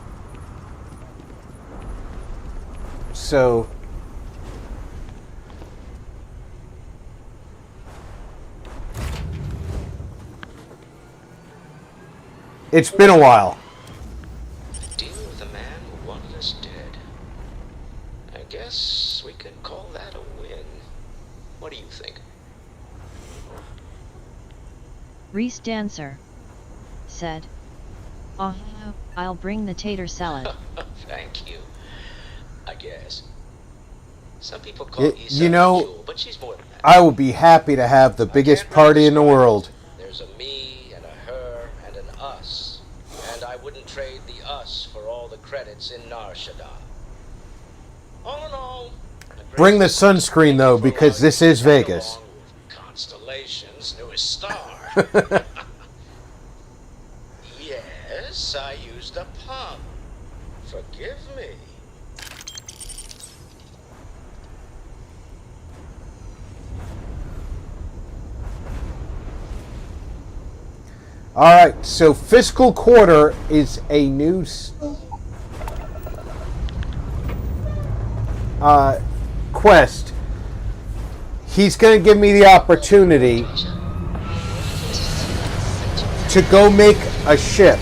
So it's been a while. Deal with a man who wanted us dead. I guess we could call that a win. What do you think? Reese Dancer. Said. Oh, I'll bring the tater salad. Thank you. I guess. Some people call Issa You a know, jewel, but she's more than that. I would be happy to have the biggest party in the world. There's a me and a her and an us. And I wouldn't trade the us for all the credits in Nar Shaddaa. All in all, Bring the sunscreen, though, because this is Vegas. Constellation's newest star. Yes, I used a pun. Forgive me. Alright, so fiscal quarter is a new quest. He's going to give me the opportunity to go make a ship.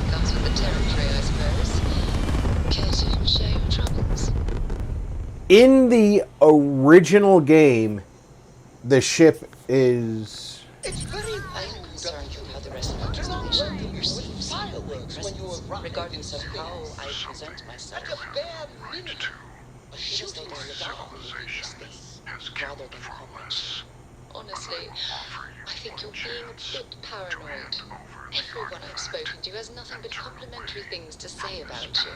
Comes with the territory, I suppose. Care to share your troubles? In the original game, the ship is... It's very I am concerned with how the rest of the Constellation perceives presence, regardless of how I present myself. It is though they're civilization rather than homage. Honestly, I think you're being a bit paranoid. Everyone I've spoken to has nothing but complimentary things to say about you.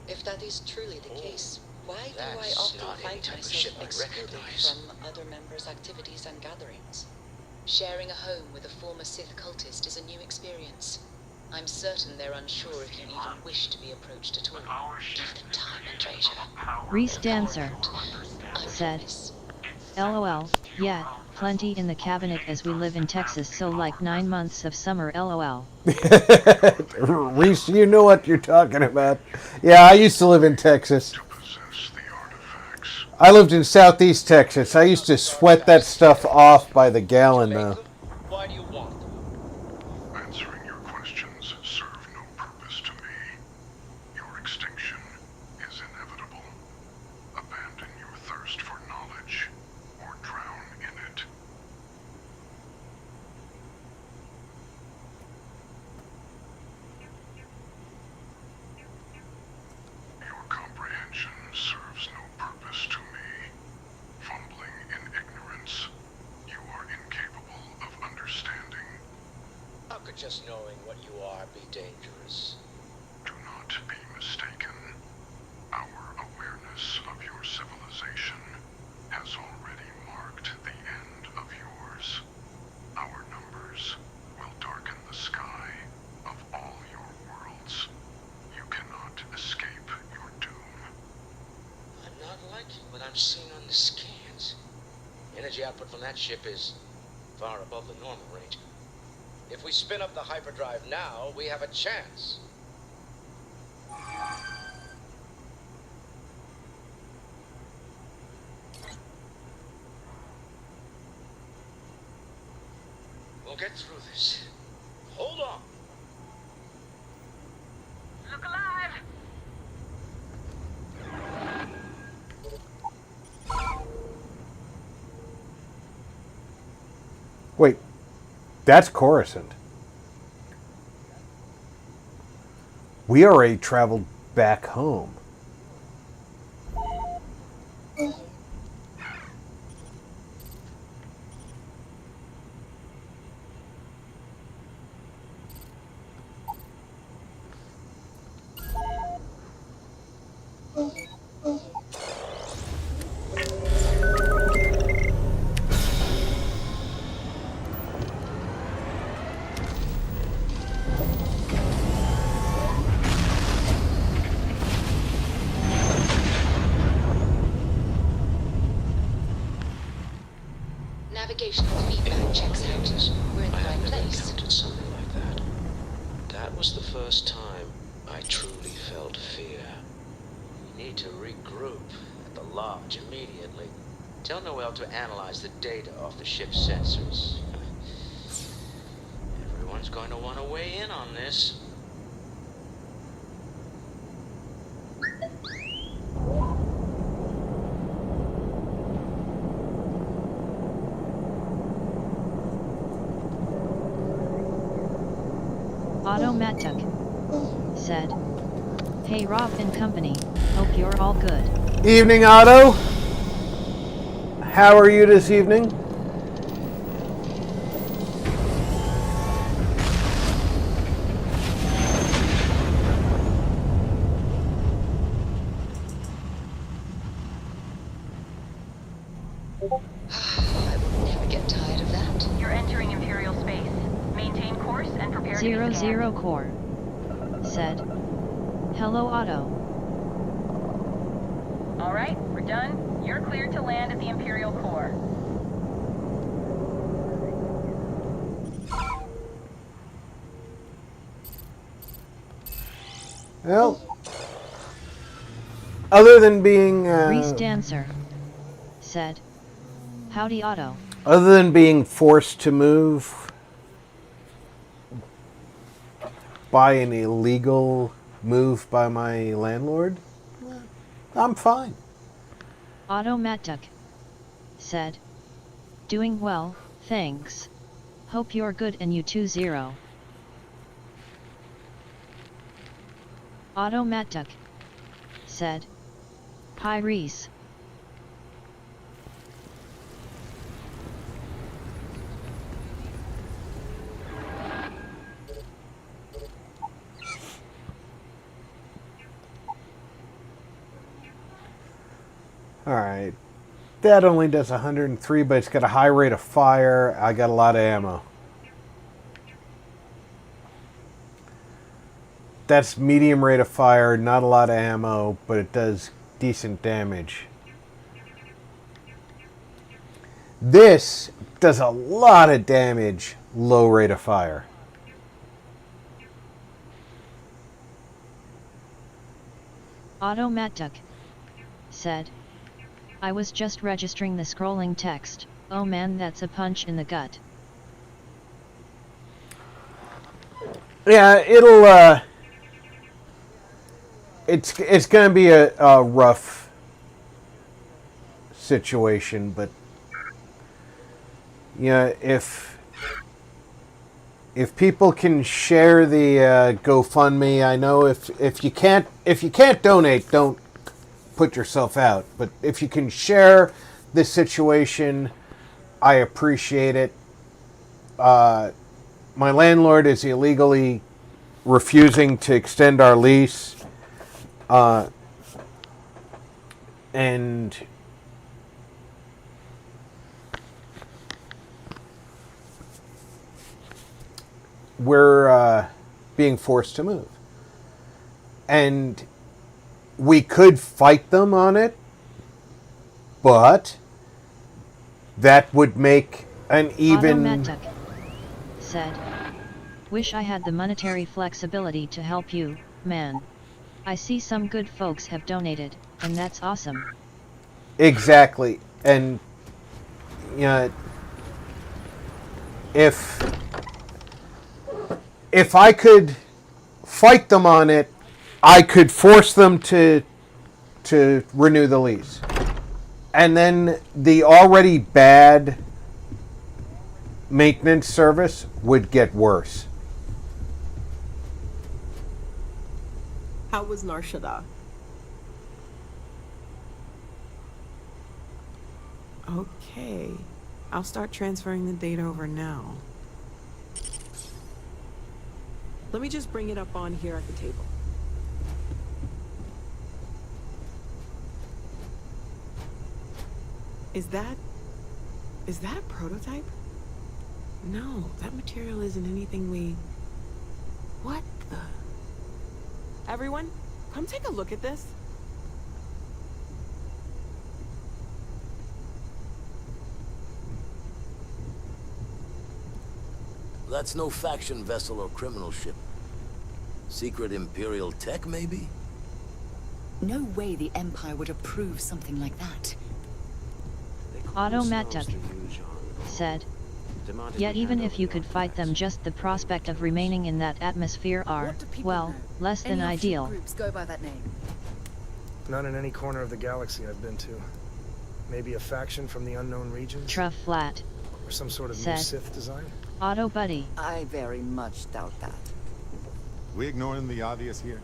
If that is truly the case, why do I often find myself excluded from other members' activities and gatherings? Sharing a home with a former Sith cultist is a new experience. I'm certain they're unsure if you even wish to be approached at all. Give them time and treasure. Reese Dancer said, LOL, yeah, plenty in the cabinet as we live in Texas, so like 9 months of summer, LOL. Reese, you know what you're talking about. Yeah, I used to live in Texas. I lived in Southeast Texas. I used to sweat that stuff off by the gallon, though. Why do you want them? Answering your questions serve no purpose to me. Your extinction is inevitable. Abandon your thirst for knowledge, or drown in it. Your comprehension serves no purpose to me. Fumbling in ignorance, you are incapable of understanding. How could just knowing what you are be dangerous? Do not be mistaken. Our awareness of your civilization has already marked the end of yours. Our numbers will darken the sky of all your worlds. You cannot escape your doom. I'm not liking what I'm seeing on the scans. Energy output from that ship is far above the normal range. If we spin up the hyperdrive now, we have a chance. We'll get through this. Hold on. Look alive! Wait, that's Coruscant. We already traveled back home. Navigational feedback checks out. We're in the right place. Encountered something like that. That was the first time I truly felt fear. We need to regroup at the lodge immediately. Tell Noel to analyze the data off the ship's sensors. Everyone's going to want to weigh in on this. Automatic said. Hey Rob and company, hope you're all good. Evening, Otto. How are you this evening? I will never get tired of that. You're entering Imperial space. Maintain course and prepare to be scanned. Core said. Hello Otto. Alright, we're done. You're cleared to land at the Imperial core. Well, other than being Reese Dancer said. Howdy Otto. other than being forced to move by an illegal move by my landlord, I'm fine. Otto Matuk said. Doing well, thanks. Hope you're good and you 2-0. Otto Matuk said. Hi Reese. Alright. That only does 103, but it's got a high rate of fire. I got a lot of ammo. That's medium rate of fire, not a lot of ammo, but it does decent damage. This does a lot of damage, low rate of fire. Otto Matuk said. I was just registering the scrolling text. Oh man, that's a punch in the gut. Yeah, it'll it's going to be a rough situation, but yeah, if people can share the GoFundMe, I know if you can't donate, don't put yourself out. But if you can share this situation, I appreciate it. My landlord is illegally refusing to extend our lease, and we're being forced to move. And we could fight them on it, but that would make an even... Otto Matuk said. Wish I had the monetary flexibility to help you, man. I see some good folks have donated, and that's awesome. Exactly. And, you know, if I could fight them on it, I could force them to renew the lease. And then the already bad maintenance service would get worse. How was Nar Shaddaa? Okay, I'll start transferring the data over now. Let me just bring it up on here at the table. Is that a prototype? No, that material isn't anything we... What the... Everyone, come take a look at this. That's no faction vessel or criminal ship. Secret Imperial tech, maybe? No way the Empire would approve something like that. Otto Matuk said. Yet even if you could fight them, just the prospect of remaining in that atmosphere are, well, less than ideal. Groups go by that name. Not in any corner of the galaxy I've been to. Maybe a faction from the unknown regions? Truff Flat Or some sort of new said. Sith design? Otto Buddy. I very much doubt that. We ignoring the obvious here?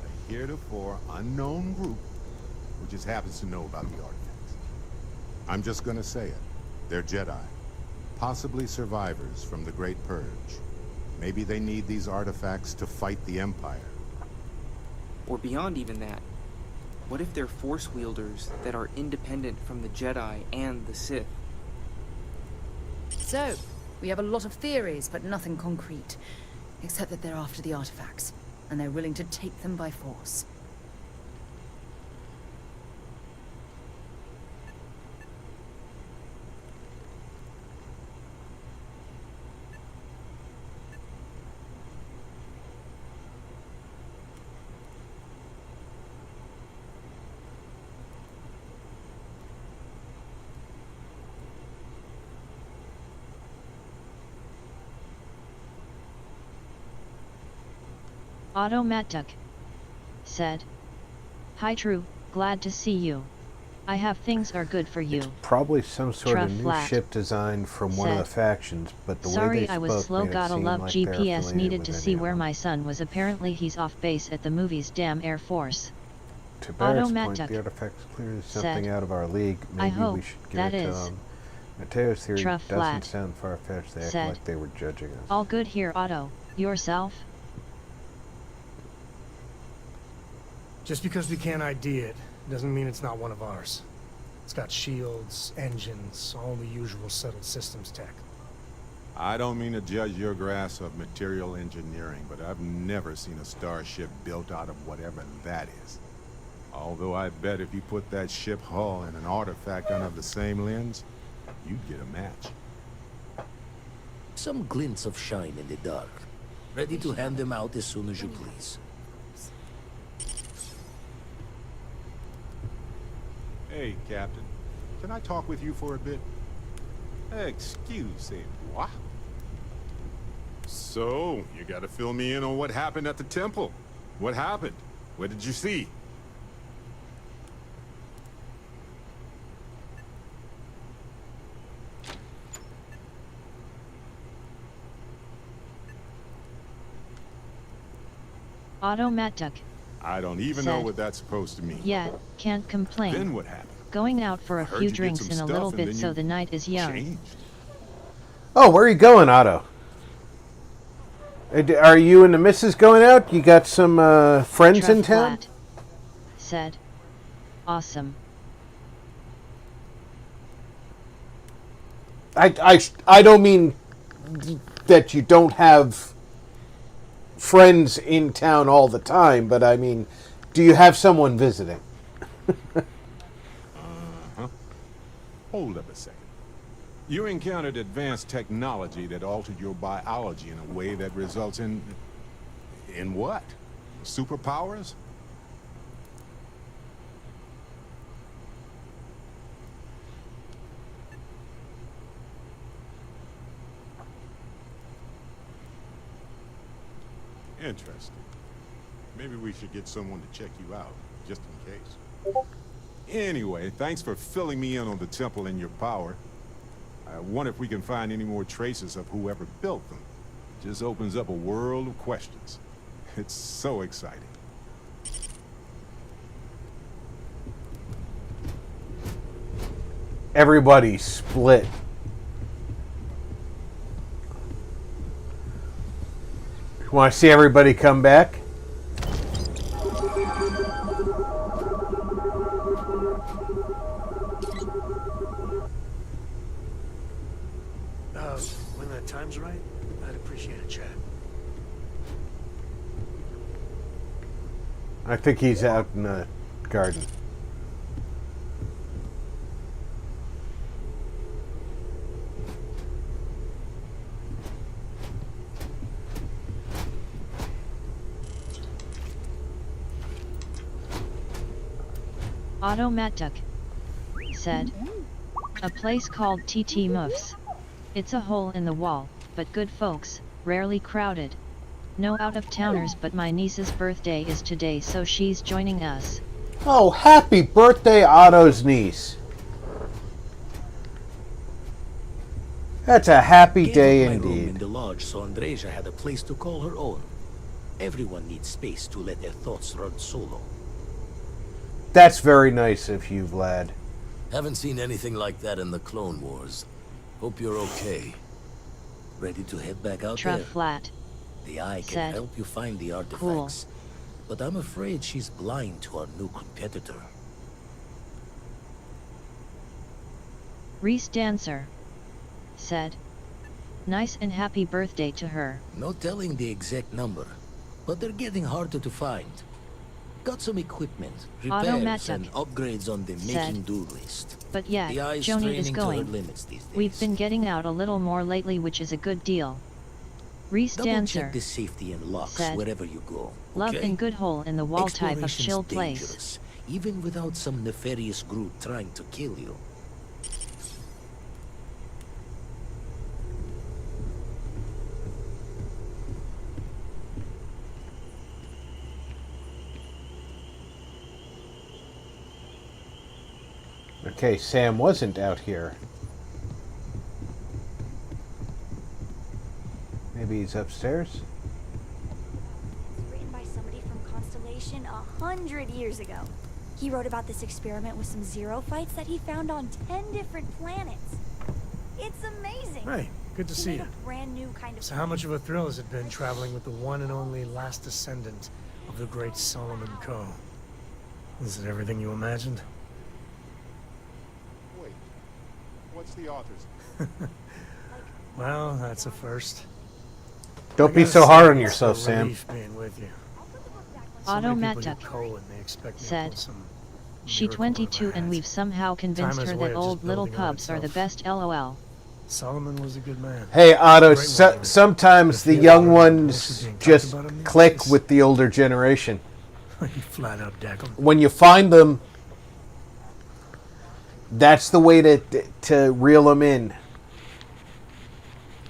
A heretofore unknown group who just happens to know about the artifacts. I'm just gonna say it. They're Jedi. Possibly survivors from the Great Purge. Maybe they need these artifacts to fight the Empire. Or beyond even that. What if they're Force wielders that are independent from the Jedi and the Sith? So, we have a lot of theories, but nothing concrete. Except that they're after the artifacts, and they're willing to take them by force. Automatic said, "Hi True, glad to see you. I have things are good for you." Probably some sort of new Flat ship design from one of the said, factions, but the way "Sorry they I spoke was slow, made it gotta seem love like they're GPS, affiliated needed with to any see of where them. my son was. Apparently he's off base at the movie's damn Air Force." To Barrett's point, Automatic the artifact's clearly something said, out of our league. "I Maybe hope we should give that it to is." them. Mateo's theory doesn't Flat sound far-fetched. They act said, like they were judging us. "All good here, Otto. Yourself?" Just because we can't ID it, doesn't mean it's not one of ours. It's got shields, engines, all the usual settled systems tech. I don't mean to judge your grasp of material engineering, but I've never seen a starship built out of whatever that is. Although I bet if you put that ship hull and an artifact under the same lens, you'd get a match. Some glints of shine in the dark. Ready to hand them out as soon as you please. Hey, Captain. Can I talk with you for a bit? Excusez-moi. So, you gotta fill me in on what happened at the temple. What happened? What did you see? Automatic I don't even know what that's supposed to mean. "Yeah, can't complain. Then what happened? Going out for a heard few you did drinks some in a stuff little and bit then so you the night is young." changed. Oh, where are you going, Otto? Are you and the missus going out? You got some friends in town? Flat said, "Awesome." I don't mean that you don't have friends in town all the time, but I mean, do you have someone visiting? Hold up a second. You encountered advanced technology that altered your biology in a way that results in what? Superpowers? Interesting. Maybe we should get someone to check you out, just in case. Anyway, thanks for filling me in on the temple and your power. I wonder if we can find any more traces of whoever built them. Just opens up a world of questions. It's so exciting. Everybody split. Want to see everybody come back? When that time's right, I'd appreciate a chat. I think he's out in the garden. Automatic said, "A place called TT Muffs. It's a hole in the wall, but good folks, rarely crowded. No out-of-towners, but my niece's birthday is today, so she's joining us." Oh, happy birthday, Otto's niece. That's a happy day My room indeed. in the lodge so Andreja had a place to call her own. Everyone needs space to let their thoughts run solo. That's very nice of you, Vlad. Haven't seen anything like that in the Clone Wars. Hope you're okay. Ready to head back out there? Flat. The Eye can Said. help you find the artifacts. But I'm afraid she's blind to our new competitor. Reese Dancer. Said. Nice and happy birthday to her. No telling the exact number, but they're getting harder to find. Got some equipment, repairs, Automatic. and upgrades on the Said. making do list. But yeah, The Eye's Joni is straining to her going. limits these days. We've been getting out a little more lately, which is a good deal. Reese Double Dancer. check the safety and locks Said. wherever you go. Love okay? and good hole in the wall type of Exploration's chill place. dangerous, even without some nefarious group trying to kill you. Okay, Sam wasn't out here. Maybe he's upstairs? Written by somebody from Constellation 100 years ago. He wrote about this experiment with some zero fights that he found on 10 different planets. It's amazing. Hey, good to He see made you. a brand new kind of. So how much of a thrill has it been traveling with the one and only last descendant of the great Solomon Coe? Is it everything you imagined? Wait, what's the author's? Well, that's a first. Don't I be gotta so say, hard on it's yourself, a Sam. relief being with you. So many people Automatic. get Coe and they expect me to Said. pull some She miracle out of 22 my and hat. we've somehow convinced Time has her a way that of just old little building on pubs are the itself. best LOL. Solomon was a good man. Hey, Otto, Great one. sometimes the But if young you are ones closer being just talked about him, click it's- with the older generation. You flat out deck 'em. When you find them, that's the way to reel them in.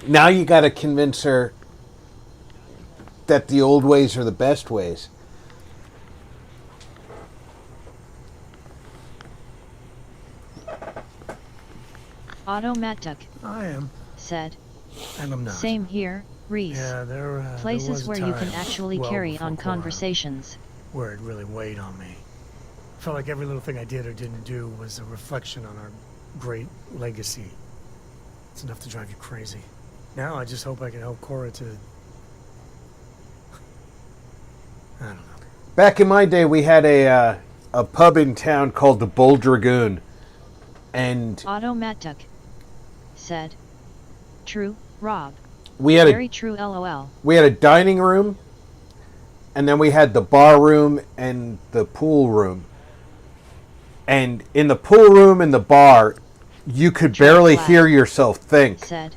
Now you got to convince her that the old ways are the best ways. Automatic. I am. Said. And I'm not. Same here, Reese. Yeah, there was Places a where you can time, actually well carry before on Cora, conversations. where it really weighed on me. Felt like every little thing I did or didn't do was a reflection on our great legacy. It's enough to drive you crazy. Now I just hope I can help Cora to... I don't know. Back in my day, we had a pub in town called the Bull Dragoon, and Automatic. Said. True, Rob. we had Very true LOL. we had a dining room, and then we had the bar room and the pool room. And in the pool room and the bar, you could barely Flat. hear yourself think. Said.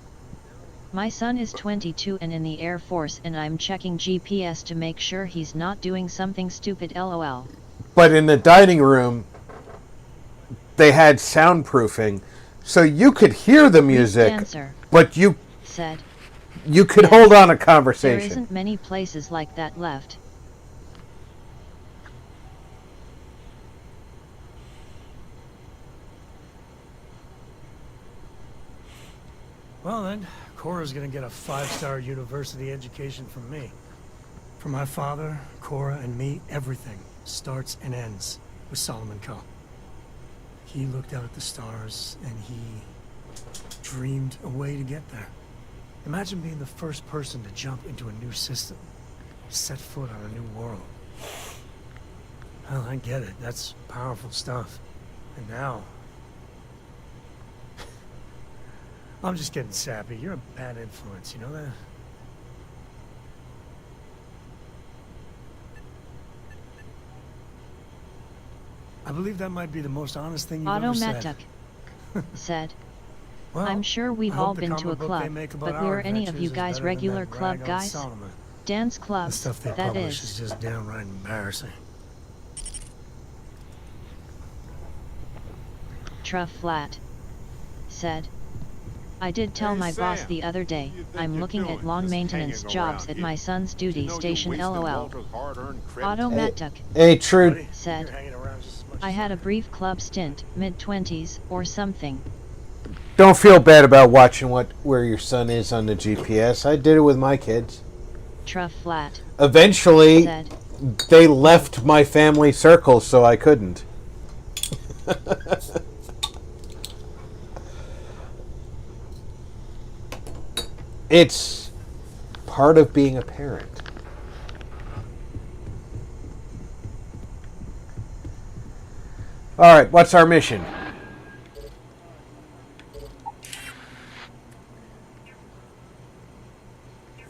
My son is 22 and in the Air Force and I'm checking GPS to make sure he's not doing something stupid LOL. But in the dining room, they had soundproofing, so you could hear the music, Dancer. but you Said. could Yes. hold on a There conversation. isn't many places like that left. Well then, Cora's gonna get a 5-star university education from me. For my father, Cora, and me, everything starts and ends with Solomon Coe. He looked out at the stars, and he dreamed a way to get there. Imagine being the first person to jump into a new system, set foot on a new world. Well, I get it. That's powerful stuff. And now... I'm just getting sappy. You're a bad influence, you know that? I believe that might be the most honest thing you've ever said. Automatic. Said. Well, I'm sure we've I hope all the been to a comic book they club, make about but our were any of adventures you is guys better than regular that club rag on guys? Solomon. Dance The clubs, stuff they that publish is. is just downright embarrassing. Truff flat. Said. I did tell Hey, my boss Sam. the other day, What do you think I'm you're looking doing, at lawn just maintenance hanging jobs around at here? my son's duty You know you're station wasting LOL. Walter's hard-earned credits. Automatic. Hey, Trude, Said. You're hanging around just as much I as had a brief club stint, mid-20s, or something. don't feel bad about watching where your son is on the GPS. I did it with my kids. Truff flat. Eventually, Said. they left my family circle, so I couldn't. It's part of being a parent. All right, what's our mission?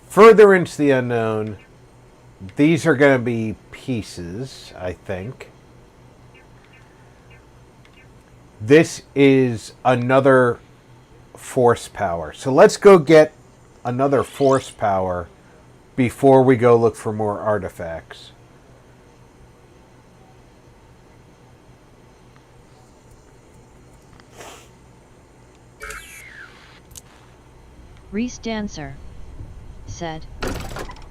Further into the unknown. These are going to be pieces, I think. This is another force power. So let's go get another force power before we go look for more artifacts. Reese Dancer said,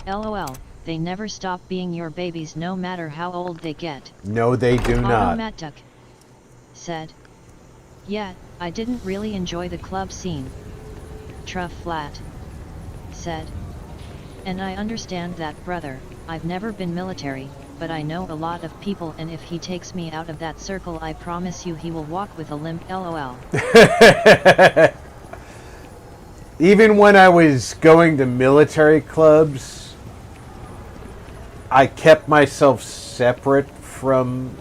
LOL, they never stop being your babies no matter how old they get. No, they do not. Automatic said, yeah, I didn't really enjoy the club scene. Truff flat said, and I understand that, brother. I've never been military, but I know a lot of people, and if he takes me out of that circle, I promise you he will walk with a limp. LOL. Even when I was going to military clubs, I kept myself separate from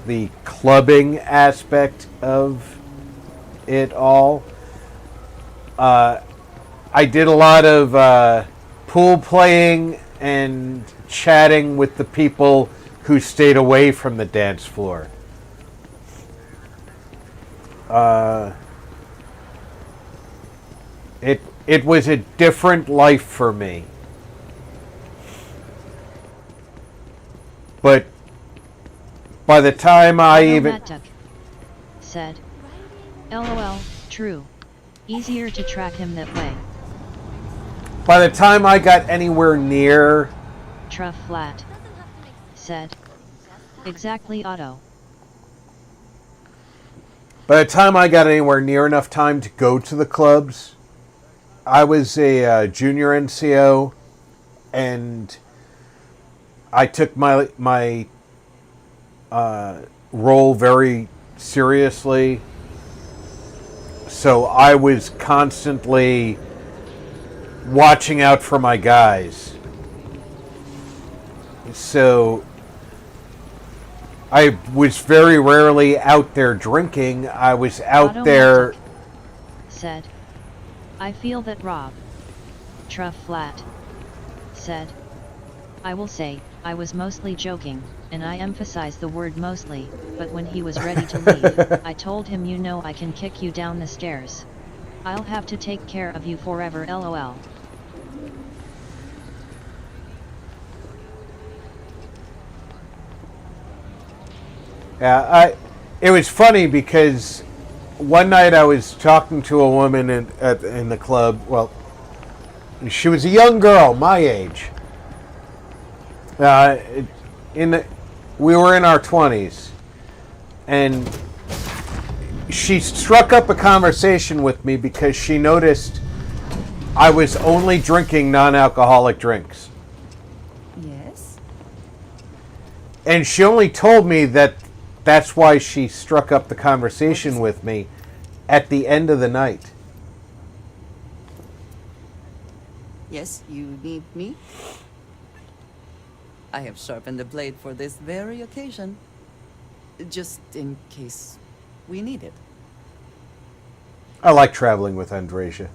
the clubbing aspect of it all. I did a lot of pool playing and chatting with the people who stayed away from the dance floor. It was a different life for me. But by the time I even said, LOL, true. Easier to track him that way. By the time I got anywhere near Truff flat said, exactly, Otto. By the time I got anywhere near enough time to go to the clubs, I was a junior NCO, and I took my role very seriously. So I was constantly watching out for my guys. So I was very rarely out there drinking. I was out there. Said, I feel that Rob. Truff flat said, I will say, I was mostly joking, and I emphasize the word mostly, but when he was ready to leave, I told him, you know, I can kick you down the stairs. I'll have to take care of you forever, LOL. Yeah, it was funny because one night I was talking to a woman in the club. Well, she was a young girl, my age. We were in our 20s, and she struck up a conversation with me because she noticed I was only drinking non-alcoholic drinks. Yes. And she only told me that that's why she struck up the conversation with me at the end of the night. Yes, you need me? I have sharpened the blade for this very occasion. Just in case we need it. I like traveling with Andresia.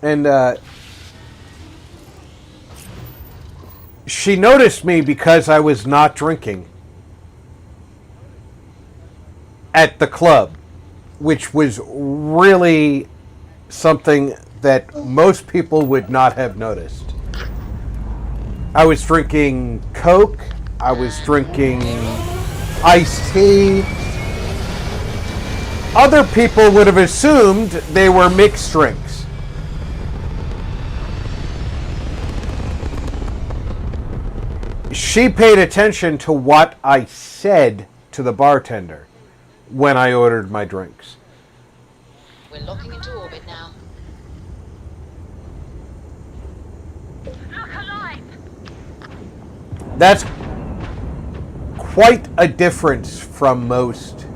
And she noticed me because I was not drinking at the club, which was really something that most people would not have noticed. I was drinking Coke, I was drinking iced tea. Other people would have assumed they were mixed drinks. She paid attention to what I said to the bartender when I ordered my drinks. We're locking into orbit now. Look alive! That's quite a difference from most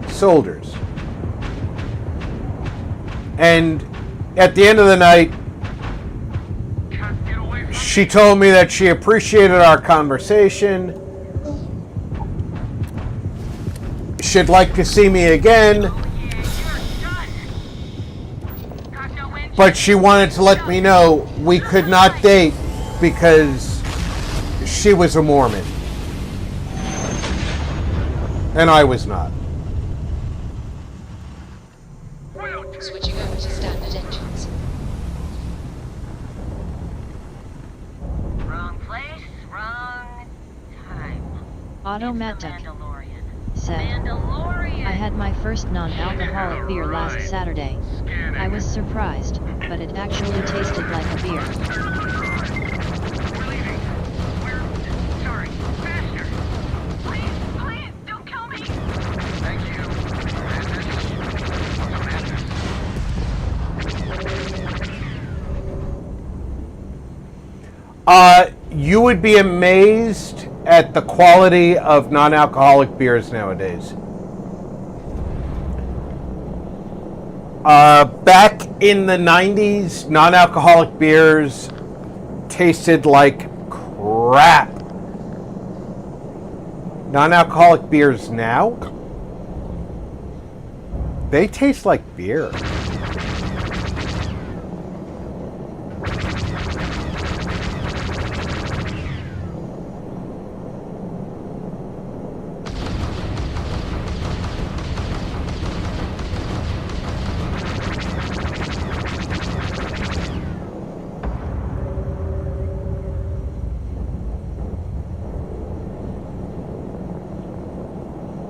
soldiers. And at the end of the night, she told me that she appreciated our conversation. She'd like to see me again. But she wanted to let me know we could not date because she was a Mormon. And I was not. Switching over to standard engines. Wrong place, wrong time. Automatic Mandalorian. said, I had my first non-alcoholic beer last Saturday. I was surprised, but it actually tasted like a beer. Sorry, faster. Please, don't kill me. Thank you. You would be amazed at the quality of non-alcoholic beers nowadays. Back in the 90s, non-alcoholic beers tasted like crap. Non-alcoholic beers now, they taste like beer.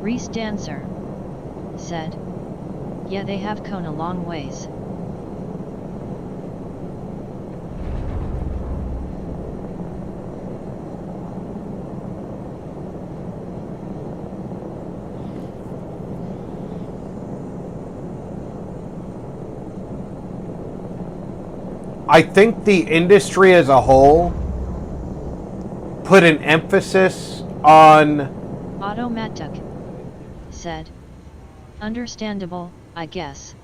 Reese Dancer said, yeah, they have come a long ways. I think the industry as a whole put an emphasis on... Automatic said, understandable, I guess.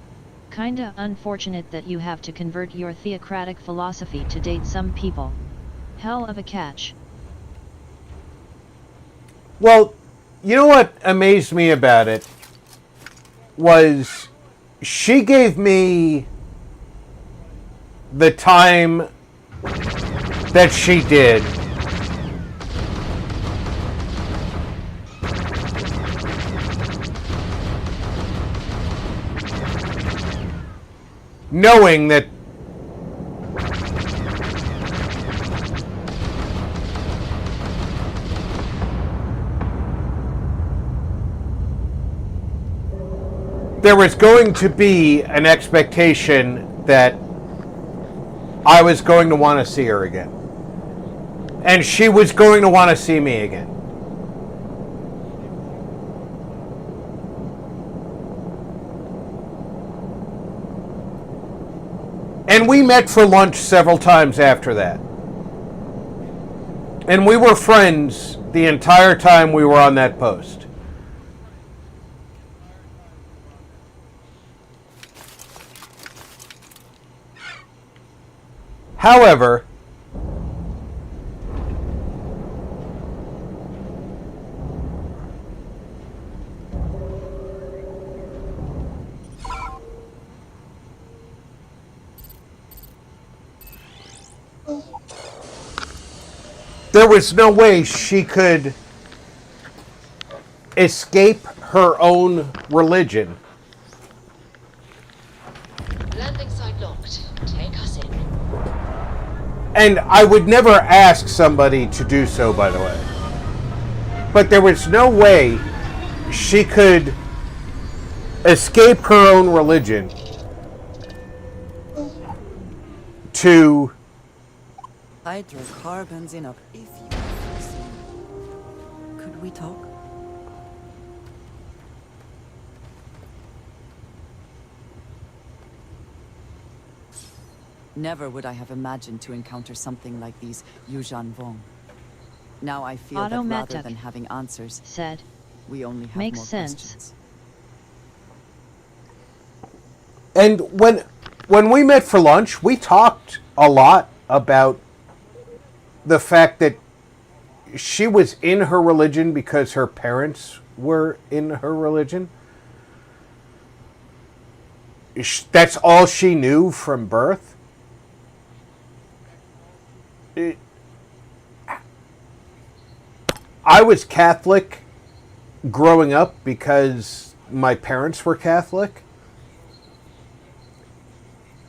Kinda unfortunate that you have to convert your theocratic philosophy to date some people. Hell of a catch. Well, you know what amazed me about it was she gave me the time that she did. Knowing that there was going to be an expectation that I was going to want to see her again. And she was going to want to see me again. And we met for lunch several times after that. And we were friends the entire time we were on that post. However, there was no way she could escape her own religion. Landing site locked. Take us in. And I would never ask somebody to do so, by the way. But there was no way she could escape her own religion to... Hydrocarbons in a... If you could we talk? Never would I have imagined to encounter something like these Yuuzhan Vong. Now I feel that rather Automatic than having answers, said, we only have makes more sense. questions. And when we met for lunch, we talked a lot about the fact that she was in her religion because her parents were in her religion. That's all she knew from birth. I was Catholic growing up because my parents were Catholic.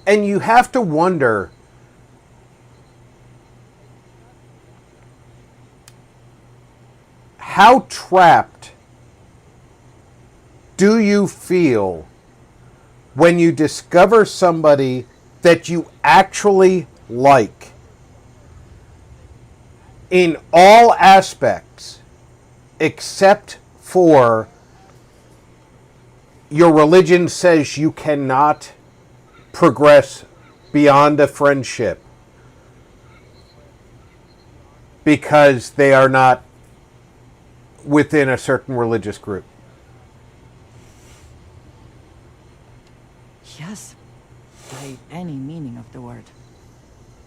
And you have to wonder, how trapped do you feel when you discover somebody that you actually like in all aspects except for your religion says you cannot progress beyond a friendship because they are not within a certain religious group? Yes, by any meaning of the word.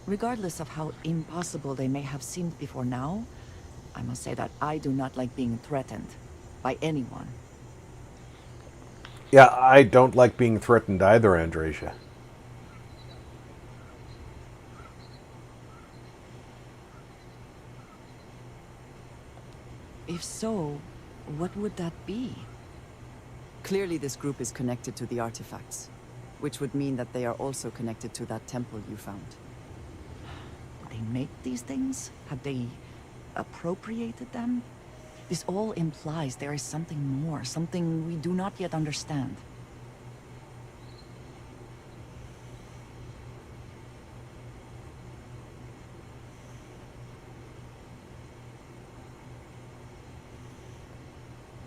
Regardless of how impossible they may have seemed before now, I must say that I do not like being threatened by anyone. Yeah, I don't like being threatened either, Andresia. If so, what would that be? Clearly this group is connected to the artifacts, which would mean that they are also connected to that temple you found. Did they make these things? Have they appropriated them? This all implies there is something more, something we do not yet understand.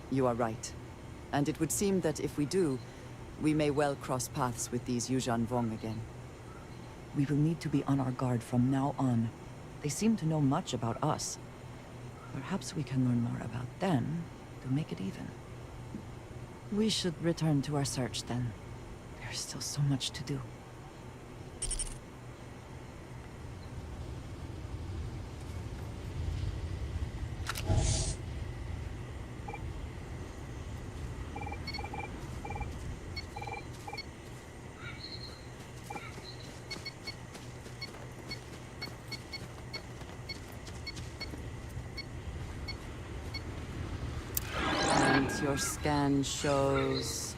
You are right. And it would seem that if we do, we may well cross paths with these Yuuzhan Vong again. We will need to be on our guard from now on. They seem to know much about us. Perhaps we can learn more about them to make it even. We should return to our search then. There's still so much to do. Your scan shows...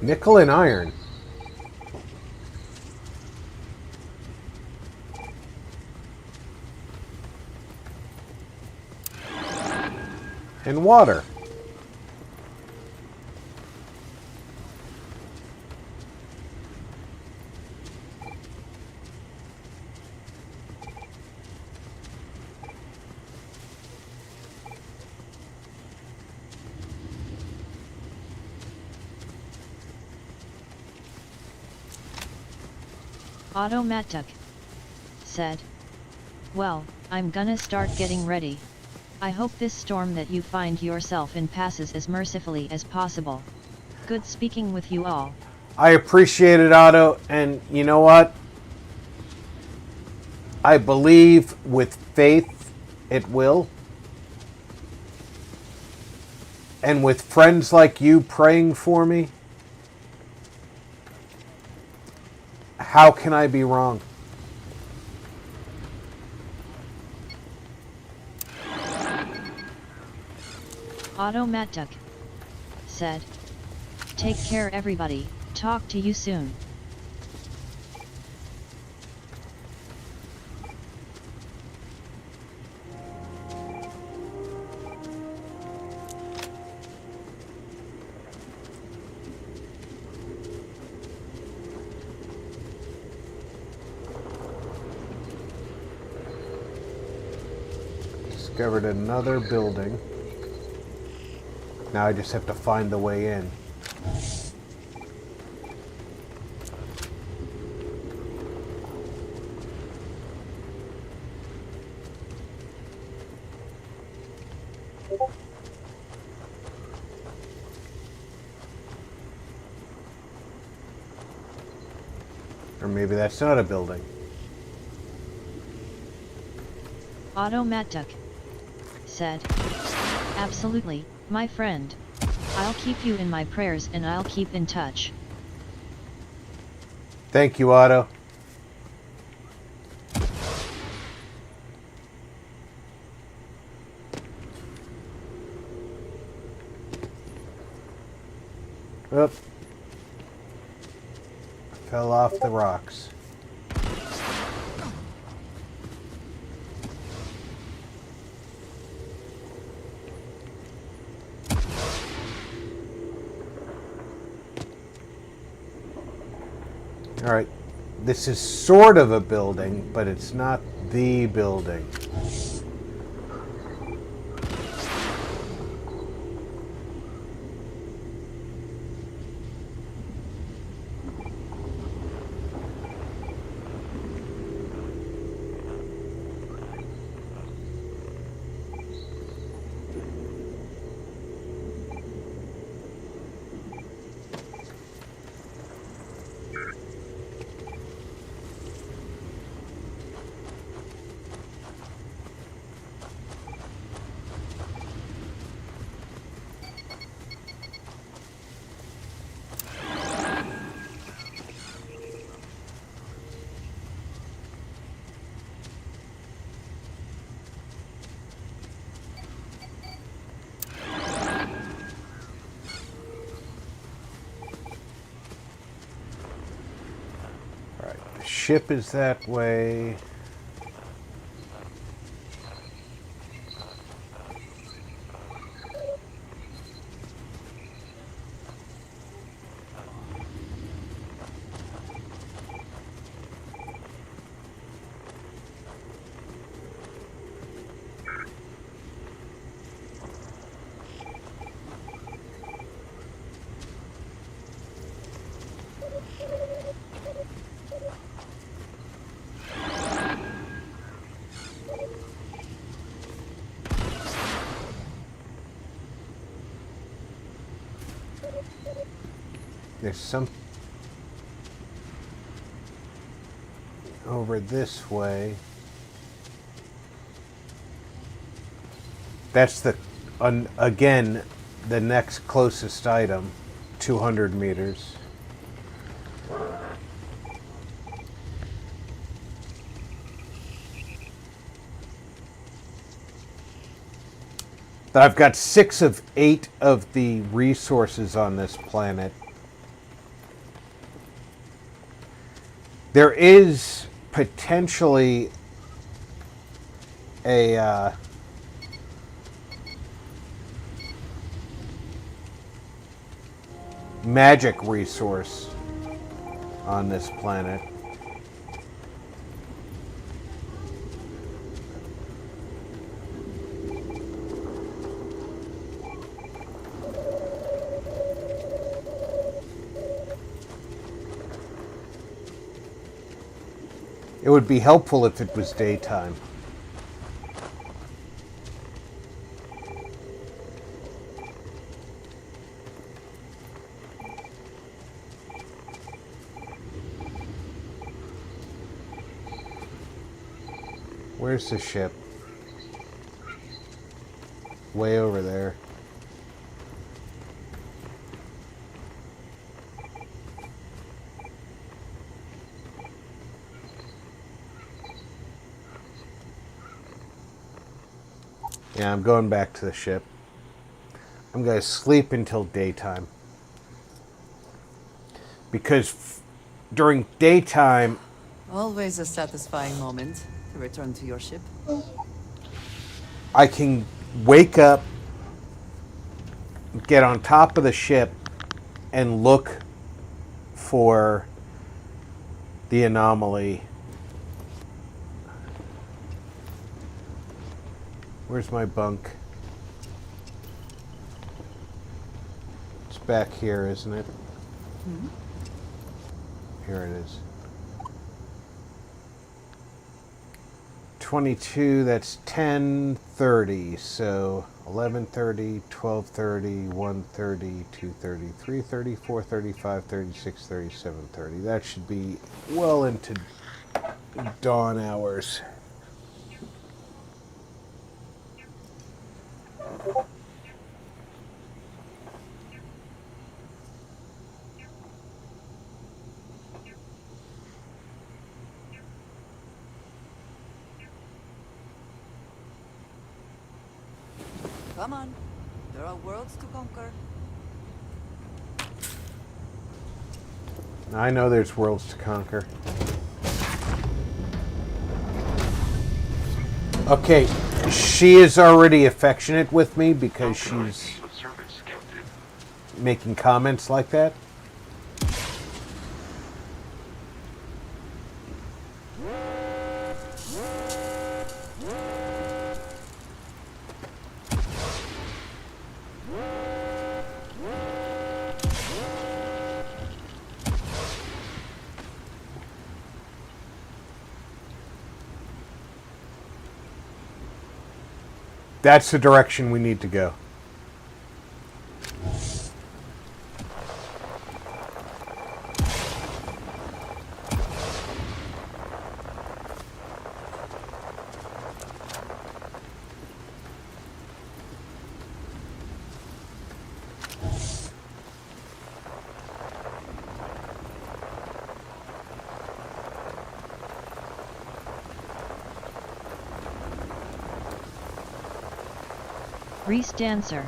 Nickel and iron. And water. Automatic said, well, I'm gonna start getting ready. I hope this storm that you find yourself in passes as mercifully as possible. Good speaking with you all. I appreciate it, Otto, and you know what? I believe with faith it will. And with friends like you praying for me, how can I be wrong? Automatic said, take care everybody, talk to you soon. discovered another building. Now I just have to find the way in. Or maybe that's not a building. Automatic said, "Absolutely, my friend. I'll keep you in my prayers and I'll keep in touch." Thank you, Otto. Oop. Fell off the rocks. All right, this is sort of a building, but it's not the building. Ship is that way. There's some over this way. That's the, again, the next closest item, 200 meters. I've got 6 of 8 of the resources on this planet. There is potentially a magic resource on this planet. It would be helpful if it was daytime. Where's the ship? Way over there. Yeah, I'm going back to the ship. I'm going to sleep until daytime. Because during daytime... Always a satisfying moment to return to your ship. I can wake up, get on top of the ship, and look for the anomaly. Where's my bunk? It's back here, isn't it? Hmm? Here it is. 22, that's 10:30, so 11:30, 12:30, 1:30, 2:30, 3:30, 4:30, 5:30, 6:30, 7:30. That should be well into dawn hours. Come on. There are worlds to conquer. I know there's worlds to conquer. Okay, she is already affectionate with me because she's making comments like that. That's the direction we need to go. Reese Dancer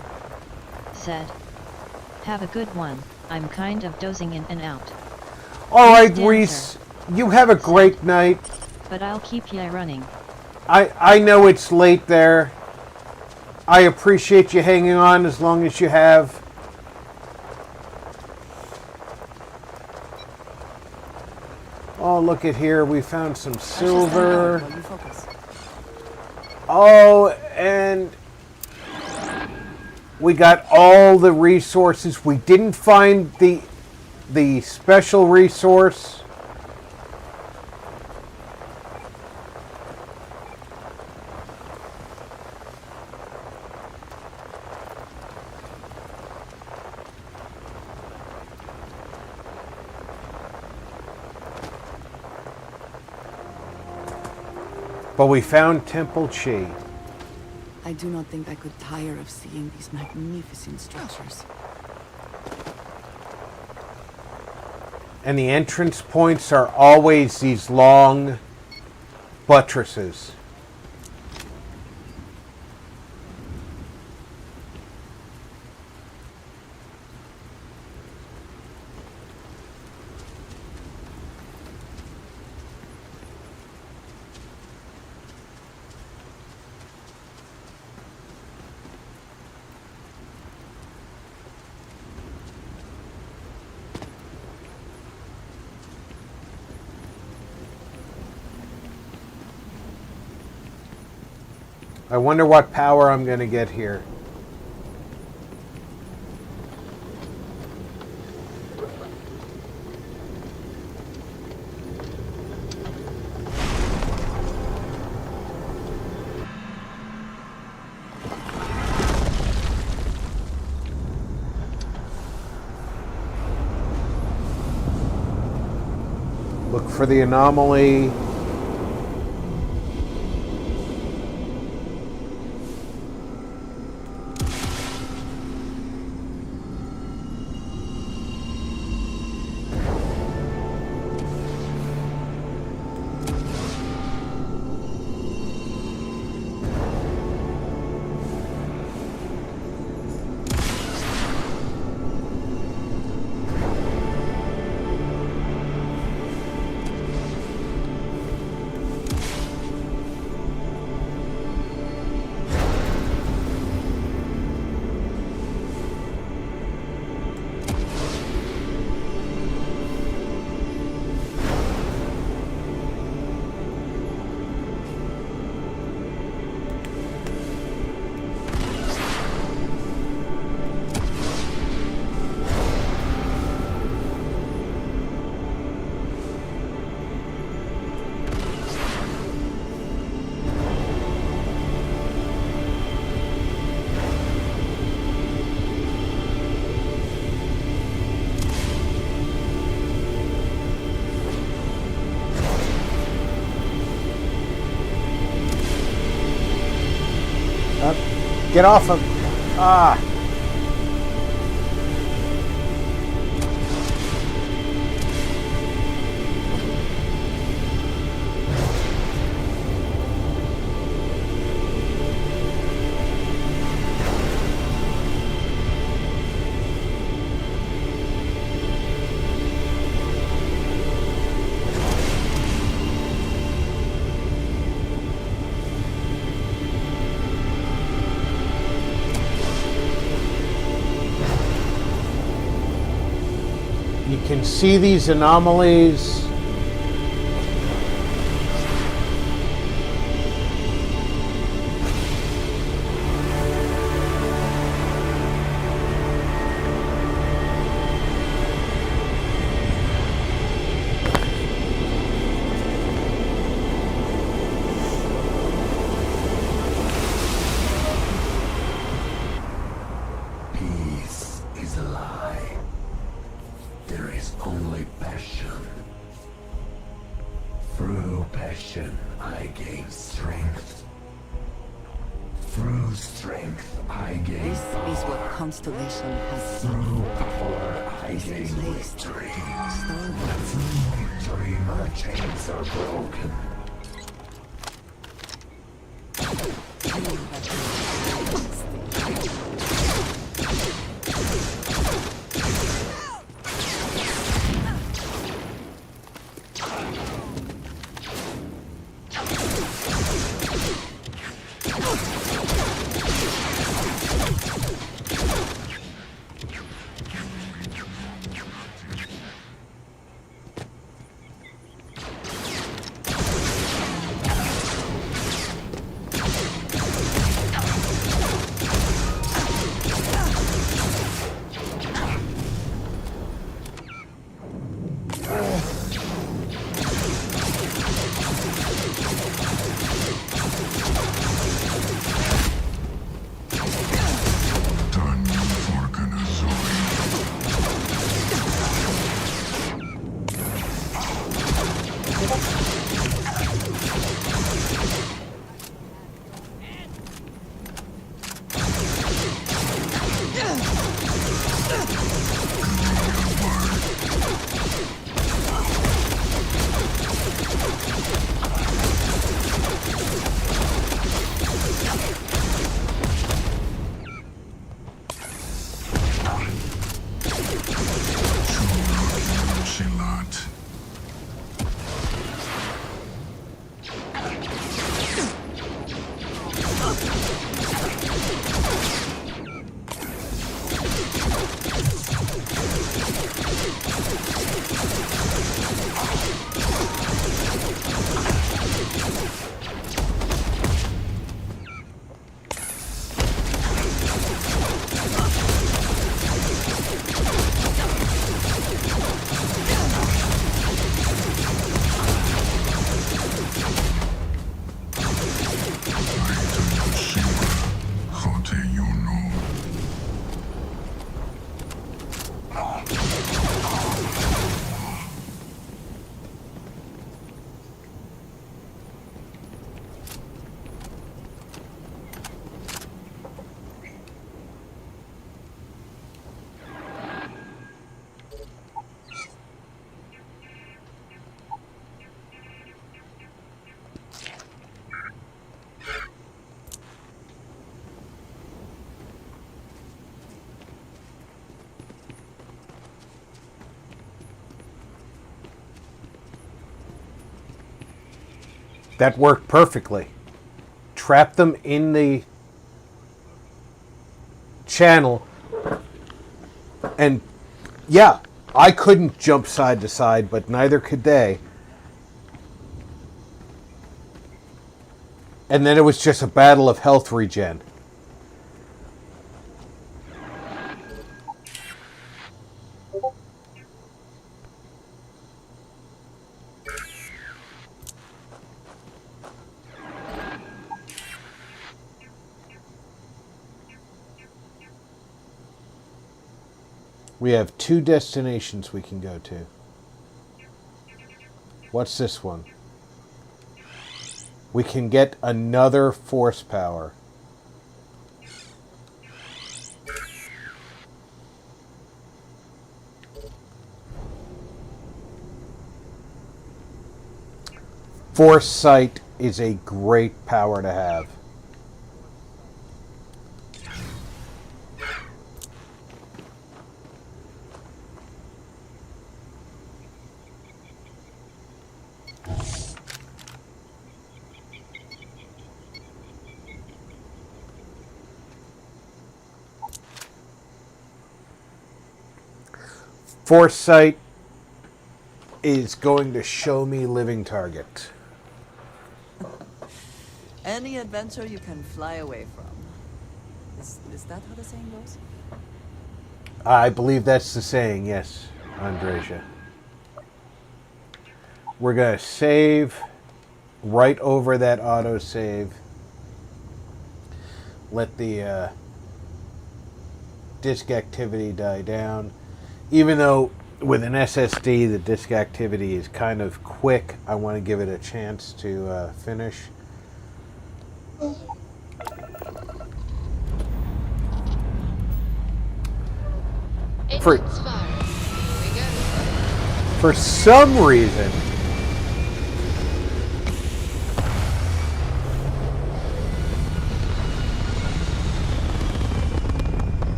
said, "Have a good one, I'm kind of dozing in and out." All right, Reese, you have a great night. But I'll keep ya running. I know it's late there. I appreciate you hanging on as long as you have. Oh, look at here. We found some silver. Oh, and we got all the resources. We didn't find the special resource. But we found Temple Chi. I do not think I could tire of seeing these magnificent structures. And the entrance points are always these long buttresses. I wonder what power I'm going to get here. Look for the anomaly. Get off him. Ah. You can see these anomalies. Peace is a lie. There is only passion. Through passion, I gain strength. Through strength, I gain This is what Constellation has seen. Through power, I gain victory. Through victory, my chains are broken. That worked perfectly. Trap them in the channel. And yeah, I couldn't jump side to side, but neither could they. And then it was just a battle of health regen. We have 2 destinations we can go to. What's this one? We can get another force power. Foresight is a great power to have. Foresight is going to show me living target. Any adventure you can fly away from. Is that how the saying goes? I believe that's the saying, yes, Andreja. We're going to save right over that autosave. Let the disk activity die down. Even though with an SSD the disk activity is kind of quick, I want to give it a chance to finish. For some reason,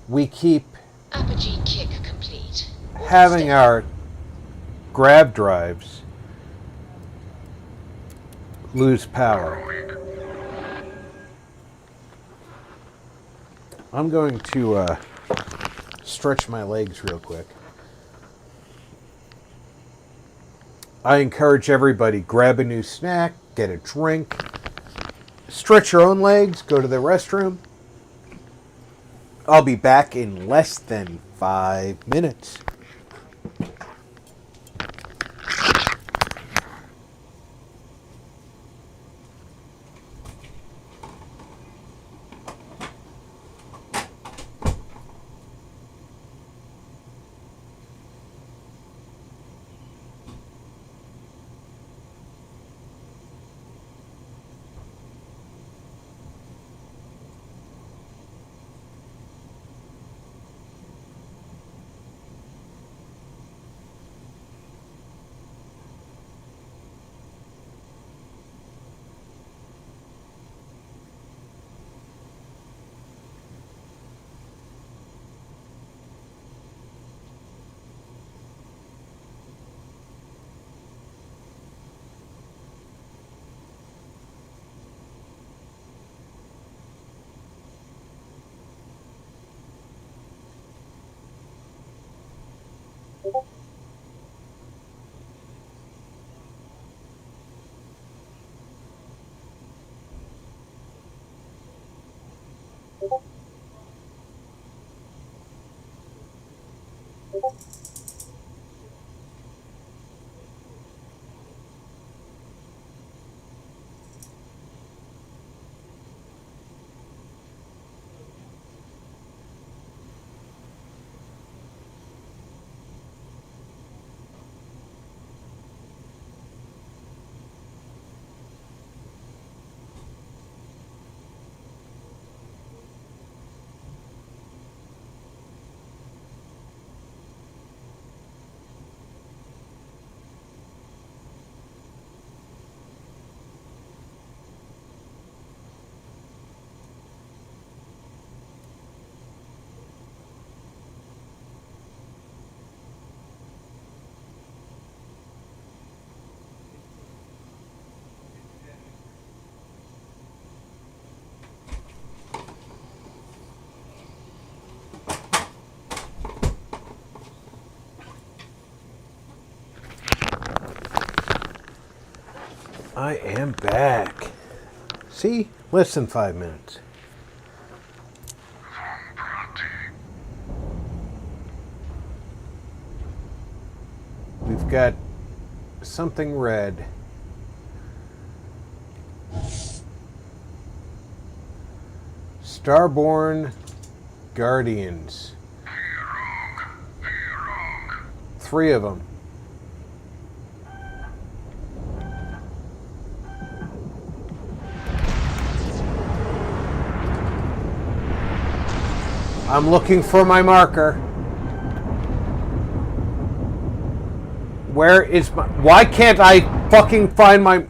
we keep Apogee kick complete. having our grab drives lose power. I'm going to stretch my legs real quick. I encourage everybody, grab a new snack, get a drink, stretch your own legs, go to the restroom. I'll be back in less than 5 minutes. I am back. See? Less than 5 minutes. We've got something red. Starborn Guardians. 3 of them. I'm looking for my marker. Where is my... Why can't I fucking find my... We've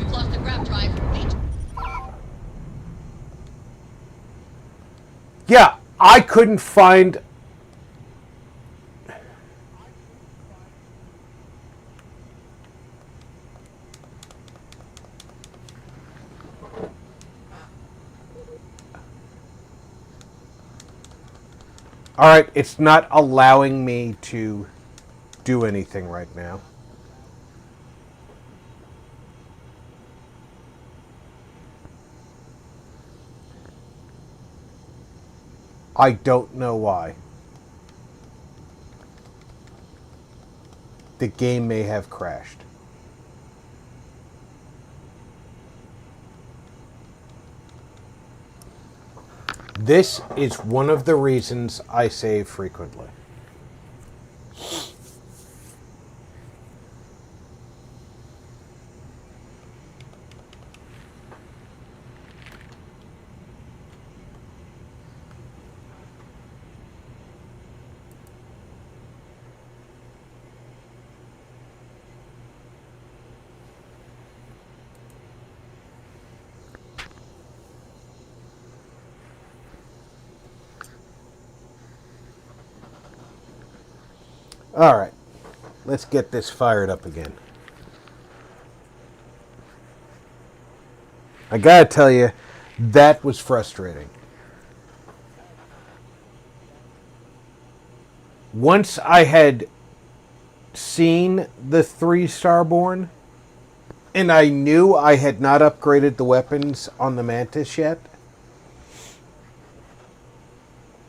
lost the grab drive. Yeah, I couldn't find... Alright, it's not allowing me to do anything right now. I don't know why. The game may have crashed. This is one of the reasons I save frequently. Alright, let's get this fired up again. I gotta tell you, that was frustrating. Once I had seen the 3 Starborn, and I knew I had not upgraded the weapons on the Mantis yet,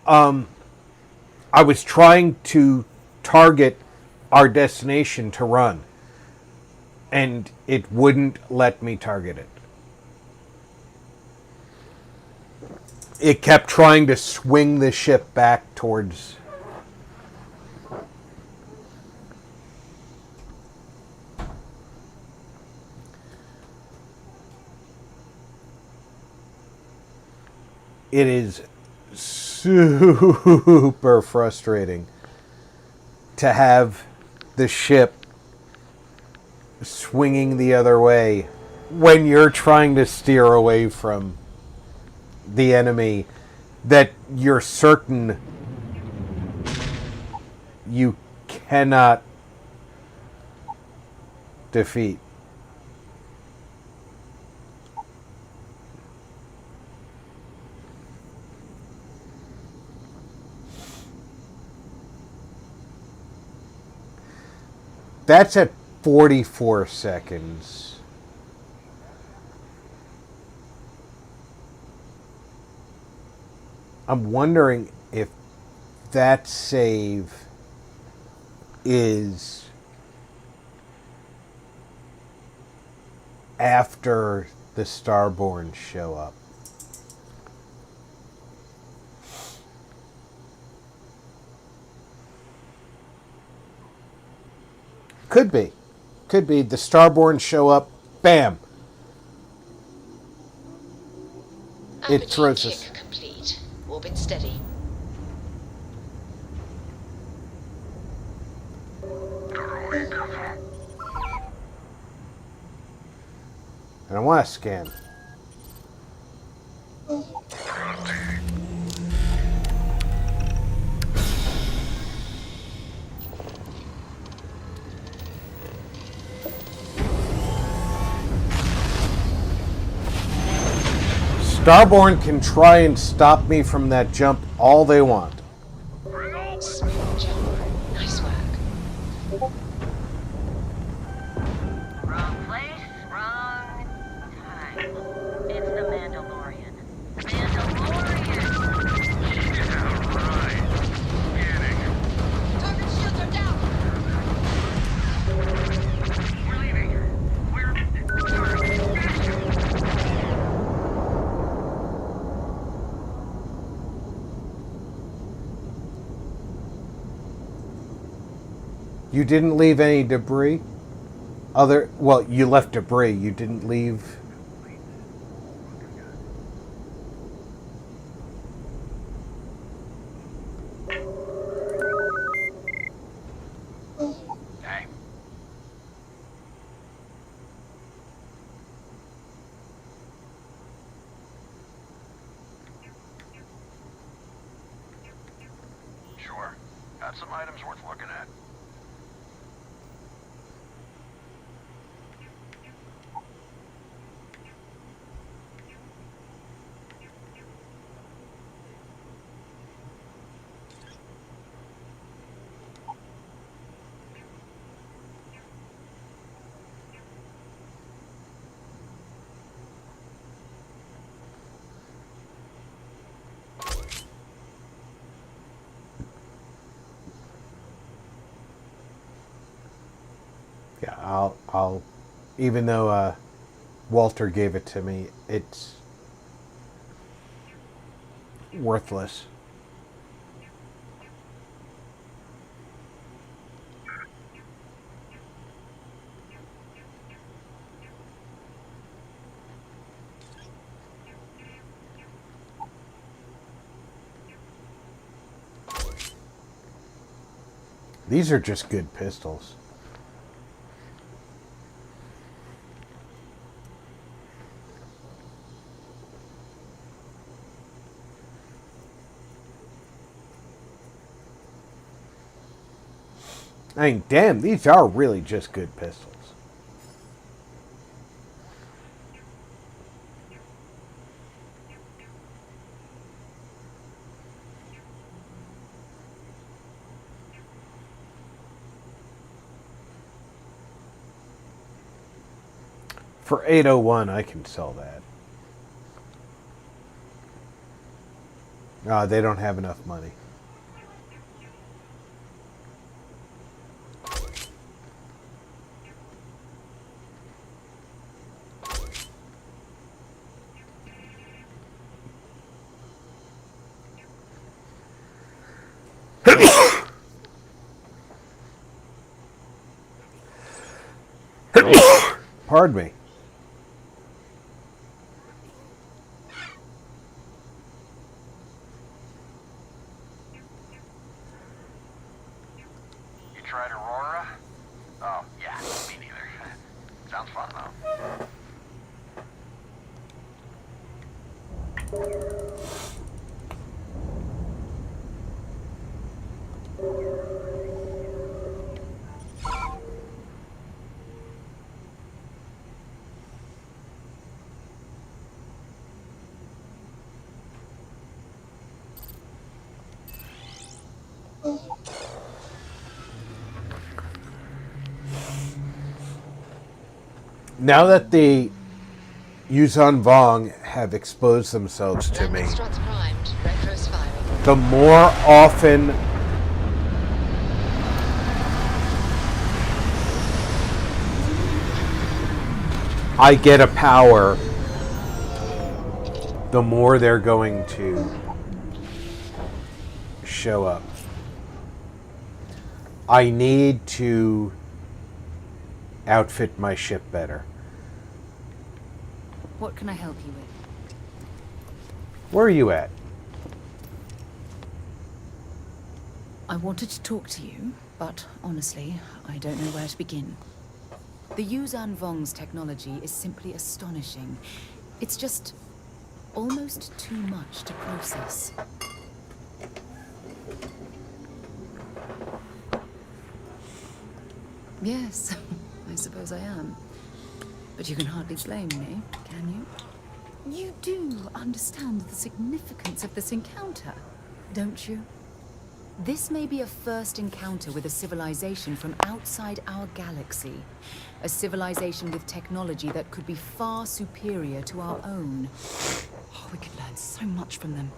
I was trying to target our destination to run, and it wouldn't let me target it. It kept trying to swing the ship back towards... It is super frustrating to have the ship swinging the other way when you're trying to steer away from the enemy that you're certain you cannot defeat. That's at 44 seconds. I'm wondering if that save is after the Starborn show up. Could be. Could be. The Starborn show up. Bam. It throws us. Complete. Orbit steady. And I want to scan. Starborn can try and stop me from that jump all they want. Smooth jump. Nice work. Wrong place, wrong time. It's the Mandalorian. Mandalorian! Yeah, right. Getting. Target shields are down. We're leaving. You didn't leave any debris? Well, you left debris. You didn't leave. Hey. Sure. Got some items worth looking at. Yeah, I'll. Even though Walter gave it to me, it's worthless. These are just good pistols. I mean, damn, these are really just good pistols. For 801, I can sell that. They don't have enough money. Pardon me. You tried Aurora? Oh, yeah, me neither. Sounds fun, though. Now that the Yuzhan Vong have exposed themselves to me, the more often I get a power, the more they're going to show up. I need to outfit my ship better. What can I help you with? Where are you at? I wanted to talk to you, but honestly, I don't know where to begin. The Yuzhan Vong's technology is simply astonishing. It's just almost too much to process. Yes, I suppose I am. But you can hardly blame me, can you? You do understand the significance of this encounter, don't you? This may be a first encounter with a civilization from outside our galaxy. A civilization with technology that could be far superior to our own. Oh, we could learn so much from them.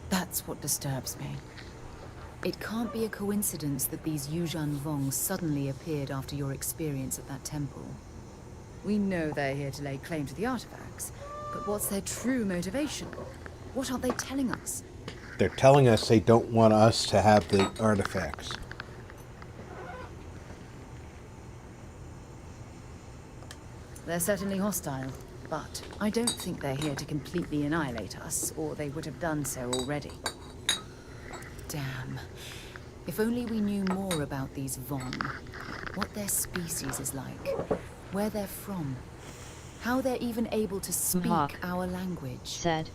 That's what disturbs me. It can't be a coincidence that these Yuzhan Vong suddenly appeared after your experience at that temple. We know they're here to lay claim to the artifacts, but what's their true motivation? What aren't they telling us? They're telling us they don't want us to have the artifacts. They're certainly hostile, but I don't think they're here to completely annihilate us, or they would have done so already. Damn. If only we knew more about these Vong. What their species is like. Where they're from. How they're even able to speak our language. Said.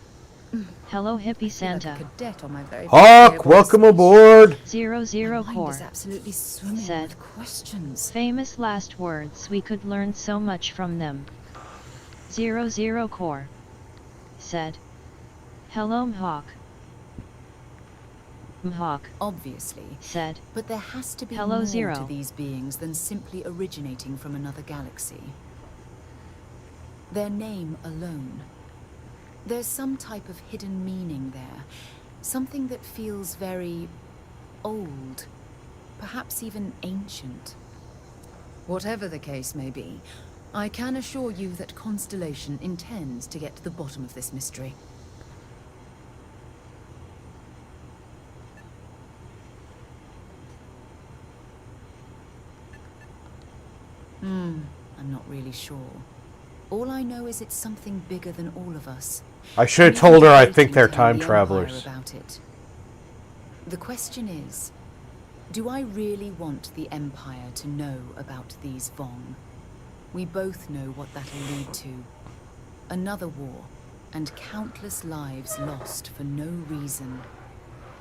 Hello, hippie Santa. Like a cadet on my very Hawk, welcome aboard. 00 Core. Is absolutely swimming said. with questions. Famous last words. We could learn so much from them. 00 Core. Said. Hello, Mhawk. Mhawk. Obviously. Said. But there has to be Hello, more Zero. to these beings than simply originating from another galaxy. Their name alone. There's some type of hidden meaning there. Something that feels very old. Perhaps even ancient. Whatever the case may be, I can assure you that Constellation intends to get to the bottom of this mystery. I'm not really sure. All I know is it's something bigger than all of us. I should have told her I think they're time travelers. About it. The question is, do I really want the Empire to know about these Vong? We both know what that'll lead to. Another war, and countless lives lost for no reason.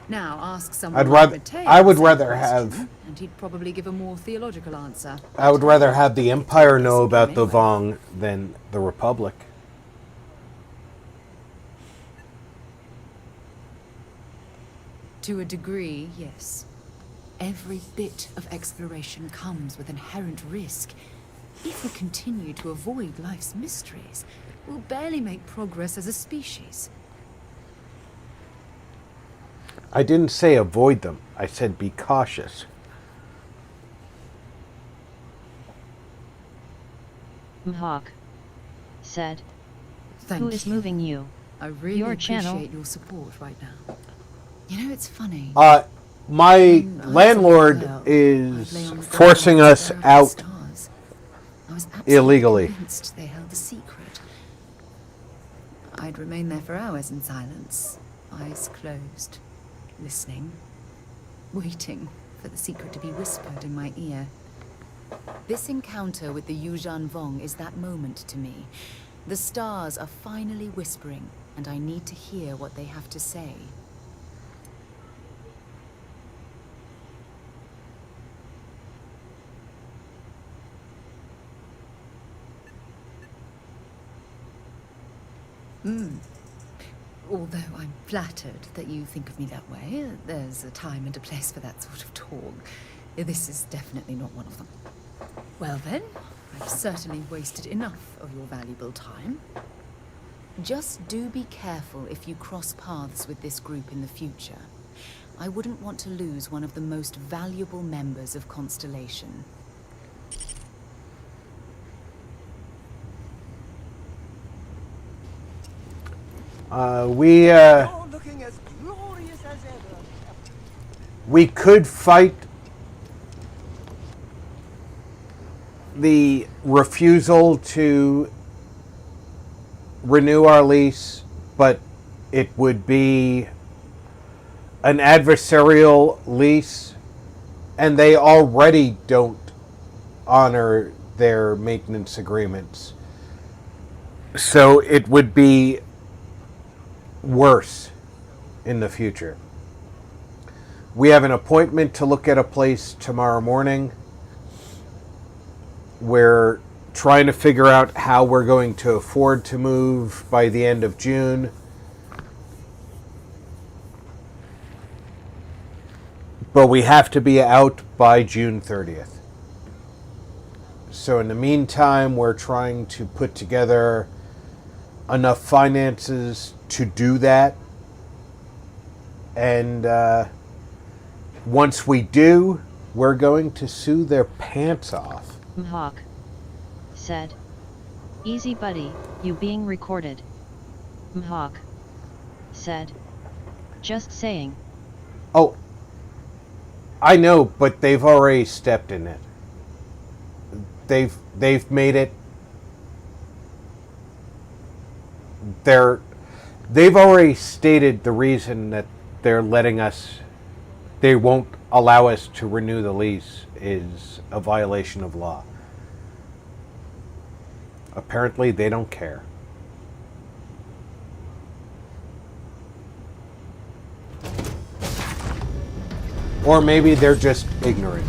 Now ask someone I would rather have... and he'd probably give a more theological answer. I would rather have the Empire know about the Vong than the Republic. To a degree, yes. Every bit of exploration comes with inherent risk. If we continue to avoid life's mysteries, we'll barely make progress as a species. I didn't say avoid them. I said be cautious. Mhawk. Said. Thank Who is moving you? I really Your appreciate channel. your support right now. You know, it's funny. My landlord is forcing us out I was absolutely illegally. convinced they held a secret. I'd remain there for hours in silence, eyes closed, listening, waiting for the secret to be whispered in my ear. This encounter with the Yuuzhan Vong is that moment to me. The stars are finally whispering, and I need to hear what they have to say. Although I'm flattered that you think of me that way, there's a time and a place for that sort of talk. This is definitely not one of them. Well then, I've certainly wasted enough of your valuable time. Just do be careful if you cross paths with this group in the future. I wouldn't want to lose one of the most valuable members of Constellation. We could fight the refusal to renew our lease, but it would be an adversarial lease, and they already don't honor their maintenance agreements. So it would be worse in the future. We have an appointment to look at a place tomorrow morning. We're trying to figure out how we're going to afford to move by the end of June. But we have to be out by June 30th. So in the meantime, we're trying to put together enough finances to do that. And once we do, we're going to sue their pants off. Mhawk. Said. Easy buddy, you being recorded. Mhawk. Said. Just saying. Oh, I know, but they've already stepped in it. They've made it. They've already stated the reason that they're letting us. They won't allow us to renew the lease is a violation of law. Apparently, they don't care. Or maybe they're just ignorant.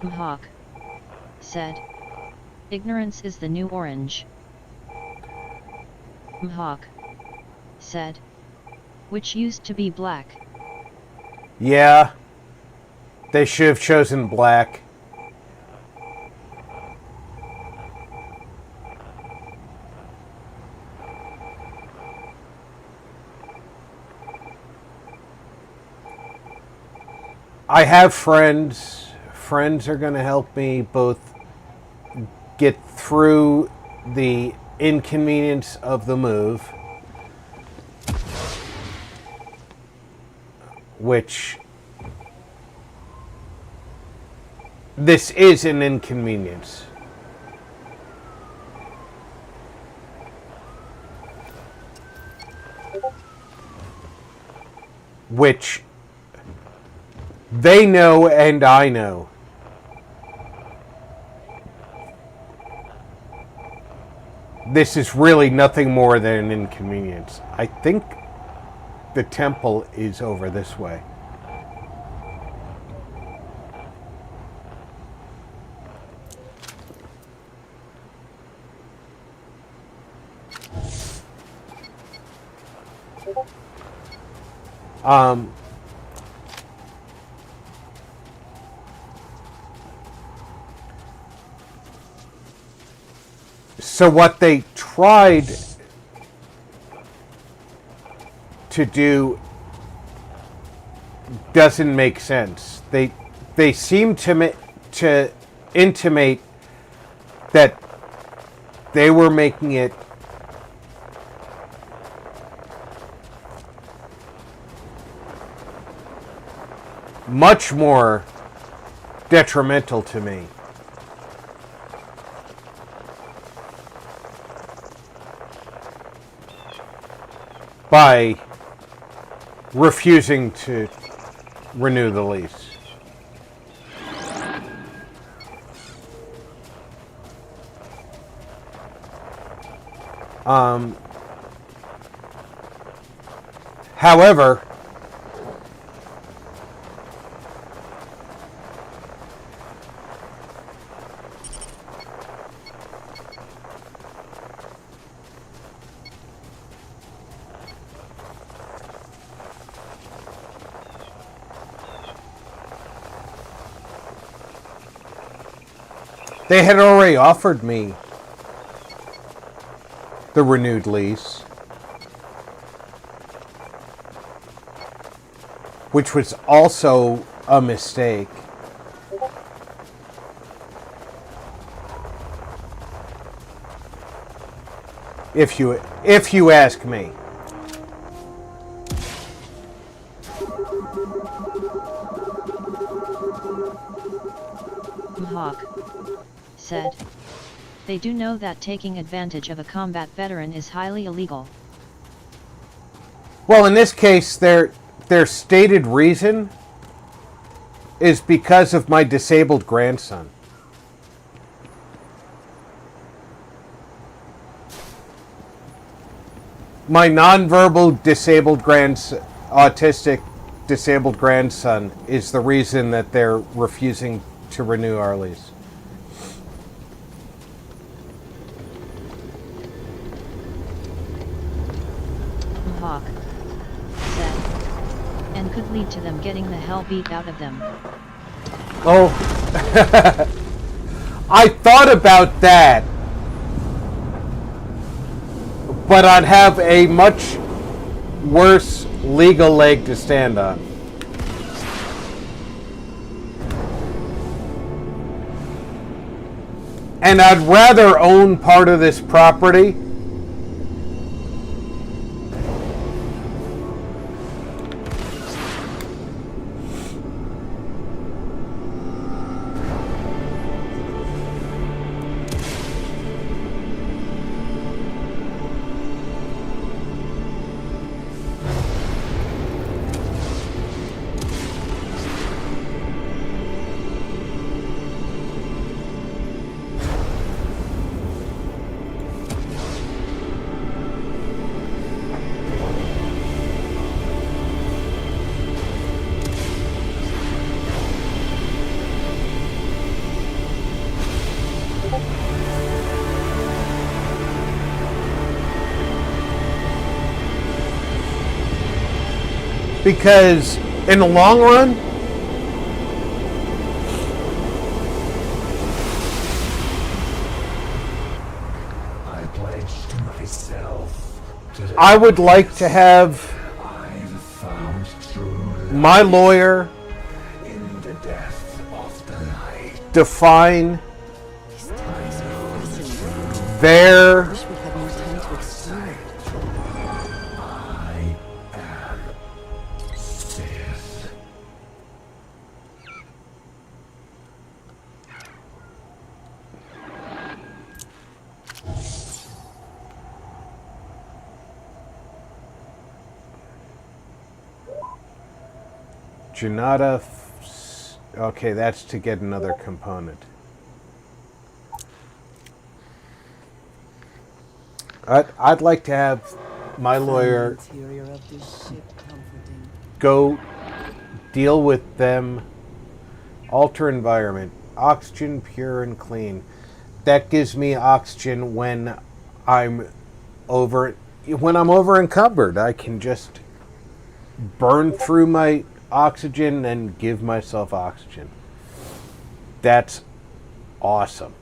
Mhawk said, "Ignorance is the new orange." Mhawk said, "Which used to be black." Yeah, they should have chosen black. I have friends. Friends are going to help me both get through the inconvenience of the move, which this is an inconvenience. Which they know and I know. This is really nothing more than an inconvenience. I think the temple is over this way. So what they tried to do doesn't make sense. They seem to intimate that they were making it much more detrimental to me. By refusing to renew the lease. However, they had already offered me the renewed lease, which was also a mistake. If you ask me. Mhawk said, They do know that taking advantage of a combat veteran is highly illegal. Well, in this case, their stated reason is because of my disabled grandson. My nonverbal disabled autistic disabled grandson is the reason that they're refusing to renew our lease. Hawk said, and could lead to them getting the hell beat out of them. Oh, I thought about that, but I'd have a much worse legal leg to stand on. And I'd rather own part of this property because in the long run, I pledge to myself to I would like to have I've found true my lawyer in the death of the night. define their I am Sith. Janata. Okay, that's to get another component. I'd like to have my lawyer go deal with them. Alter environment. Oxygen pure and clean. That gives me oxygen when I'm over encumbered. I can just burn through my oxygen and give myself oxygen. That's awesome.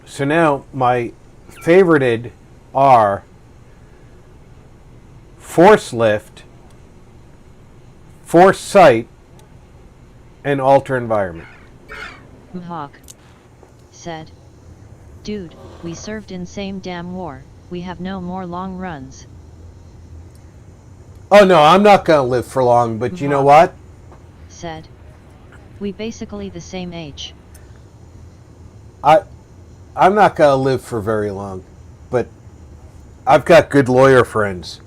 So now my favorited are Force Lift, Force Sight, and Alter Environment. Mhawk said, "Dude, we served in same damn war. We have no more long runs." Oh no, I'm not gonna live for long, but you know what? Said, "We basically the same age." I'm not gonna live for very long, but I've got good lawyer friends,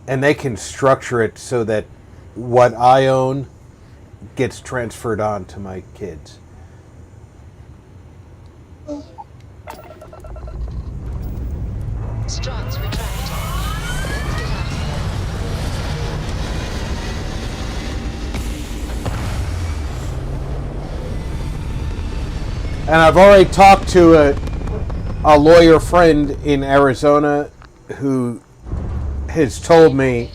and they can structure it so that what I own gets transferred on to my kids. Struts retracted. Let's get out of here. And I've already talked to a lawyer friend in Arizona who has told me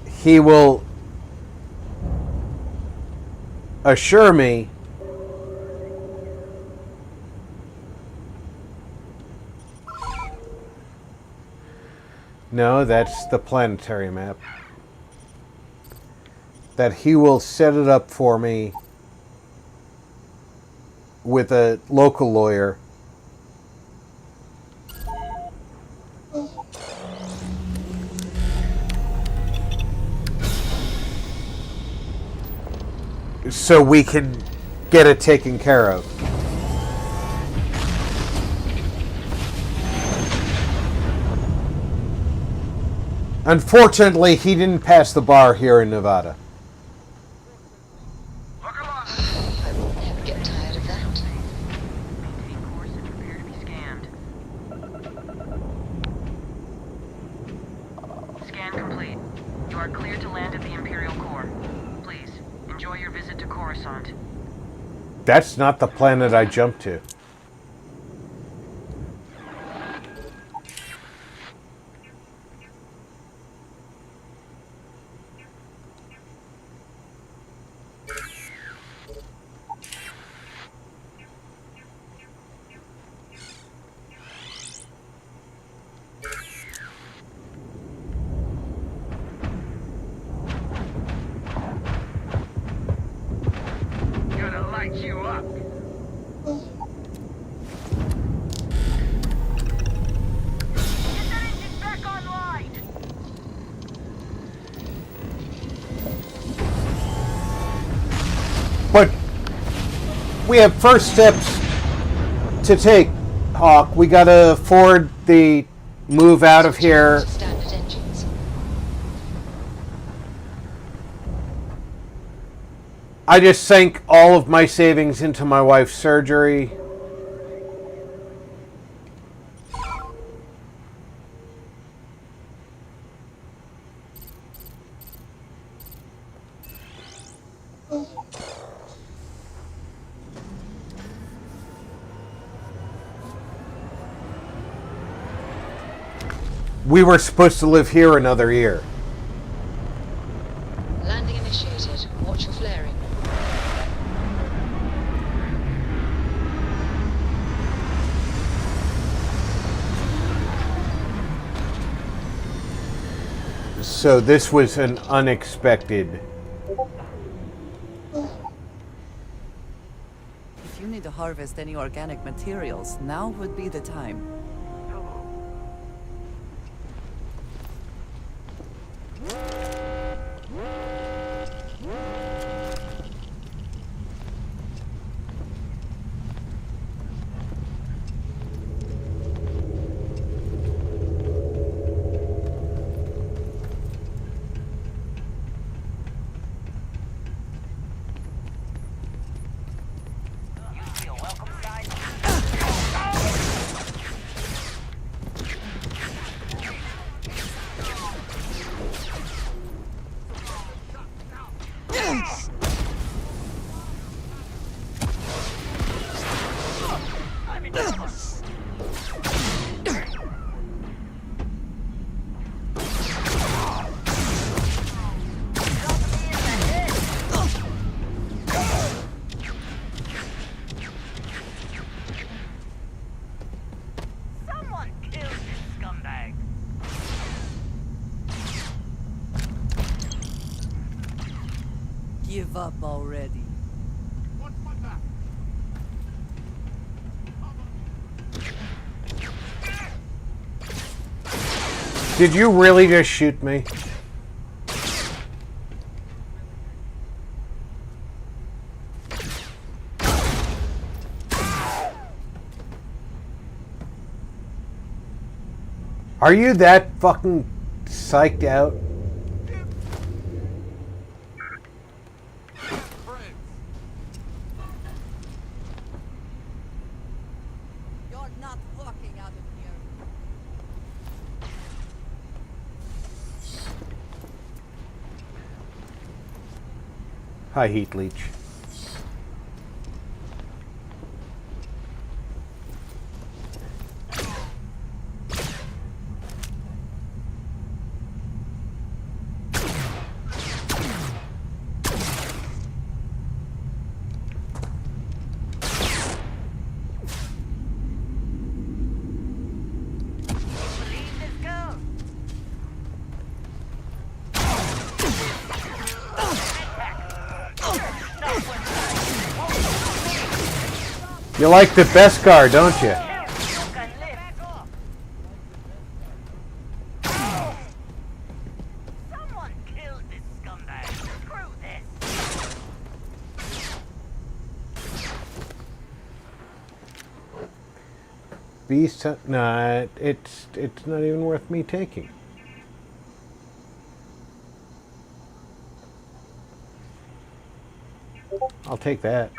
he will assure me no, that's the planetary map, that he will set it up for me with a local lawyer so we can get it taken care of. Unfortunately, he didn't pass the bar here in Nevada. I will never get tired of that. Maintain course and prepare to be scanned. Scan complete. You are clear to land at the Imperial core. Please, enjoy your visit to Coruscant. That's not the planet I jumped to. Gonna light you up. Get that engine back online. But we have first steps to take, Hawk. We gotta afford the move out of here. Standard engines. I just sank all of my savings into my wife's surgery. We were supposed to live here another year. Landing initiated. Watch your flaring. So this was an unexpected. If you need to harvest any organic materials, now would be the time. Give up already. Did you really just shoot me? Are you that fucking psyched out? You're not walking out of here. Hi, Heat Leech. You like the Beskar, don't you? Someone killed this scumbag. Screw this. beast? Nah, it's not even worth me taking. I'll take that.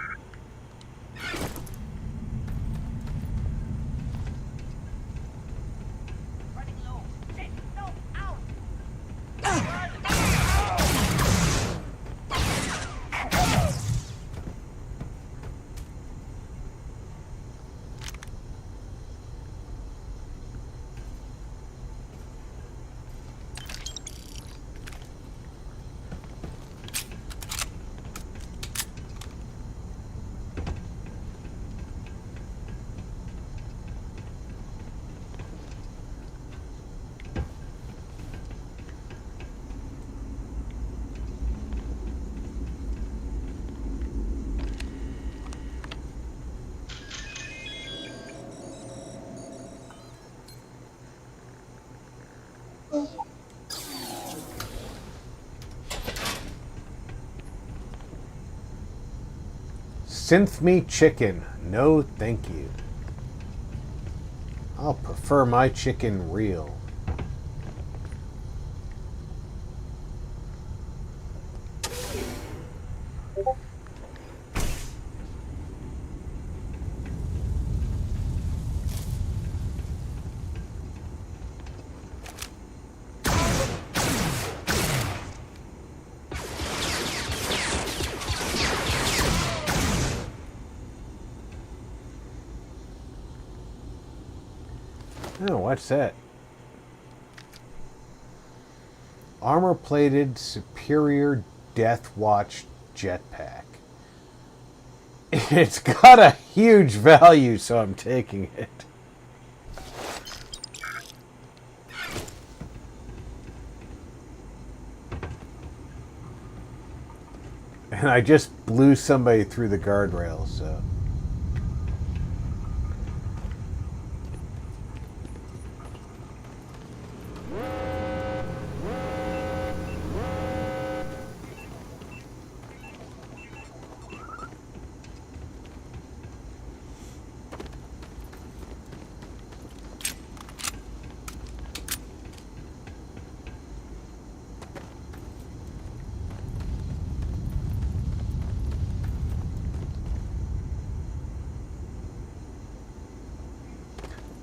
Synth me chicken. No, thank you. I'll prefer my chicken real. Oh, what's that? Armor-plated superior Death Watch jetpack. It's got a huge value, so I'm taking it. And I just blew somebody through the guardrail, so...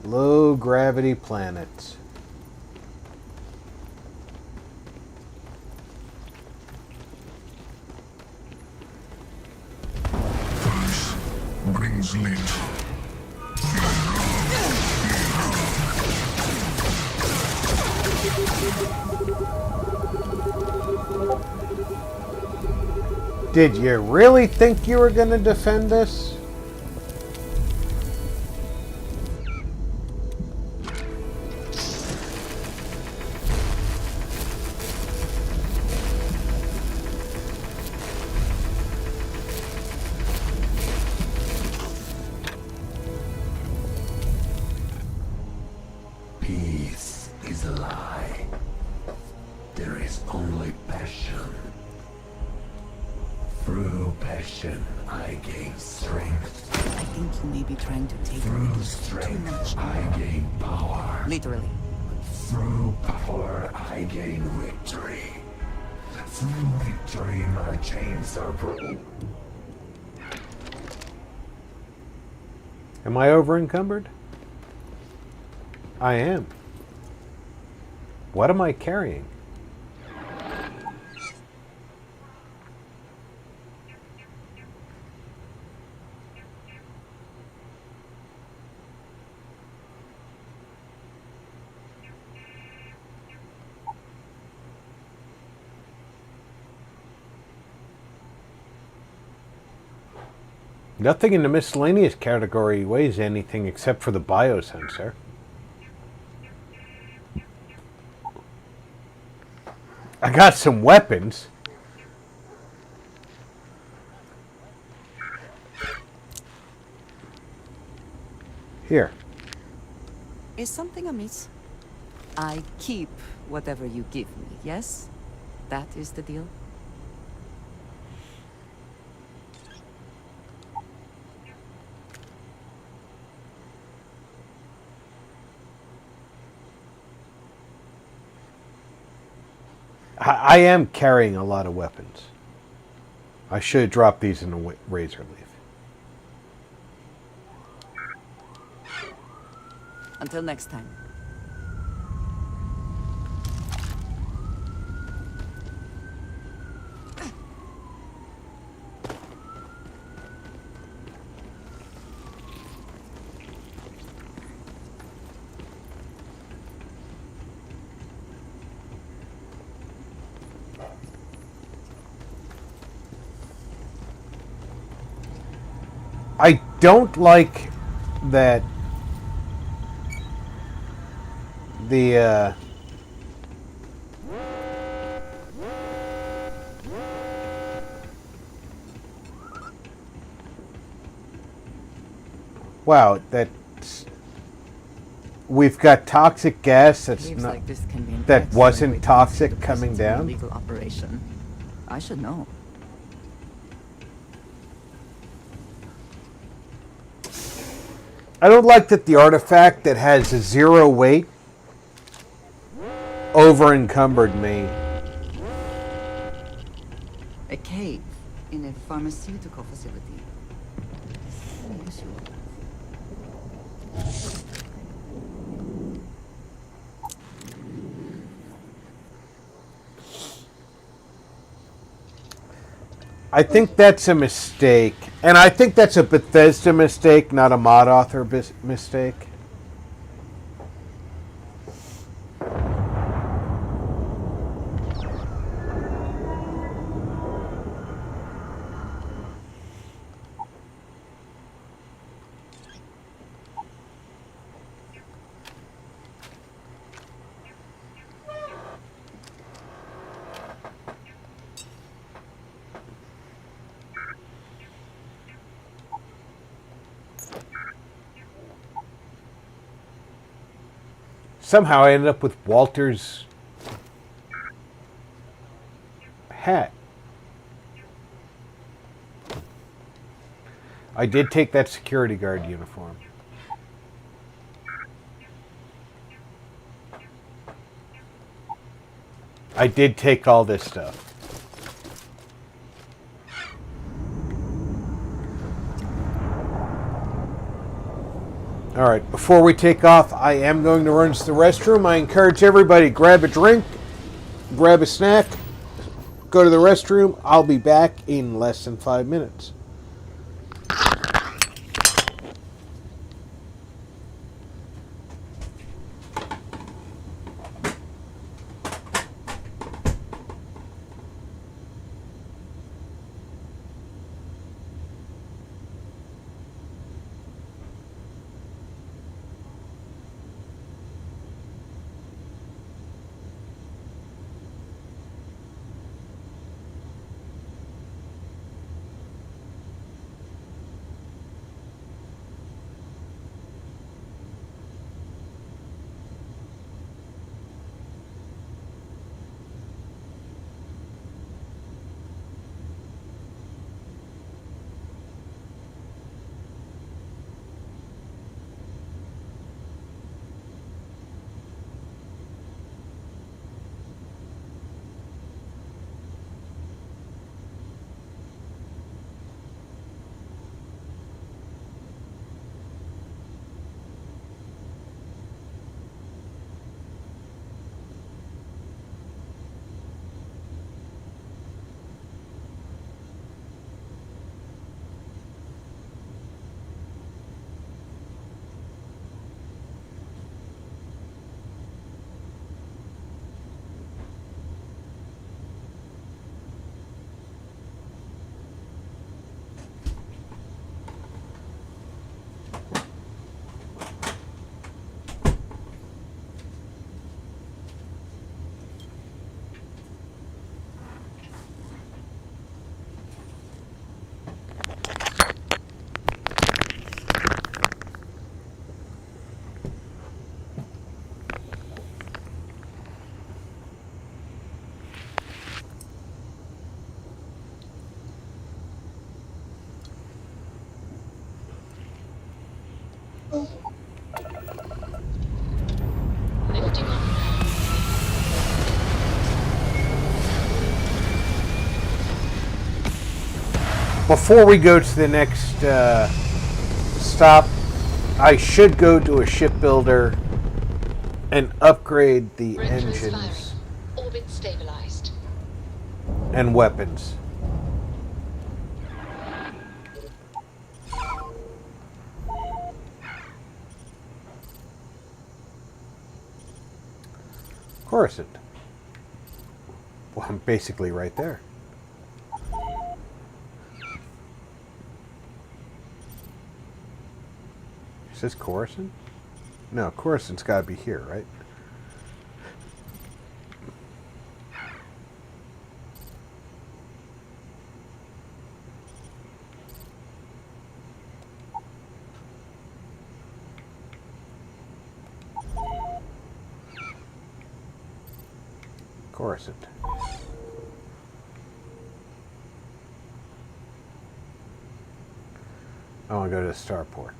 Low gravity planets. First brings lit. Did you really think you were going to defend us? Peace is a lie. There is only passion. Through passion, I gain strength. I think you may be trying to take Through too much. strength, I gain power. Literally. Through power, I gain victory. Through victory, my chains are broken. Am I over encumbered? I am. What am I carrying? Nothing in the miscellaneous category weighs anything except for the biosensor. I got some weapons. Here. Is something amiss? I keep whatever you give me, yes? That is the deal? I am carrying a lot of weapons. I should have dropped these in the razor leaf. Until next time. I don't like that the wow, we've got toxic gas that's Caves not like this can be an that excellent wasn't way to toxic use the coming presence of an down. illegal operation. I should know. I don't like that the artifact that has a 0 weight over encumbered me. A cave in a pharmaceutical facility. I think that's a mistake. And I think that's a Bethesda mistake, not a mod author mistake. Somehow I ended up with Walter's hat. I did take that security guard uniform. I did take all this stuff. All right, before we take off, I am going to run to the restroom. I encourage everybody, grab a drink, grab a snack, go to the restroom. I'll be back in less than 5 minutes. before we go to the next stop, I should go to a shipbuilder and upgrade the engines Orbit stabilized. and weapons. Coruscant. Well, I'm basically right there. Is this Coruscant? No, Coruscant's got to be here, right? Coruscant. I want to go to the starport.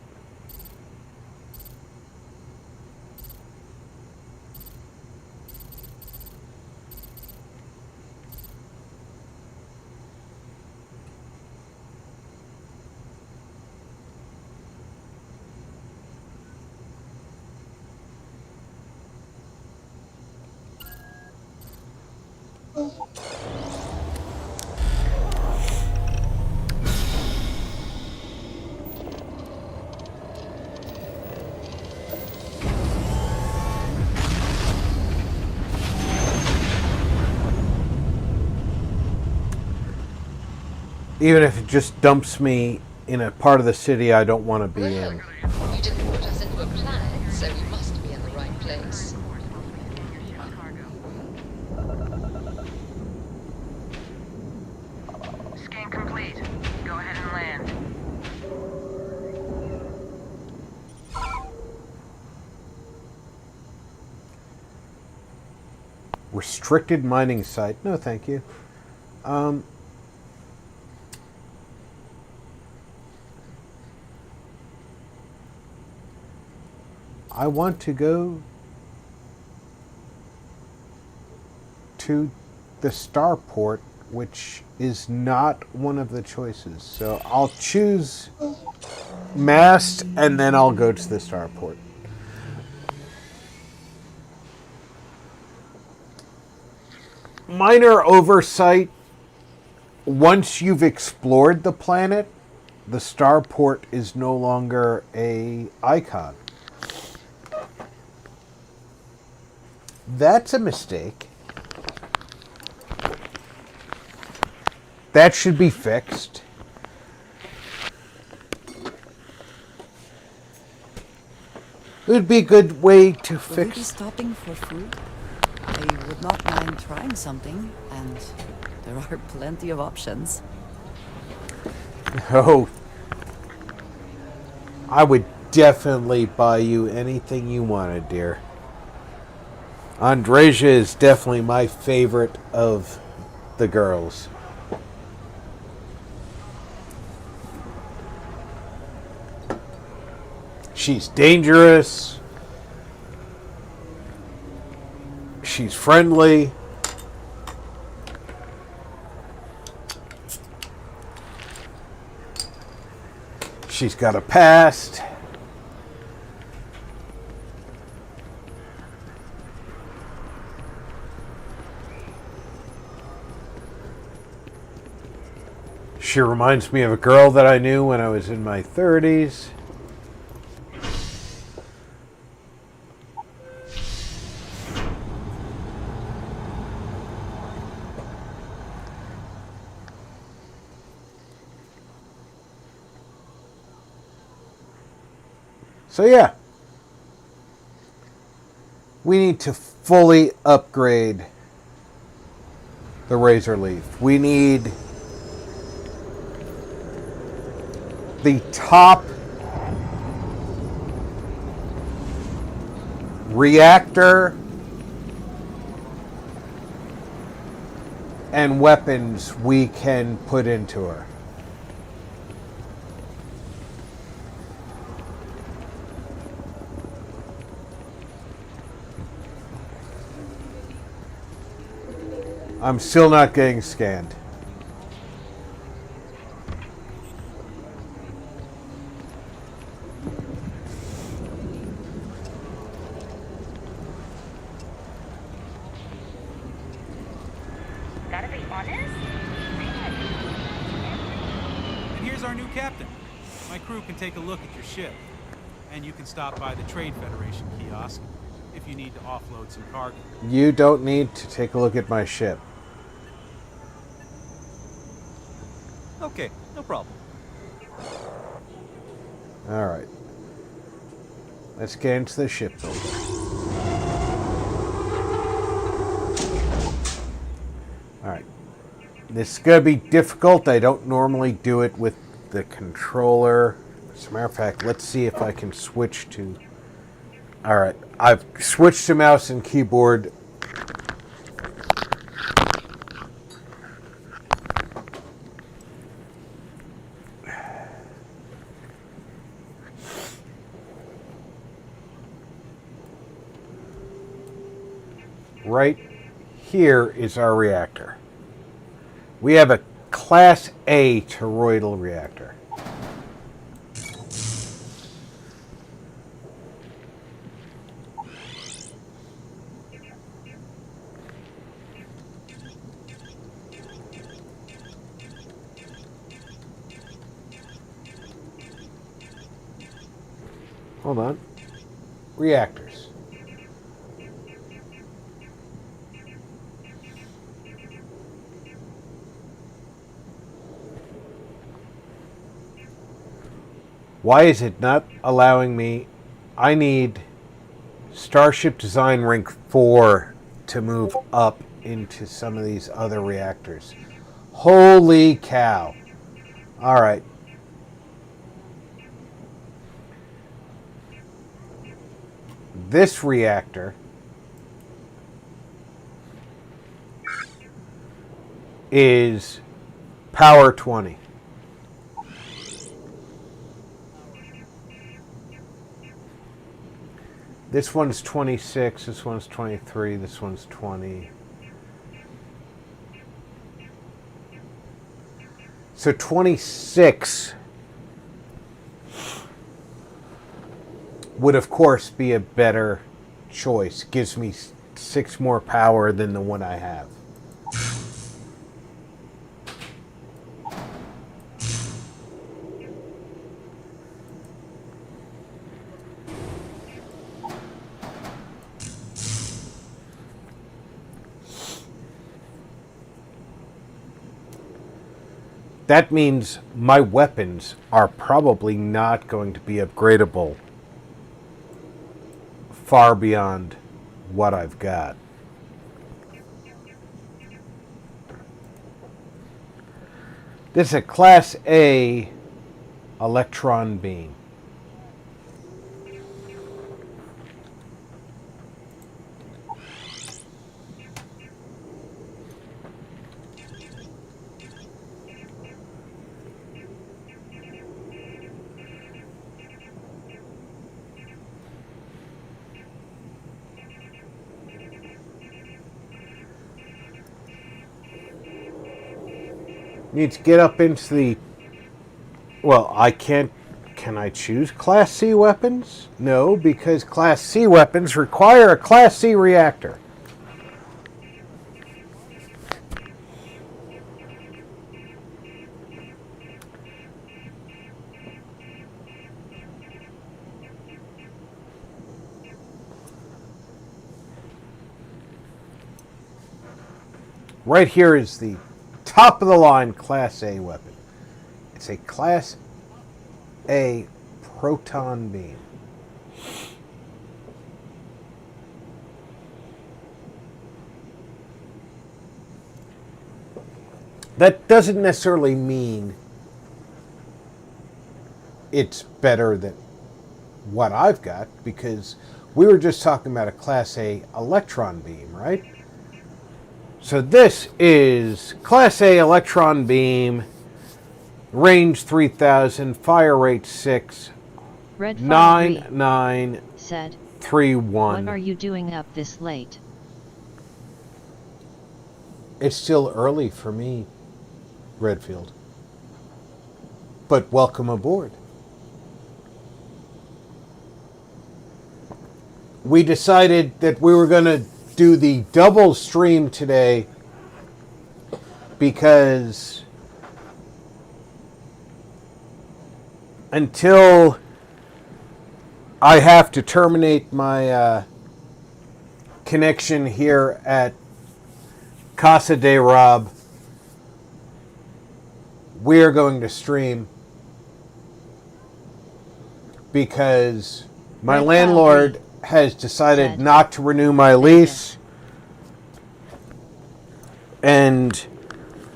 Even if it just dumps me in a part of the city I don't want to be in. You didn't put us into a planet, so we must be in the right place. Scan complete. Go ahead and land. Restricted mining site. No, thank you. I want to go to the starport, which is not one of the choices. So I'll choose mast and then I'll go to the starport. Minor oversight. Once you've explored the planet, the starport is no longer an icon. That's a mistake. That should be fixed. It would be a good way to Will we be fix. stopping for food? I would not mind trying something, and there are plenty of options. Oh, I would definitely buy you anything you wanted, dear. Andreja is definitely my favorite of the girls. She's dangerous. She's friendly. She's got a past. She reminds me of a girl that I knew when I was in my 30s. So yeah, we need to fully upgrade the Razor Leaf. We need the top reactor and weapons we can put into her. I'm still not getting scanned. our new captain. My crew can take a look at your ship. And you can stop by the Trade Federation kiosk if you need to offload some cargo. You don't need to take a look at my ship. Okay, no problem. Alright. Let's get into the ship builder. Alright. This is going to be difficult. I don't normally do it with the controller. As a matter of fact, let's see if I can switch to... Alright, I've switched to mouse and keyboard. Right here is our reactor. We have a Class A toroidal reactor. Hold on. Reactors. Why is it not allowing me? I need Starship Design Rank 4 to move up into some of these other reactors. Holy cow. Alright. This reactor is power 20. This one's 26, this one's 23, this one's 20. So 26 would, of course, be a better choice. Gives me 6 more power than the one I have. That means my weapons are probably not going to be upgradable far beyond what I've got. This is a Class A electron beam. Need to get up into the... Well, I can't... Can I choose Class C weapons? No, because Class C weapons require a Class C reactor. Right here is the top of the line Class A weapon. It's a Class A proton beam. That doesn't necessarily mean it's better than what I've got, because we were just talking about a Class A electron beam, right? So this is Class A electron beam, range 3000, fire rate 6, Red 9931. said, "What are you doing up this late?" It's still early for me, Redfield. But welcome aboard. We decided that we were going to do the double stream today, because until I have to terminate my connection here at Casa de Rob, we're going to stream because my landlord has decided not to renew my lease, and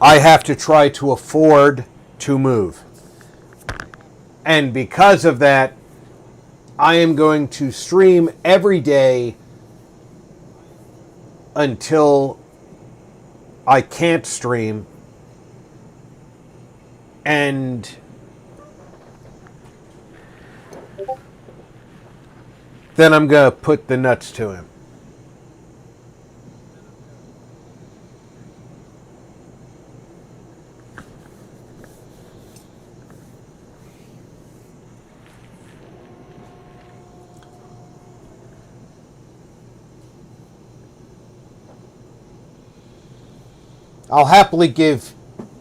I have to try to afford to move. And because of that, I am going to stream every day until I can't stream, and then I'm going to put the nuts to him. I'll happily give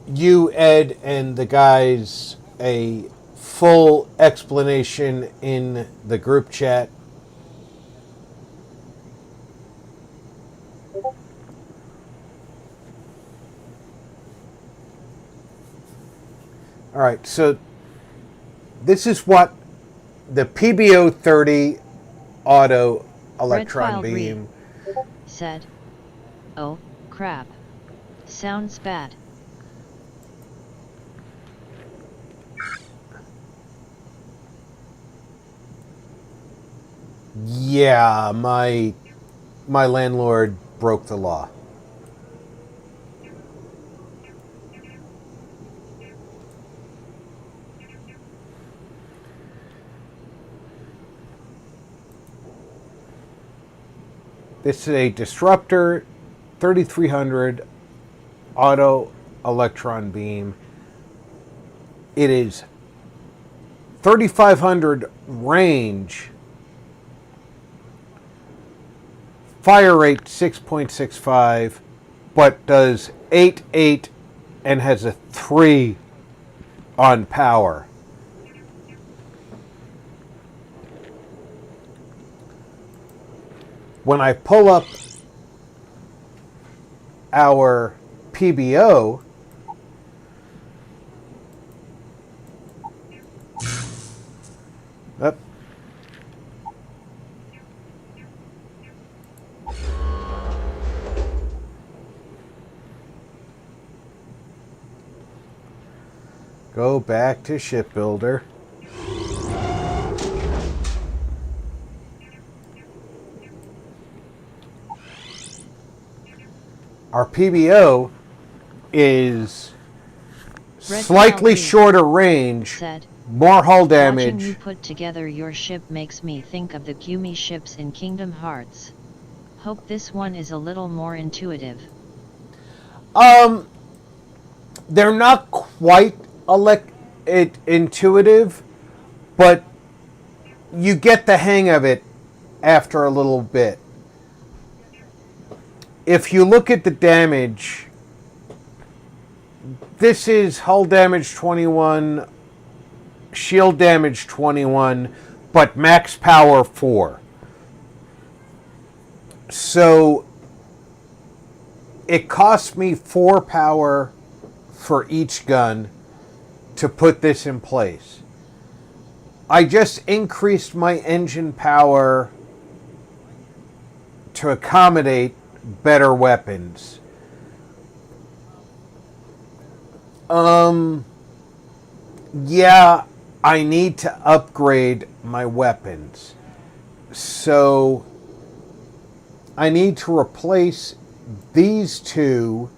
you, Ed, and the guys a full explanation in the group chat. All right, so this is what the PBO-30 auto electron beam said. Oh, crap. Sounds bad. Yeah, my landlord broke the law. This is a disruptor 3300 auto electron beam. It is 3500 range, fire rate 6.65, but does 8.8 and has a 3 on power. When I pull up our PBO, up. Go back to shipbuilder. Our PBO is slightly shorter range, more hull damage. Watching you put together your ship makes me think of the Kumi ships in Kingdom Hearts. Hope this one is a little more intuitive. They're not quite intuitive, but you get the hang of it after a little bit. If you look at the damage, this is hull damage 21, shield damage 21, but max power 4. So it cost me 4 power for each gun to put this in place. I just increased my engine power to accommodate better weapons. Yeah, I need to upgrade my weapons. So I need to replace these two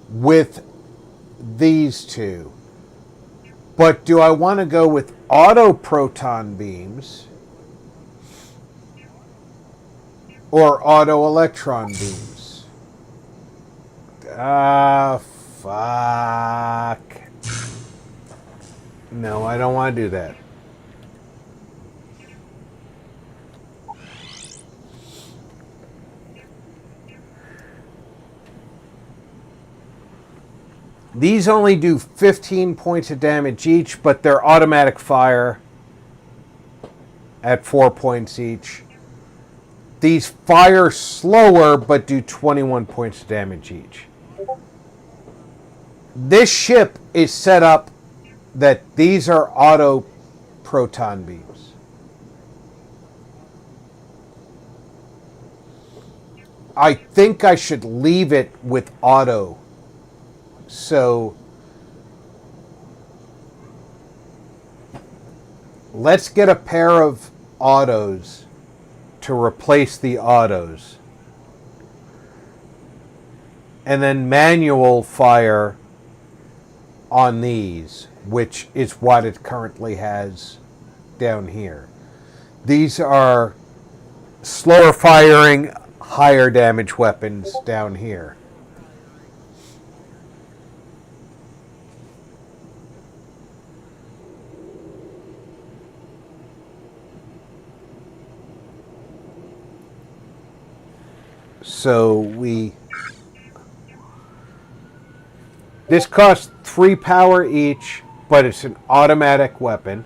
with these two. But do I want to go with auto proton beams or auto electron beams? Fuck. No, I don't want to do that. These only do 15 points of damage each, but they're automatic fire at 4 points each. These fire slower, but do 21 points of damage each. This ship is set up that these are auto proton beams. I think I should leave it with auto. So let's get a pair of autos to replace the autos. And then manual fire on these, which is what it currently has down here. These are slower firing, higher damage weapons down here. So this costs 3 power each, but it's an automatic weapon.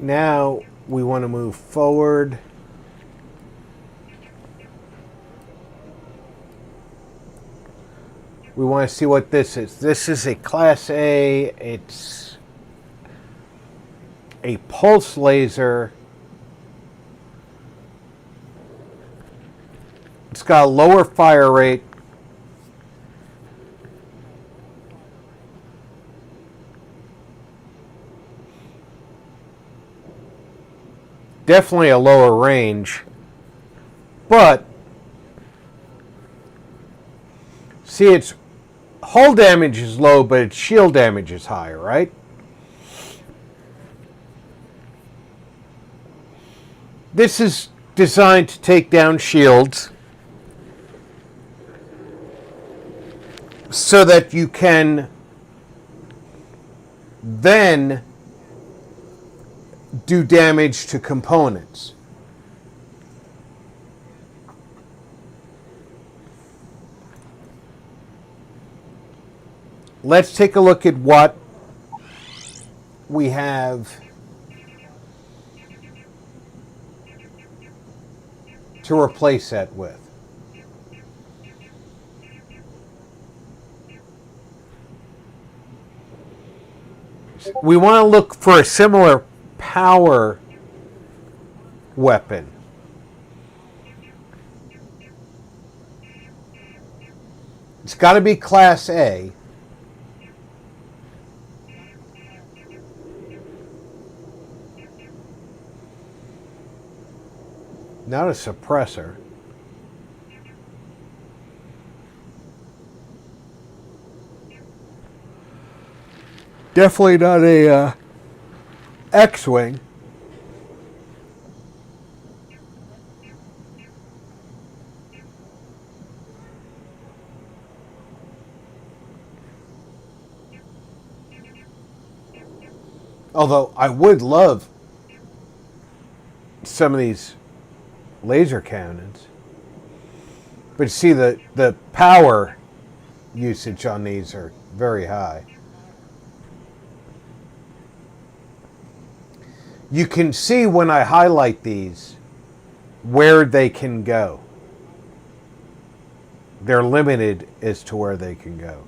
Now we want to move forward. We want to see what this is. This is a Class A. It's a pulse laser. It's got a lower fire rate. Definitely a lower range, but see, its hull damage is low, but its shield damage is higher, right? This is designed to take down shields so that you can then do damage to components. Let's take a look at what we have to replace that with. We want to look for a similar power weapon. It's got to be Class A. Not a suppressor. Definitely not a X-Wing. Although I would love some of these laser cannons. But see, the power usage on these are very high. You can see when I highlight these where they can go. They're limited as to where they can go.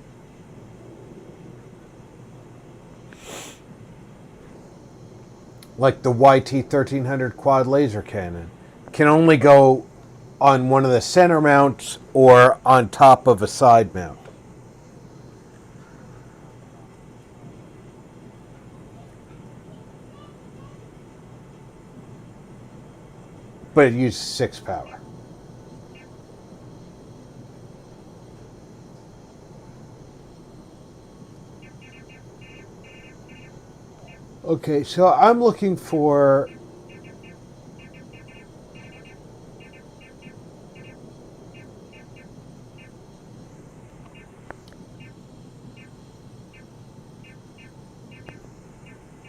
Like the YT-1300 quad laser cannon can only go on one of the center mounts or on top of a side mount. But it uses 6 power. Okay, so I'm looking for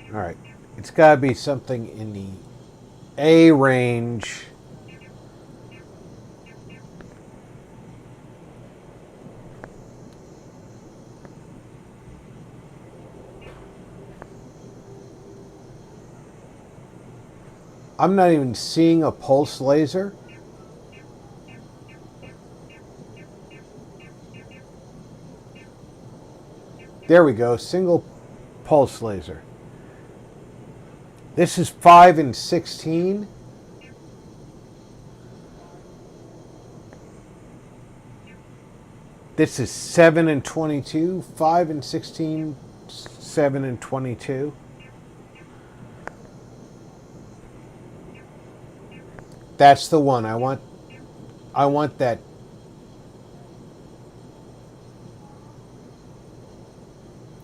all right. It's got to be something in the A range. I'm not even seeing a pulse laser. There we go, single pulse laser. This is 5 and 16. This is 7 and 22. 5 and 16, 7 and 22. That's the one I want. I want that.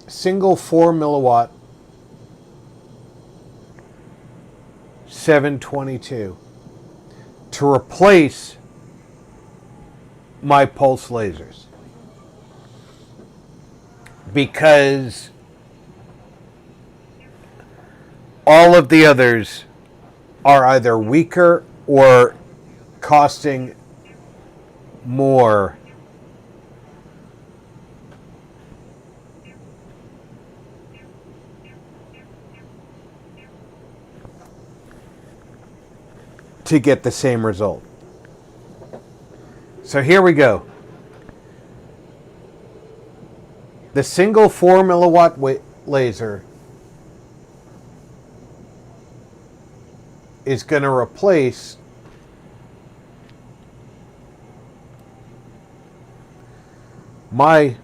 Single 4 milliwatt 722 to replace my pulse lasers, because all of the others are either weaker or costing more to get the same result. So here we go. The single 4 milliwatt laser is going to replace my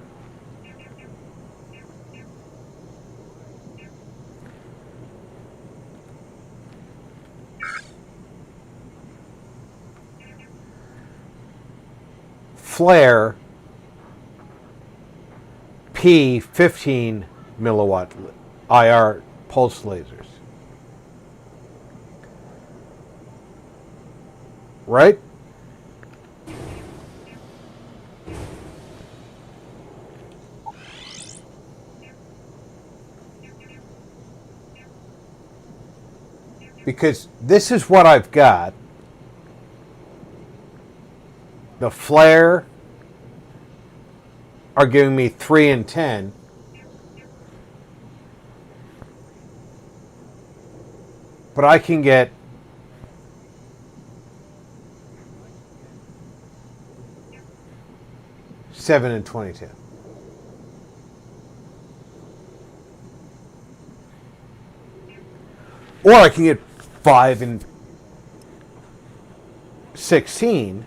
flare P 15 milliwatt IR pulse lasers. Right? Because this is what I've got. The flare are giving me 3 and 10. But I can get seven and 22. Or I can get 5 and 16,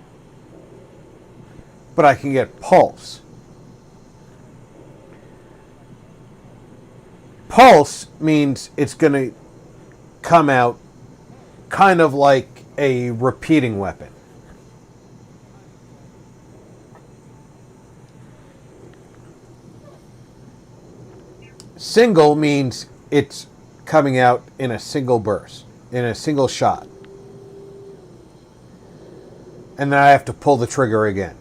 but I can get pulse. Pulse means it's going to come out kind of like a repeating weapon. Single means it's coming out in a single burst, in a single shot. And then I have to pull the trigger again.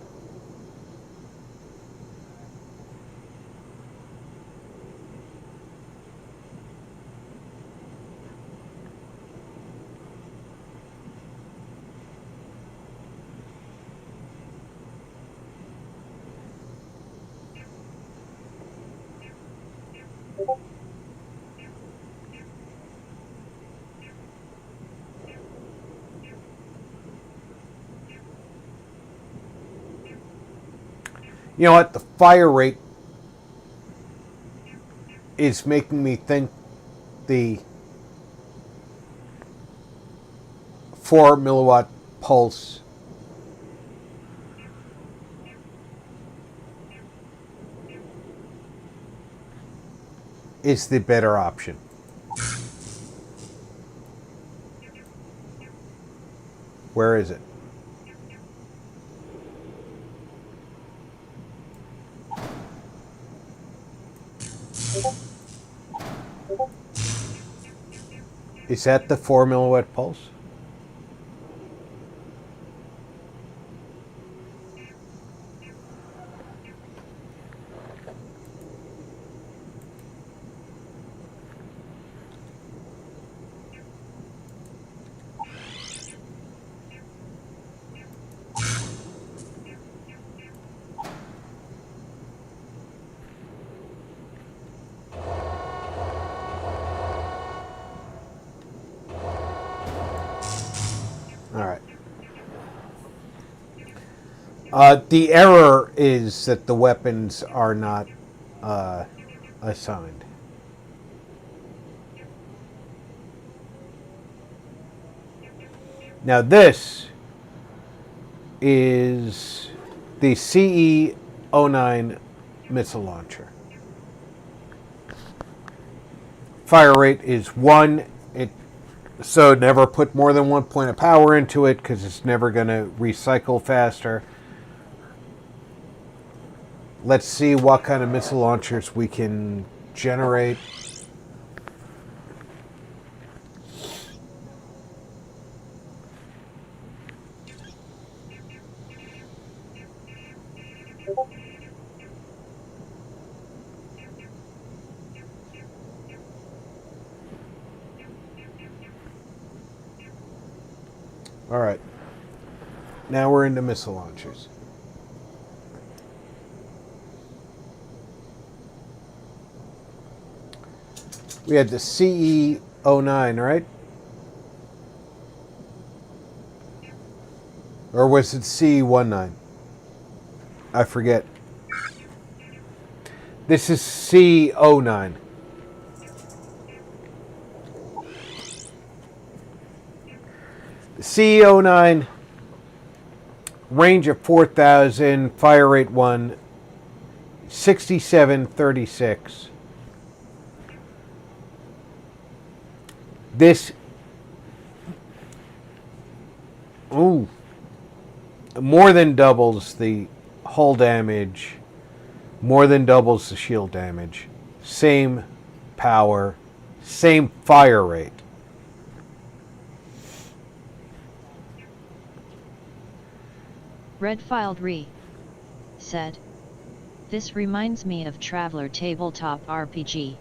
You know what? The fire rate is making me think the 4 milliwatt pulse is the better option. Where is it? Is that the 4 milliwatt pulse? The error is that the weapons are not assigned. Now this is the CE-09 missile launcher. Fire rate is 1. So never put more than 1 point of power into it because it's never going to recycle faster. Let's see what kind of missile launchers we can generate. All right. Now we're into missile launchers. We had the CE-09, right? Or was it CE-19? I forget. This is CE-09. The CE-09, range of 4,000, fire rate 1, 6736. This, more than doubles the hull damage, more than doubles the shield damage. Same power, same fire rate. Red Filed Re said, "This reminds me of Traveler Tabletop RPG."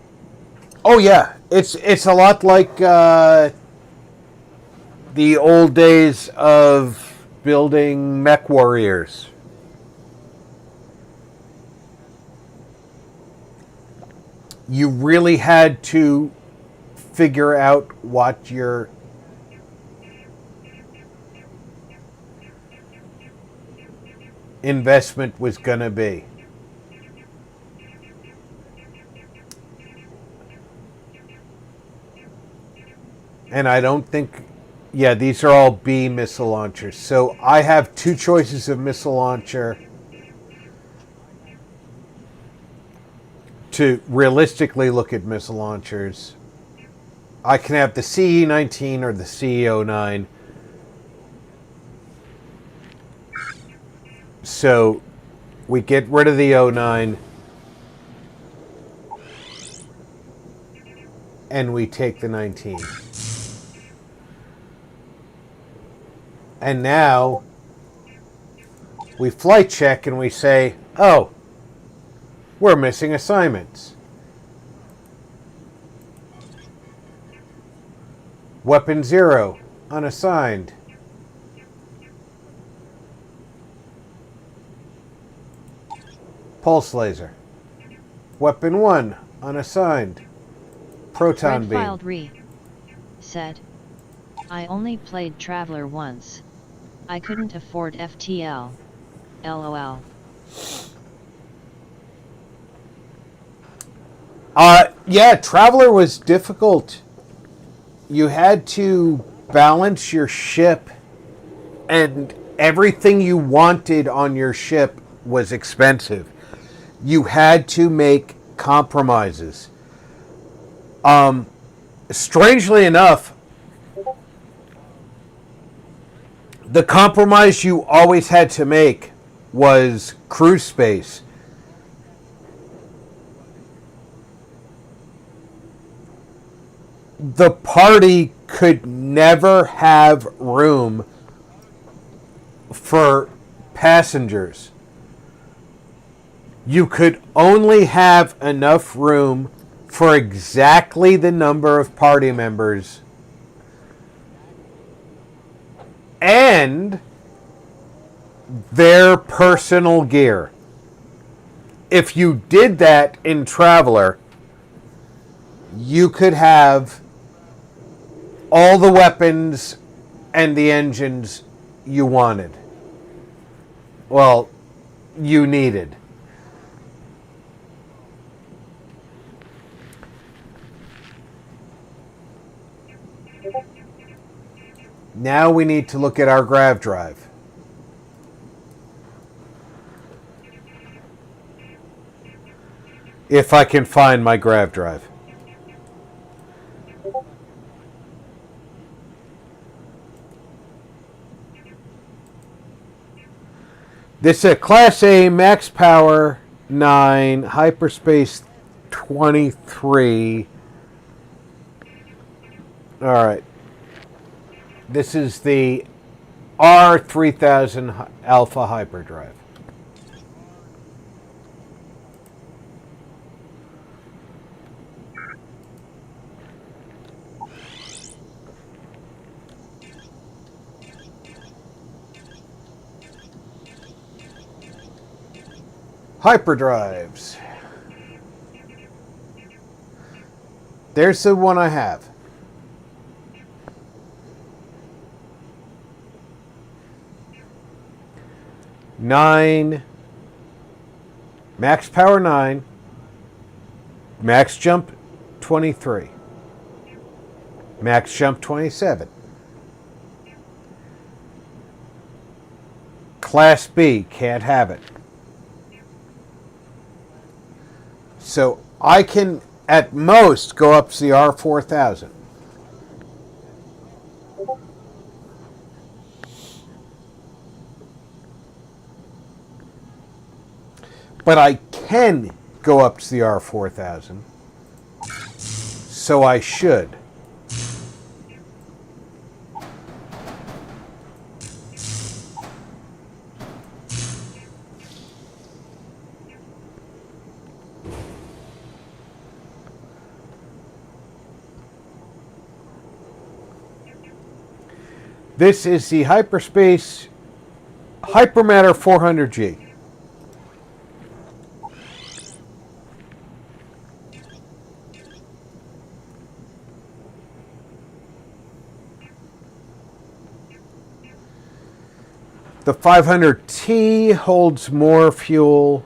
Oh yeah, it's a lot like the old days of building mech warriors. You really had to figure out what your investment was going to be. And I don't think, yeah, these are all B missile launchers. So I have 2 choices of missile launcher to realistically look at missile launchers. I can have the CE-19 or the CE-09. So we get rid of the 09 and we take the 19. And now we flight check and we say, oh, we're missing assignments. Weapon 0, unassigned. Pulse laser. Weapon 1, unassigned. Proton beam. Red Filed Re said, "I only played Traveler once. I couldn't afford FTL. LOL." Yeah, Traveler was difficult. You had to balance your ship, and everything you wanted on your ship was expensive. You had to make compromises. Strangely enough, the compromise you always had to make was crew space. The party could never have room for passengers. You could only have enough room for exactly the number of party members and their personal gear. If you did that in Traveler, you could have all the weapons and the engines you wanted. Well, you needed. Now we need to look at our grav drive. If I can find my grav drive. This is a Class A, max power 9, hyperspace 23. Alright. This is the R3000 Alpha Hyperdrive. Hyperdrives. There's the one I have. Nine. Max power 9. Max jump 23. Max jump 27. Class B, can't have it. So I can, at most, go up to the R4000. But I can go up to the R4000. So I should. This is the Hyperspace Hypermatter 400G. The 500T holds more fuel.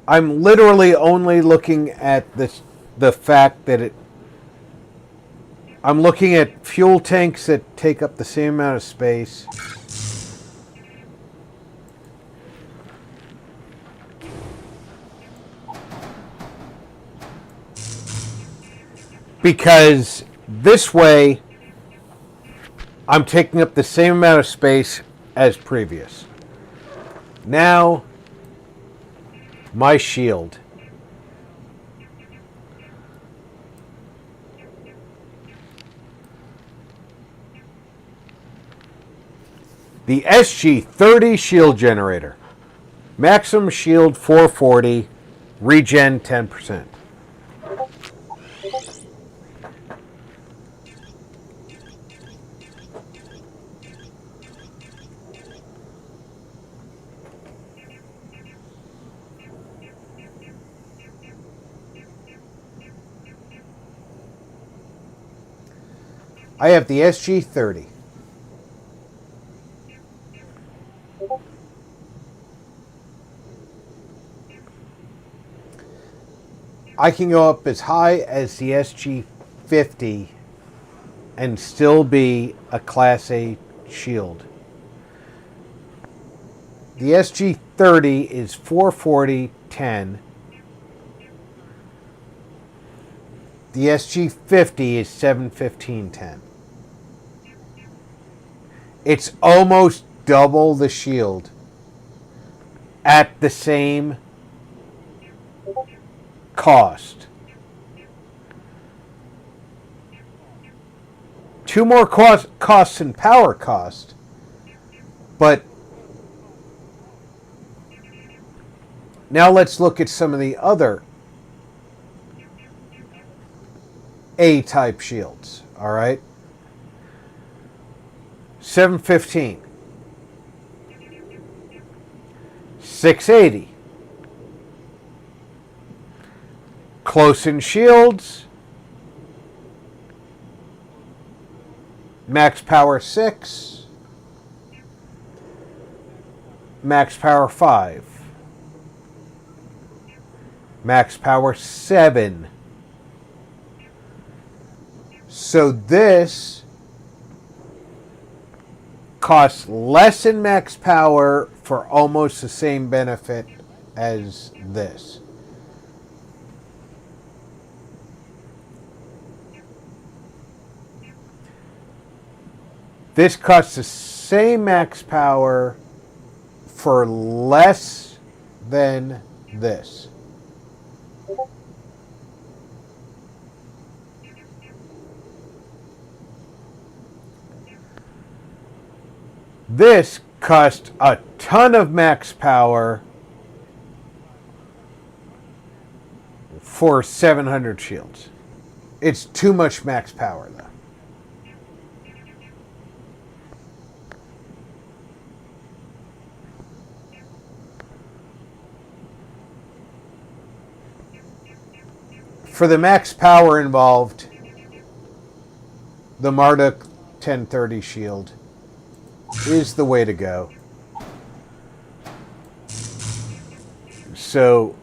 I'm literally only looking at the fact that I'm looking at fuel tanks that take up the same amount of space. Because this way, I'm taking up the same amount of space as previous. Now, my shield. The SG-30 shield generator. Maximum shield 440, regen 10%. I have the SG-30. I can go up as high as the SG-50 and still be a Class A shield. The SG-30 is 440-10. The SG-50 is 715-10. It's almost double the shield at the same cost. Two more costs and power cost, but now let's look at some of the other A-type shields, all right? 715. 680. Close-in shields. Max power 6. Max power 5. Max power 7. So this costs less in max power for almost the same benefit as this. This costs the same max power for less than this. This cost a ton of max power for 700 shields. It's too much max power, though. For the max power involved, the Marduk 1030 shield is the way to go. So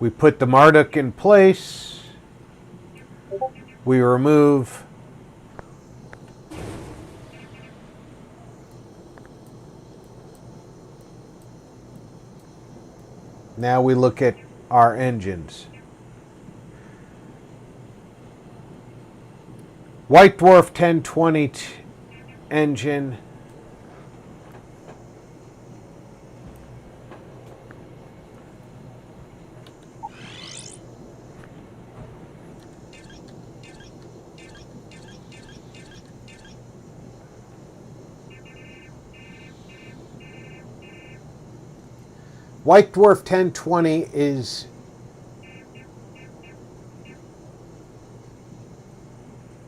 we put the Marduk in place. We remove now we look at our engines. White Dwarf 1020 engine. White Dwarf 1020 is,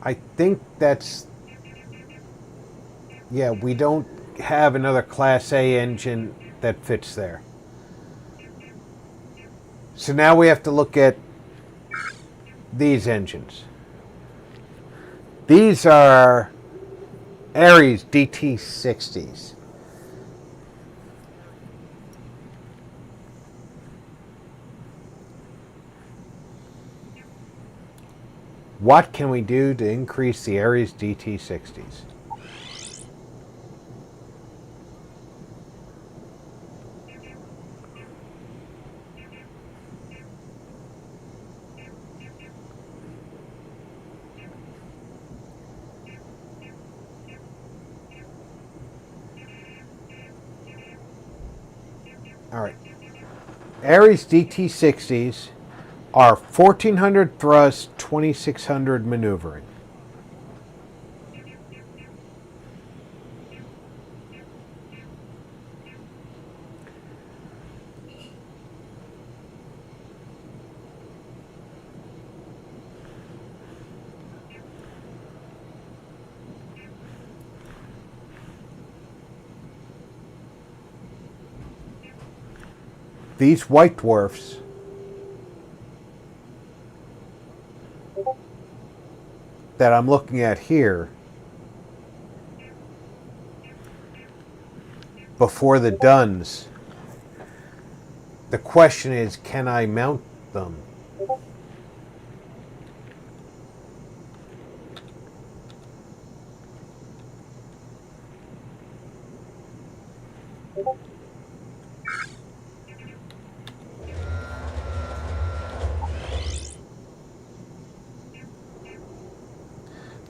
I think that's, yeah, we don't have another Class A engine that fits there. So now we have to look at these engines. These are Ares DT60s. What can we do to increase the Ares DT60s? All right. Ares DT60s are 1400 thrust, 2600 maneuvering. These White Dwarfs that I'm looking at here before the Duns. The question is, can I mount them?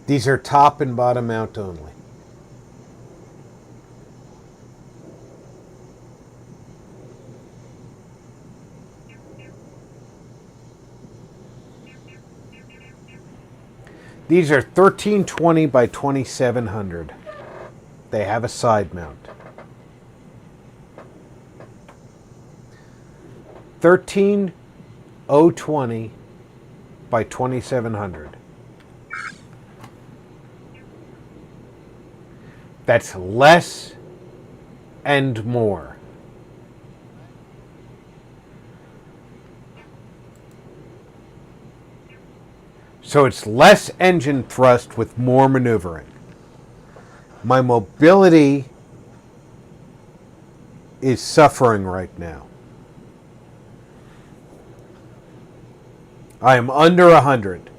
These are top and bottom mount only. These are 1320 by 2700. They have a side mount. 13020 by 2700. That's less and more. So it's less engine thrust with more maneuvering. My mobility is suffering right now. I am under 100.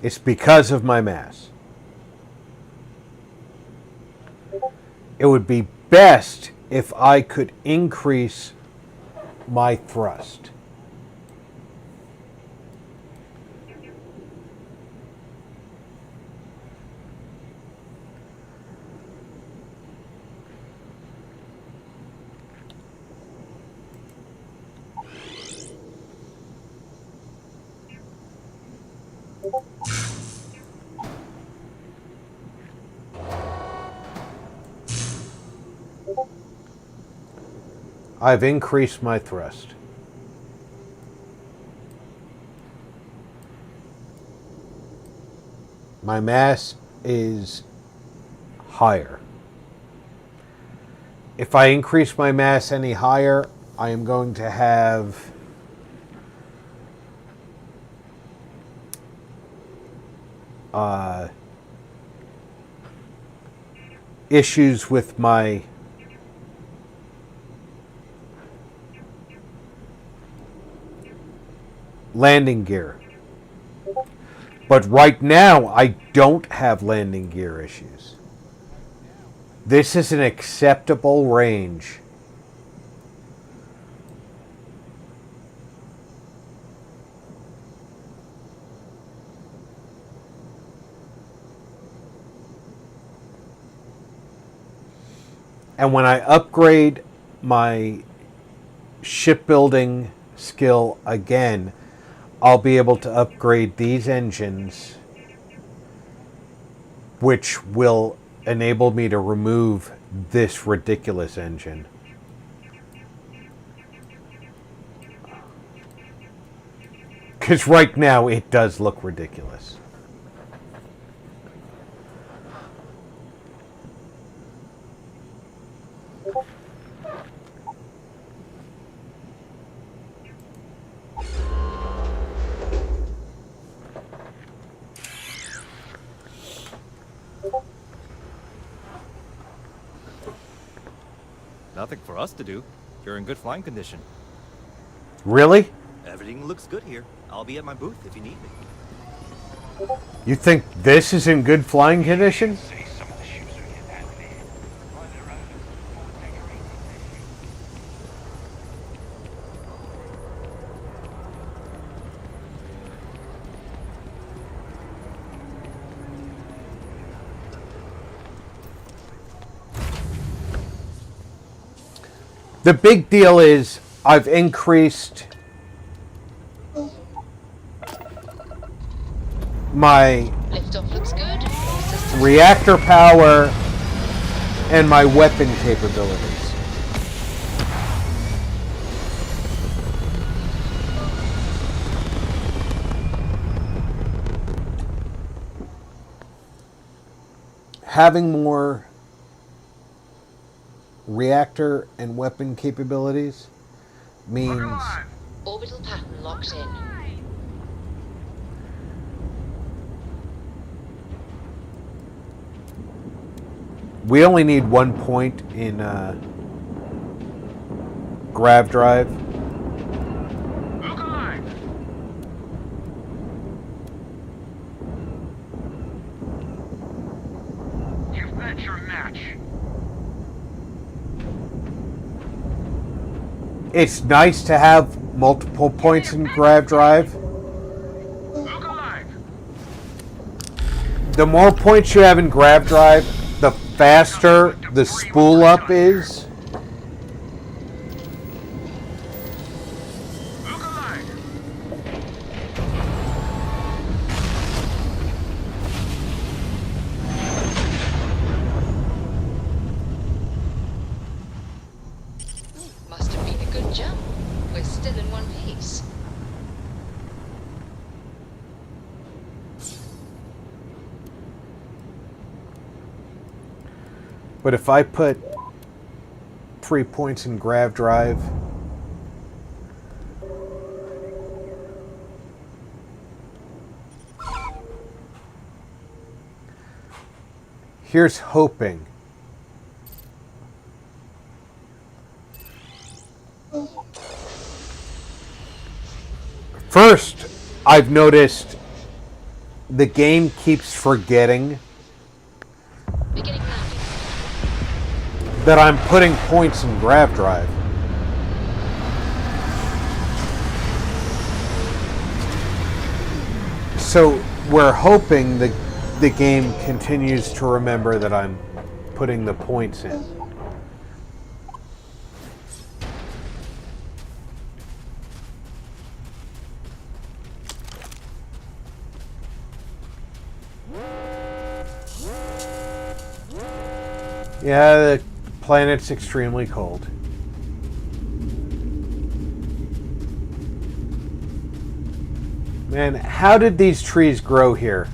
It's because of my mass. It would be best if I could increase my thrust. I've increased my thrust. My mass is higher. If I increase my mass any higher, I am going to have issues with my landing gear. But right now, I don't have landing gear issues. This is an acceptable range. And when I upgrade my shipbuilding skill again, I'll be able to upgrade these engines, which will enable me to remove this ridiculous engine. Because right now it does look ridiculous. Nothing for us to do. You're in good flying condition. Really? Everything looks good here. I'll be at my booth if you need me. You think this is in good flying condition? The big deal is I've increased my reactor power and my weapon capabilities. Having more reactor and weapon capabilities means Orbital pattern locked in. we only need 1 point in grav drive. You've met your match. It's nice to have multiple points in grav drive. The more points you have in grav drive, the faster the spool up is. Must have been a good jump. We're still in one piece. But if I put 3 points in grav drive, here's hoping. First, I've noticed the game keeps forgetting that I'm putting points in grav drive. So we're hoping the game continues to remember that I'm putting the points in. Yeah, the planet's extremely cold. Man, how did these trees grow here?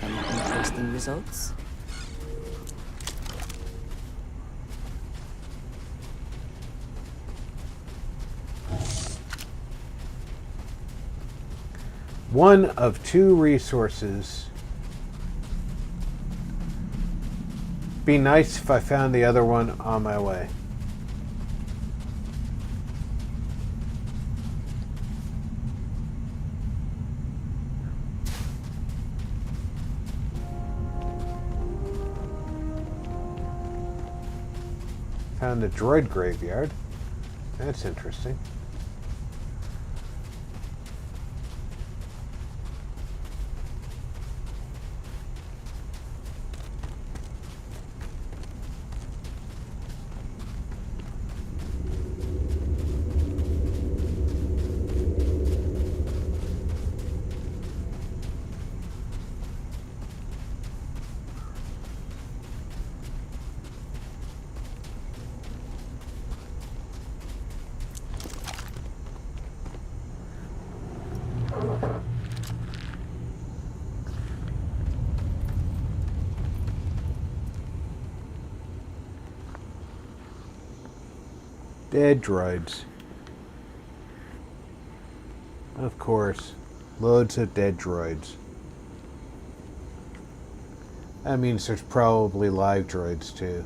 Any interesting results? One of 2 resources. Be nice if I found the other one on my way. Found a droid graveyard. That's interesting. Dead droids. Of course. Loads of dead droids. That means there's probably live droids too.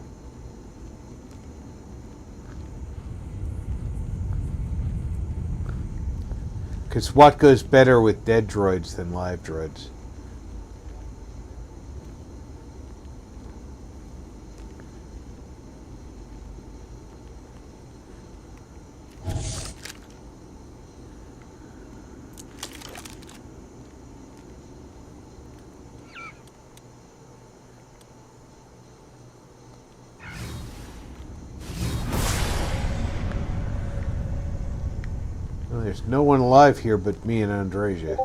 Because what goes better with dead droids than live droids? There's no one alive here but me and Andreja.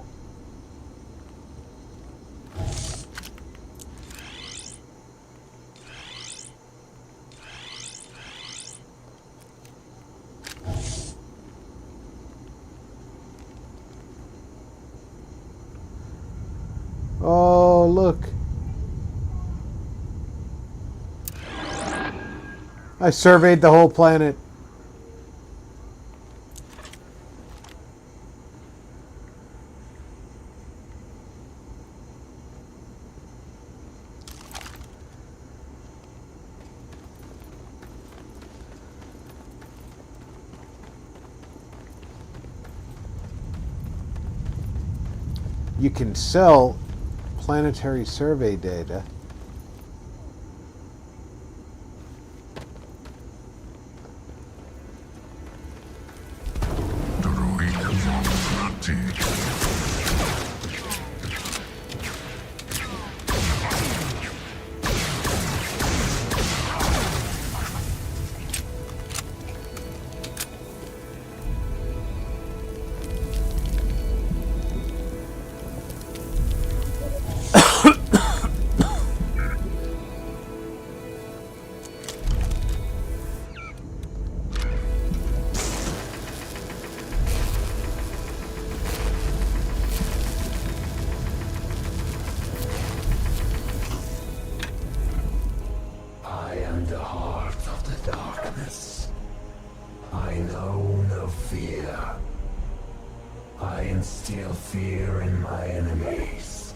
look. I surveyed the whole planet. You can sell planetary survey data. I am the heart of the darkness. I know no fear. I instill fear in my enemies.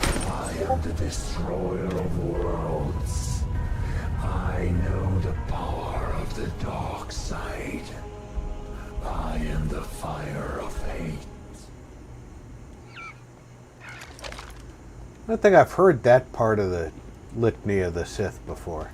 I am the destroyer of worlds. I know the power of the dark side. I am the fire of hate. I don't think I've heard that part of the Litany of the Sith before.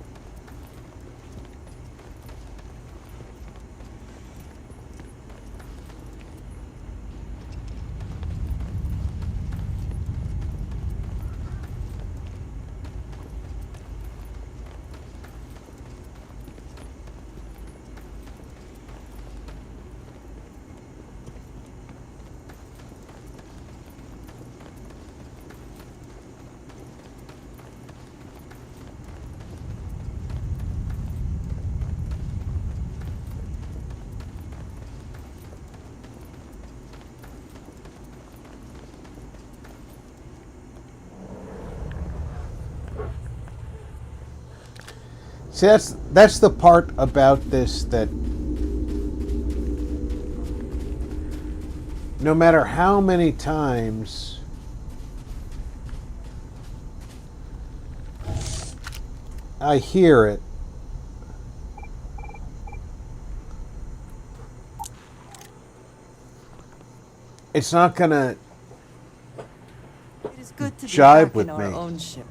See, that's the part about this that no matter how many times I hear it, it's not gonna jive with me. Own ship.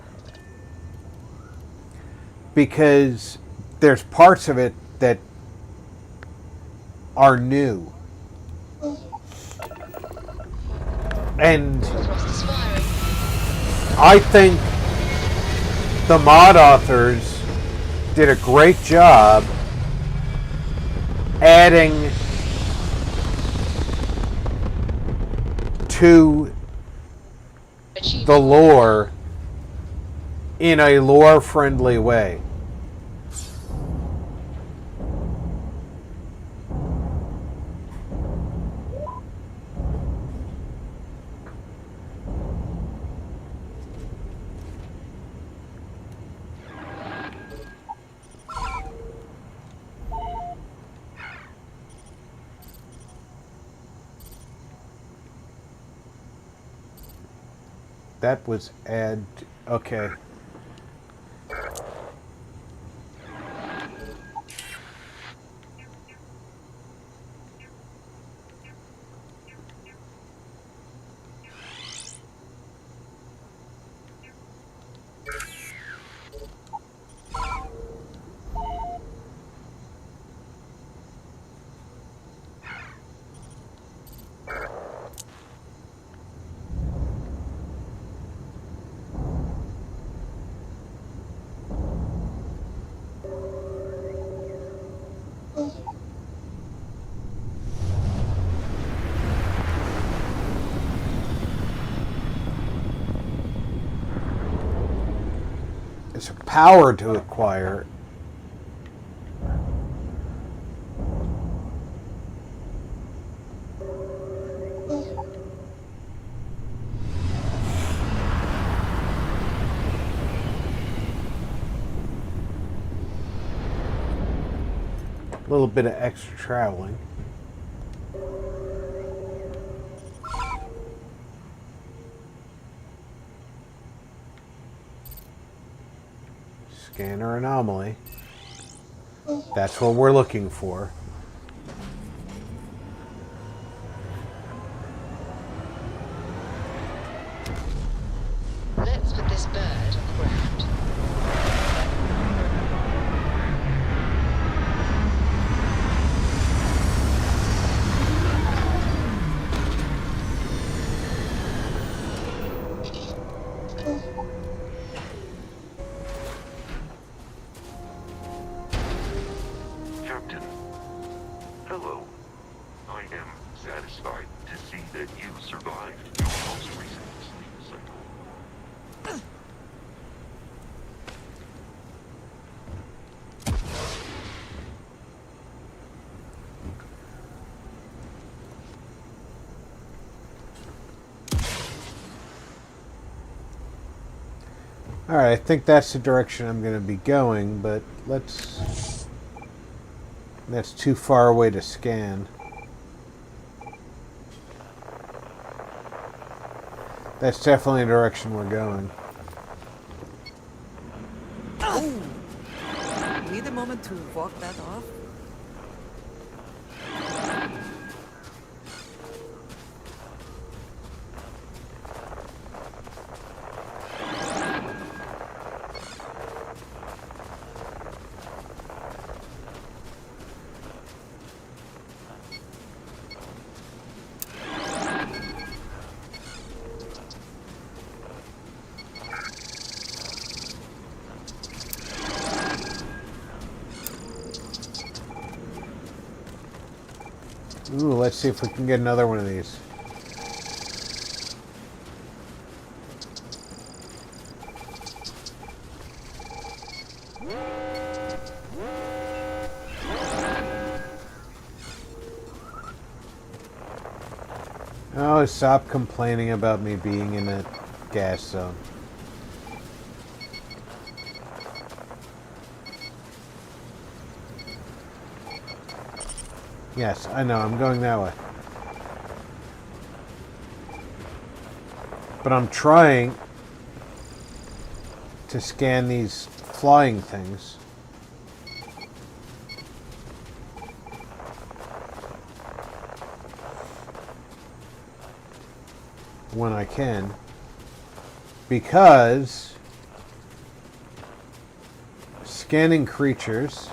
Because there's parts of it that are new. And I think the mod authors did a great job adding to the lore in a lore-friendly way. That was add. Okay. It's a power to acquire. little bit of extra traveling. Scanner anomaly. That's what we're looking for. Let's put this bird on the ground. Captain, hello. I am satisfied to see that you survived your most recent sleep cycle. Alright, I think that's the direction I'm going to be going, but let's... That's too far away to scan. That's definitely the direction we're going. Oh! Need a moment to walk that off? Ooh, let's see if we can get another one of these. Oh, stop complaining about me being in a gas zone. Yes, I know, I'm going that way. But I'm trying to scan these flying things. When I can. Because scanning creatures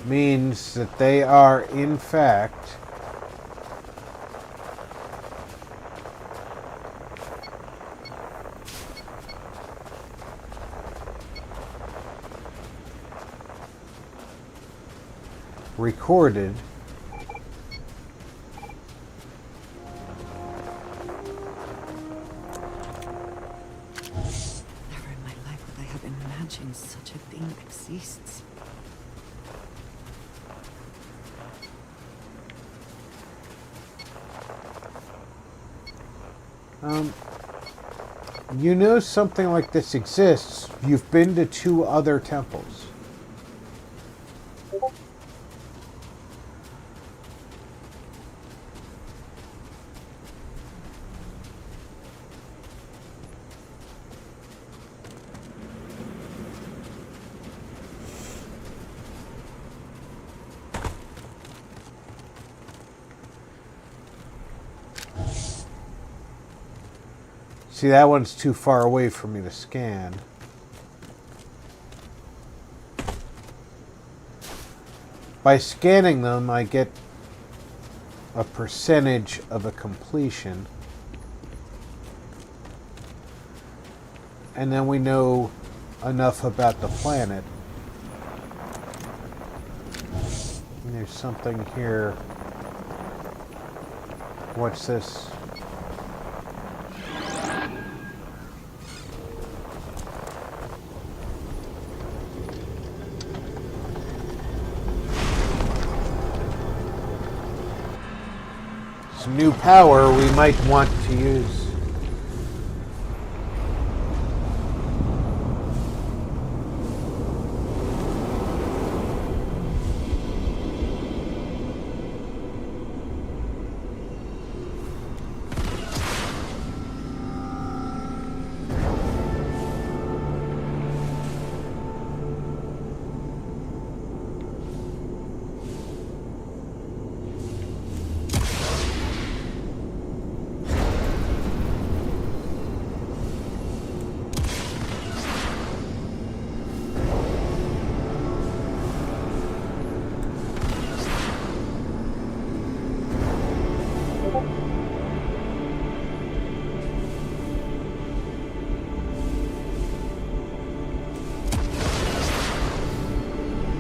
means that they are, in fact, recorded Never in my life would I have imagined such a thing exists. You know something like this exists. You've been to 2 other temples. See, that one's too far away for me to scan. By scanning them, I get a percentage of a completion. And then we know enough about the planet. And there's something here. What's this? new power we might want to use.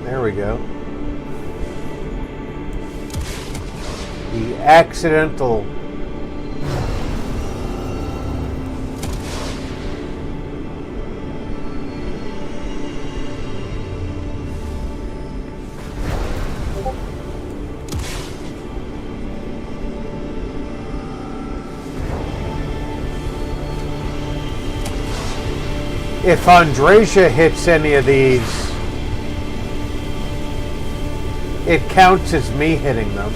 There we go. The accidental if Andresia hits any of these, it counts as me hitting them.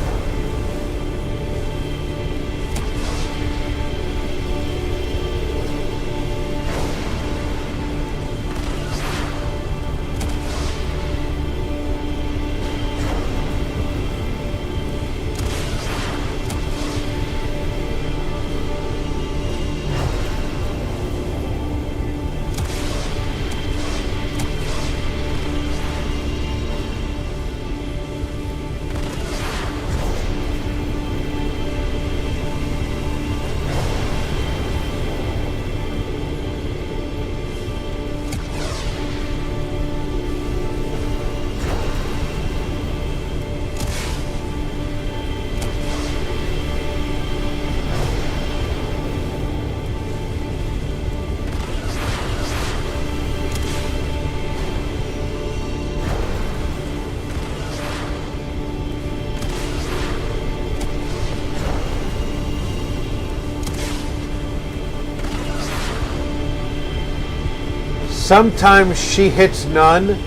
Sometimes she hits none.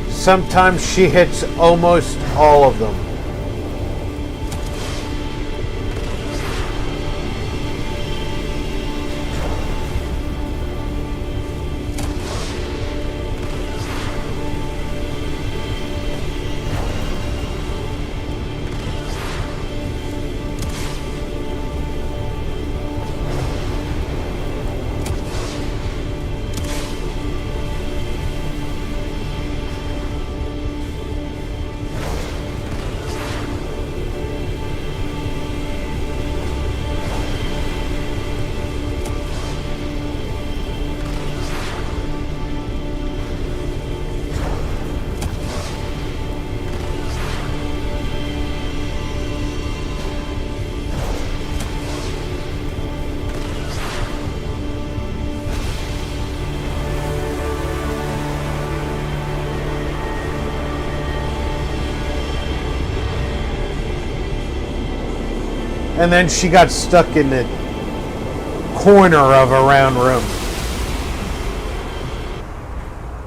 Sometimes she hits almost all of them. And then she got stuck in the corner of a round room.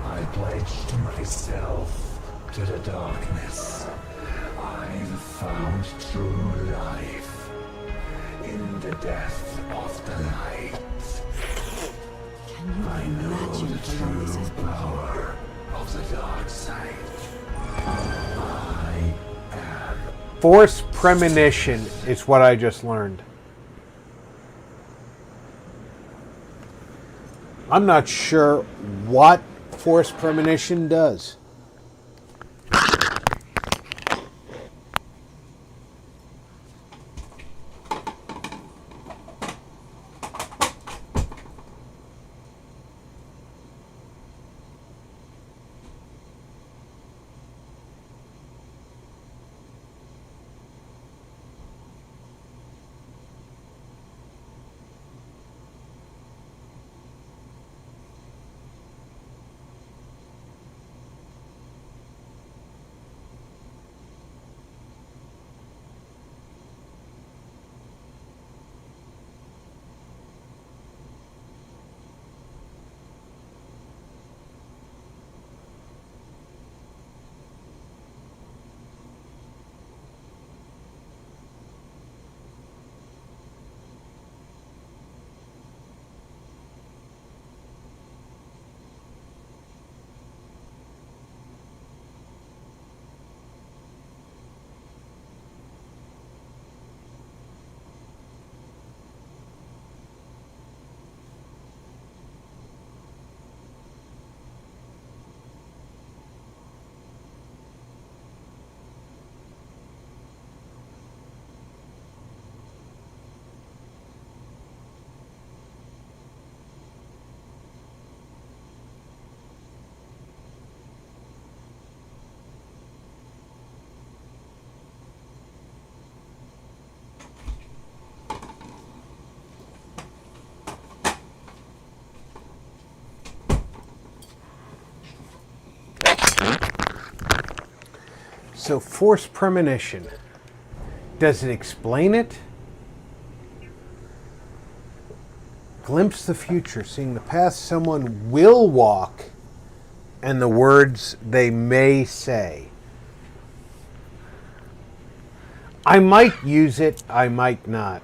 I pledged myself to the darkness. I've found true life in the death of the light. I know the true power of the dark side. I am. Force premonition is what I just learned. I'm not sure what force premonition does. So, force premonition. Does it explain it? Glimpse the future, seeing the path someone will walk and the words they may say. I might use it, I might not.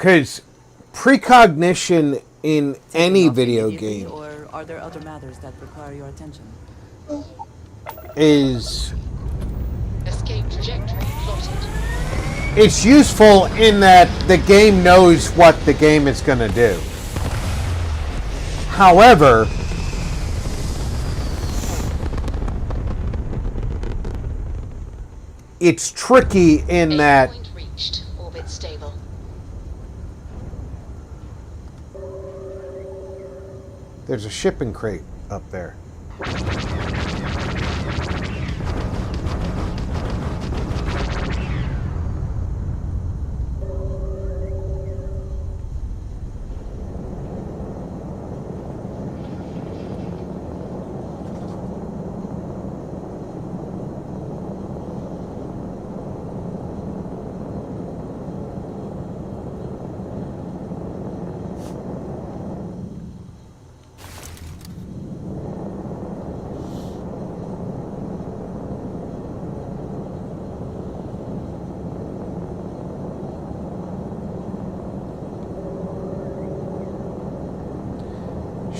Because precognition in any video game Or are there other matters that require your attention? is... Escape trajectory plotted. It's useful in that the game knows what the game is going to do. However, it's tricky in that Point reached. Orbit stable. there's a shipping crate up there.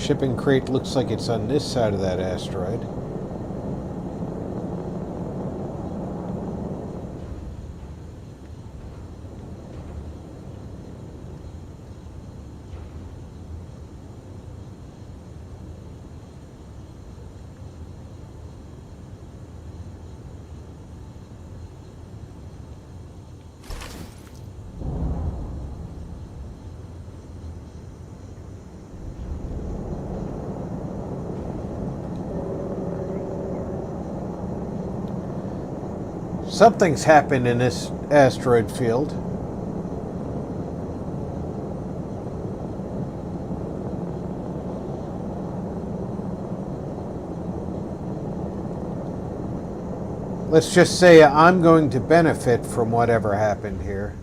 Shipping crate looks like it's on this side of that asteroid. Something's happened in this asteroid field. Let's just say I'm going to benefit from whatever happened here,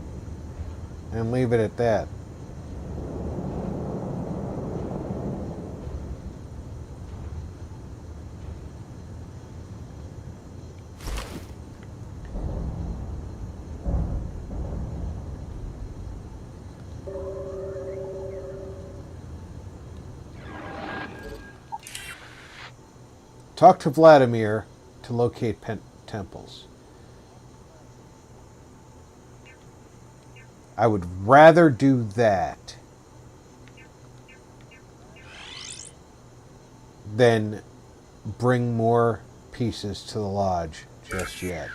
and leave it at that. Talk to Vladimir to locate temples. I would rather do that than bring more pieces to the lodge just yet.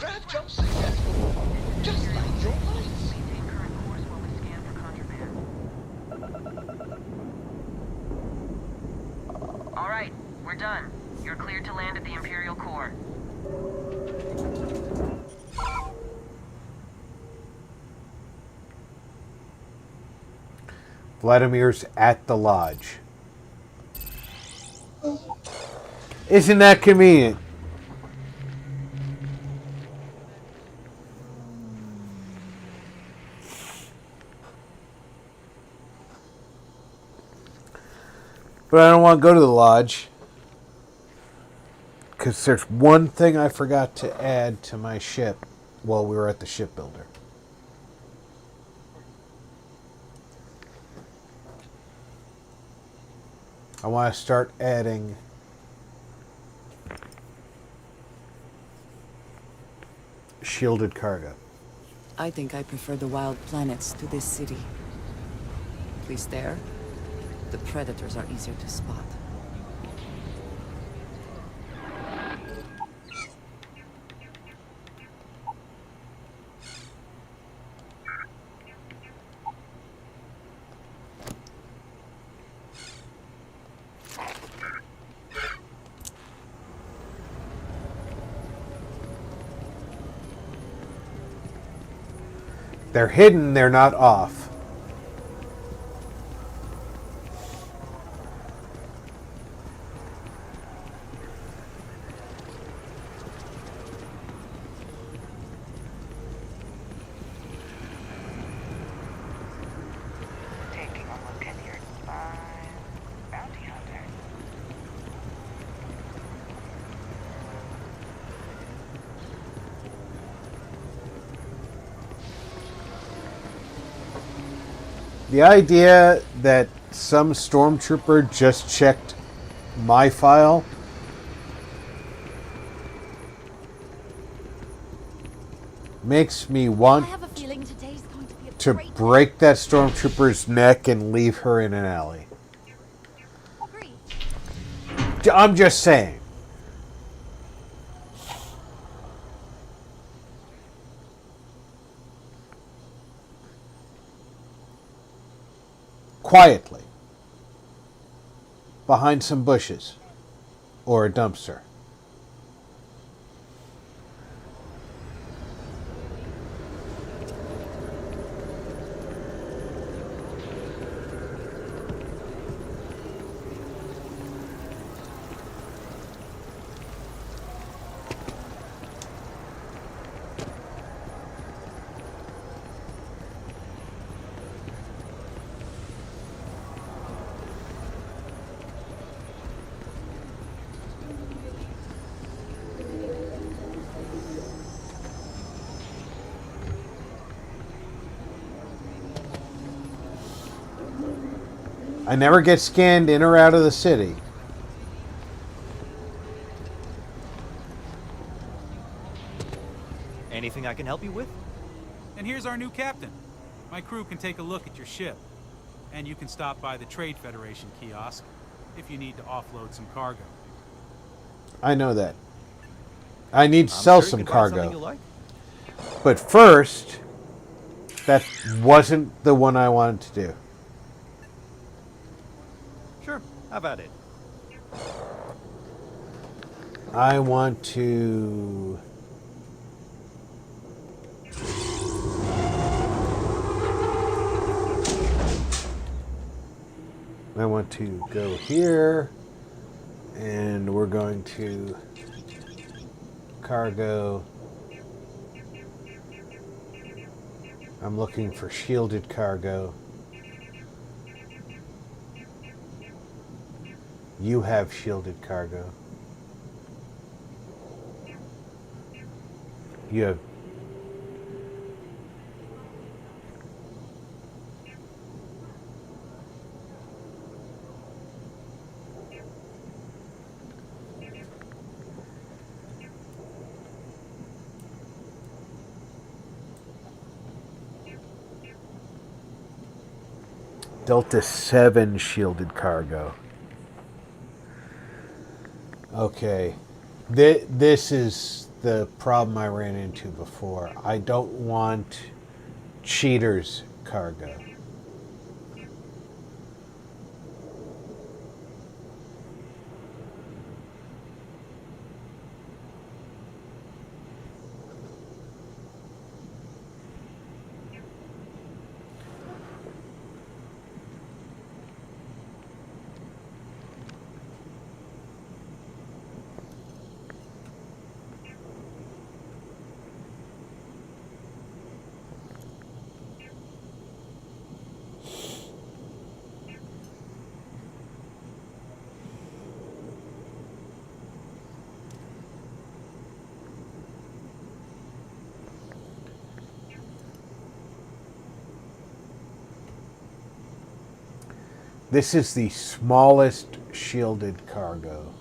Draft jump successful. Just like your lights. Maintain current course while we scan for contraband. All right, we're done. You're cleared to land at the Imperial core. Vladimir's at the lodge. Isn't that convenient? But I don't want to go to the lodge because there's one thing I forgot to add to my ship while we were at the shipbuilder. I want to start adding shielded cargo. I think I prefer the wild planets to this city. Please there. The predators are easier to spot. They're hidden, they're not off. Taking a look at your fine bounty hunter. The idea that some stormtrooper just checked my file makes me want to break that stormtrooper's neck and leave her in an alley. I'm just saying. Quietly. Behind some bushes. Or a dumpster. I never get scanned in or out of the city. Anything I can help you with? And here's our new captain. My crew can take a look at your ship. And you can stop by the Trade Federation kiosk if you need to offload some cargo. I know that. I need to sell some cargo. Like. But first, that wasn't the one I wanted to do. Sure, have at it. I want to... go here, and we're going to cargo. I'm looking for shielded cargo. You have shielded cargo. You have... Delta 7 shielded cargo. Okay. This is the problem I ran into before. I don't want cheaters cargo. This is the smallest shielded cargo.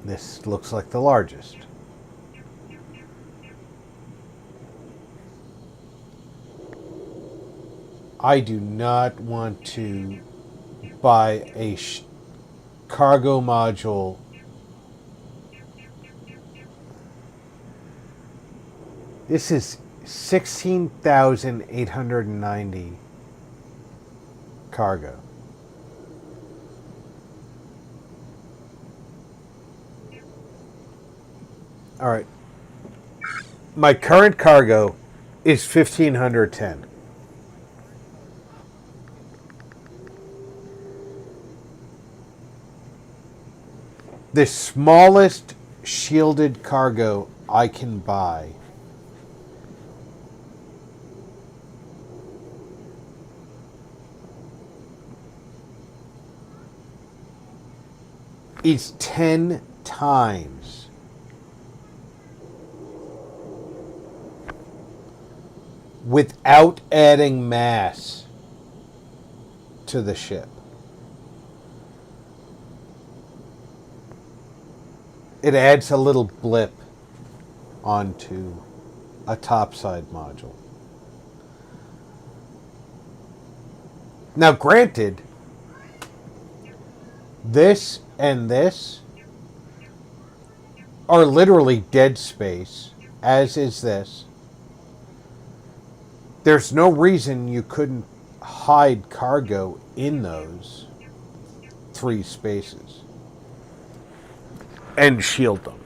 This looks like the largest. I do not want to buy a cargo module This is 16,890 cargo. All right. My current cargo is 1,510. The smallest shielded cargo I can buy is 10 times without adding mass to the ship. It adds a little blip onto a topside module. Now, granted, this and this are literally dead space, as is this. There's no reason you couldn't hide cargo in those three spaces and shield them.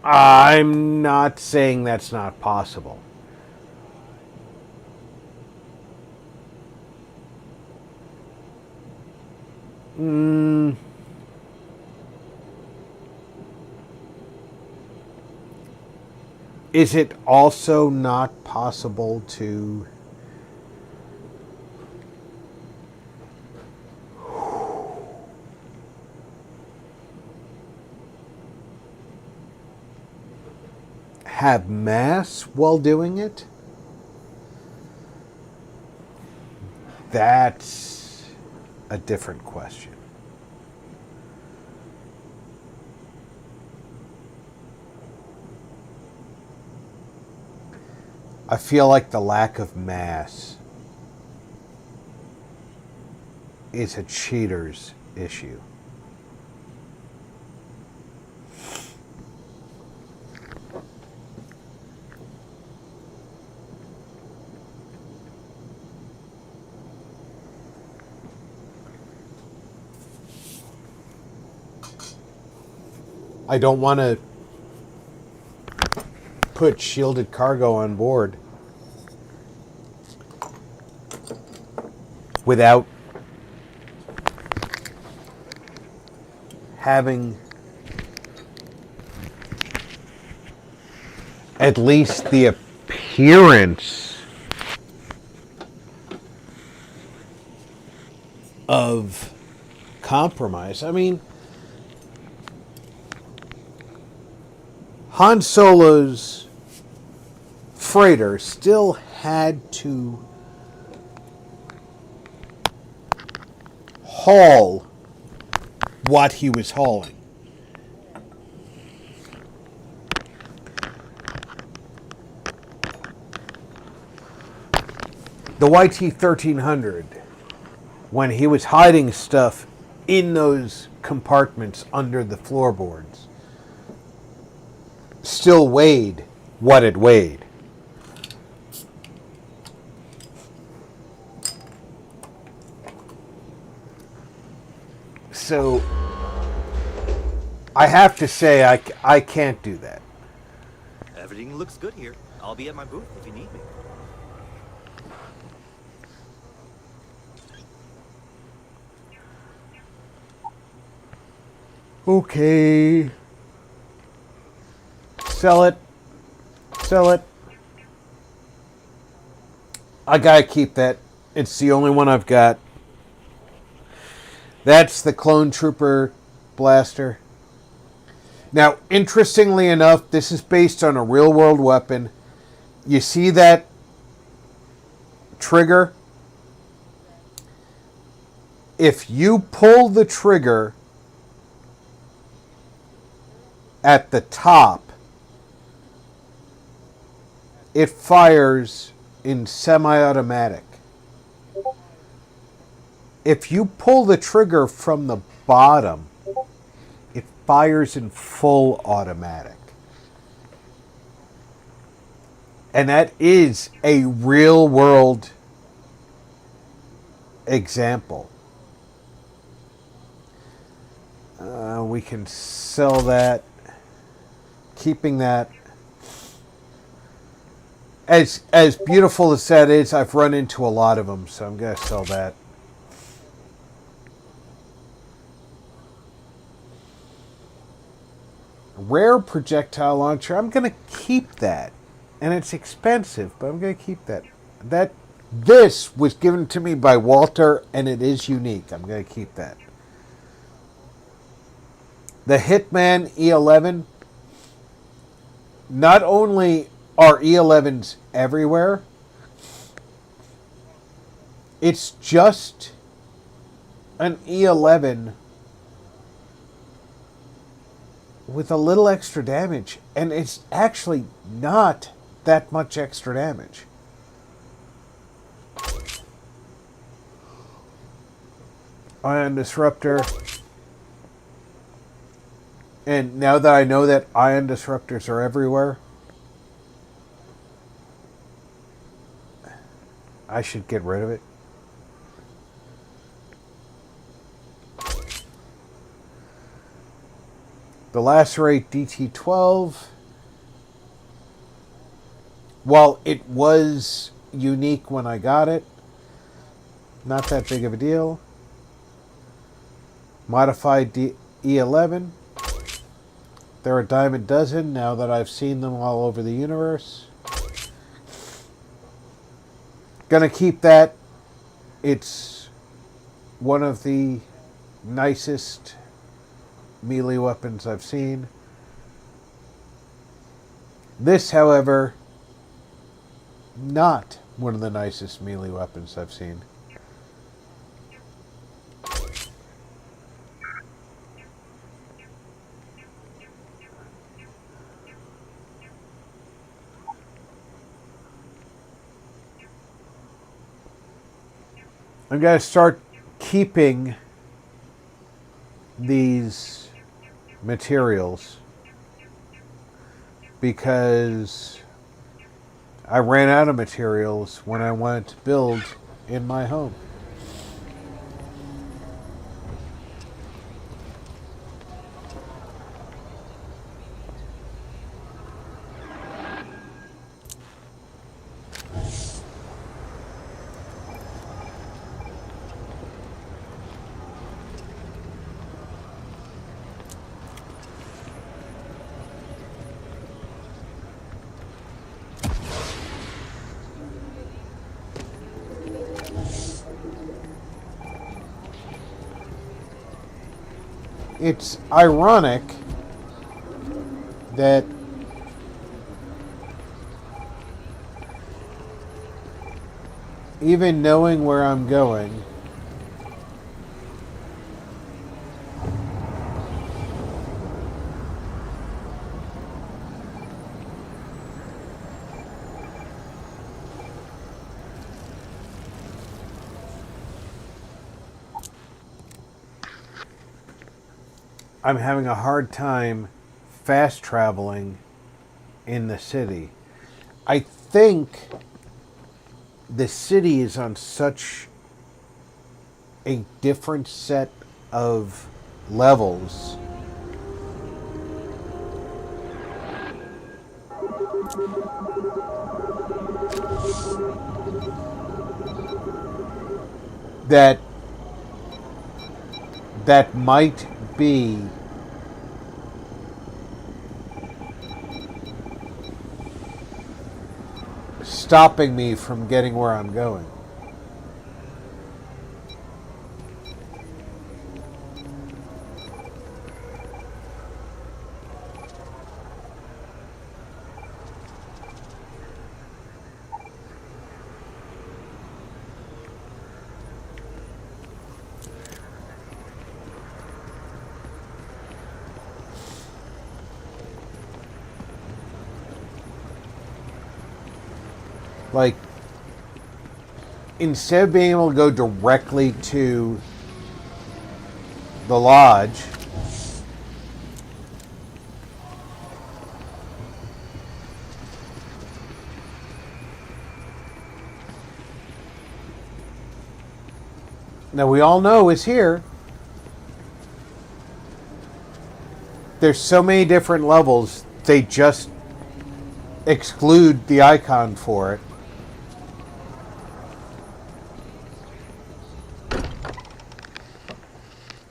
I'm not saying that's not possible. Is it also not possible to have mass while doing it? That's a different question. I feel like the lack of mass is a cheater's issue. I don't want to put shielded cargo on board without having at least the appearance of compromise. I mean, Han Solo's freighter still had to haul what he was hauling. The YT-1300, when he was hiding stuff in those compartments under the floorboards, still weighed what it weighed. So I have to say I can't do that. Everything looks good here. I'll be at my booth if you need me. Okay. Sell it. Sell it. I gotta keep that. It's the only one I've got. That's the Clone Trooper blaster. Now, interestingly enough, this is based on a real-world weapon. You see that trigger? if you pull the trigger at the top, it fires in semi-automatic. If you pull the trigger from the bottom, it fires in full automatic. And that is a real world example. We can sell that. Keeping that. As beautiful as that is, I've run into a lot of them, so I'm going to sell that. Rare projectile launcher, I'm going to keep that. And it's expensive, but I'm going to keep that. This was given to me by Walter, and it is unique. I'm going to keep that. The Hitman E11. Not only are E11s everywhere, it's just an E11 with a little extra damage, and it's actually not that much extra damage. Ion Disruptor. And now that I know that ion disruptors are everywhere, I should get rid of it. The Lacerate DT-12. While it was unique when I got it, not that big of a deal. Modified E11. They're a dime a dozen now that I've seen them all over the universe. Gonna keep that. It's one of the nicest melee weapons I've seen. This, however, not one of the nicest melee weapons I've seen. I'm going to start keeping these materials because I ran out of materials when I wanted to build in my home. It's ironic that even knowing where I'm going, I'm having a hard time fast traveling in the city. I think the city is on such a different set of levels that might be stopping me from getting where I'm going. Like, instead of being able to go directly to the lodge, that we all know is here. There's so many different levels, they just exclude the icon for it.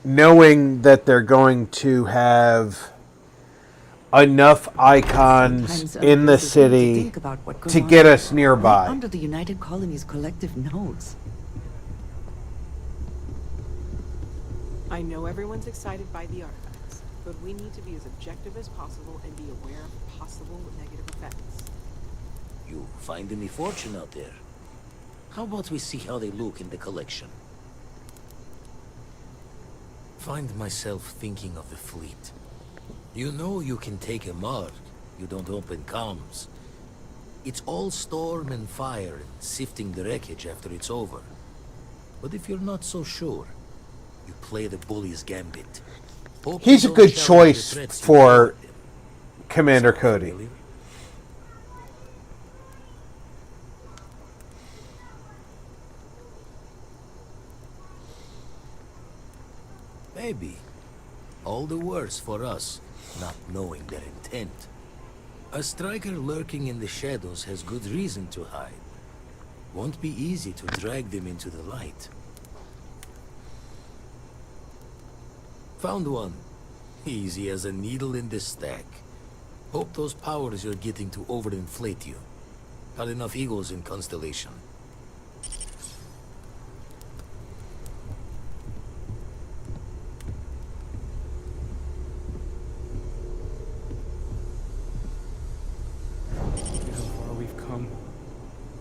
Knowing that they're going to have enough icons in the city to get us nearby. Under the United Colony's collective notes. I know everyone's excited by the artifacts, but we need to be as objective as possible and be aware of possible negative effects. You find any fortune out there? How about we see how they look in the collection? Find myself thinking of the fleet. You know you can take a mark, you don't open comms. It's all storm and fire and sifting the wreckage after it's over. But if you're not so sure, you play the bully's gambit. Hope He's a you don't good challenge choice the threats you for got. Commander Cody. Maybe. All the worse for us, not knowing their intent. A striker lurking in the shadows has good reason to hide. Won't be easy to drag them into the light. Found one. Easy as a needle in the stack. Hope those powers you're getting to overinflate you. Got enough egos in Constellation.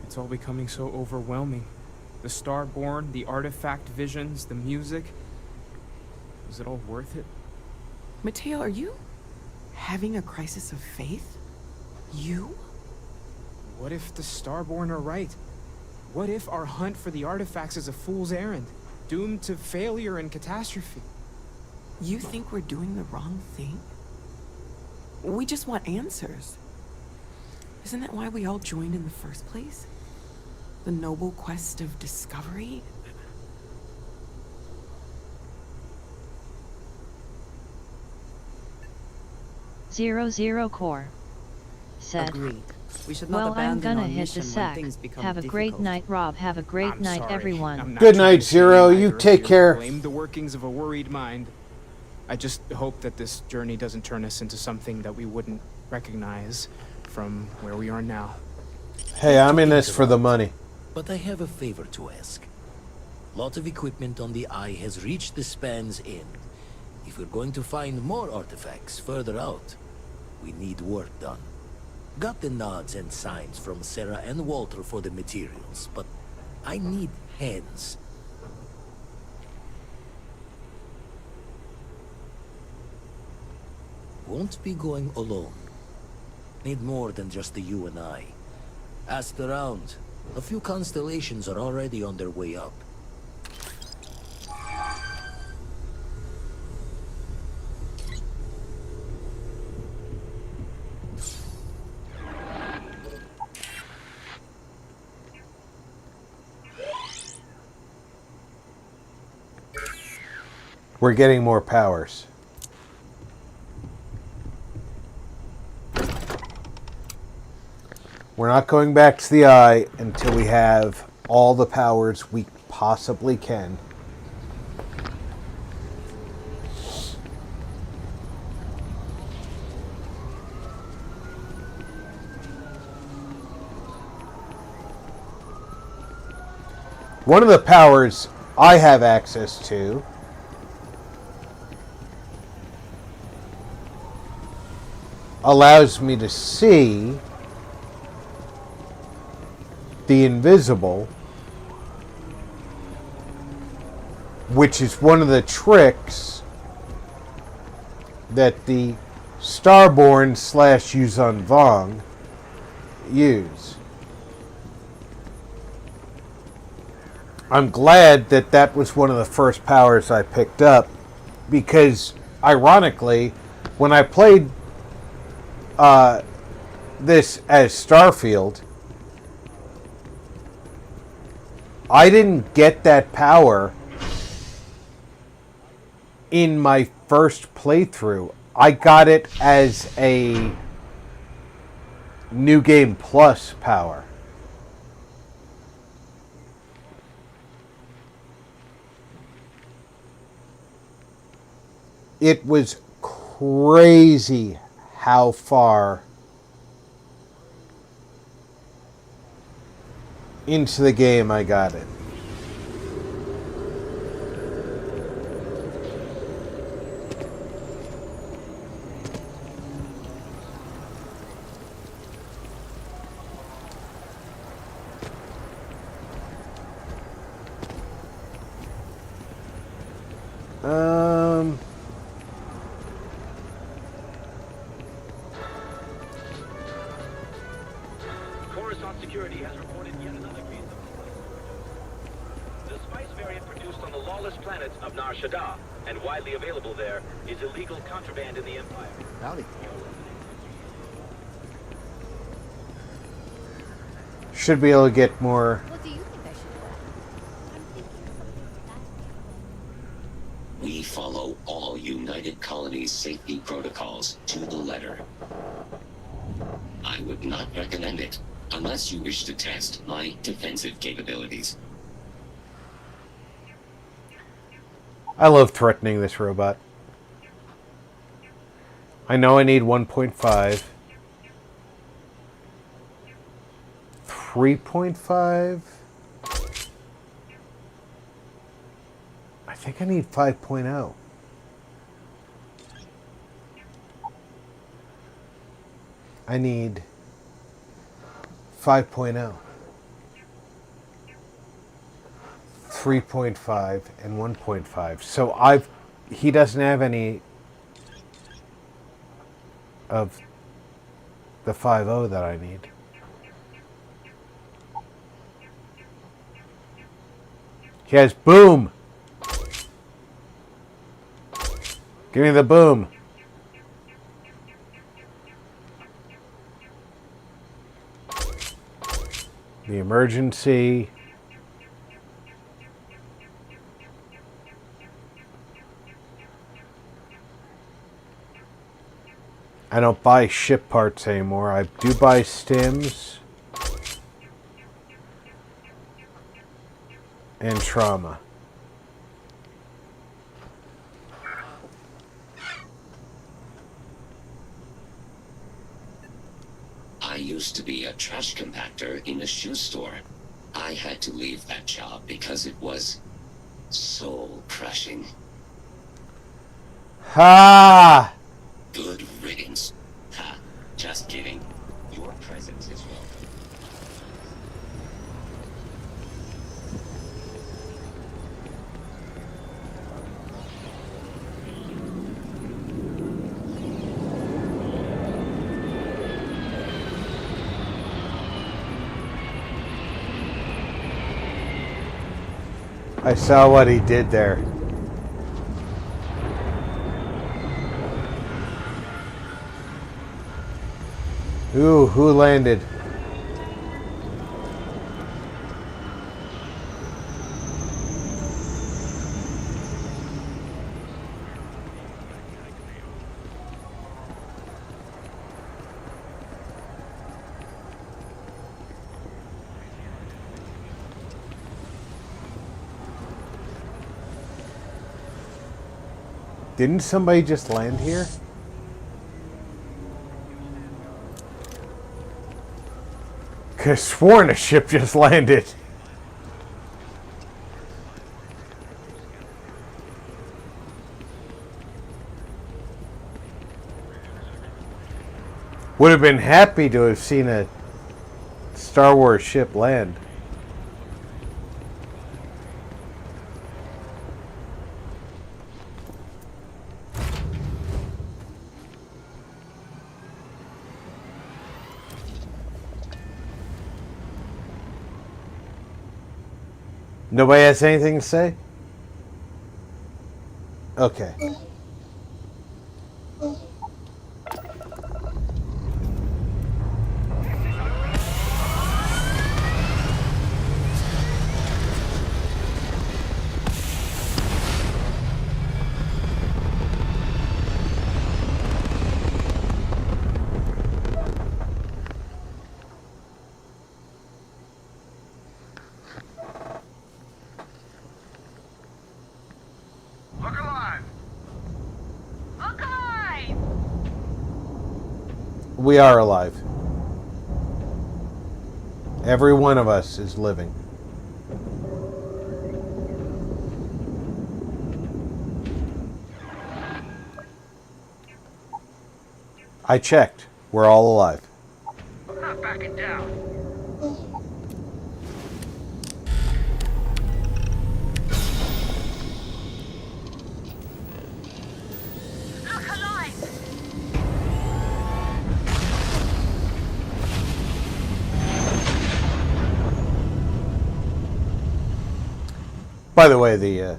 It's all becoming so overwhelming. The Starborn, the artifact visions, the music. Was it all worth it? Mateo, are you having a crisis of faith? You? What if the Starborn are right? What if our hunt for the artifacts is a fool's errand, doomed to failure and catastrophe? You think we're doing the wrong thing? We just want answers. Isn't that why we all joined in the first place? The noble quest of discovery? Zero Core said, Agreed. We should not well, I'm abandon gonna our hit the mission when sack. things become Have a great difficult. night, Rob. Have a great night, everyone. Good night, Zero. You take care. Blame the workings of a worried mind. I just hope that this journey doesn't turn us into something that we wouldn't recognize from where we are now. Hey, I'm in this for the money. But I have a favor to ask. Lot of equipment on the Eye has reached the span's end. If we're going to find more artifacts further out, we need work done. Got the nods and signs from Sarah and Walter for the materials, but I need hands. Won't be going alone. Need more than just the you and I. Asked around. A few constellations are already on their way up. We're getting more powers. We're not going back to the Eye until we have all the powers we possibly can. One of the powers I have access to allows me to see the invisible, which is one of the tricks that the Starborn / Yuzhan Vong use. I'm glad that that was one of the first powers I picked up, because ironically, when I played this as Starfield, I didn't get that power in my first playthrough. I got it as a New Game Plus power. It was crazy how far into the game I got it. Coruscant security has reported yet another case of the spice variant produced on the lawless planet of Nar Shaddaa and widely available there is illegal contraband in the Empire. Howdy. Should be able to get more. What do you think I should do? We follow all United Colonies safety protocols to the letter. I would not recommend it, unless you wish to test my defensive capabilities. I love threatening this robot. I know I need 1.5. 3.5? I think I need 5.0. I need 5.0. 3.5 and 1.5. So he doesn't have any of the 5.0 that I need. He has boom. Give me the boom. The emergency. I don't buy ship parts anymore. I do buy stims and trauma. I used to be a trash compactor in a shoe store. I had to leave that job because it was soul-crushing. Ha! Good riddance. Ha, just kidding. Your presence is welcome. I saw what he did there. Ooh, who landed? Didn't somebody just land here? Could've sworn a ship just landed. Would have been happy to have seen a Star Wars ship land. Nobody has anything to say? Okay. Look alive! Look alive! We are alive. Every one of us is living. I checked. We're all alive. I'm not backing down. Look alive! By the way, the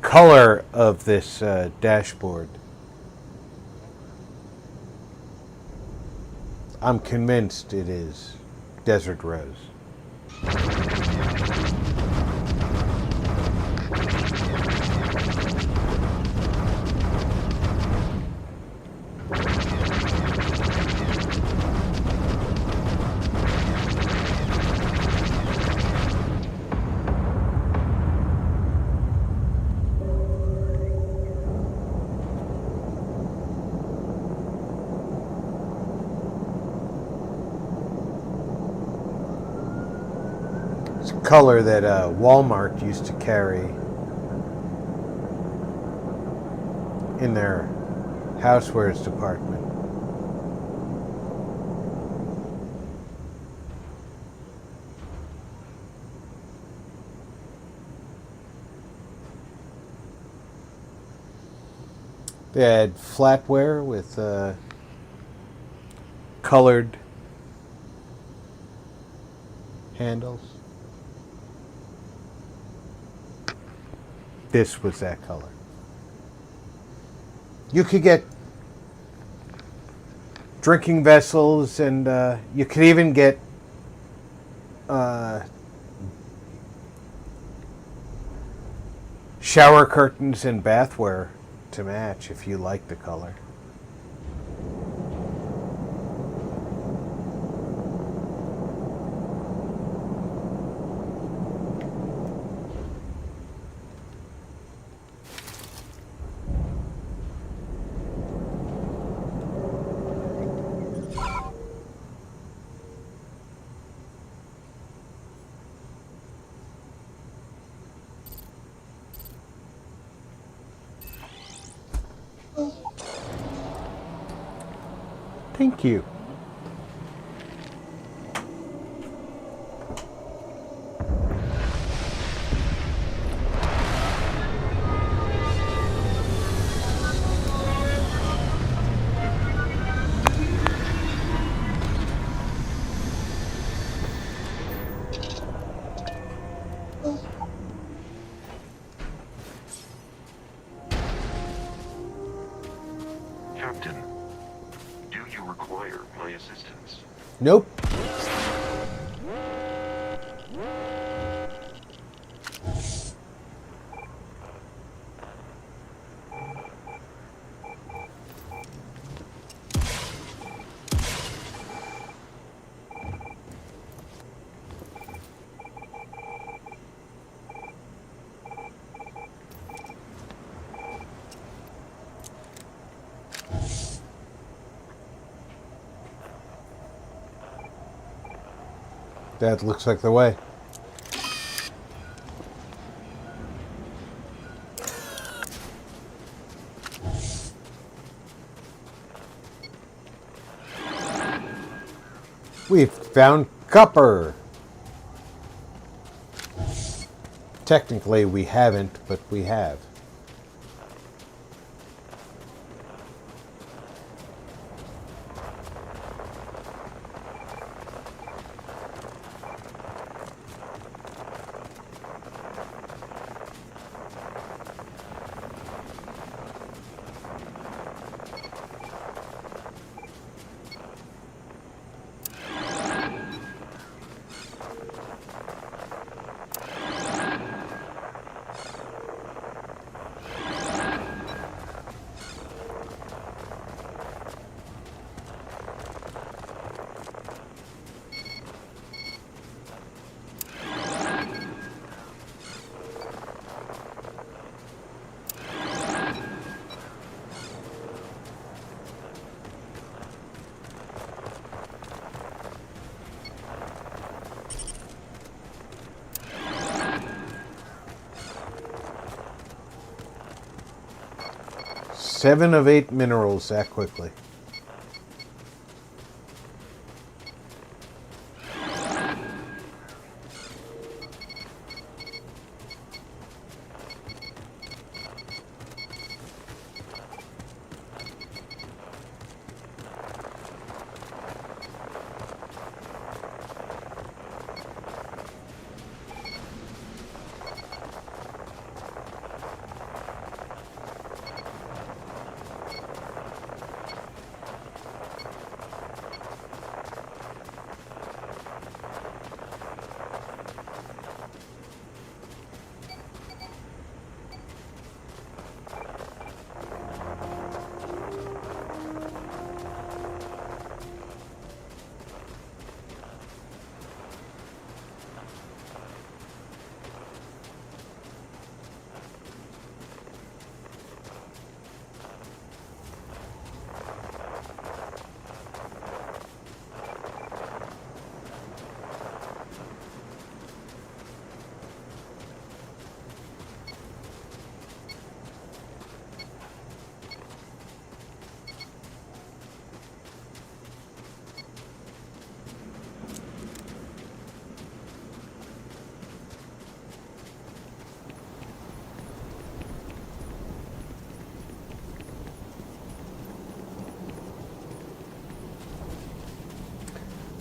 color of this dashboard, I'm convinced it is desert rose. It's a color that Walmart used to carry in their housewares department. They had flatware with colored handles. This was that color. You could get drinking vessels, and you could even get shower curtains and bathware to match if you like the color. Thank you. Captain, do you require my assistance? Nope. That looks like the way. We've found copper. Technically, we haven't, but we have. 7 of 8 minerals that quickly.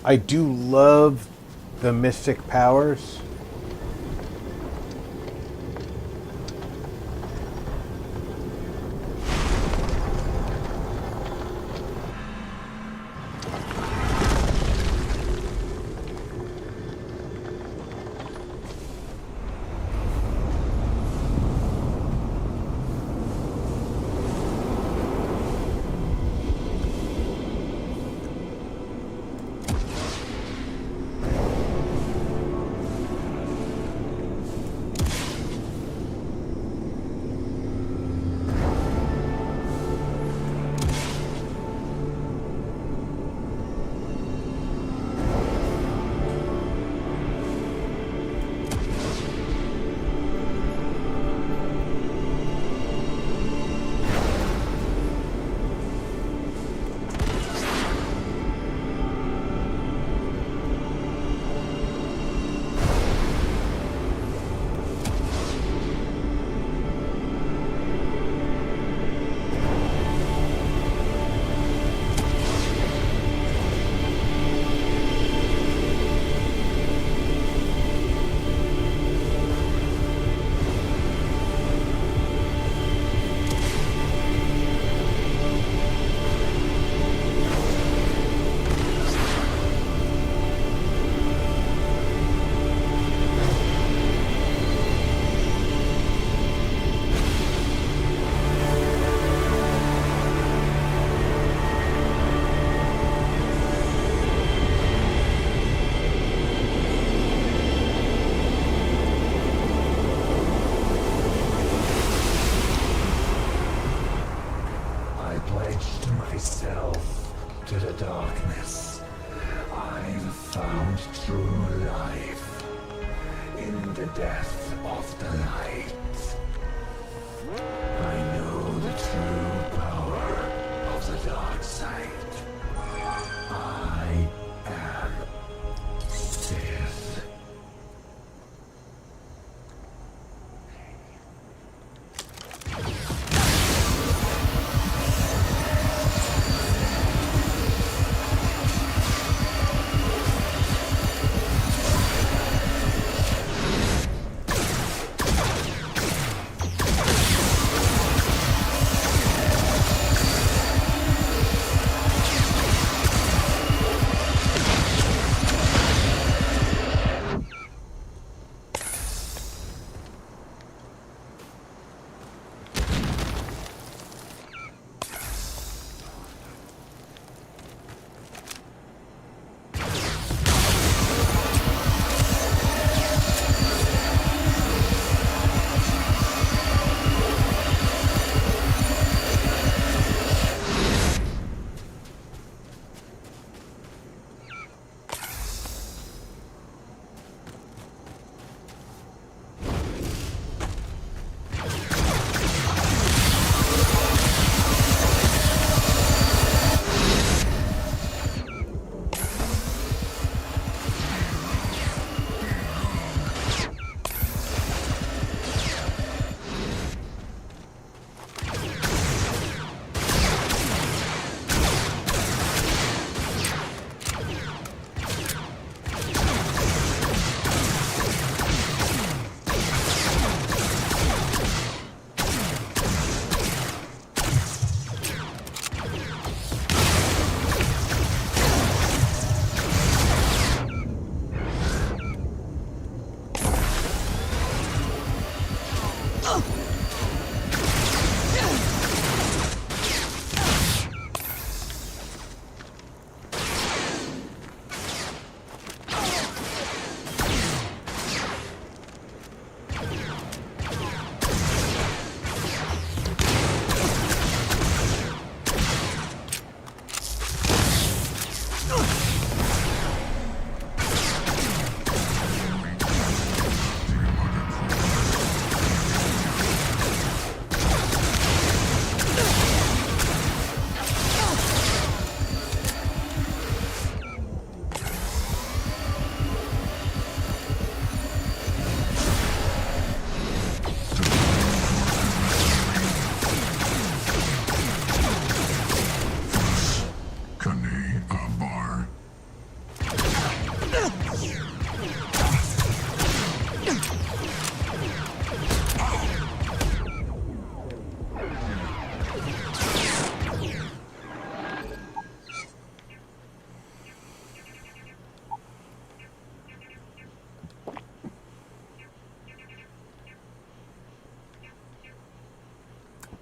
I do love the mystic powers.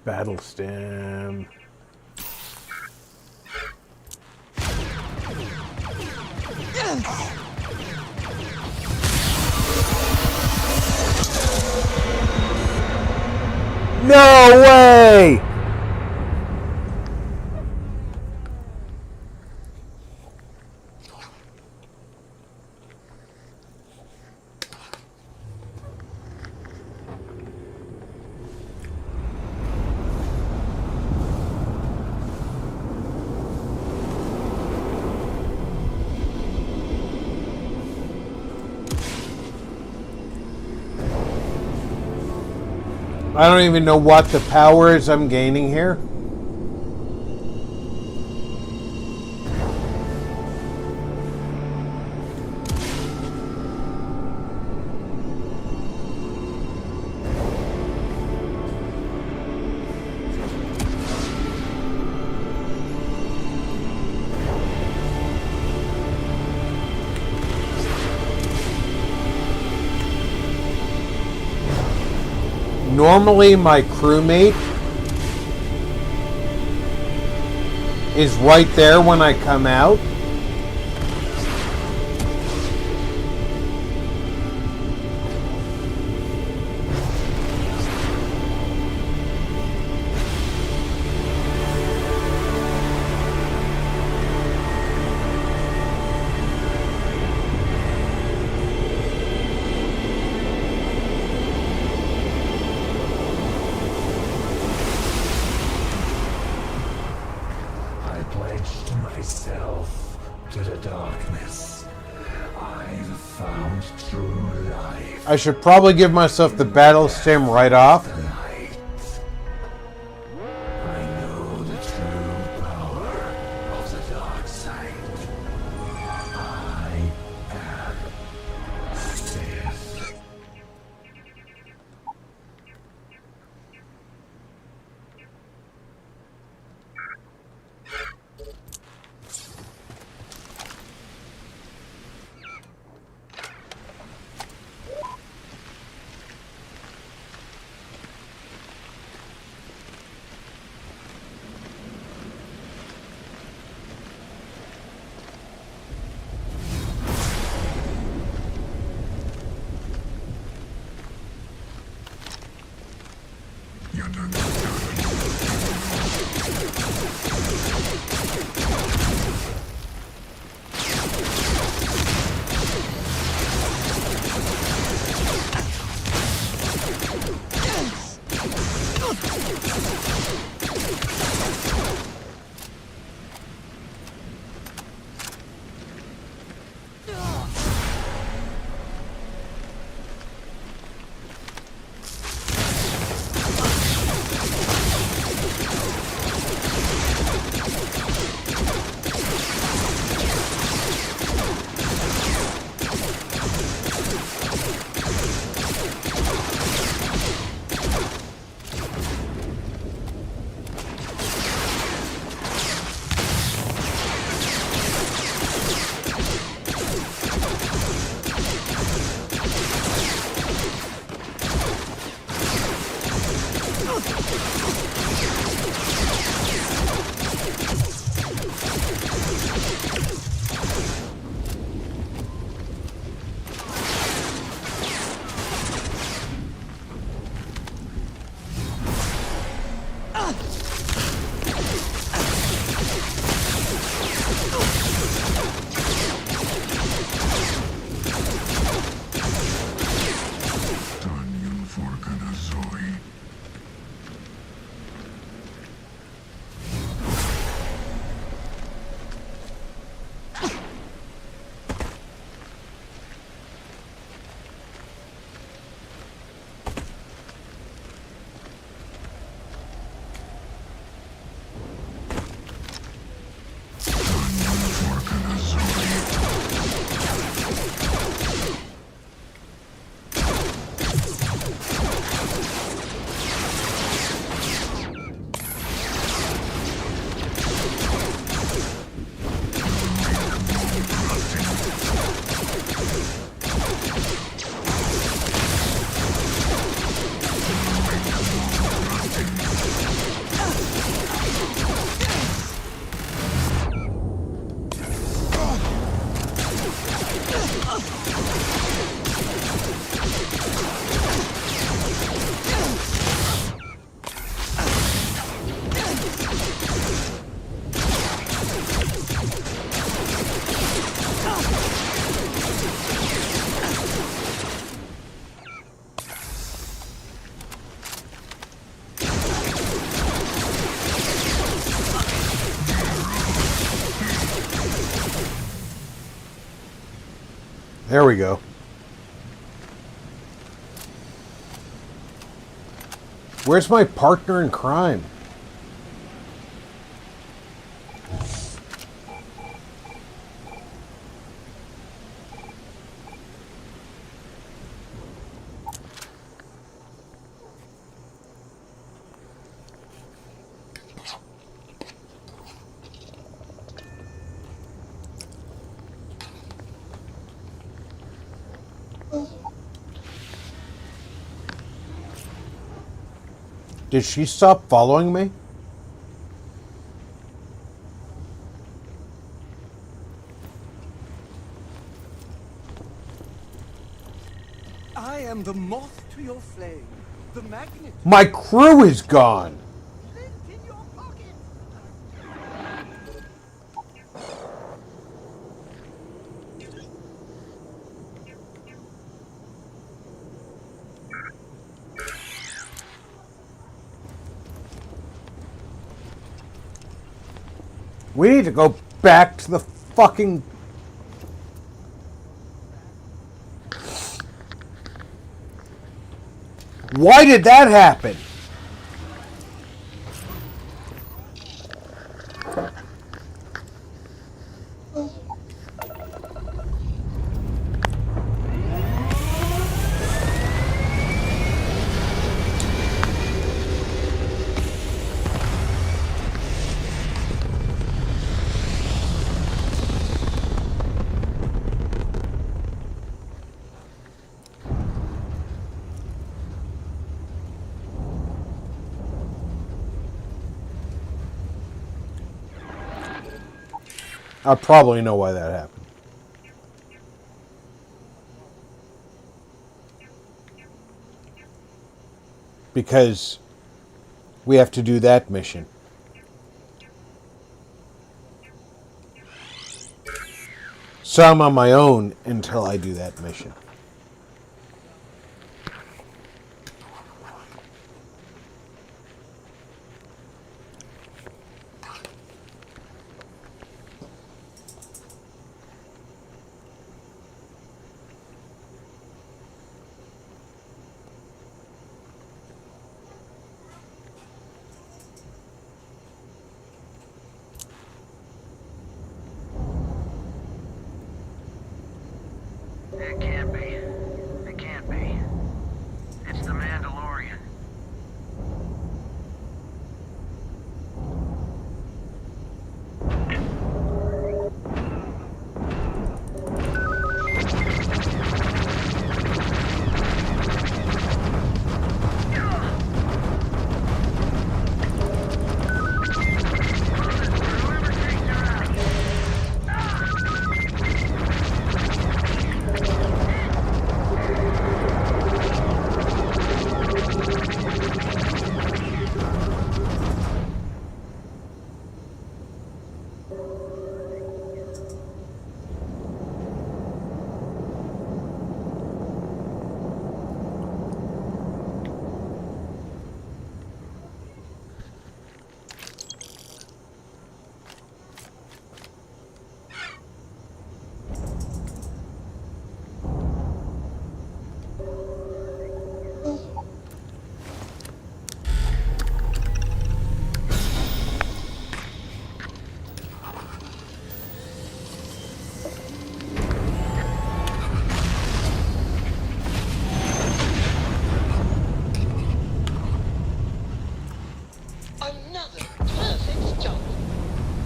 Battle stem. No way! I don't even know what the power is I'm gaining here. Normally my crewmate is right there when I come out. I should probably give myself the battle stem right off. There we go. Where's my partner in crime? Did she stop following me? I am the moth to your flame, the magnet. My crew is gone. We need to go back to the fucking... Why did that happen? I probably know why that happened. Because we have to do that mission. So I'm on my own until I do that mission. It can't be. It can't be. It's the Mandalorian. Another perfect job.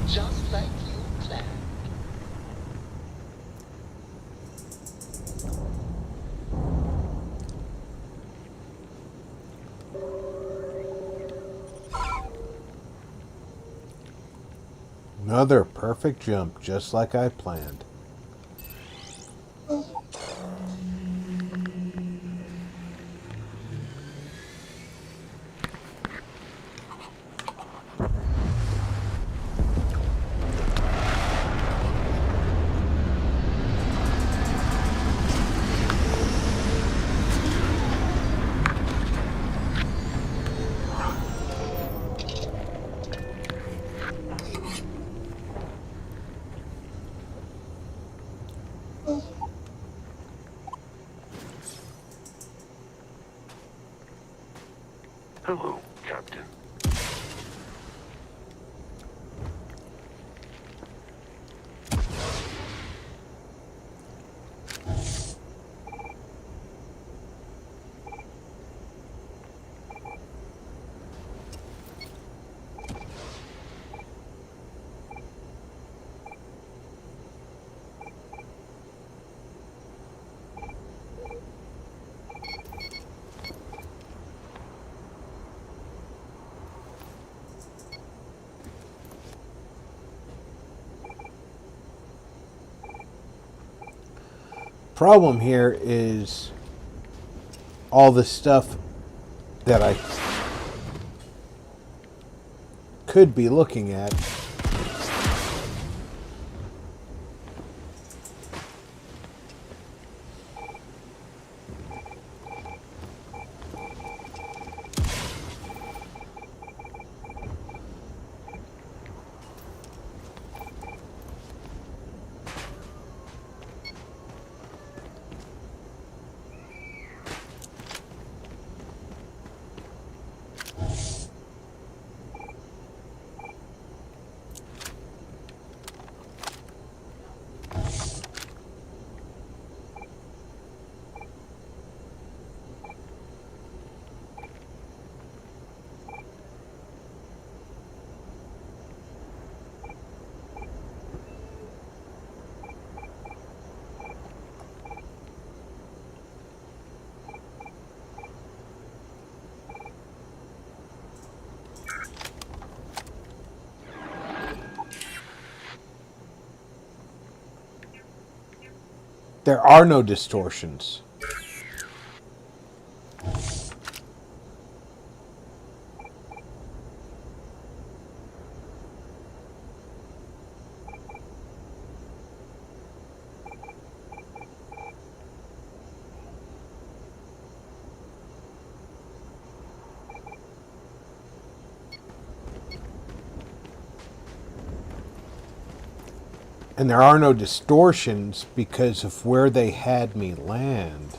Just like you planned. Another perfect jump, just like I planned. Hello, Captain. Problem here is all the stuff that I could be looking at. There are no distortions. And there are no distortions because of where they had me land.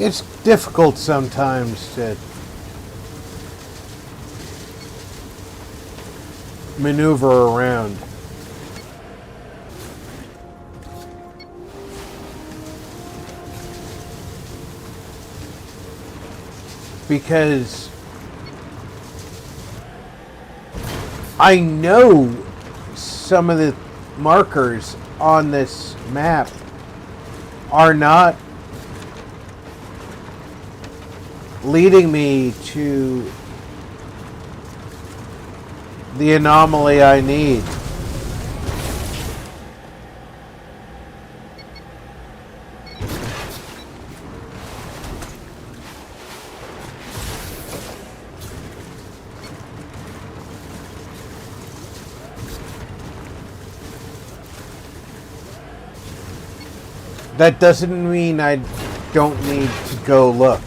It's difficult sometimes to maneuver around. Because I know some of the markers on this map are not leading me to the anomaly I need. That doesn't mean I don't need to go look.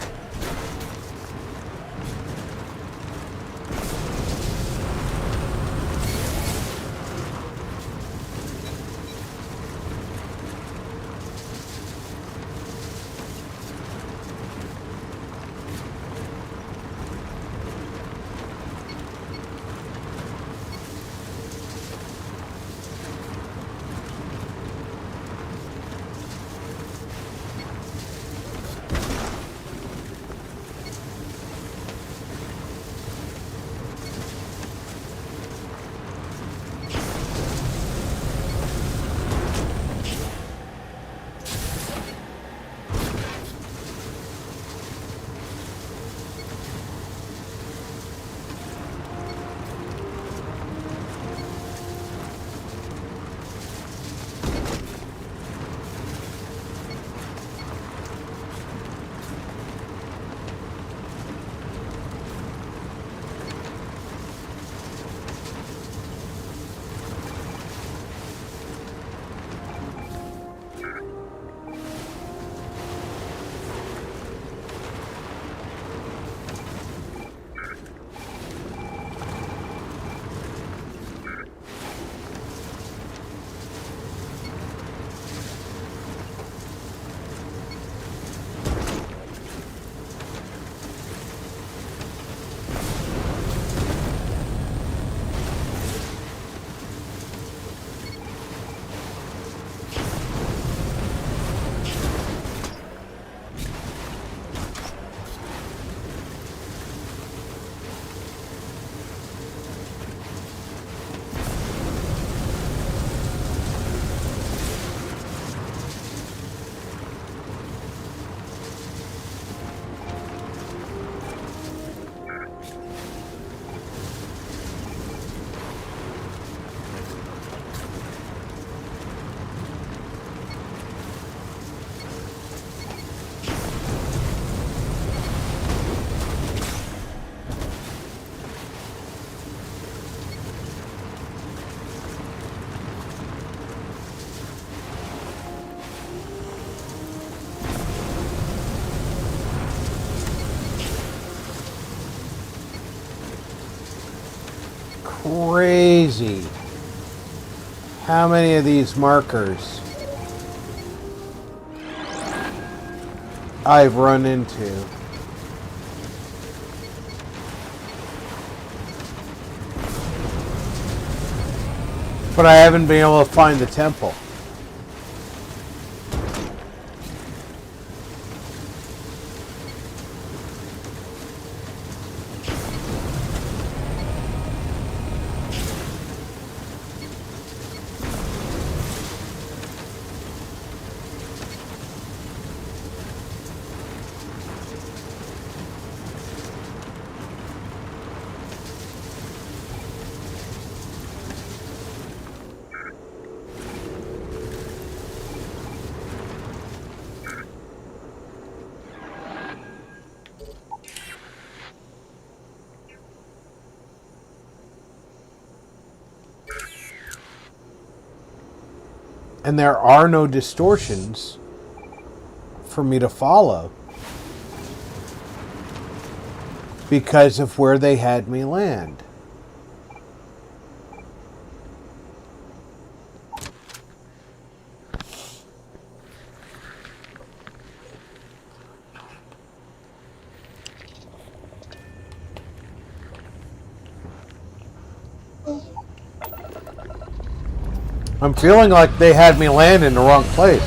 Crazy how many of these markers I've run into. But I haven't been able to find the temple. And there are no distortions for me to follow because of where they had me land. I'm feeling like they had me land in the wrong place.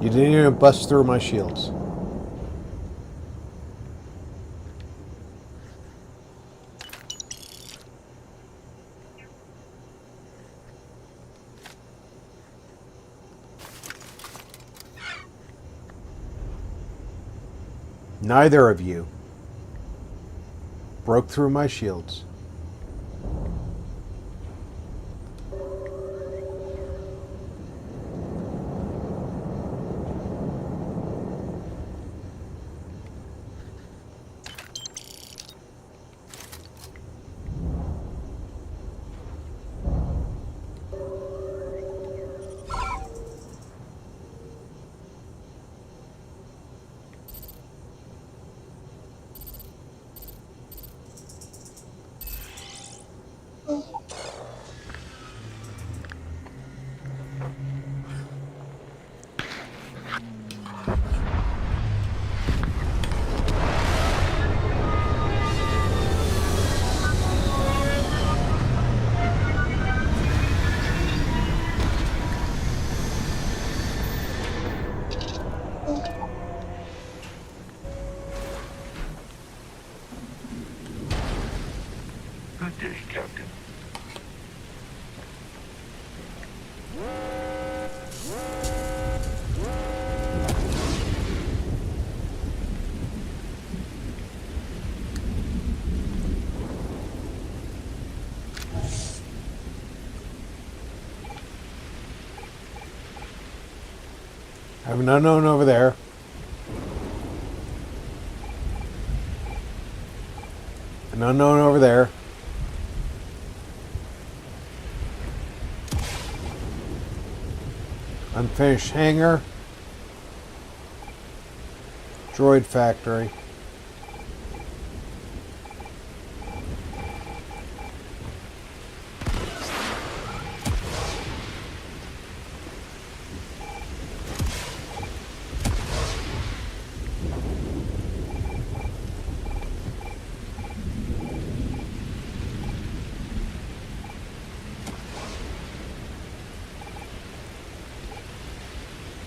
You didn't even bust through my shields. Neither of you broke through my shields. Good day, Captain. I have an unknown over there. An unknown over there. Unfinished hangar. Droid factory.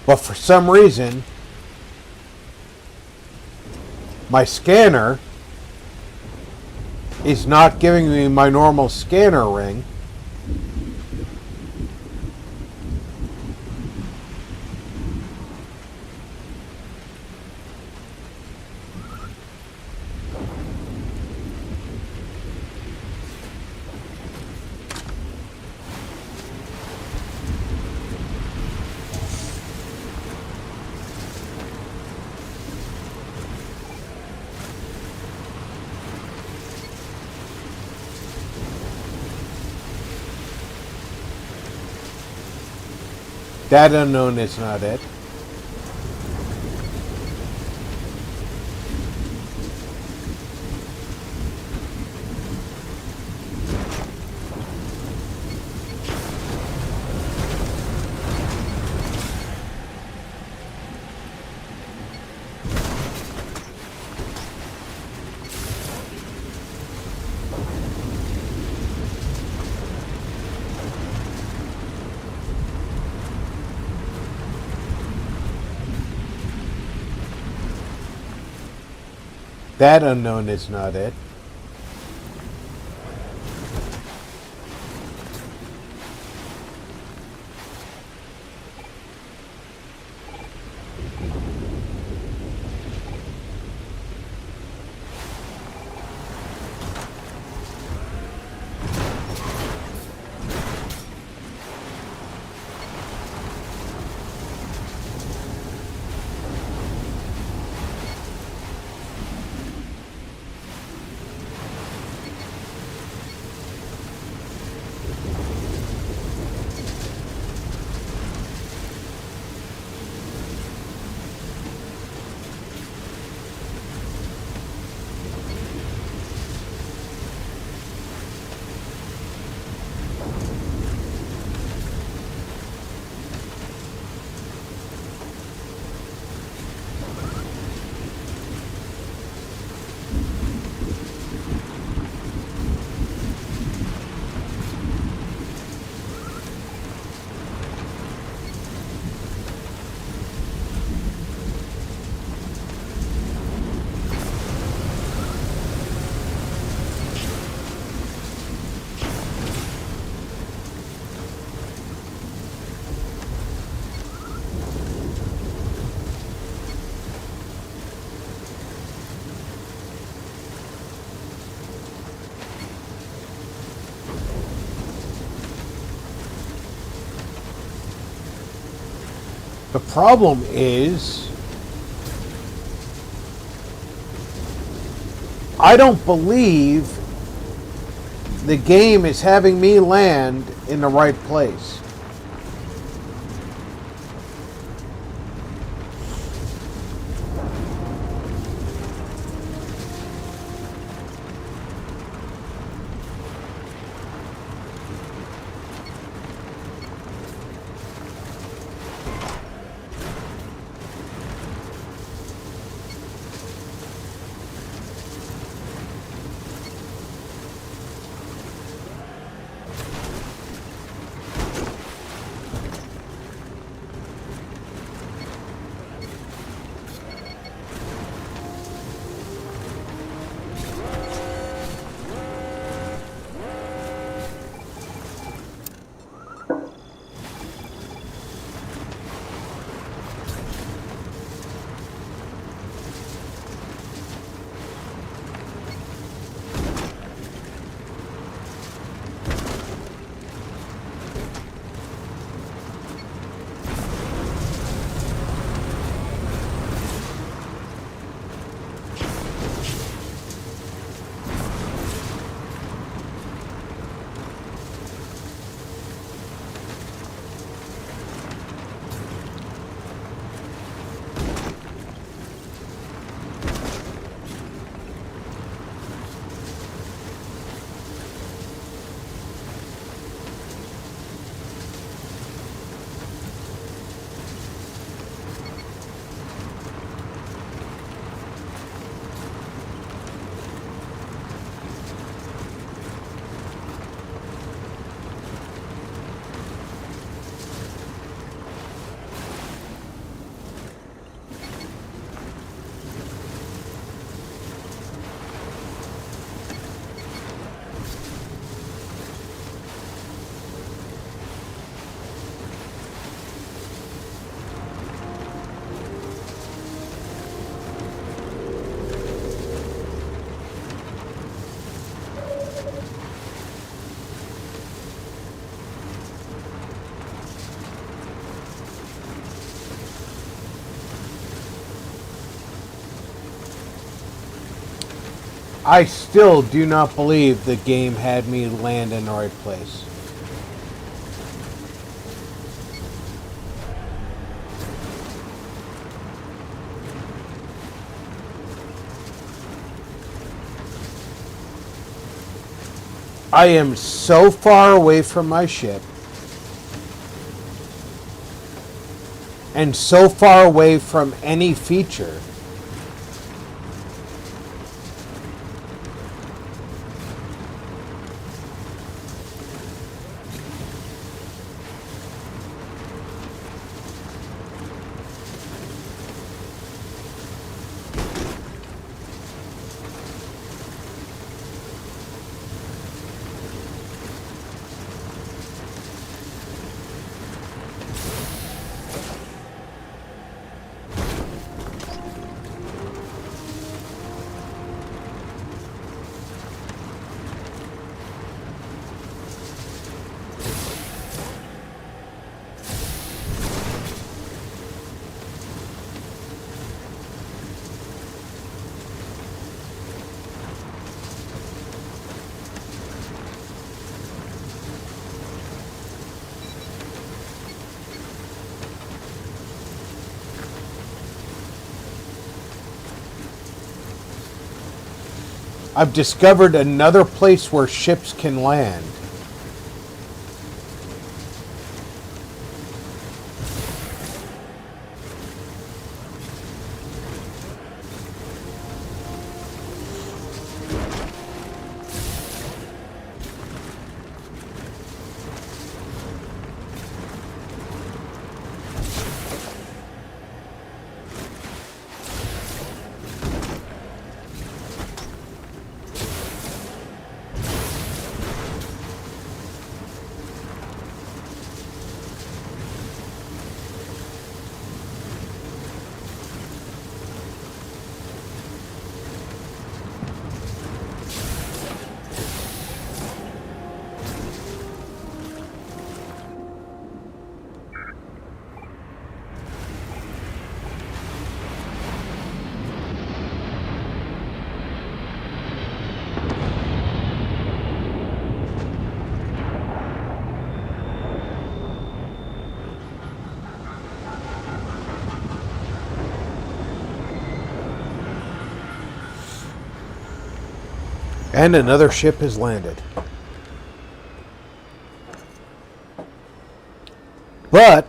But for some reason, my scanner is not giving me my normal scanner ring. That unknown is not it. That unknown is not it. The problem is, I don't believe the game is having me land in the right place. I still do not believe the game had me land in the right place. I am so far away from my ship and so far away from any feature. I've discovered another place where ships can land. And another ship has landed. But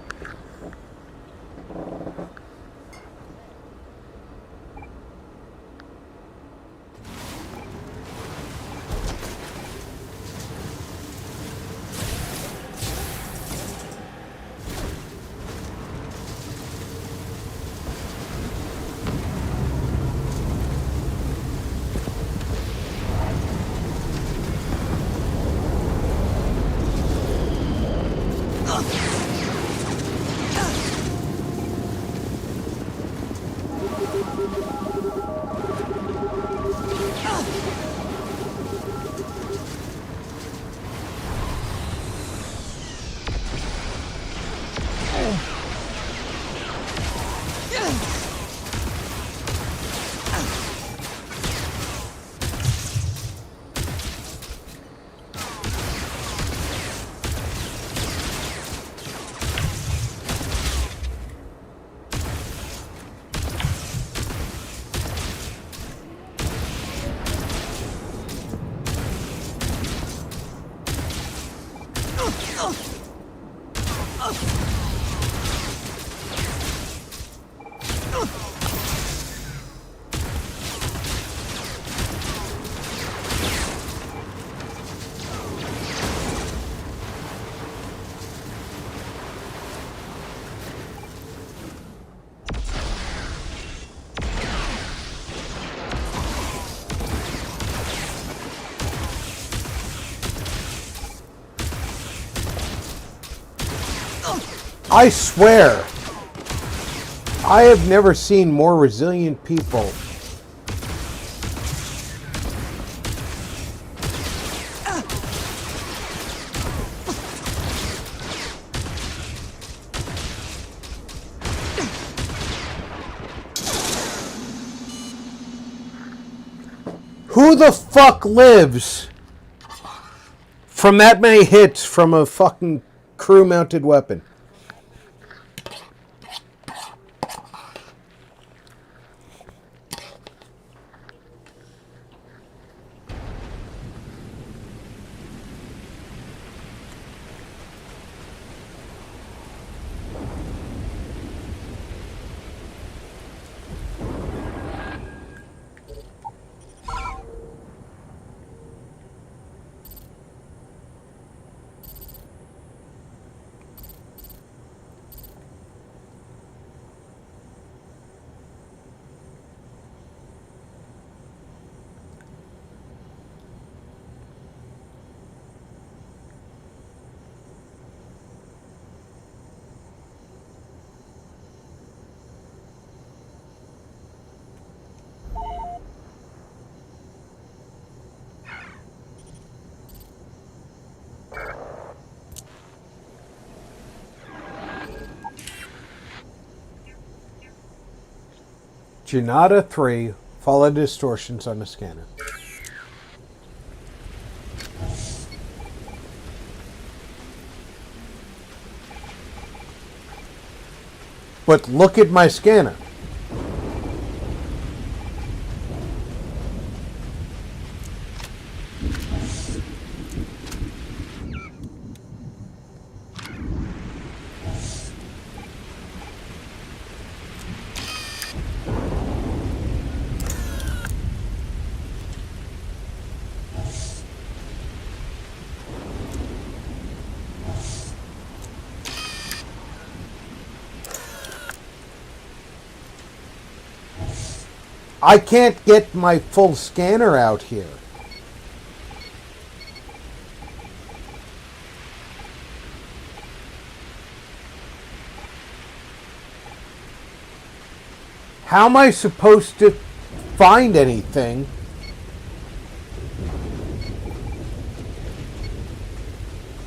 I swear, I have never seen more resilient people. Who the fuck lives from that many hits from a fucking crew-mounted weapon? Janata 3, follow distortions on the scanner. But look at my scanner. I can't get my full scanner out here. How am I supposed to find anything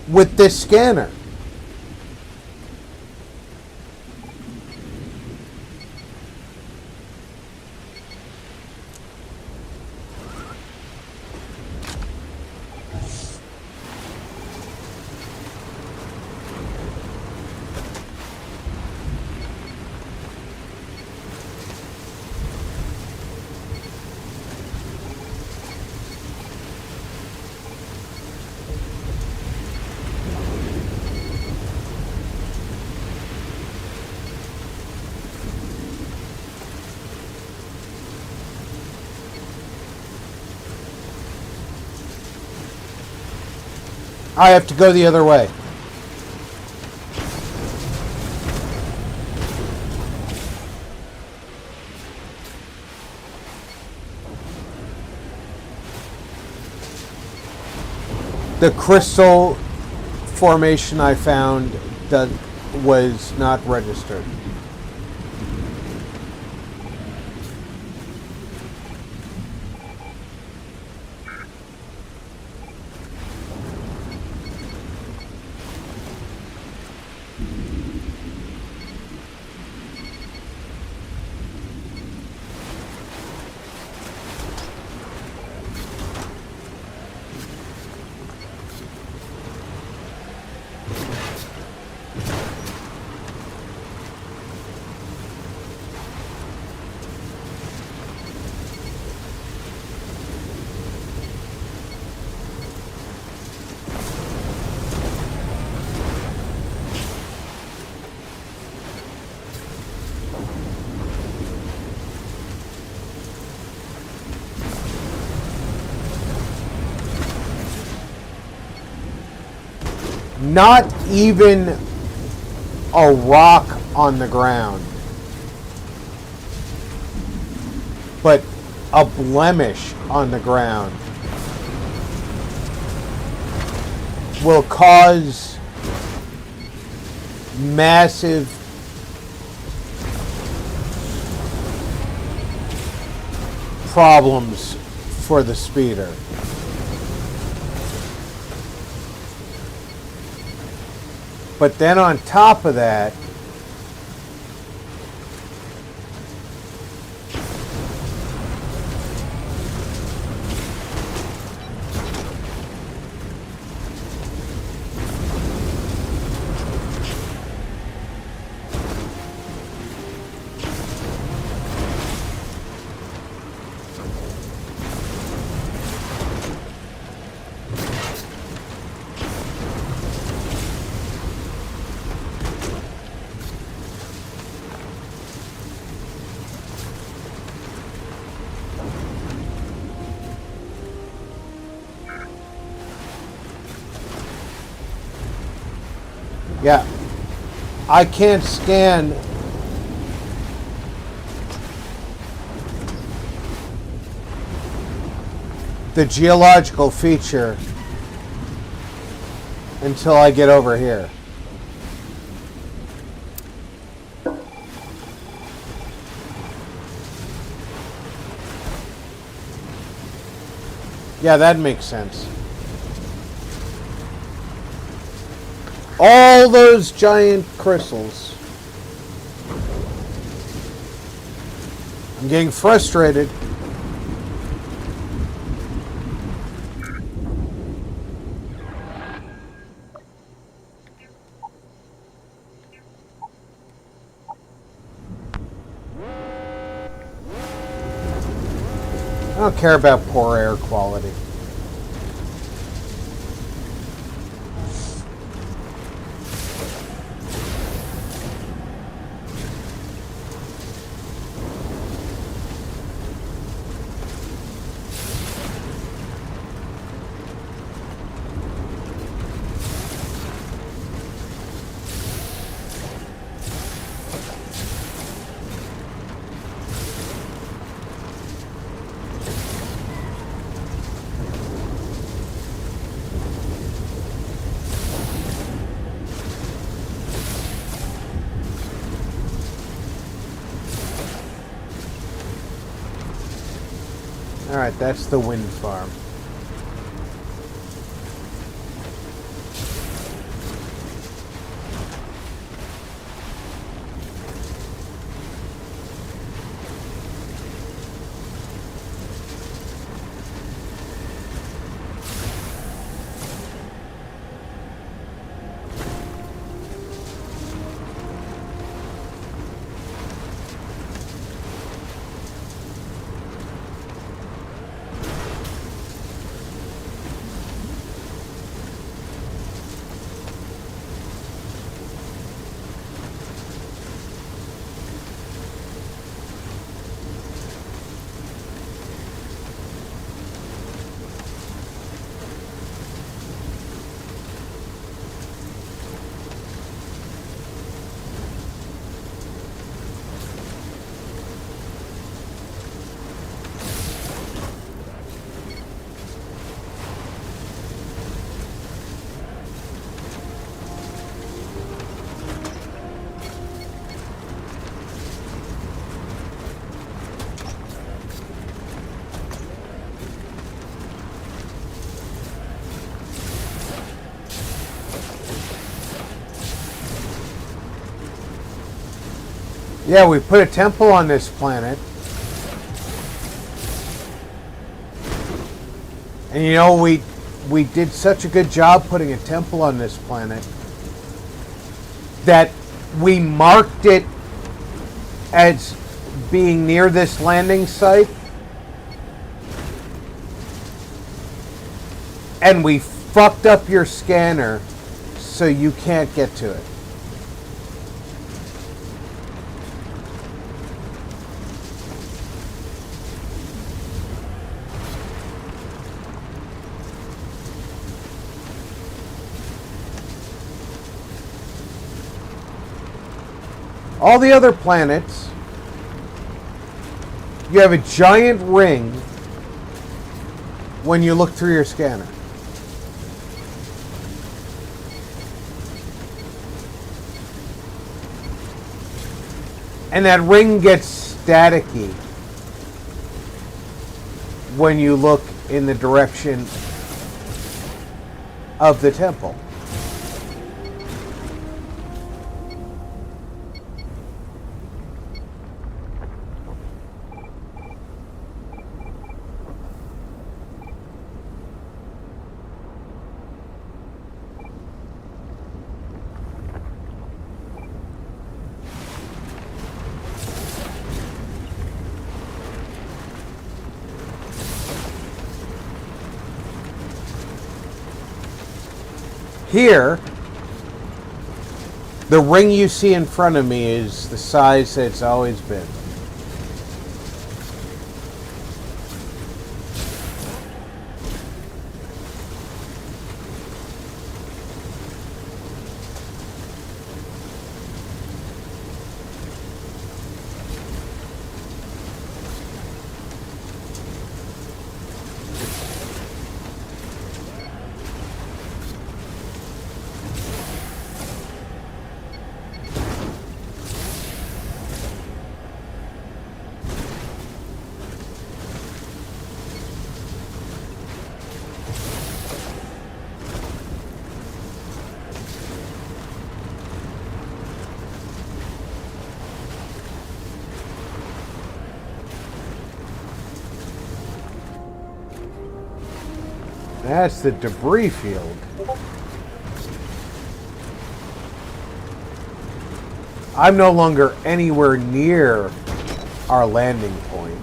with this scanner? I have to go the other way. The crystal formation I found that was not registered. Not even a rock on the ground, but a blemish on the ground will cause massive problems for the speeder. But then on top of that, yeah, I can't scan the geological feature until I get over here. Yeah, that makes sense. All those giant crystals. I'm getting frustrated. I don't care about poor air quality. Alright, that's the wind farm. Yeah, we put a temple on this planet. And you know, we did such a good job putting a temple on this planet that we marked it as being near this landing site. And we fucked up your scanner so you can't get to it. All the other planets, you have a giant ring when you look through your scanner. And that ring gets staticky when you look in the direction of the temple. Here, the ring you see in front of me is the size that it's always been. That's the debris field. I'm no longer anywhere near our landing point.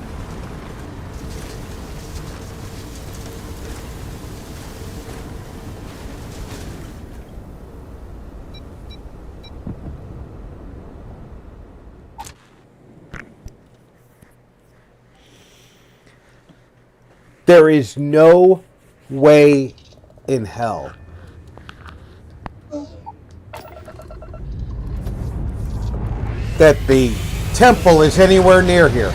There is no way in hell that the temple is anywhere near here.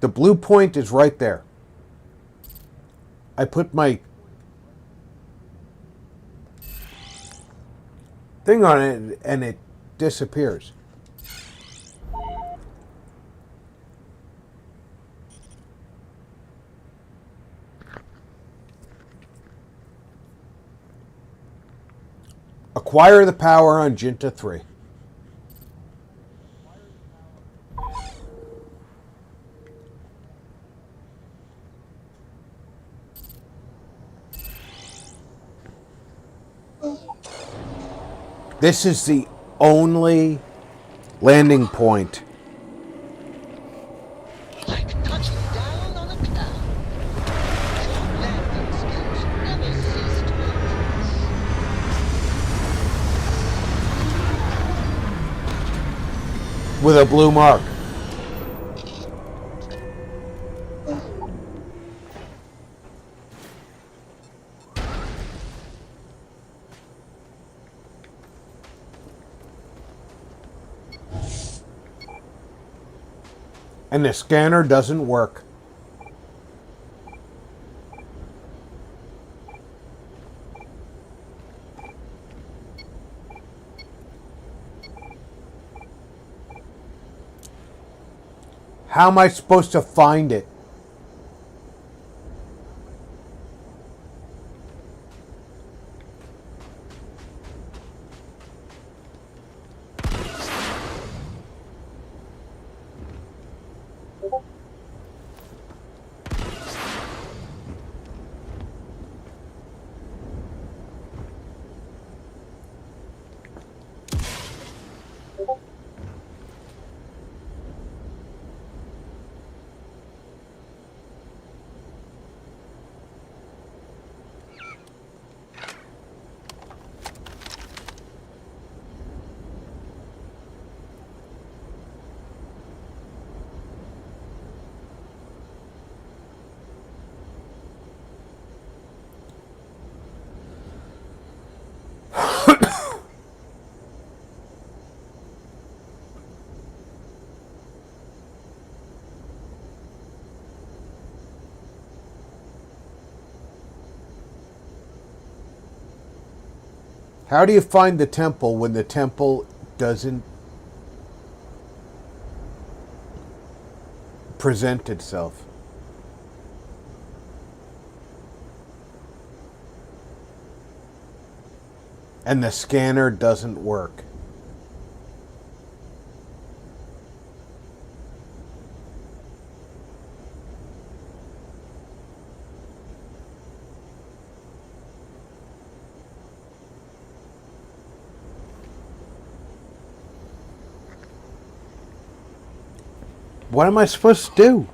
The blue point is right there. I put my thing on it and it disappears. Acquire the power on Jinta 3. This is the only landing point. Like touching down on a cloud. Your landing skills never cease to impress. With a blue mark. And the scanner doesn't work. How am I supposed to find it? How do you find the temple when the temple doesn't present itself? And the scanner doesn't work. What am I supposed to do?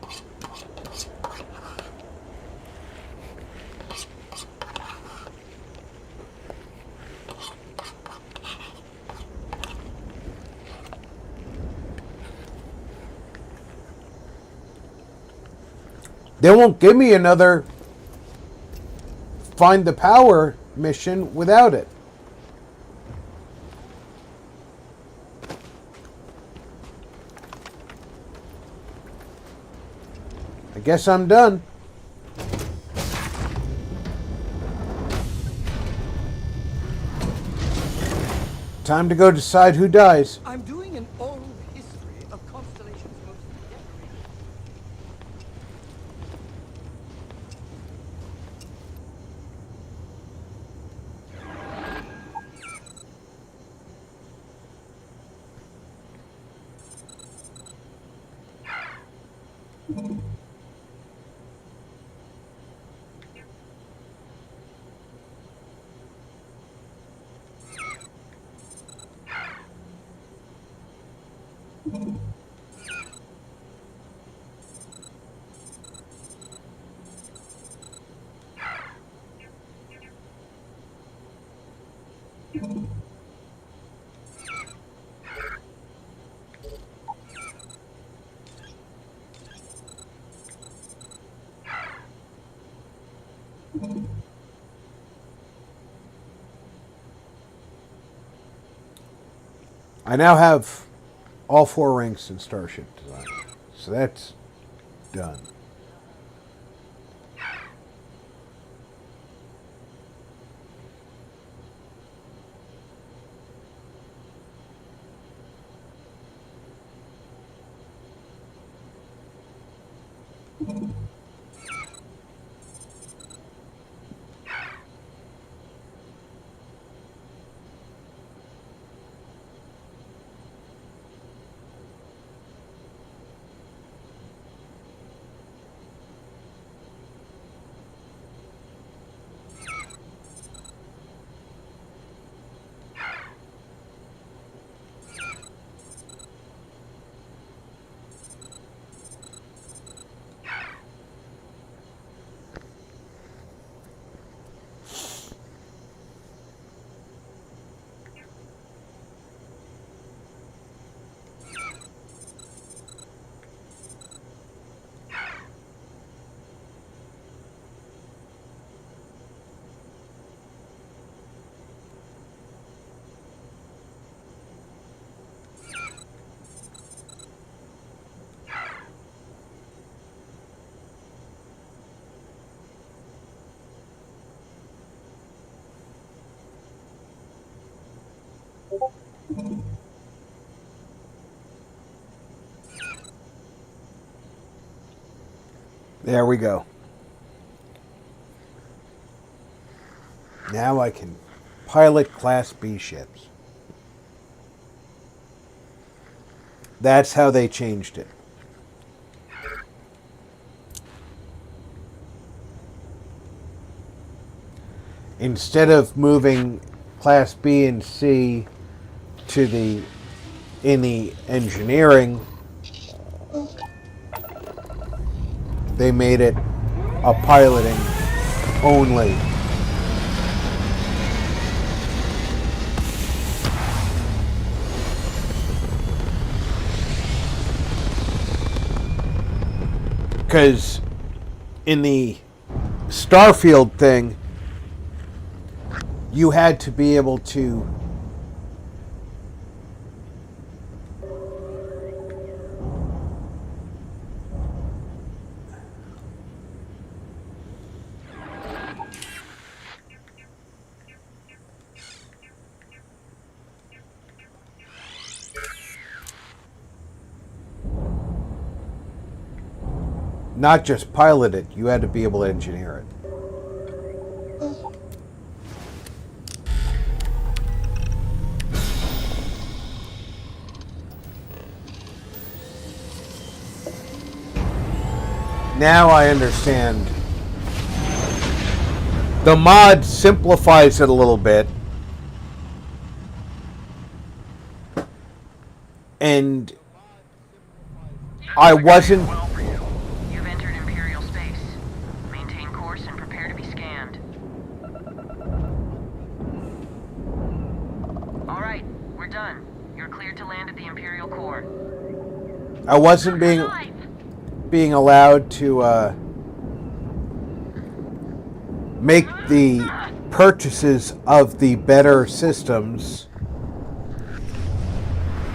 They won't give me another find the power mission without it. I guess I'm done. Time to go decide who dies. I'm doing an oral history of Constellation's most I now have all 4 ranks in Starship Design. So that's done. There we go. Now I can pilot Class B ships. That's how they changed it. Instead of moving Class B and C to the engineering, they made it a piloting only. Because in the Starfield thing, you had to be able to not just pilot it, you had to be able to engineer it. Now I understand. The mod simplifies it a little bit. And I wasn't... You've entered Imperial space. Maintain course and prepare to be scanned. All right, we're done. You're cleared to land at the Imperial core. I wasn't being allowed to make the purchases of the better systems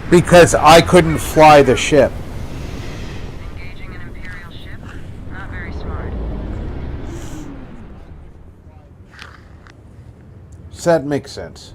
because I couldn't fly the ship. Engaging an Imperial ship? Not very smart. So that makes sense.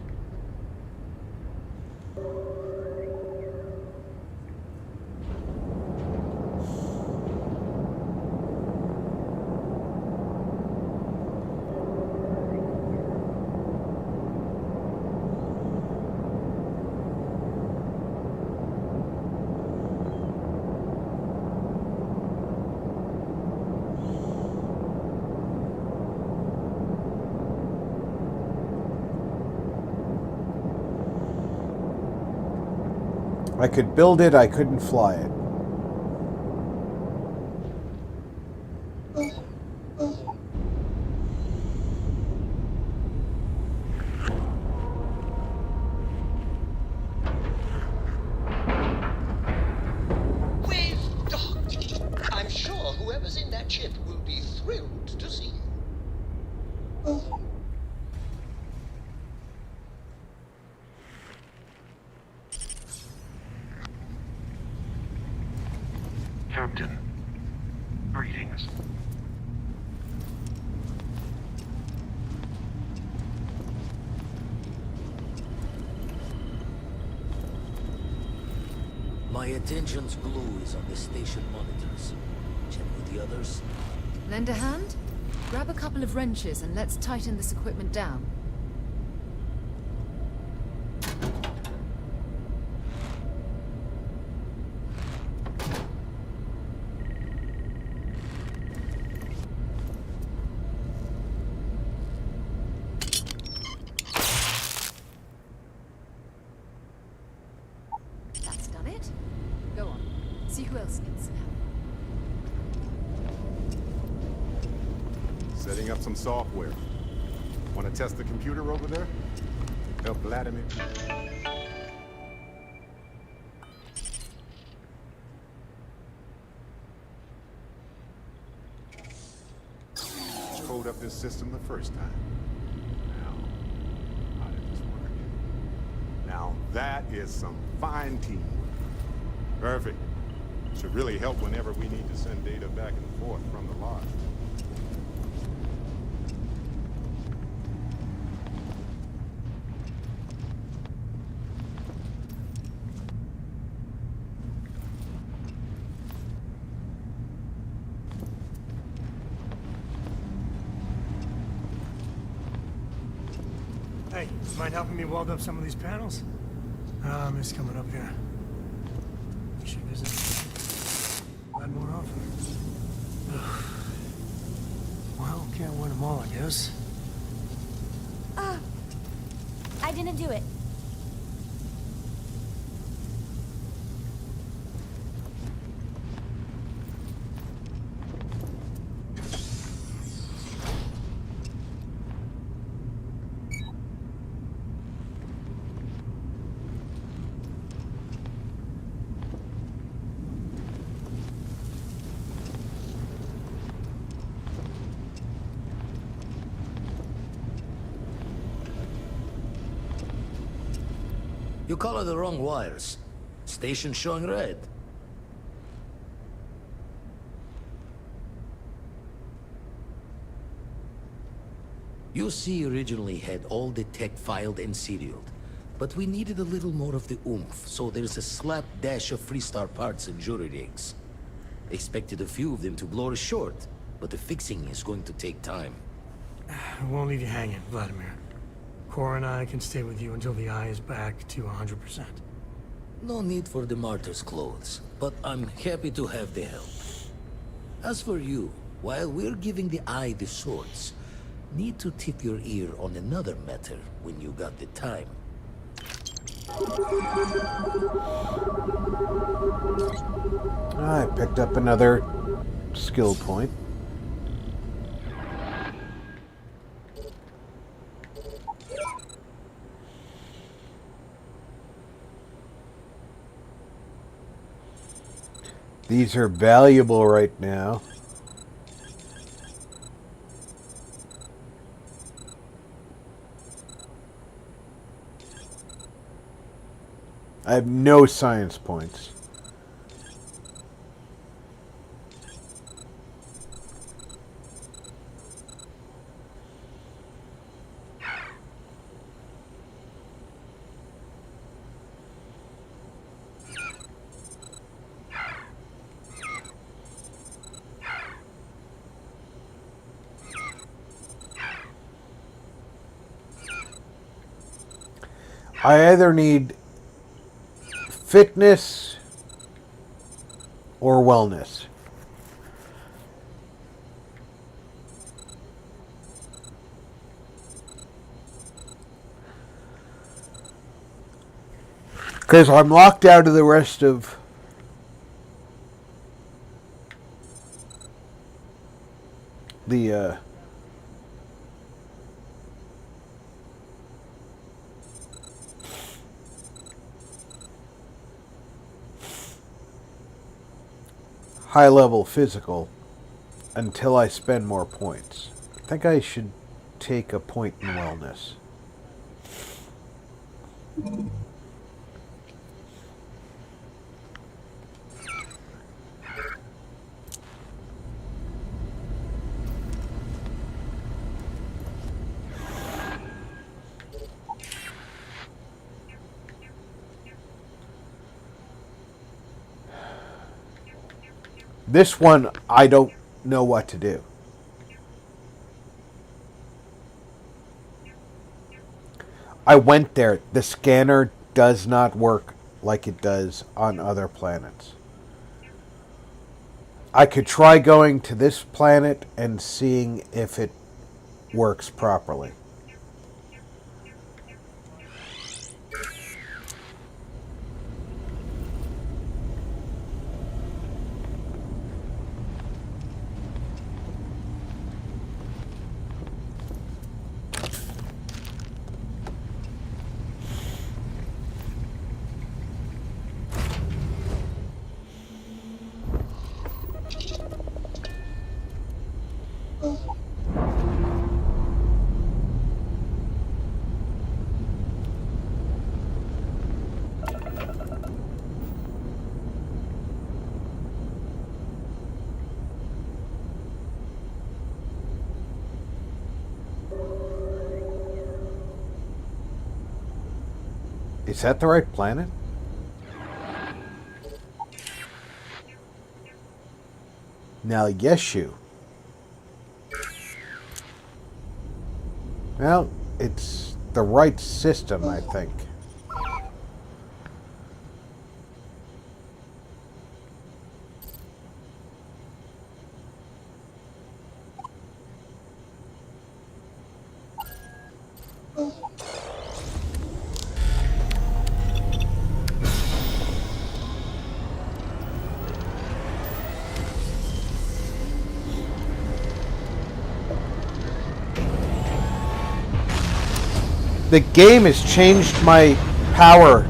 I could build it, I couldn't fly it. We've docked. I'm sure whoever's in that ship will be thrilled to see you. Captain, fast. My attention's glue is on the station monitors. Check with the others. Lend a hand? Grab a couple of wrenches and let's tighten this equipment down. That's done it. Go on. See who else needs some help. Setting up some software. Want to test the computer over there? Help Vladimir. Code up this system the first time. Now, how did this work? Now that is some fine teamwork. Perfect. Should really help whenever we need to send data back and forth from the lodge. Hey, mind helping me weld up some of these panels? I miss coming up here. We should visit that more often. Well, can't win them all, I guess. I didn't do it. You color the wrong wires. Station showing red. UC originally had all the tech filed and serial, but we needed a little more of the oomph, so there's a slapdash of Freestar parts and jury rigs. Expected a few of them to blow us short, but the fixing is going to take time. I won't leave you hanging, Vladimir. Cora and I can stay with you until the eye is back to 100%. No need for the martyr's clothes, but I'm happy to have the help. As for you, while we're giving the eye the swords, need to tip your ear on another matter when you got the time. I picked up another skill point. These are valuable right now. I have no science points. I either need fitness or wellness. Because I'm locked out of the rest of the high-level physical until I spend more points. I think I should take a point in wellness. This one, I don't know what to do. I went there. The scanner does not work like it does on other planets. I could try going to this planet and seeing if it works properly. Is that the right planet? Now, yes, you. Well, it's the right system, I think. The game has changed my power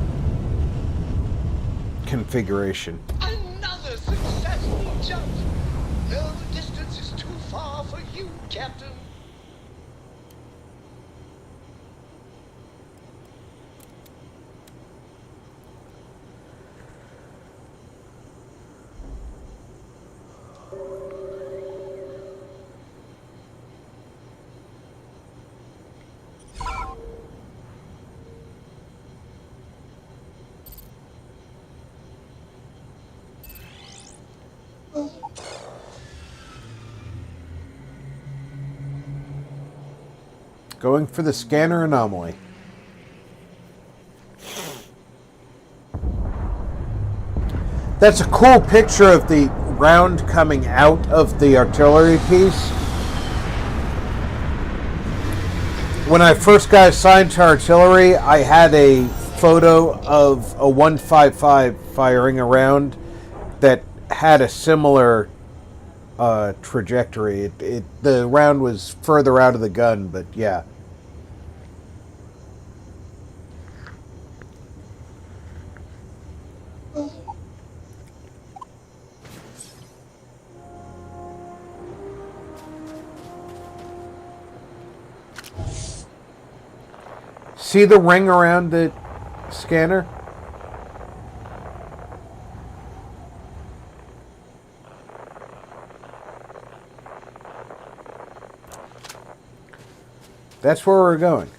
configuration. Another successful jump. No distance is too far for you, Captain. Going for the scanner anomaly. That's a cool picture of the round coming out of the artillery piece. When I first got assigned to artillery, I had a photo of a 155 firing a round that had a similar trajectory. The round was further out of the gun, but yeah. See the ring around the scanner? That's where we're going.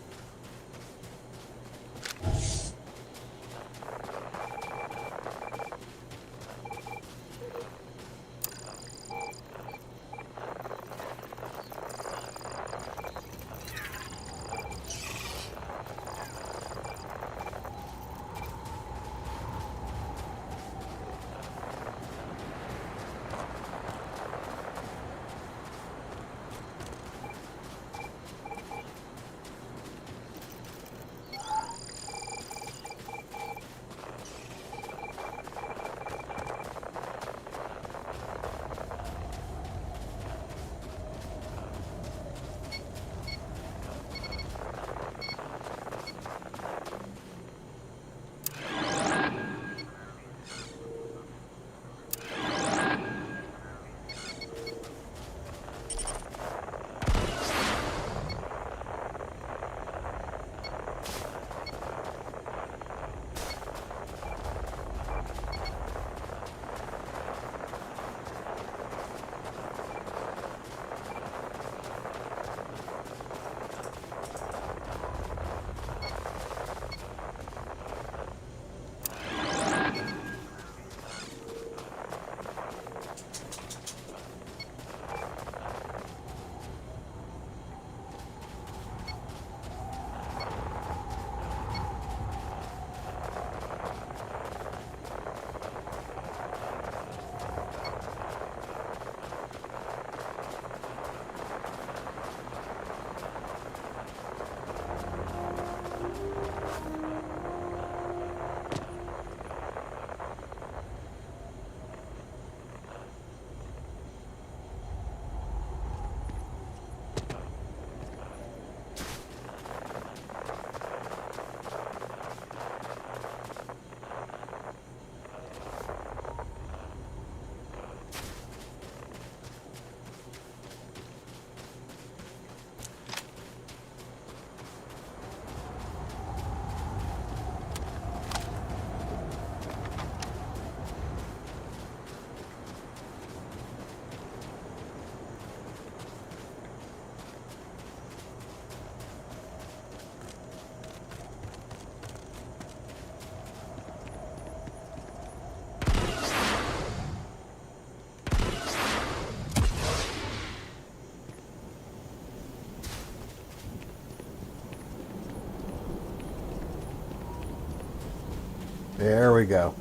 There we go.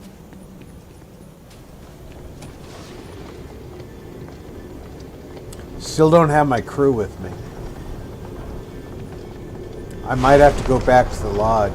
Still don't have my crew with me. I might have to go back to the lodge.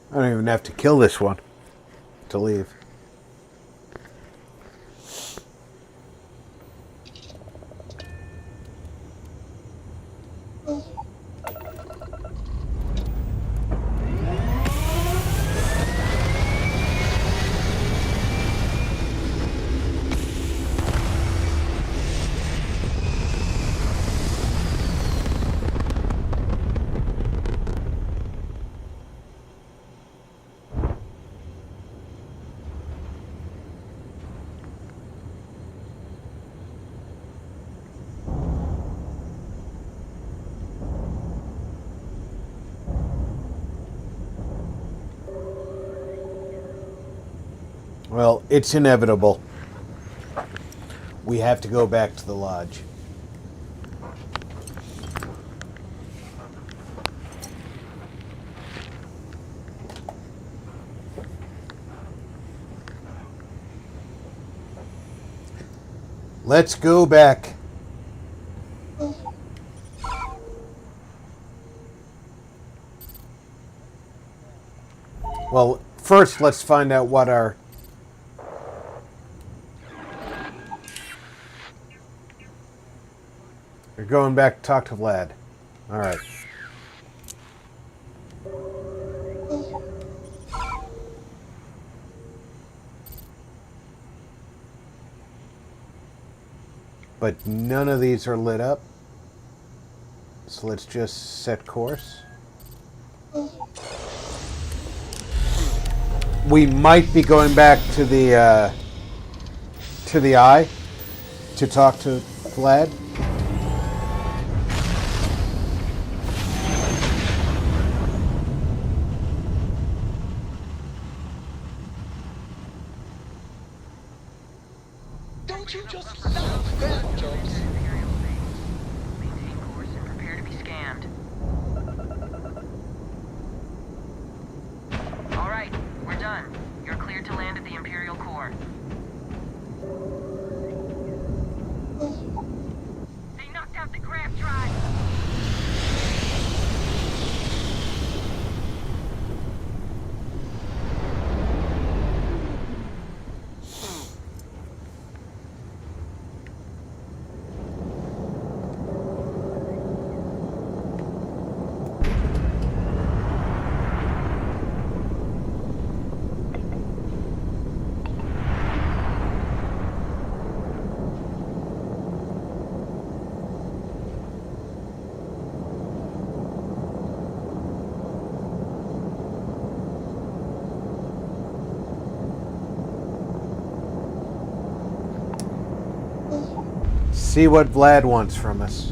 I don't even have to kill this one to leave. Well, it's inevitable. We have to go back to the lodge. Let's go back. Well, first let's find out what our... You're going back to talk to Vlad. All right. But none of these are lit up. So let's just set course. We might be going back to the eye to talk to Vlad. Don't you just love grand jobs? Maintain course and prepare to be scanned. See what Vlad wants from us.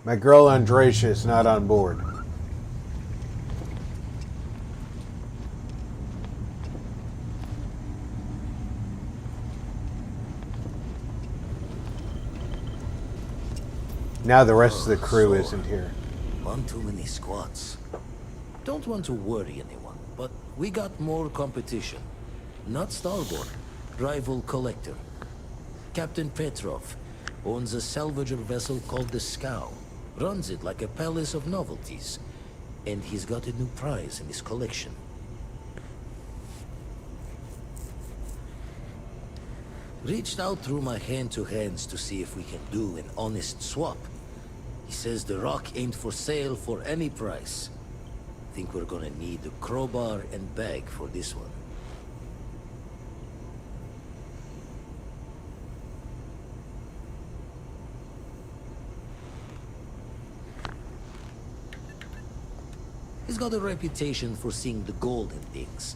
My girl Andresia is not on board. Now the rest of the crew isn't here. One too many squads. Don't want to worry anyone, but we got more competition. Not starboard, rival collector. Captain Petrov owns a salvager vessel called the Scow. Runs it like a palace of novelties. And he's got a new prize in his collection. Reached out through my hand-to-hands to see if we can do an honest swap. He says the rock ain't for sale for any price. Think we're gonna need a crowbar and bag for this one. He's got a reputation for seeing the gold in things,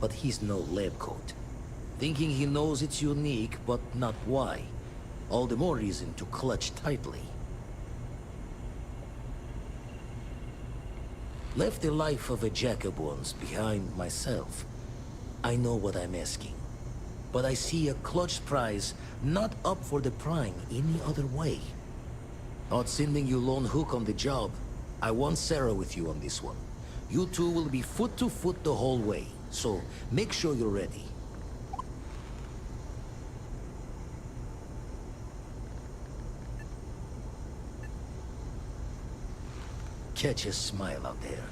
but he's no lab coat. Thinking he knows it's unique, but not why. All the more reason to clutch tightly. Left the life of a jack-of-bones behind myself. I know what I'm asking. But I see a clutch prize not up for the prying any other way. Not sending you lone hook on the job. I want Sarah with you on this one. You two will be foot to foot the whole way, so make sure you're ready. Catch a smile out there.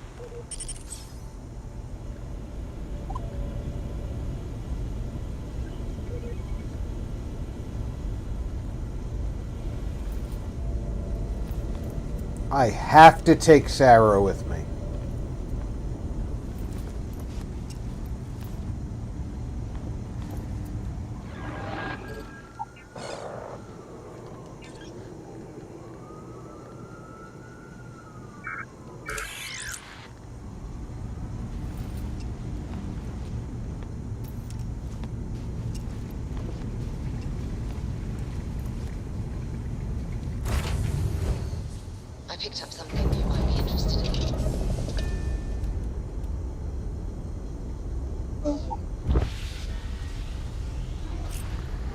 I have to take Sarah with me. I picked up something you might be interested in.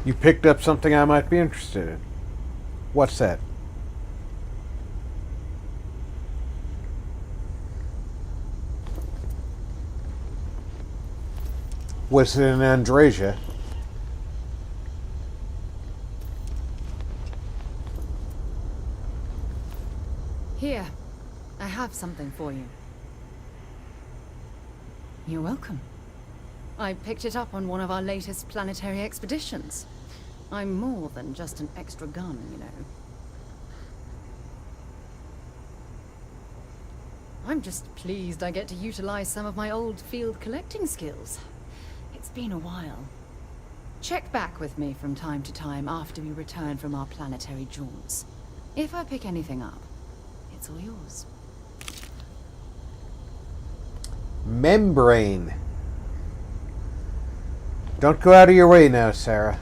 You picked up something I might be interested in. What's that? Was it an Andresia? Here, I have something for you. You're welcome. I picked it up on one of our latest planetary expeditions. I'm more than just an extra gun, you know. I'm just pleased I get to utilize some of my old field collecting skills. It's been a while. Check back with me from time to time after we return from our planetary jaunts. If I pick anything up, it's all yours. Membrane. Don't go out of your way now, Sarah.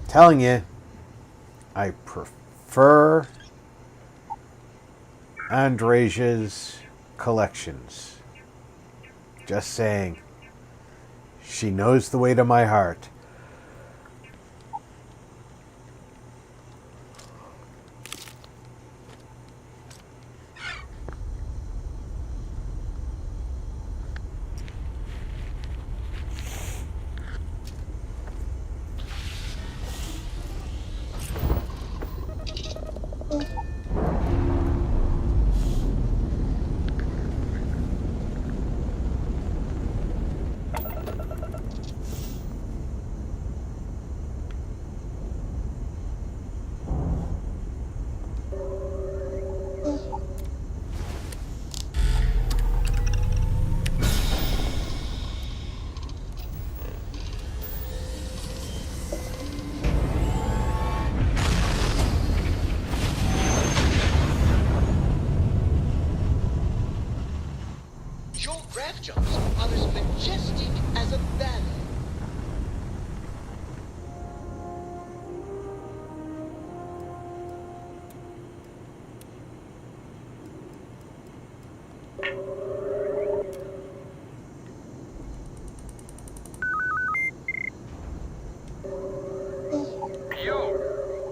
Telling you, I prefer Andresia's collections. Just saying. She knows the way to my heart. draft jumps are as majestic as a ballet.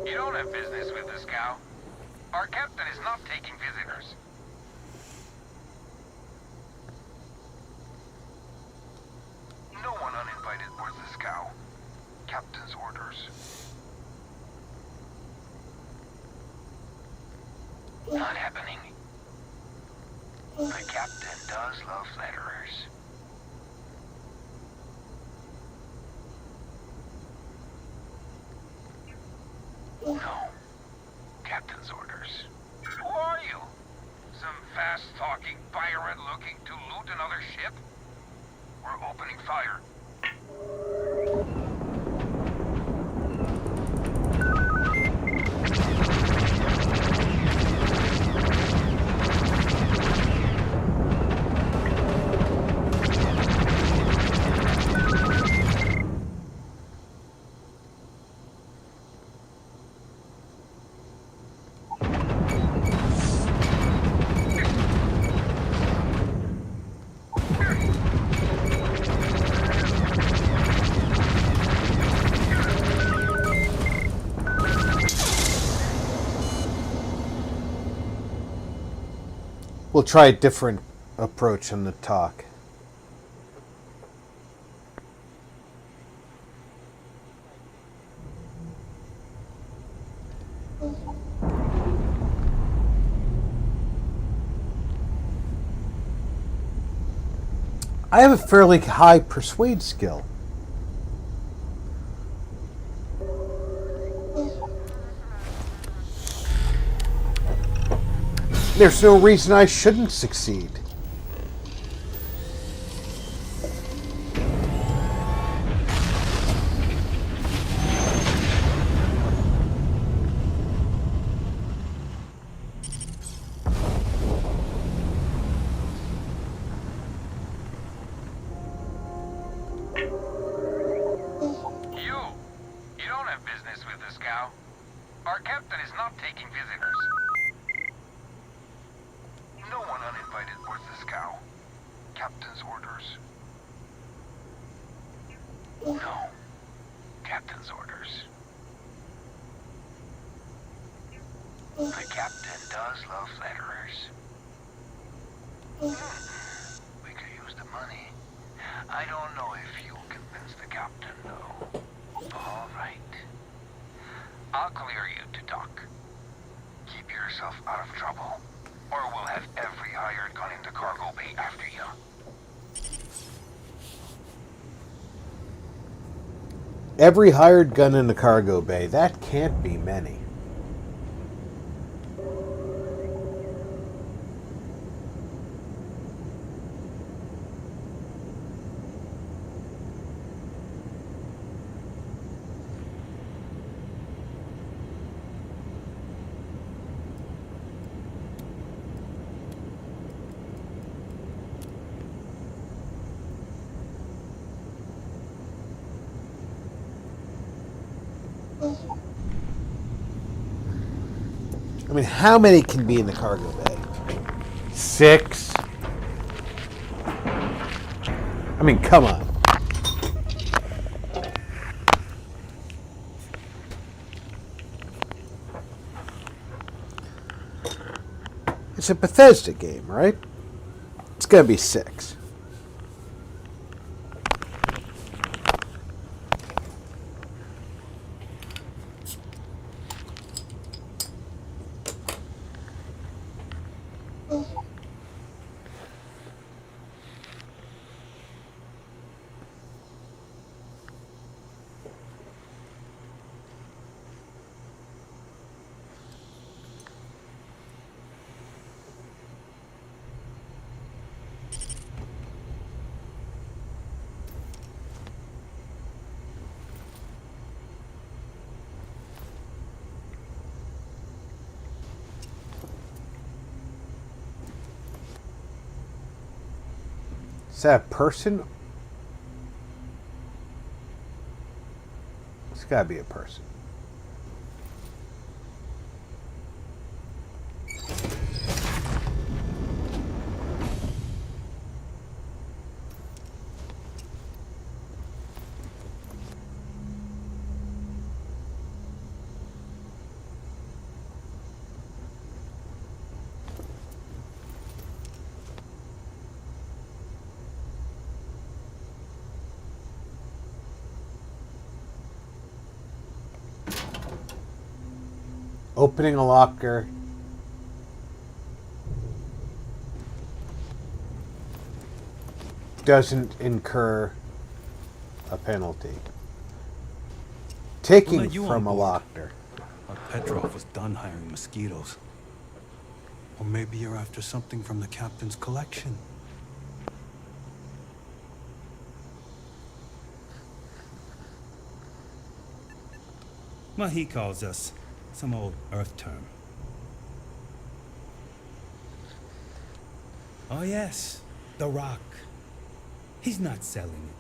You don't have business with this cow. Our captain is not taking visitors. No one uninvited boards this cow. Captain's orders. Not happening. The captain does love flatterers. No. Captain's orders. Who are you? Some fast-talking pirate looking to loot another ship? We're opening fire. We'll try a different approach on the talk. I have a fairly high persuade skill. There's no reason I shouldn't succeed. You don't have business with this cow. Our captain is not taking visitors. No one uninvited boards this cow. Captain's orders. No. Captain's orders. The captain does love flatterers. We could use the money. I don't know if you'll convince the captain, though. All right. I'll clear you to talk. Keep yourself out of trouble, or we'll have every hired gun in the cargo bay after you. Every hired gun in the cargo bay. That can't be many. I mean, how many can be in the cargo bay? 6? I mean, come on. It's a Bethesda game, right? It's gonna be 6. Is that a person? It's gotta be a person. Opening a locker. Doesn't incur a penalty. Taking from a locker. Petrov was done hiring mosquitoes. Or maybe you're after something from the captain's collection. Well, he calls us. Some old Earth term. Oh yes, the Rock. He's not selling it.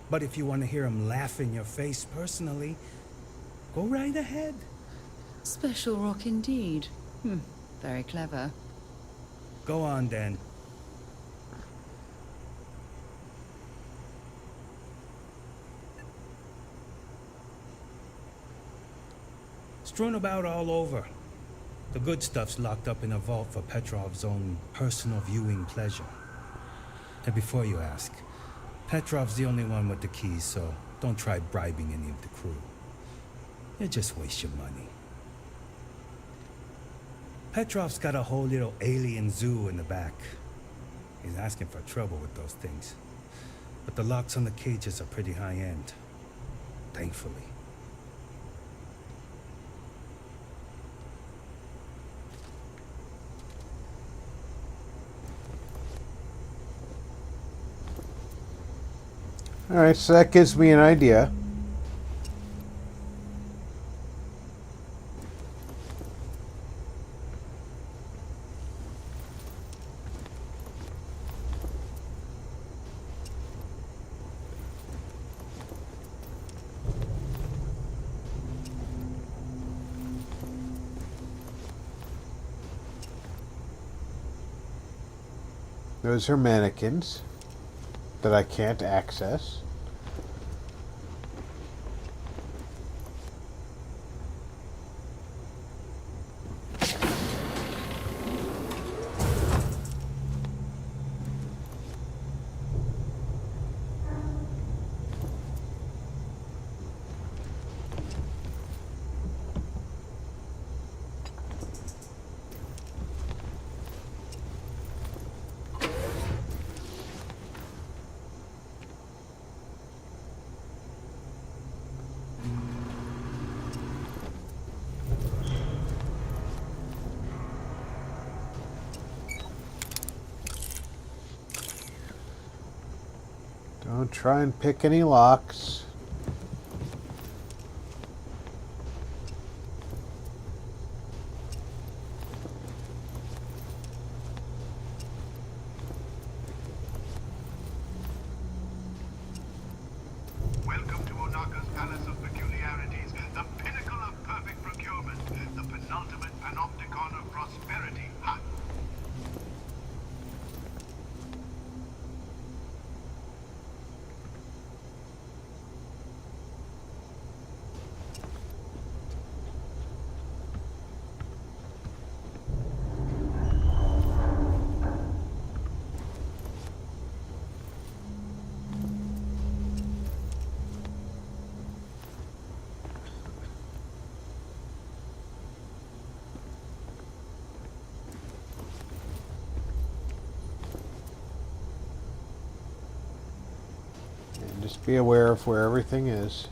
But if you want to hear him laugh in your face personally, go right ahead. Special rock indeed. Very clever. Go on, then. Strewn about all over. The good stuff's locked up in a vault for Petrov's own personal viewing pleasure. And before you ask, Petrov's the only one with the keys, so don't try bribing any of the crew. You just waste your money. Petrov's got a whole little alien zoo in the back. He's asking for trouble with those things. But the locks on the cages are pretty high-end. Thankfully. Alright, so that gives me an idea. Those are mannequins that I can't access. Don't try and pick any locks. Welcome to Onaka's Palace of Peculiarities, the pinnacle of perfect procurement, the penultimate panopticon of prosperity. Ha! And just be aware of where everything is.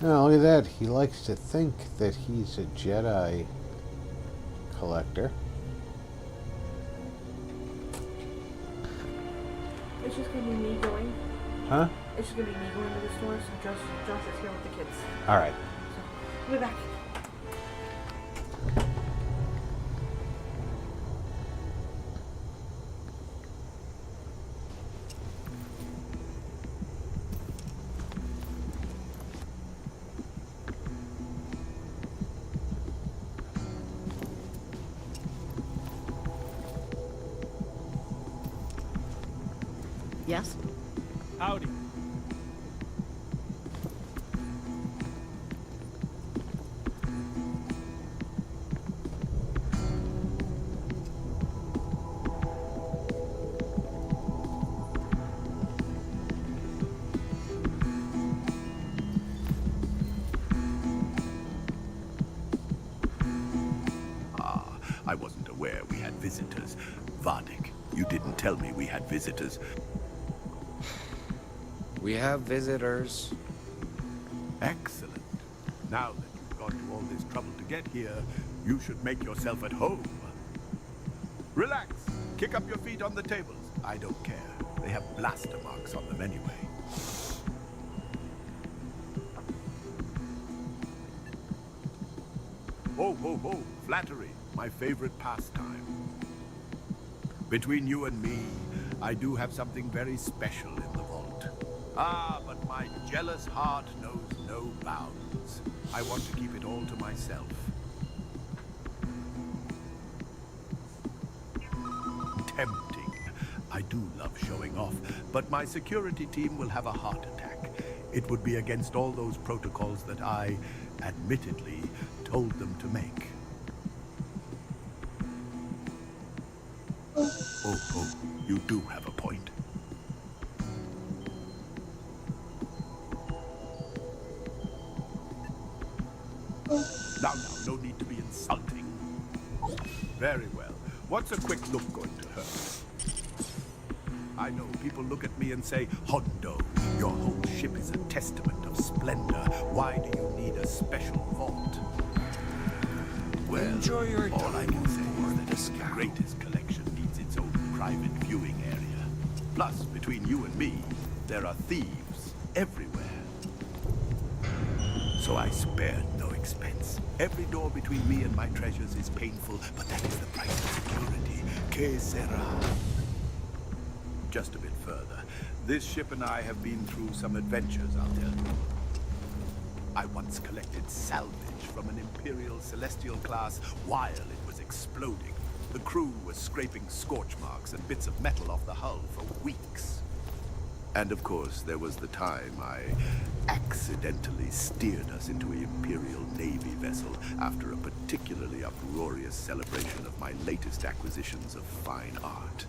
Oh, look at that. He likes to think that he's a Jedi collector. It's just gonna be me going. Huh? It's just gonna be me going to the store, so Josh is here with the kids. Alright. So, we'll be back. Yes? Howdy. I wasn't aware we had visitors. Vardik, you didn't tell me we had visitors. We have visitors. Excellent. Now that you've gone to all this trouble to get here, you should make yourself at home. Relax. Kick up your feet on the tables. I don't care. They have blaster marks on them anyway. Ho, ho, ho. Flattery. My favorite pastime. Between you and me, I do have something very special in the vault. Ah, but my jealous heart knows no bounds. I want to keep it all to myself. Tempting. I do love showing off, but my security team will have a heart attack. It would be against all those protocols that I, admittedly, told them to make. Oh, you do have a point. Now, no need to be insulting. Very well. What's a quick look going to hurt? I know people look at me and say, Hondo, your whole ship is a testament of splendor. Why do you need a special vault? Well, Enjoy your all I can say is that the greatest collection needs its own private viewing area. Plus, between you and me, there are thieves everywhere. So I spared no expense. Every door between me and my treasures is painful, but that is the price of security. Que sera? Just a bit further. This ship and I have been through some adventures, I'll tell you. I once collected salvage from an Imperial Celestial class while it was exploding. The crew was scraping scorch marks and bits of metal off the hull for weeks. And of course, there was the time I accidentally steered us into an Imperial Navy vessel after a particularly uproarious celebration of my latest acquisitions of fine art.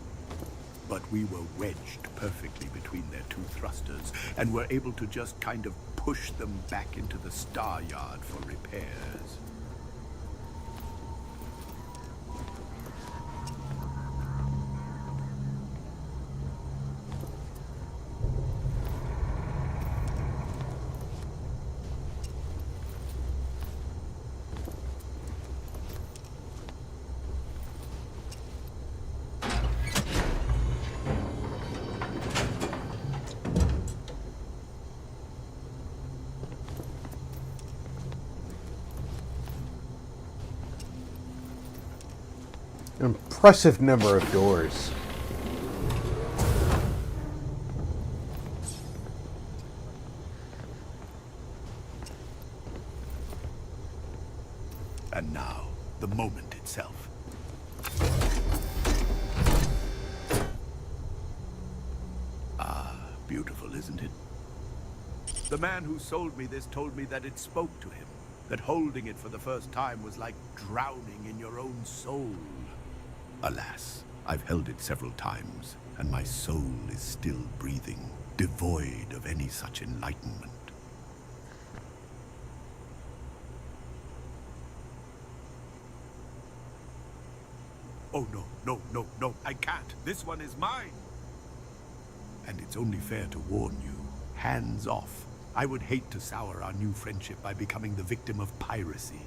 But we were wedged perfectly between their two thrusters and were able to just kind of push them back into the star yard for repairs. Impressive number of doors. And now, the moment itself. Ah, beautiful, isn't it? The man who sold me this told me that it spoke to him, that holding it for the first time was like drowning in your own soul. Alas, I've held it several times, and my soul is still breathing, devoid of any such enlightenment. Oh, no, I can't. This one is mine. And it's only fair to warn you, hands off. I would hate to sour our new friendship by becoming the victim of piracy.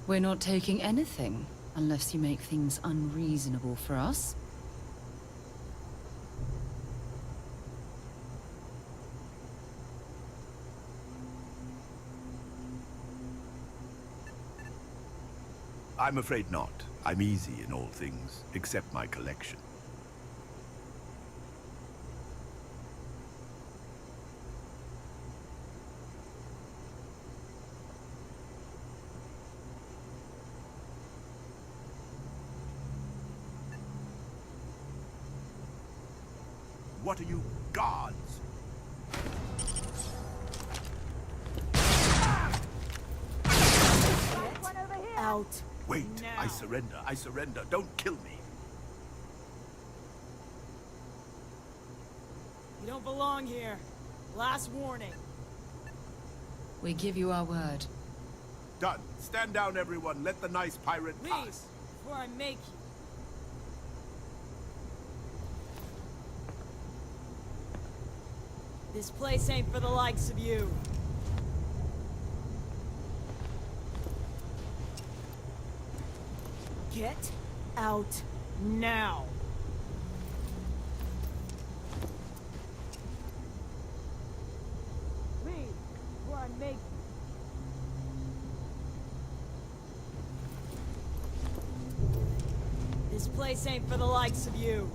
We're not taking anything, unless you make things unreasonable for us. I'm afraid not. I'm easy in all things, except my collection. What are you, guards? Out. Wait, I surrender, I surrender. Don't kill me. You don't belong here. Last warning. We give you our word. Done. Stand down, everyone. Let the nice pirate Leave pass. before I make you. This place ain't for the likes of you. Get out now. Leave before I make you. This place ain't for the likes of you.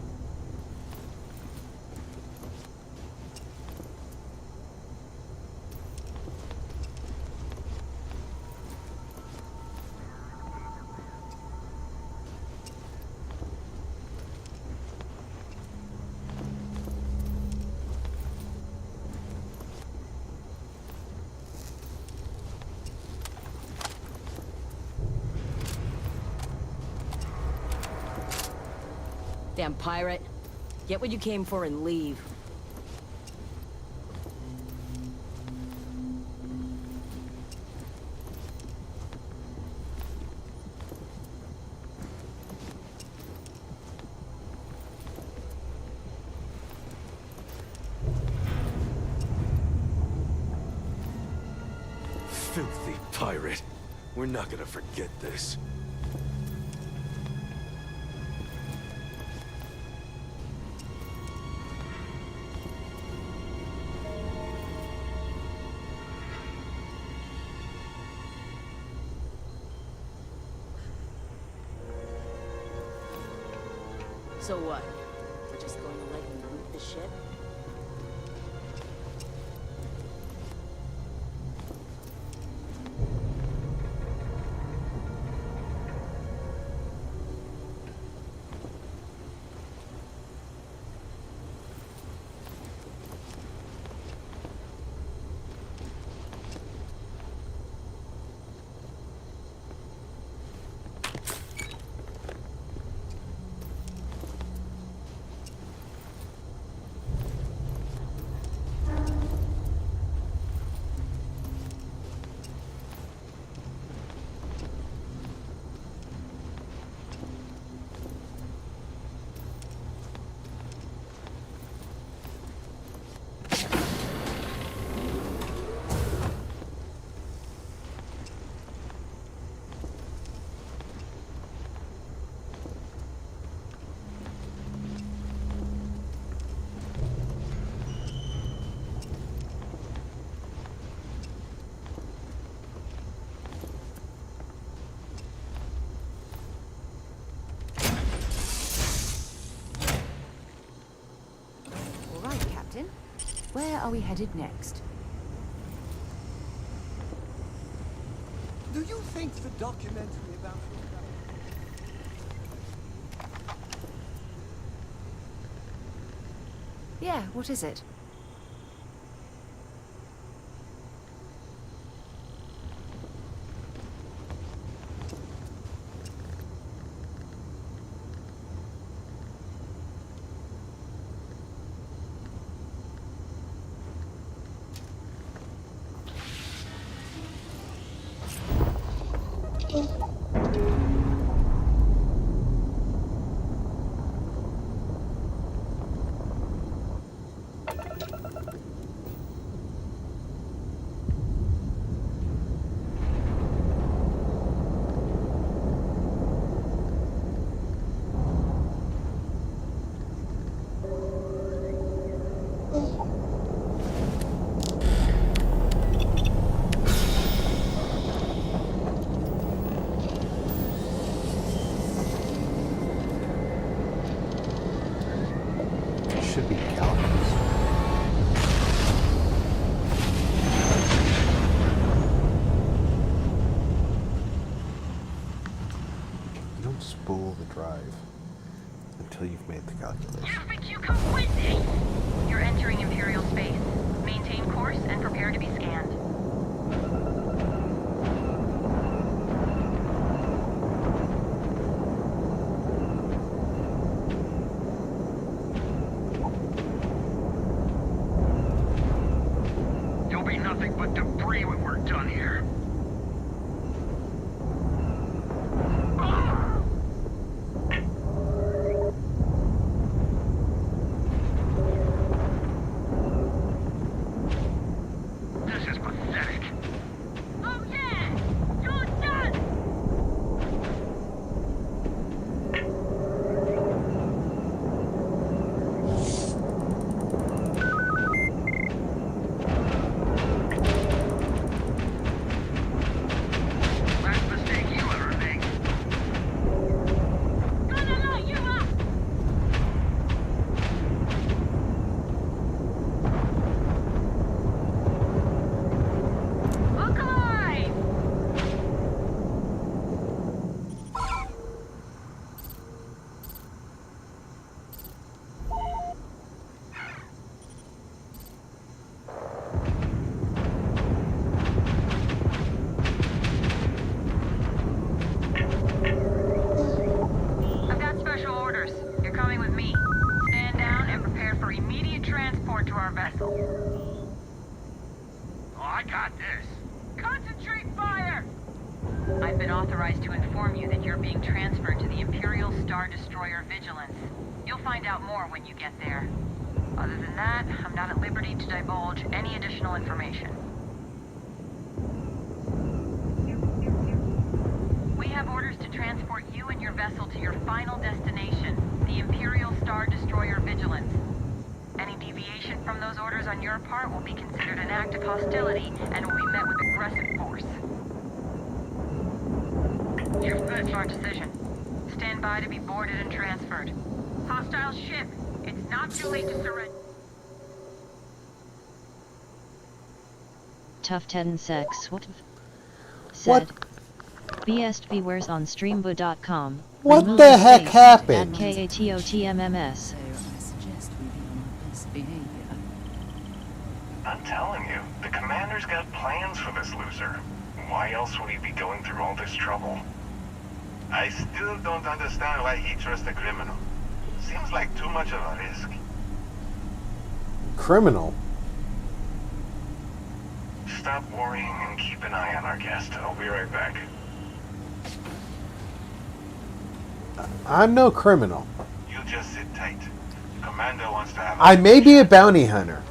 Damn pirate. Get what you came for and leave. Filthy pirate. We're not gonna forget this. So what? We're just going to let him loot the ship? Where are we headed next? Do you think the documentary about Yeah, what is it? drive until you've made the calculation. You think you come with me? You're entering Imperial space. Maintain course and prepare to be scanned. You'll be nothing but debris when we're done here. This is pathetic. Oh yeah! You're done! Last mistake you ever make. Gonna light you up! Look alive! I've got special orders. You're coming with me. Stand down and prepare for immediate transport to our vessel. Oh, I got this. Concentrate fire! I've been authorized to inform you that you're being transferred to the Imperial Star Destroyer Vigilance. You'll find out more when you get there. Other than that, I'm not at liberty to divulge any additional information. We have orders to transport you and your vessel to your final destination, the Imperial Star Destroyer Vigilance. Any deviation from those orders on your part will be considered an act of hostility and will be met with aggressive force. It's our decision. Stand by to be boarded and transferred. Hostile ship. It's not too late to surrender. Tough 10 sex. What? What? BST viewers on streambo.com. What Remove the heck space happened? At KATOTMMS. So I suggest we be on our best behavior. I'm telling you, the commander's got plans for this loser. Why else would he be going through all this trouble? I still don't understand why he trusts a criminal. Seems like too much of a risk. Criminal? Stop worrying and keep an eye on our guest. I'll be right back. I'm no criminal. You just sit tight. The commander wants to have I may be a bounty hunter,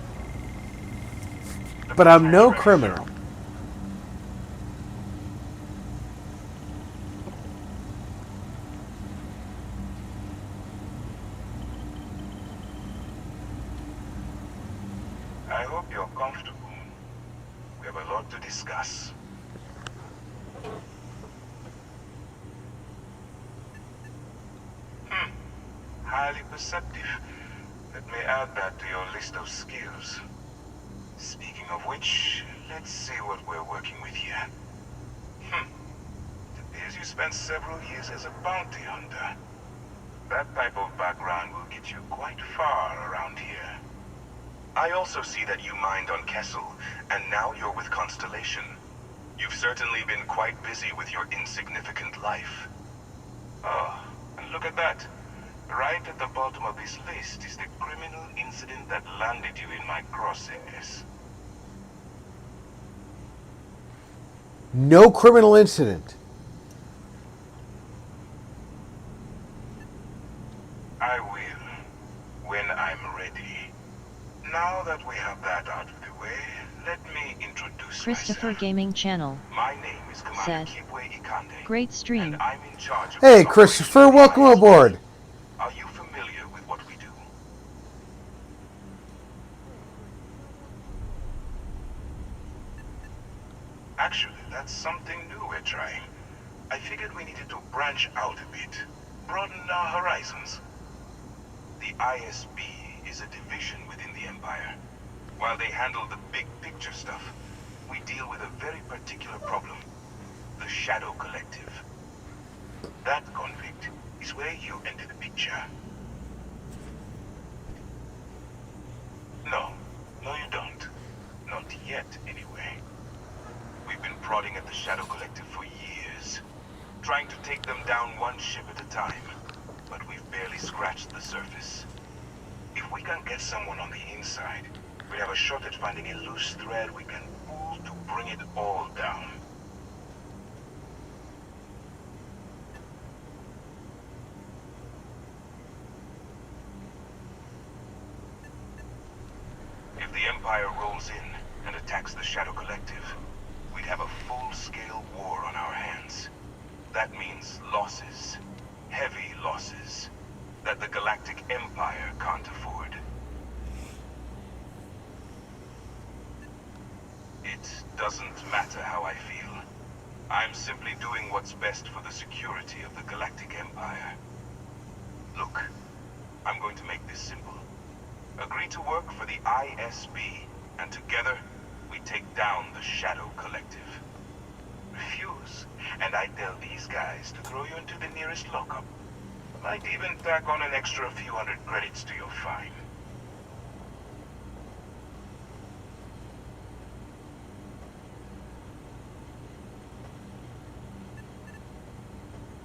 but I'm no criminal. I hope you're comfortable. We have a lot to discuss. Highly perceptive. Let me add that to your list of skills. Speaking of which, let's see what we're working with here. It appears you spent several years as a bounty hunter. That type of background will get you quite far around here. I also see that you mined on Kessel, and now you're with Constellation. You've certainly been quite busy with your insignificant life. Oh, and look at that. Right at the bottom of this list is the criminal incident that landed you in my crosshairs. No criminal incident. I will, when I'm ready. Now that we have that out of the way, let me introduce Christopher Gaming Channel. My name is Said. Great stream. I'm in charge of Hey, Christopher, welcome aboard. Are you familiar with what we do? Actually, that's something new we're trying. I figured we needed to branch out a bit, broaden our horizons. The ISB is a division within the Empire. While they handle the big picture stuff, we deal with a very particular problem. The Shadow Collective. That convict is is where you enter the picture. No, you don't. Not yet, anyway. We've been prodding at the Shadow Collective for years, trying to take them down one ship at a time, but we've barely scratched the surface. If we can get someone on the inside, we have a shot at finding a loose thread we can pull to bring it all down. If the Empire rolls in and attacks the Shadow Collective, we'd have a full-scale war on our hands. That means losses, heavy losses, that the Galactic Empire can't afford. It doesn't matter how I feel. I'm simply doing what's best for the security of the Galactic Empire. Look, I'm going to make this simple. Agree to work for the ISB, and together, we take down the Shadow Collective. Refuse, and I tell these guys to throw you into the nearest lockup. Might even tack on an extra few hundred credits to your fine.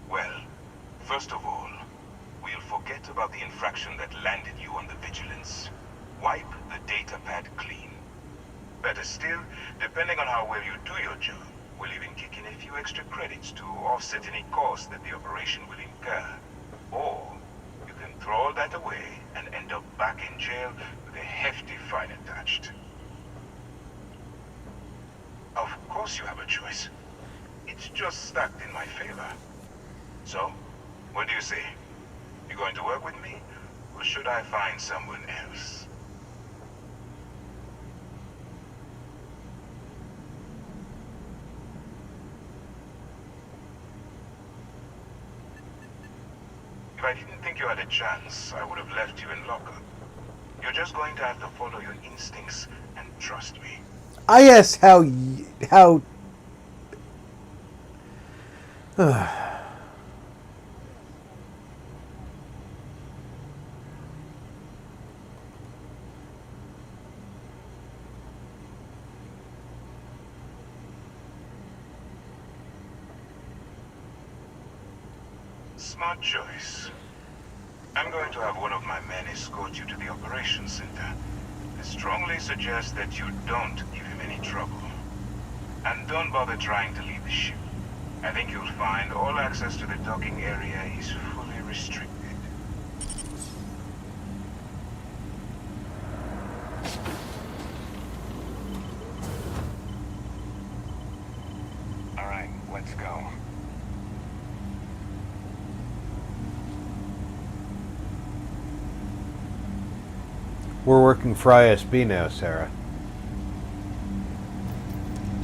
Well, first of all, we'll forget about the infraction that landed you on the Vigilance. Wipe the data pad clean. Better still, depending on how well you do your job, we'll even kick in a few extra credits to offset any cost that the operation will incur. Or, you can throw all that away and end up back in jail with a hefty fine attached. Of course you have a choice. It's just stacked in my favor. So, what do you say? You going to work with me, or should I find someone else? If I didn't think you had a chance, I would have left you in lockup. You're just going to have to follow your instincts and trust me. I asked how. Smart choice. I'm going to have one of my men escort you to the operations center. I strongly suggest that you don't give him any trouble. And don't bother trying to leave the ship. I think you'll find all access to the docking area is fully restricted. All right, let's go. We're working for ISB now, Sarah.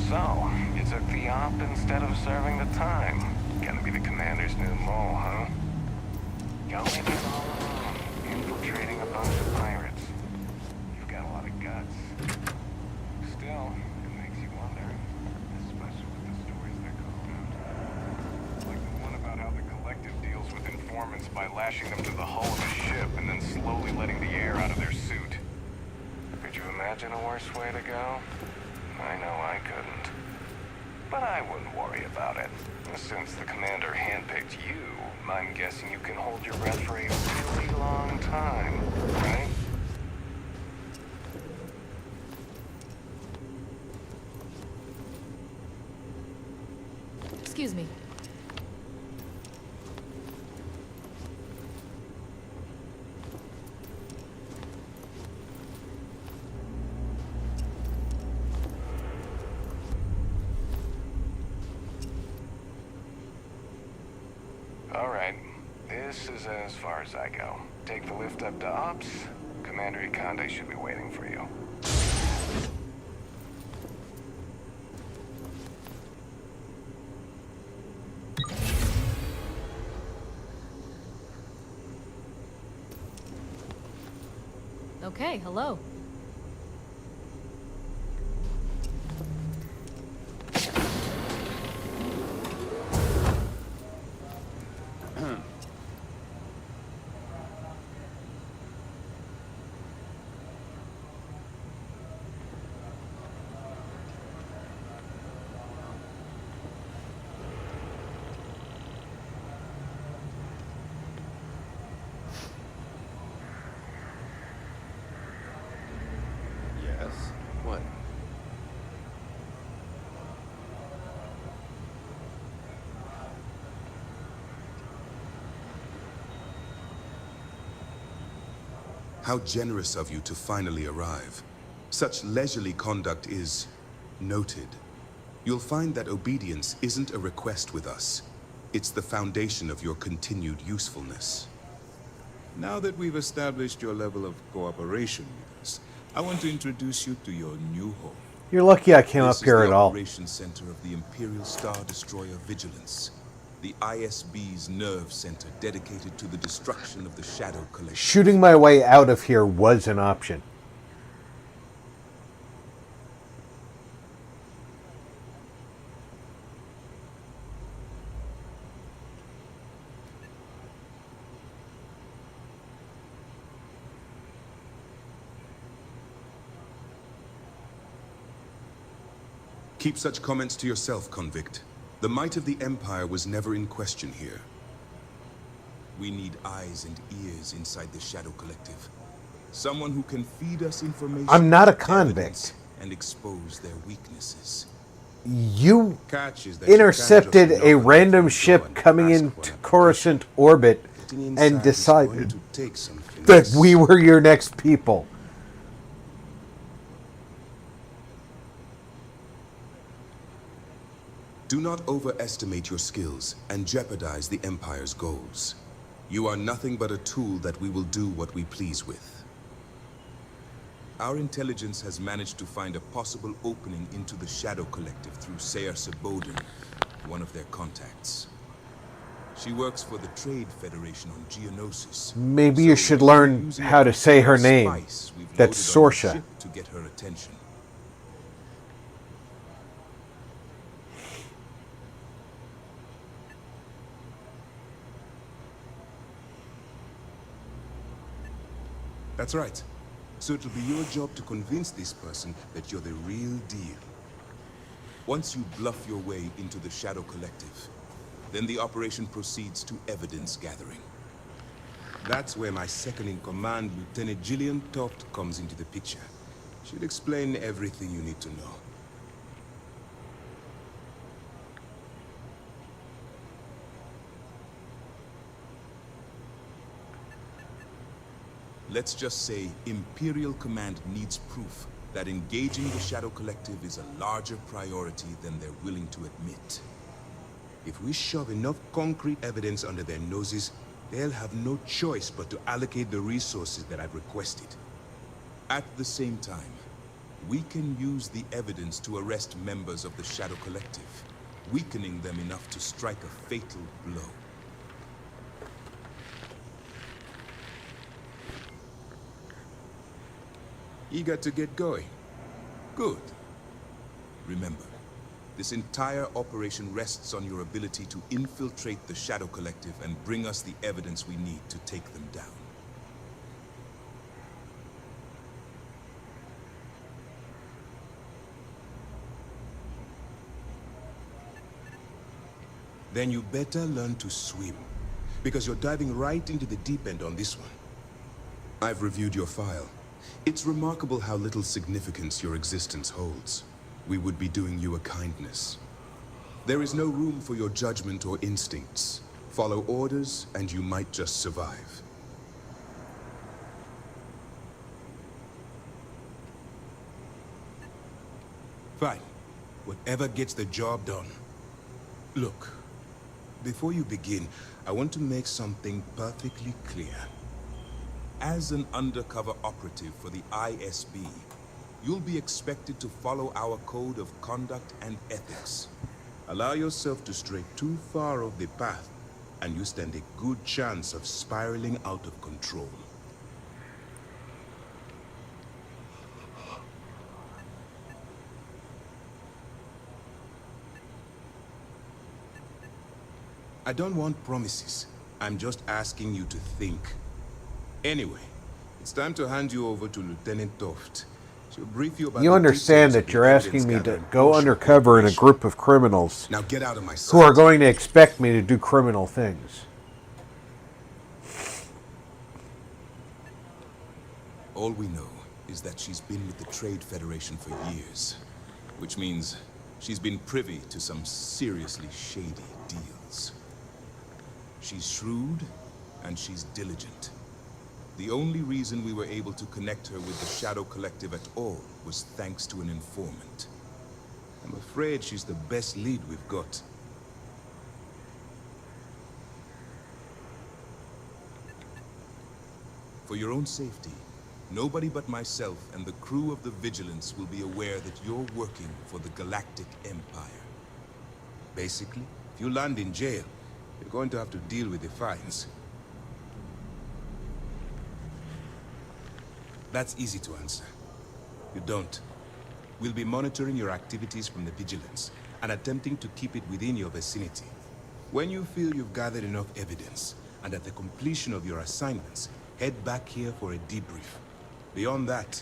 So, you took the op instead of serving the time. Gonna be the commander's new mole, huh? Going it all alone, infiltrating a bunch of pirates. You've got a lot of guts. Still, it makes you wonder, especially with the stories that go out. Like the one about how the collective deals with informants by lashing them to the hull of a ship and then slowly letting the air out of their suit. Could you imagine a worse way to go? I know I couldn't. But I wouldn't worry about it. Since the commander handpicked you, I'm guessing you can hold your breath for a really long time, right? Excuse me. Alright, this is as far as I go. Take the lift up to Ops. Commander Ikonde should be waiting for you. Okay, hello. How generous of you to finally arrive. Such leisurely conduct is noted. You'll find that obedience isn't a request with us. It's the foundation of your continued usefulness. Now that we've established your level of cooperation with us, I want to introduce you to your new home. You're lucky I came up here at all. This is the Operations Center of the Imperial Star Destroyer Vigilance. The ISB's nerve center dedicated to the destruction of the Shadow Collective. Shooting my way out of here was an option. Keep such comments to yourself, convict. The might of the Empire was never in question here. We need eyes and ears inside the Shadow Collective. Someone who can feed us information. I'm not a convict. And expose their weaknesses. You Catch is that intercepted you can't a just random ship coming into Coruscant orbit and decided that we were your next people. Do not overestimate your skills and jeopardize the Empire's goals. You are nothing but a tool that we will do what we please with. Our intelligence has managed to find a possible opening into the Shadow Collective through Sayar Sabodin, one of their contacts. She works for the Trade Federation on Geonosis. Maybe you should learn how to say her name. That's Sorsha. To get her attention. That's right. So it'll be your job to convince this person that you're the real deal. Once you bluff your way into the Shadow Collective, then the operation proceeds to evidence gathering. That's where my second-in-command, Lieutenant Gillian Toft, comes into the picture. She'll explain everything you need to know. Let's just say Imperial Command needs proof that engaging the Shadow Collective is a larger priority than they're willing to admit. If we shove enough concrete evidence under their noses, they'll have no choice but to allocate the resources that I've requested. At the same time, we can use the evidence to arrest members of the Shadow Collective, weakening them enough to strike a fatal blow. Eager to get going? Good. Remember, this entire operation rests on your ability to infiltrate the Shadow Collective and bring us the evidence we need to take them down. Then you better learn to swim, because you're diving right into the deep end on this one. I've reviewed your file. It's remarkable how little significance your existence holds. We would be doing you a kindness. There is no room for your judgment or instincts. Follow orders, and you might just survive. Fine. Whatever gets the job done. Look, before you begin, I want to make something perfectly clear. As an undercover operative for the ISB, you'll be expected to follow our code of conduct and ethics. Allow yourself to stray too far off the path, and you stand a good chance of spiraling out of control. I don't want promises. I'm just asking you to think. Anyway, it's time to hand you over to Lieutenant Toft. She'll brief you about You understand that you're asking me to go undercover in a group of criminals now get out of my sight. who are going to expect me to do criminal things. All we know is that she's been with the Trade Federation for years, which means she's been privy to some seriously shady deals. She's shrewd, and she's diligent. The only reason we were able to connect her with the Shadow Collective at all was thanks to an informant. I'm afraid she's the best lead we've got. For your own safety, nobody but myself and the crew of the Vigilance will be aware that you're working for the Galactic Empire. Basically, if you land in jail, you're going to have to deal with the fines. That's easy to answer. You don't. We'll be monitoring your activities from the Vigilance and attempting to keep it within your vicinity. When you feel you've gathered enough evidence, and at the completion of your assignments, head back here for a debrief. Beyond that,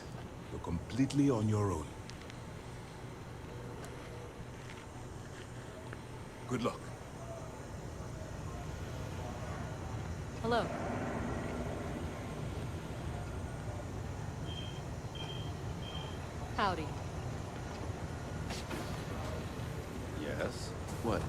you're completely on your own. Good luck. Hello. Howdy. Yes? What?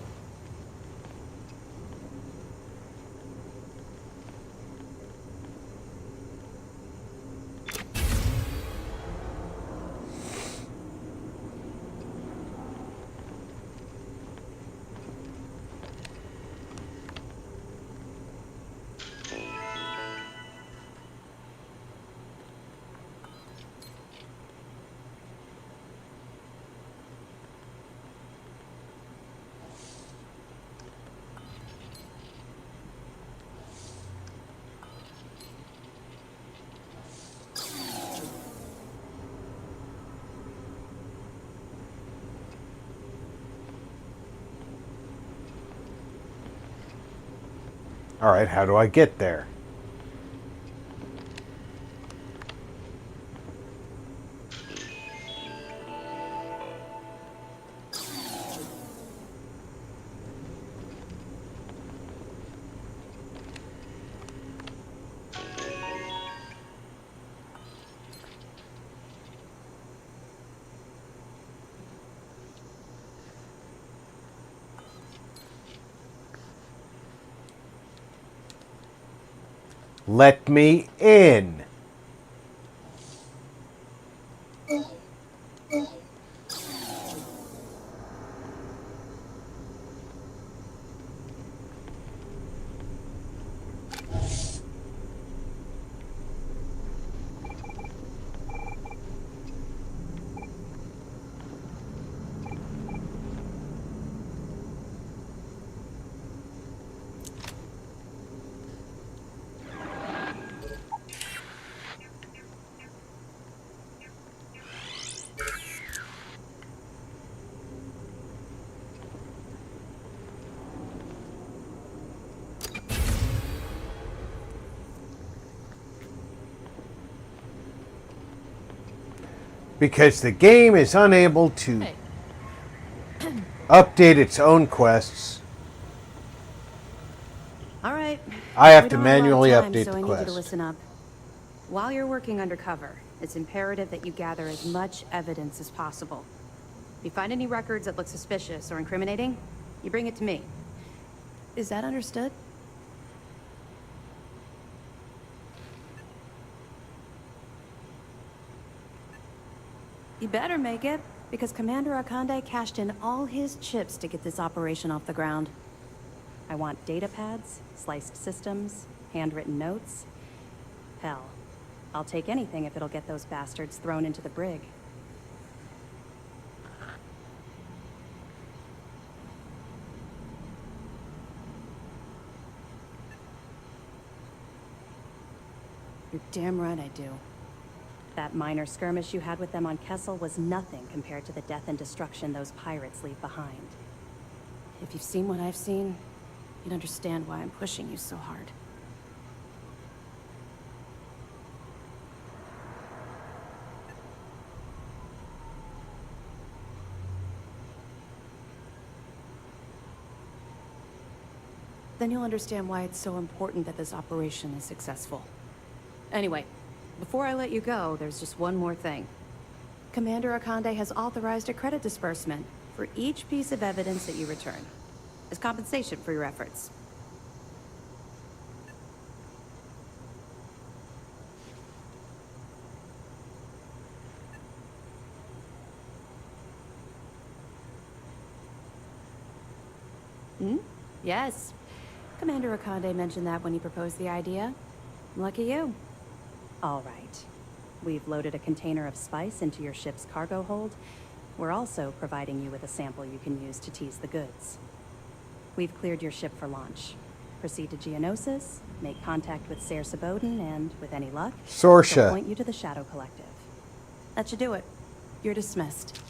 All right, how do I get there? Let me in. Because the game is unable to update its own quests. All right. I have We to don't have a lot manually of time, update so the I need you to quest. listen up. While you're working undercover, it's imperative that you gather as much evidence as possible. If you find any records that look suspicious or incriminating, you bring it to me. Is that understood? You better make it, because Commander Akande cashed in all his chips to get this operation off the ground. I want data pads, sliced systems, handwritten notes. Hell, I'll take anything if it'll get those bastards thrown into the brig. You're damn right I do. That minor skirmish you had with them on Kessel was nothing compared to the death and destruction those pirates leave behind. If you've seen what I've seen, you'd understand why I'm pushing you so hard. Then you'll understand why it's so important that this operation is successful. Anyway, before I let you go, there's just one more thing. Commander Akande has authorized a credit disbursement for each piece of evidence that you return, as compensation for your efforts. Hmm? Yes. Commander Akande mentioned that when he proposed the idea. Lucky you. All right. We've loaded a container of spice into your ship's cargo hold. We're also providing you with a sample you can use to tease the goods. We've cleared your ship for launch. Proceed to Geonosis, make contact with Ser Saboden, and, with any luck, Sorsha. they'll point you to the Shadow Collective. That should do it. You're dismissed.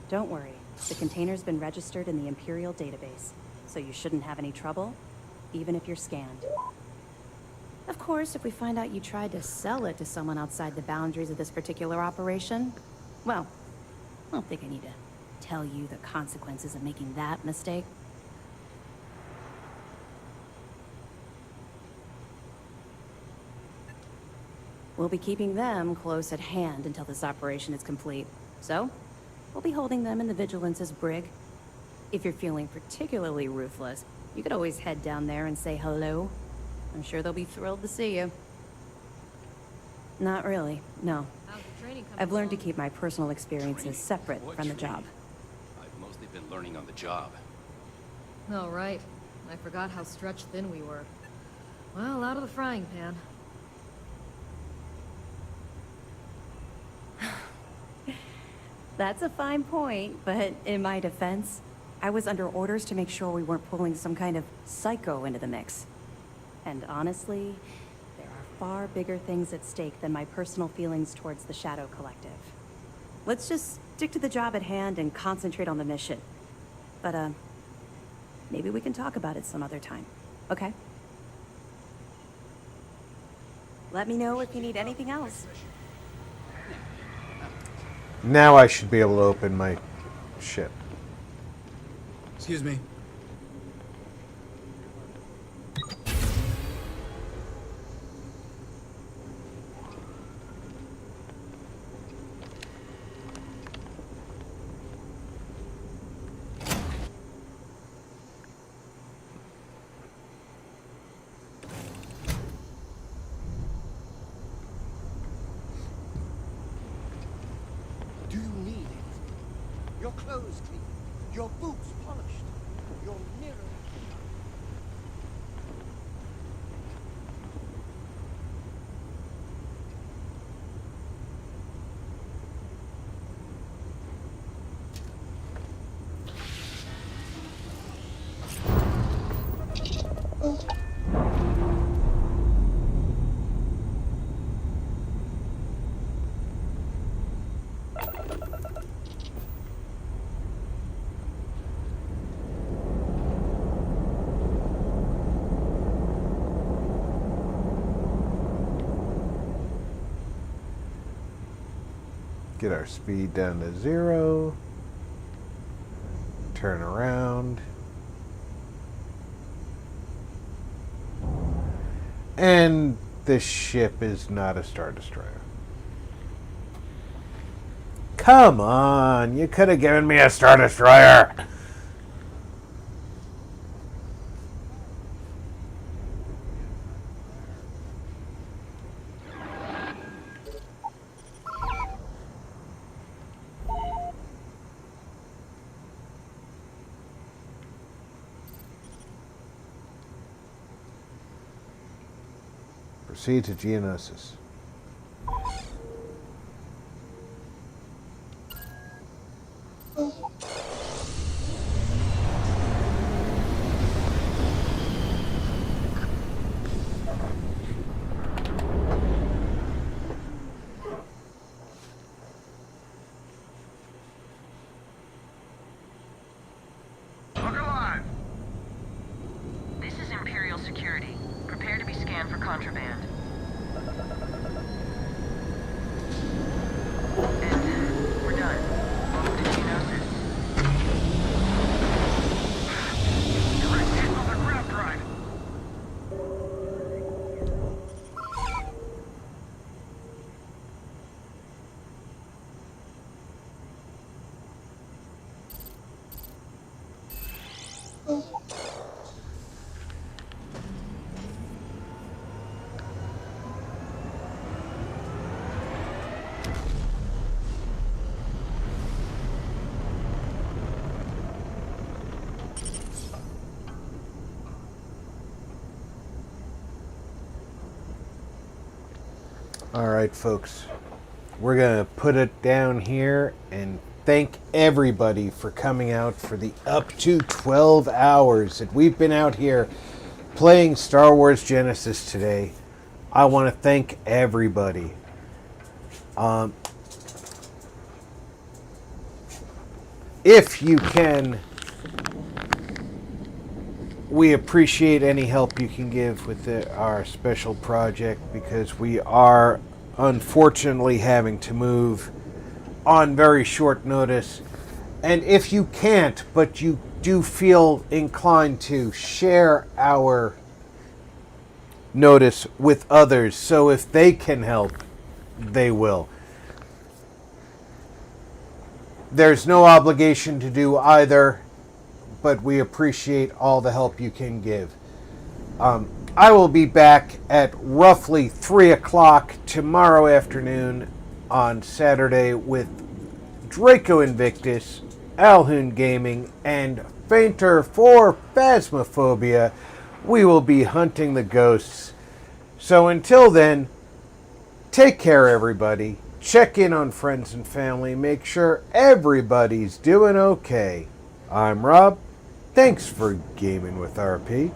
Don't worry. The container's been registered in the Imperial database, so you shouldn't have any trouble, even if you're scanned. Of course, if we find out you tried to sell it to someone outside the boundaries of this particular operation, well, I don't think I need to tell you the consequences of making that mistake. We'll be keeping them close at hand until this operation is complete. So, we'll be holding them in the Vigilance's brig. If you're feeling particularly ruthless, you could always head down there and say hello. I'm sure they'll be thrilled to see you. Not really, no. I've learned to keep my personal experiences separate from the job. I've mostly been learning on the job. Oh, right. I forgot how stretched thin we were. Well, out of the frying pan. That's a fine point, but in my defense, I was under orders to make sure we weren't pulling some kind of psycho into the mix. And honestly, there are far bigger things at stake than my personal feelings towards the Shadow Collective. Let's just stick to the job at hand and concentrate on the mission. But, maybe we can talk about it some other time, okay? Let me know if you need anything else. Now I should be able to open my ship. Excuse me. Do you need it? Your clothes clean, your boots polished, your mirror. Get our speed down to 0. Turn around. And this ship is not a Star Destroyer. Come on, you could have given me a Star Destroyer. Proceed to Geonosis. Look alive! This is Imperial security. Prepare to be scanned for contraband. Alright, folks. We're going to put it down here and thank everybody for coming out for the up to 12 hours that we've been out here playing Star Wars Genesis today. I want to thank everybody. If you can, we appreciate any help you can give with our special project, because we are unfortunately having to move on very short notice. And if you can't, but you do feel inclined to, share our notice with others, so if they can help, they will. There's no obligation to do either, but we appreciate all the help you can give. I will be back at roughly 3 o'clock tomorrow afternoon on Saturday with Draco Invictus, Alhoon Gaming, and Fainter for Phasmophobia. We will be hunting the ghosts. So until then, take care, everybody. Check in on friends and family. Make sure everybody's doing okay. I'm Rob. Thanks for gaming with RP.